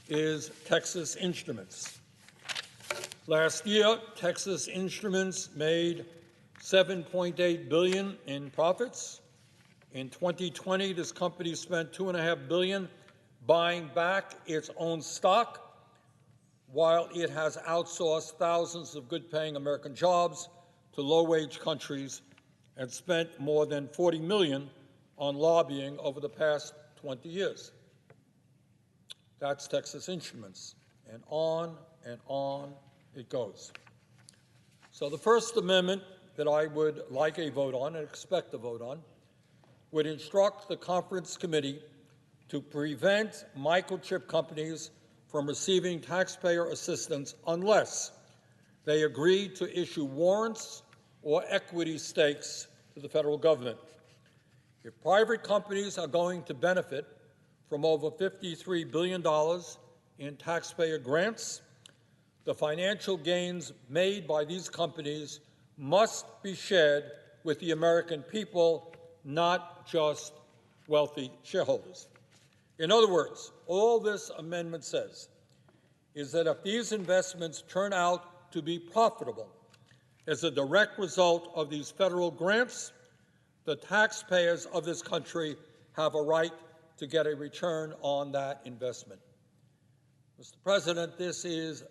is Texas Instruments. Last year, Texas Instruments made $7.8 billion in profits. In 2020, this company spent $2.5 billion buying back its own stock, while it has outsourced thousands of good-paying American jobs to low-wage countries and spent more than $40 million on lobbying over the past 20 years. That's Texas Instruments, and on it goes. So the First Amendment that I would like a vote on and expect a vote on would instruct the conference committee to prevent microchip companies from receiving taxpayer assistance unless they agree to issue warrants or equity stakes to the federal government. If private companies are going to benefit from over $53 billion in taxpayer grants, the financial gains made by these companies must be shared with the American people, not just wealthy shareholders. In other words, all this amendment says is that if these investments turn out to be profitable as a direct result of these federal grants, the taxpayers of this country have a right to get a return on that investment. Mr. President, this is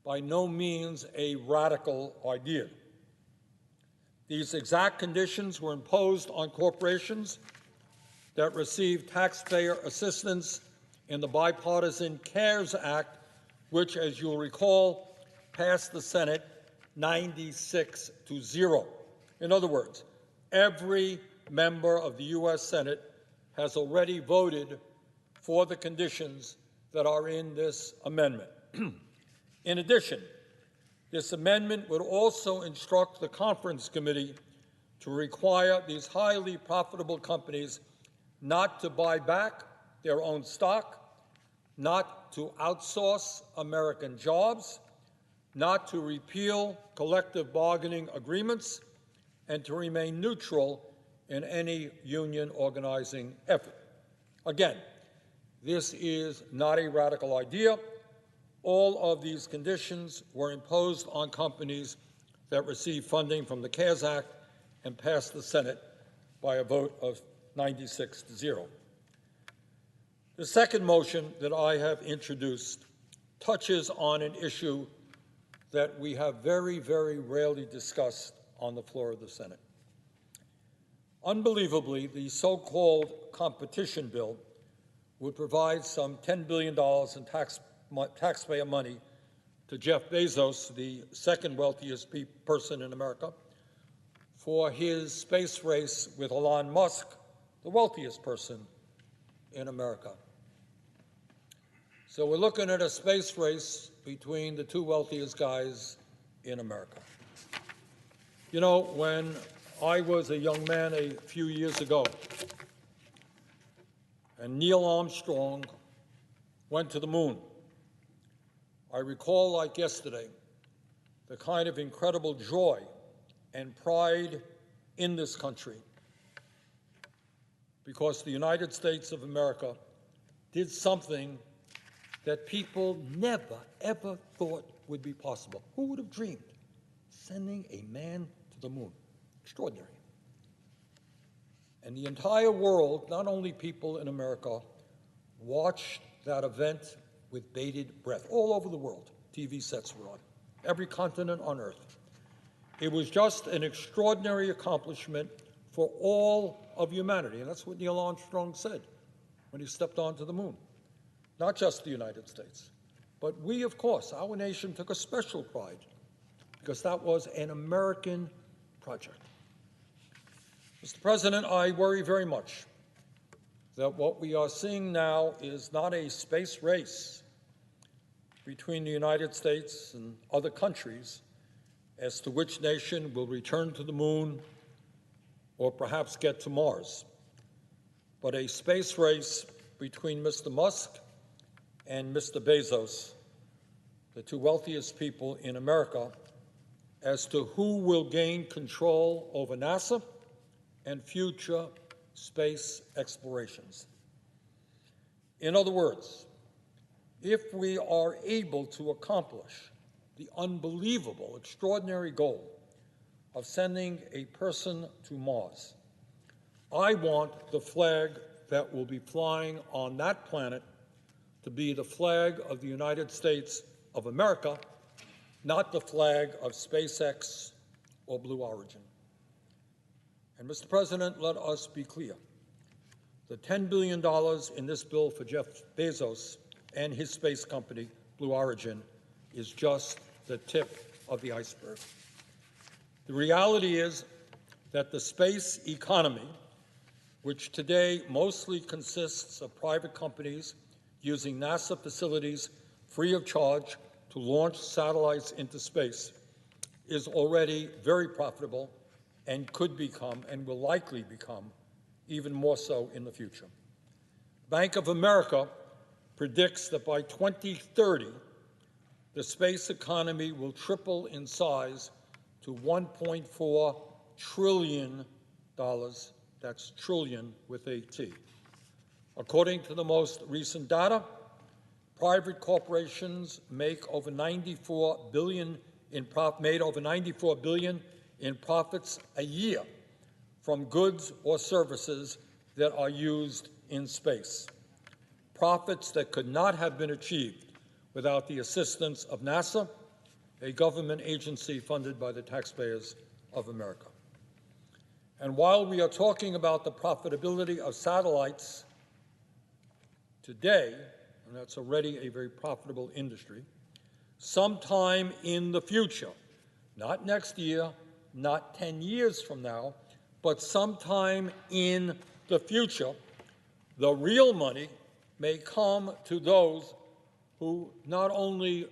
by no means a radical idea. These exact conditions were imposed on corporations that received taxpayer assistance in the bipartisan CARES Act, which, as you'll recall, passed the Senate 96-0. In other words, every member of the U.S. Senate has already voted for the conditions that are in this amendment. In addition, this amendment would also instruct the conference committee to require these highly profitable companies not to buy back their own stock, not to outsource American jobs, not to repeal collective bargaining agreements, and to remain neutral in any union organizing effort. Again, this is not a radical idea. All of these conditions were imposed on companies that received funding from the CARES Act and passed the Senate by a vote of 96-0. The second motion that I have introduced touches on an issue that we have very, very rarely discussed on the floor of the Senate. Unbelievably, the so-called competition bill would provide some $10 billion in taxpayer money to Jeff Bezos, the second wealthiest person in America, for his space race with Elon Musk, the wealthiest person in America. So we're looking at a space race between the two wealthiest guys in America. You know, when I was a young man a few years ago, and Neil Armstrong went to the moon, I recall like yesterday the kind of incredible joy and pride in this country because the United States of America did something that people never, ever thought would be possible. Who would have dreamed? Sending a man to the moon. Extraordinary. And the entire world, not only people in America, watched that event with bated breath. All over the world, TV sets were on. Every continent on Earth. It was just an extraordinary accomplishment for all of humanity. And that's what Neil Armstrong said when he stepped onto the moon. Not just the United States, but we, of course, our nation took a special pride because that was an American project. Mr. President, I worry very much that what we are seeing now is not a space race between the United States and other countries as to which nation will return to the moon or perhaps get to Mars, but a space race between Mr. Musk and Mr. Bezos, the two wealthiest people in America, as to who will gain control over NASA and future space explorations. In other words, if we are able to accomplish the unbelievable, extraordinary goal of sending a person to Mars, I want the flag that will be flying on that planet to be the flag of the United States of America, not the flag of SpaceX or Blue Origin. And Mr. President, let us be clear. The $10 billion in this bill for Jeff Bezos and his space company, Blue Origin, is just the tip of the iceberg. The reality is that the space economy, which today mostly consists of private companies using NASA facilities free of charge to launch satellites into space, is already very profitable and could become, and will likely become, even more so in the future. Bank of America predicts that by 2030, the space economy will triple in size to $1.4 trillion. That's trillion with a T. According to the most recent data, private corporations make over $94 billion in profits a year from goods or services that are used in space. Profits that could not have been achieved without the assistance of NASA, a government agency funded by the taxpayers of America. And while we are talking about the profitability of satellites today, and that's already a very profitable industry, sometime in the future, not next year, not 10 years from now, but sometime in the future, the real money may come to those who not only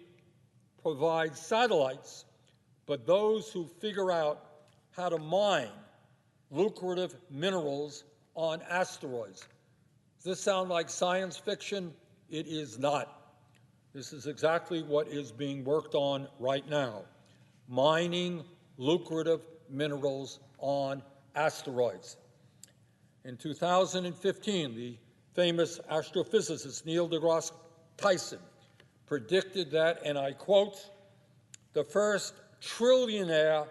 provide satellites, but those who figure out how to mine lucrative minerals on asteroids. Does this sound like science fiction? It is not. This is exactly what is being worked on right now, mining lucrative minerals on asteroids. In 2015, the famous astrophysicist Neil deGrasse Tyson predicted that, and I quote, the first trillionaire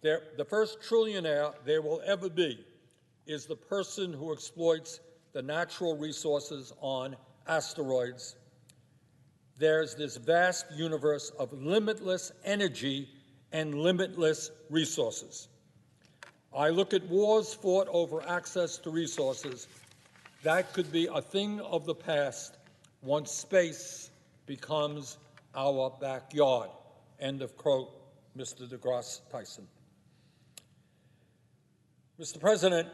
there will ever be is the person who exploits the natural resources on asteroids. There's this vast universe of limitless energy and limitless resources. I look at wars fought over access to resources. That could be a thing of the past once space becomes our backyard. End of quote, Mr. deGrasse Tyson. Mr. President,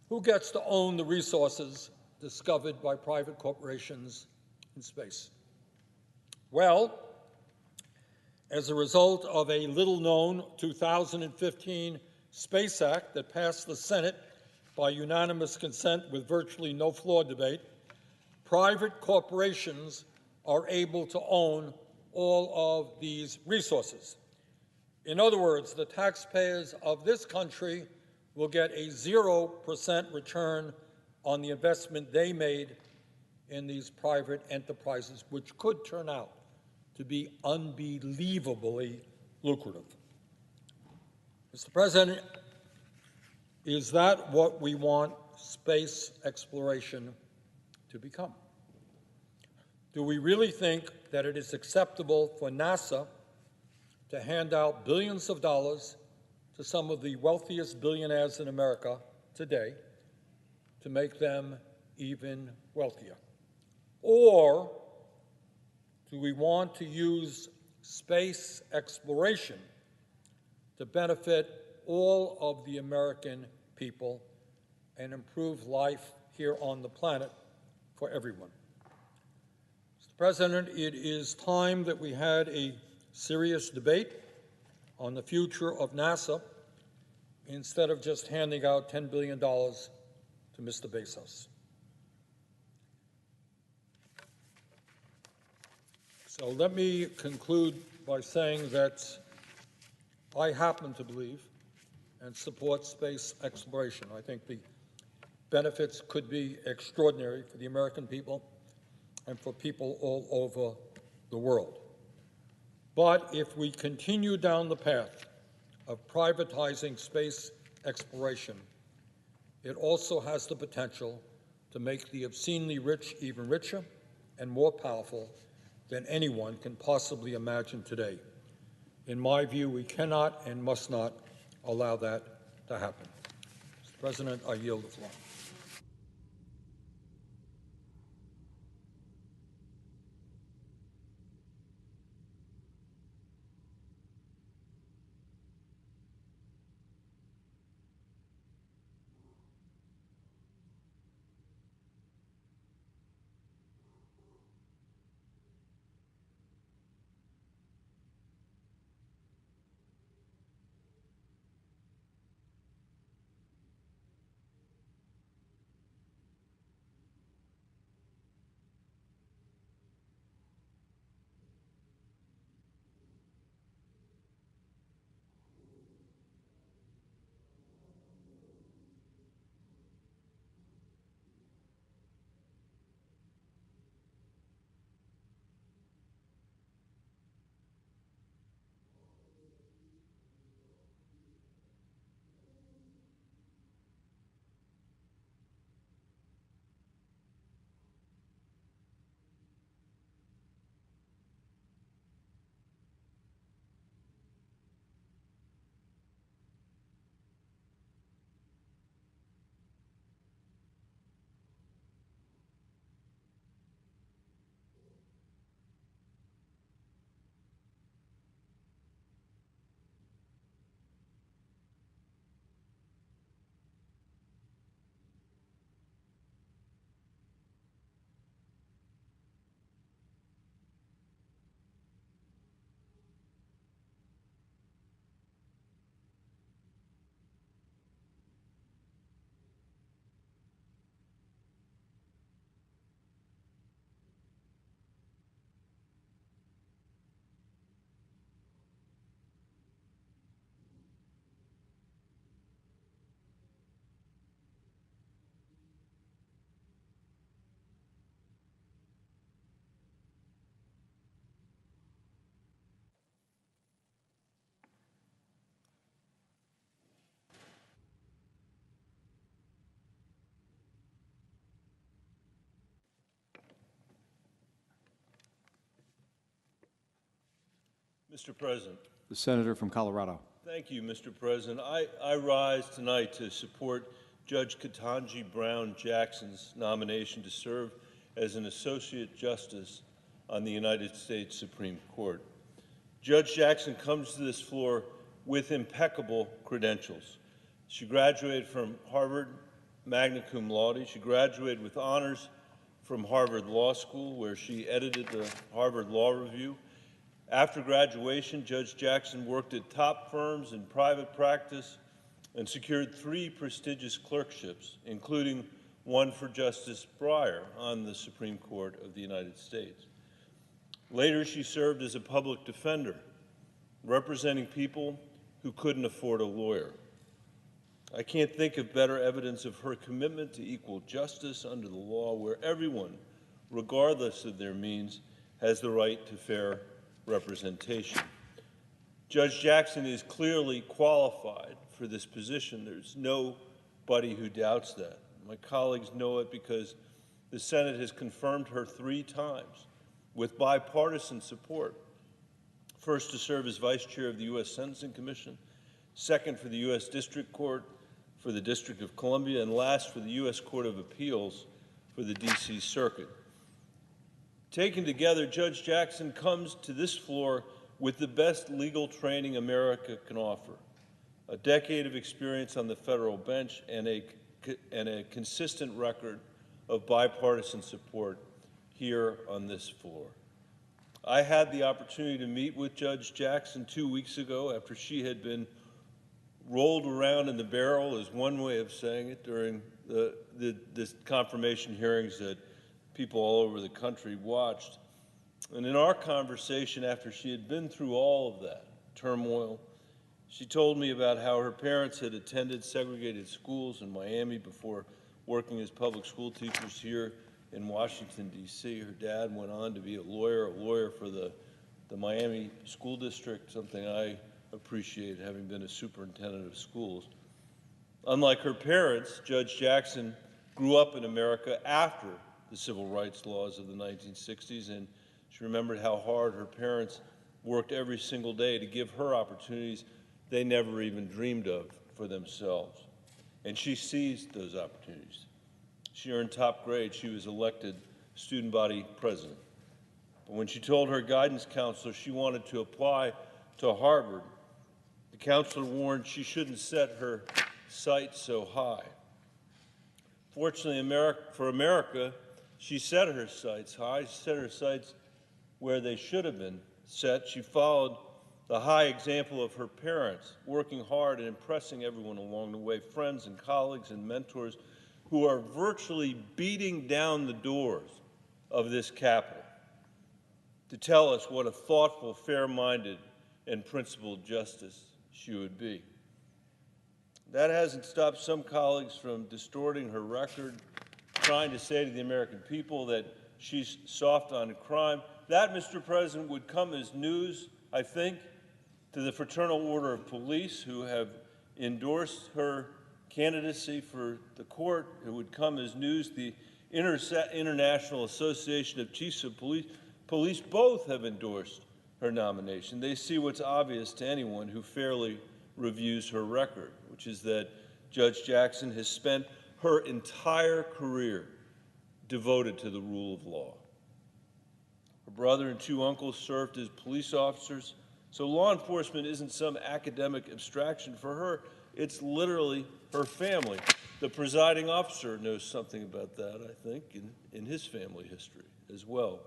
who gets to own the resources discovered by private corporations in space? Well, as a result of a little-known 2015 Space Act that passed the Senate by unanimous consent with virtually no floor debate, private corporations are able to own all of these resources. In other words, the taxpayers of this country will get a 0% return on the investment they made in these private enterprises, which could turn out to be unbelievably lucrative. Mr. President, is that what we want space exploration to become? Do we really think that it is acceptable for NASA to hand out billions of dollars to some of the wealthiest billionaires in America today to make them even wealthier? Or do we want to use space exploration to benefit all of the American people and improve life here on the planet for everyone? Mr. President, it is time that we had a serious debate on the future of NASA instead of just handing out $10 billion to Mr. Bezos. So let me conclude by saying that I happen to believe and support space exploration. I think the benefits could be extraordinary for the American people and for people all over the world. But if we continue down the path of privatizing space exploration, it also has the potential to make the obscenely rich even richer and more powerful than anyone can possibly imagine today. In my view, we cannot and must not allow that to happen. Mr. President, I yield the floor. Mr. President. The senator from Colorado. Thank you, Mr. President. I rise tonight to support Judge Ketanji Brown Jackson's nomination to serve as an Associate Justice on the United States Supreme Court. Judge Jackson comes to this floor with impeccable credentials. She graduated from Harvard magna cum laude. She graduated with honors from Harvard Law School, where she edited the Harvard Law Review. After graduation, Judge Jackson worked at top firms in private practice and secured 3 prestigious clerkships, including one for Justice Breyer on the Supreme Court of the United States. Later, she served as a public defender, representing people who couldn't afford a lawyer. I can't think of better evidence of her commitment to equal justice under the law, where everyone, regardless of their means, has the right to fair representation. Judge Jackson is clearly qualified for this position. There's nobody who doubts that. My colleagues know it because the Senate has confirmed her 3 times with bipartisan support. First, to serve as Vice Chair of the U.S. Sentencing Commission, second for the U.S. District Court for the District of Columbia, and last for the U.S. Court of Appeals for the D.C. Circuit. Taken together, Judge Jackson comes to this floor with the best legal training America can offer, a decade of experience on the federal bench, and a consistent record of bipartisan support here on this floor. I had the opportunity to meet with Judge Jackson 2 weeks ago after she had been rolled around in the barrel, is one way of saying it, during the confirmation hearings that people all over the country watched. And in our conversation, after she had been through all of that turmoil, she told me about how her parents had attended segregated schools in Miami before working as public school teachers here in Washington, D.C. Her dad went on to be a lawyer for the Miami School District, something I appreciate, having been a superintendent of schools. Unlike her parents, Judge Jackson grew up in America after the civil rights laws of the 1960s, and she remembered how hard her parents worked every single day to give her opportunities they never even dreamed of for themselves. And she seized those opportunities. She earned top grades. She was elected student body president. But when she told her guidance counselor she wanted to apply to Harvard, the counselor warned she shouldn't set her sights so high. Fortunately for America, she set her sights high. She set her sights where they should have been set. She followed the high example of her parents, working hard and impressing everyone along the way, friends and colleagues and mentors who are virtually beating down the doors of this Capitol to tell us what a thoughtful, fair-minded, and principled justice she would be. That hasn't stopped some colleagues from distorting her record, trying to say to the American people that she's soft on crime. That, Mr. President, would come as news, I think, to the Fraternal Order of Police, who have endorsed her candidacy for the court. It would come as news. The International Association of Chiefs of Police both have endorsed her nomination. They see what's obvious to anyone who fairly reviews her record, which is that Judge Jackson has spent her entire career devoted to the rule of law. Her brother and 2 uncles served as police officers, so law enforcement isn't some academic abstraction for her. It's literally her family. The presiding officer knows something about that, I think, in his family history as well.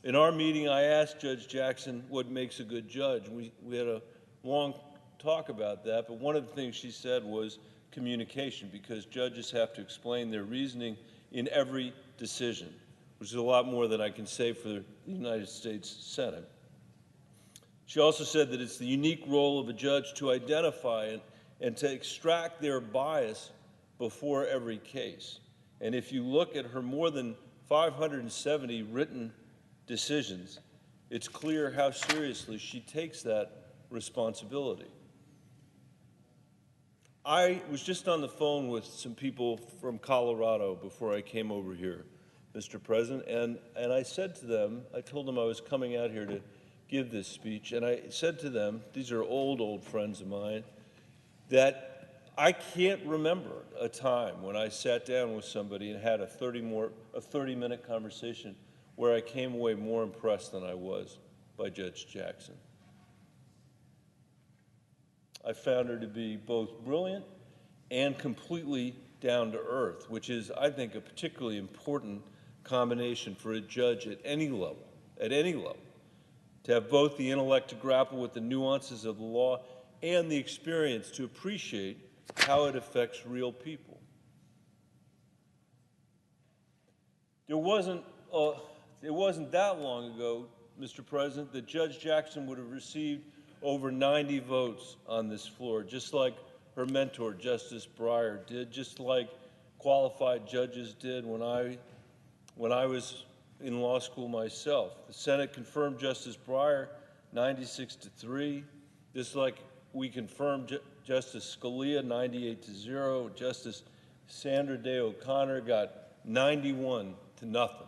In our meeting, I asked Judge Jackson what makes a good judge. We had a long talk about that, but one of the things she said was communication, because judges have to explain their reasoning in every decision, which is a lot more than I can say for the United States Senate. She also said that it's the unique role of a judge to identify and to extract their bias before every case. And if you look at her more than 570 written decisions, it's clear how seriously she takes that responsibility. I was just on the phone with some people from Colorado before I came over here, Mr. President, and I said to them, I told them I was coming out here to give this speech, and I said to them, these are old friends of mine, that I can't remember a time when I sat down with somebody and had a 30-minute conversation where I came away more impressed than I was by Judge Jackson. I found her to be both brilliant and completely down to earth, which is, I think, a particularly important combination for a judge at any level, to have both the intellect to grapple with the nuances of the law and the experience to appreciate how it affects real people. It wasn't that long ago, Mr. President, that Judge Jackson would have received over 90 votes on this floor, just like her mentor, Justice Breyer, did, just like qualified judges did when I was in law school myself. The Senate confirmed Justice Breyer 96-3, just like we confirmed Justice Scalia 98-0. Justice Sandra Day O'Connor got 91-0.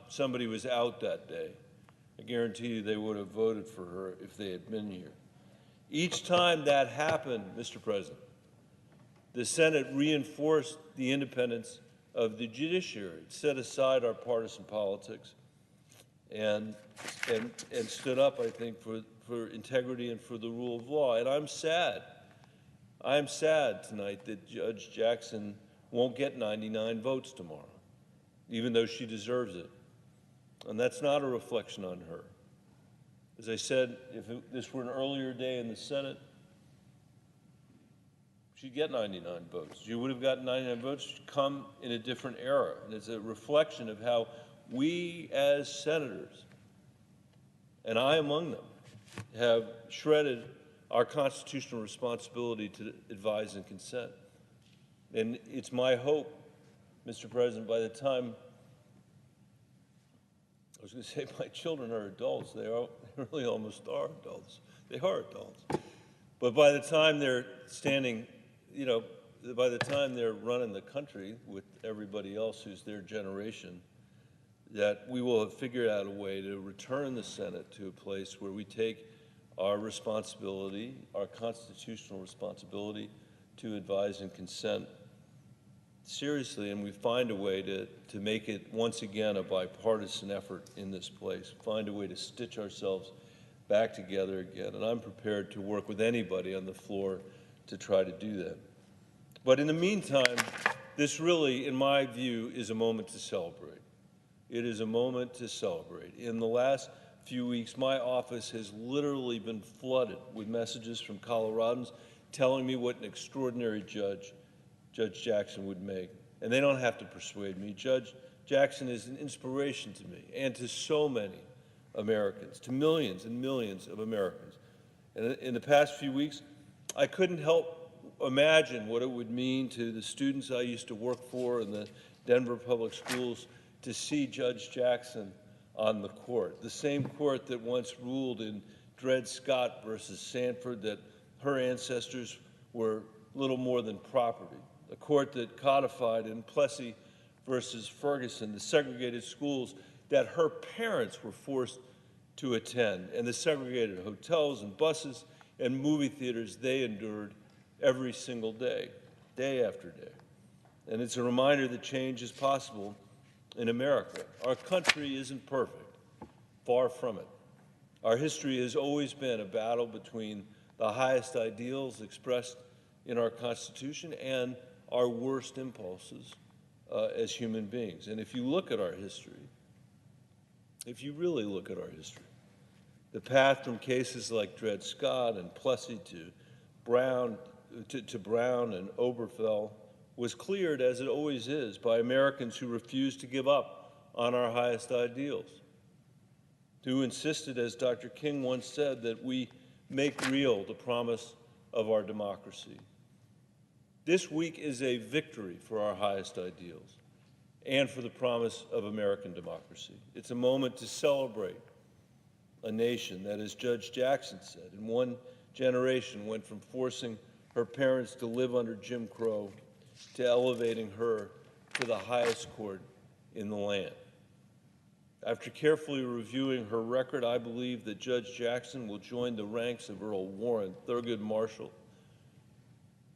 Somebody was out that day. I guarantee you they would have voted for her if they had been here. Each time that happened, Mr. President, the Senate reinforced the independence of the judiciary. It set aside our partisan politics and stood up, I think, for integrity and for the rule of law. And I'm sad tonight that Judge Jackson won't get 99 votes tomorrow, even though she deserves it. And that's not a reflection on her. As I said, if this were an earlier day in the Senate, she'd get 99 votes. She would have gotten 99 votes. She'd come in a different era. And it's a reflection of how we as senators, and I among them, have shredded our constitutional responsibility to advise and consent. And it's my hope, Mr. President, by the time, I was going to say my children are adults. They really almost are adults. They are adults. But by the time they're standing, by the time they're running the country with everybody else who's their generation, that we will have figured out a way to return the Senate to a place where we take our responsibility, our constitutional responsibility to advise and consent seriously, and we find a way to make it once again a bipartisan effort in this place, find a way to stitch ourselves back together again. And I'm prepared to work with anybody on the floor to try to do that. But in the meantime, this really, in my view, is a moment to celebrate. It is a moment to celebrate. In the last few weeks, my office has literally been flooded with messages from Coloradans telling me what an extraordinary judge Judge Jackson would make. And they don't have to persuade me. Judge Jackson is an inspiration to me and to so many Americans, to millions and millions of Americans. And in the past few weeks, I couldn't help imagine what it would mean to the students I used to work for in the Denver public schools to see Judge Jackson on the court, the same court that once ruled in Dred Scott versus Sanford that her ancestors were little more than property, a court that codified in Plessy versus Ferguson the segregated schools that her parents were forced to attend, and the segregated hotels and buses and movie theaters they endured every single day, day after day. And it's a reminder that change is possible in America. Our country isn't perfect, far from it. Our history has always been a battle between the highest ideals expressed in our Constitution and our worst impulses as human beings. And if you look at our history, if you really look at our history, the path from cases like Dred Scott and Plessy to Brown and Obergefell was cleared, as it always is, by Americans who refused to give up on our highest ideals, who insisted, as Dr. King once said, that we make real the promise of our democracy. This week is a victory for our highest ideals and for the promise of American democracy. It's a moment to celebrate a nation that, as Judge Jackson said, in one generation went from forcing her parents to live under Jim Crow to elevating her to the highest court in the land. After carefully reviewing her record, I believe that Judge Jackson will join the ranks of Earl Warren, Thurgood Marshall,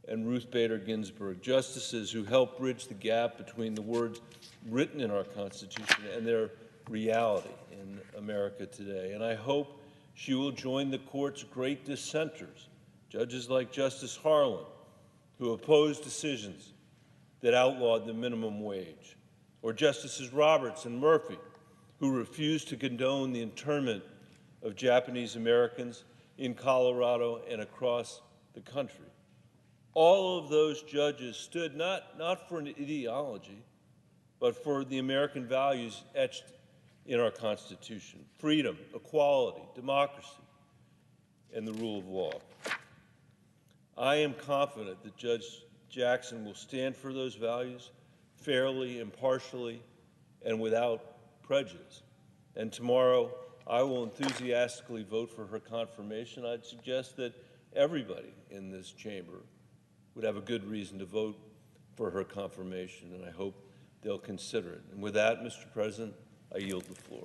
and Ruth Bader Ginsburg, justices who helped bridge the gap between the words written in our Constitution and their reality in America today. And I hope she will join the court's great dissenters, judges like Justice Harlan, who opposed decisions that outlawed the minimum wage, or Justices Roberts and Murphy, who refused to condone the internment of Japanese Americans in Colorado and across the country. All of those judges stood not for an ideology, but for the American values etched in our Constitution: freedom, equality, democracy, and the rule of law. I am confident that Judge Jackson will stand for those values fairly, impartially, and without prejudice. And tomorrow, I will enthusiastically vote for her confirmation. I'd suggest that everybody in this chamber would have a good reason to vote for her confirmation, and I hope they'll consider it. And with that, Mr. President, I yield the floor.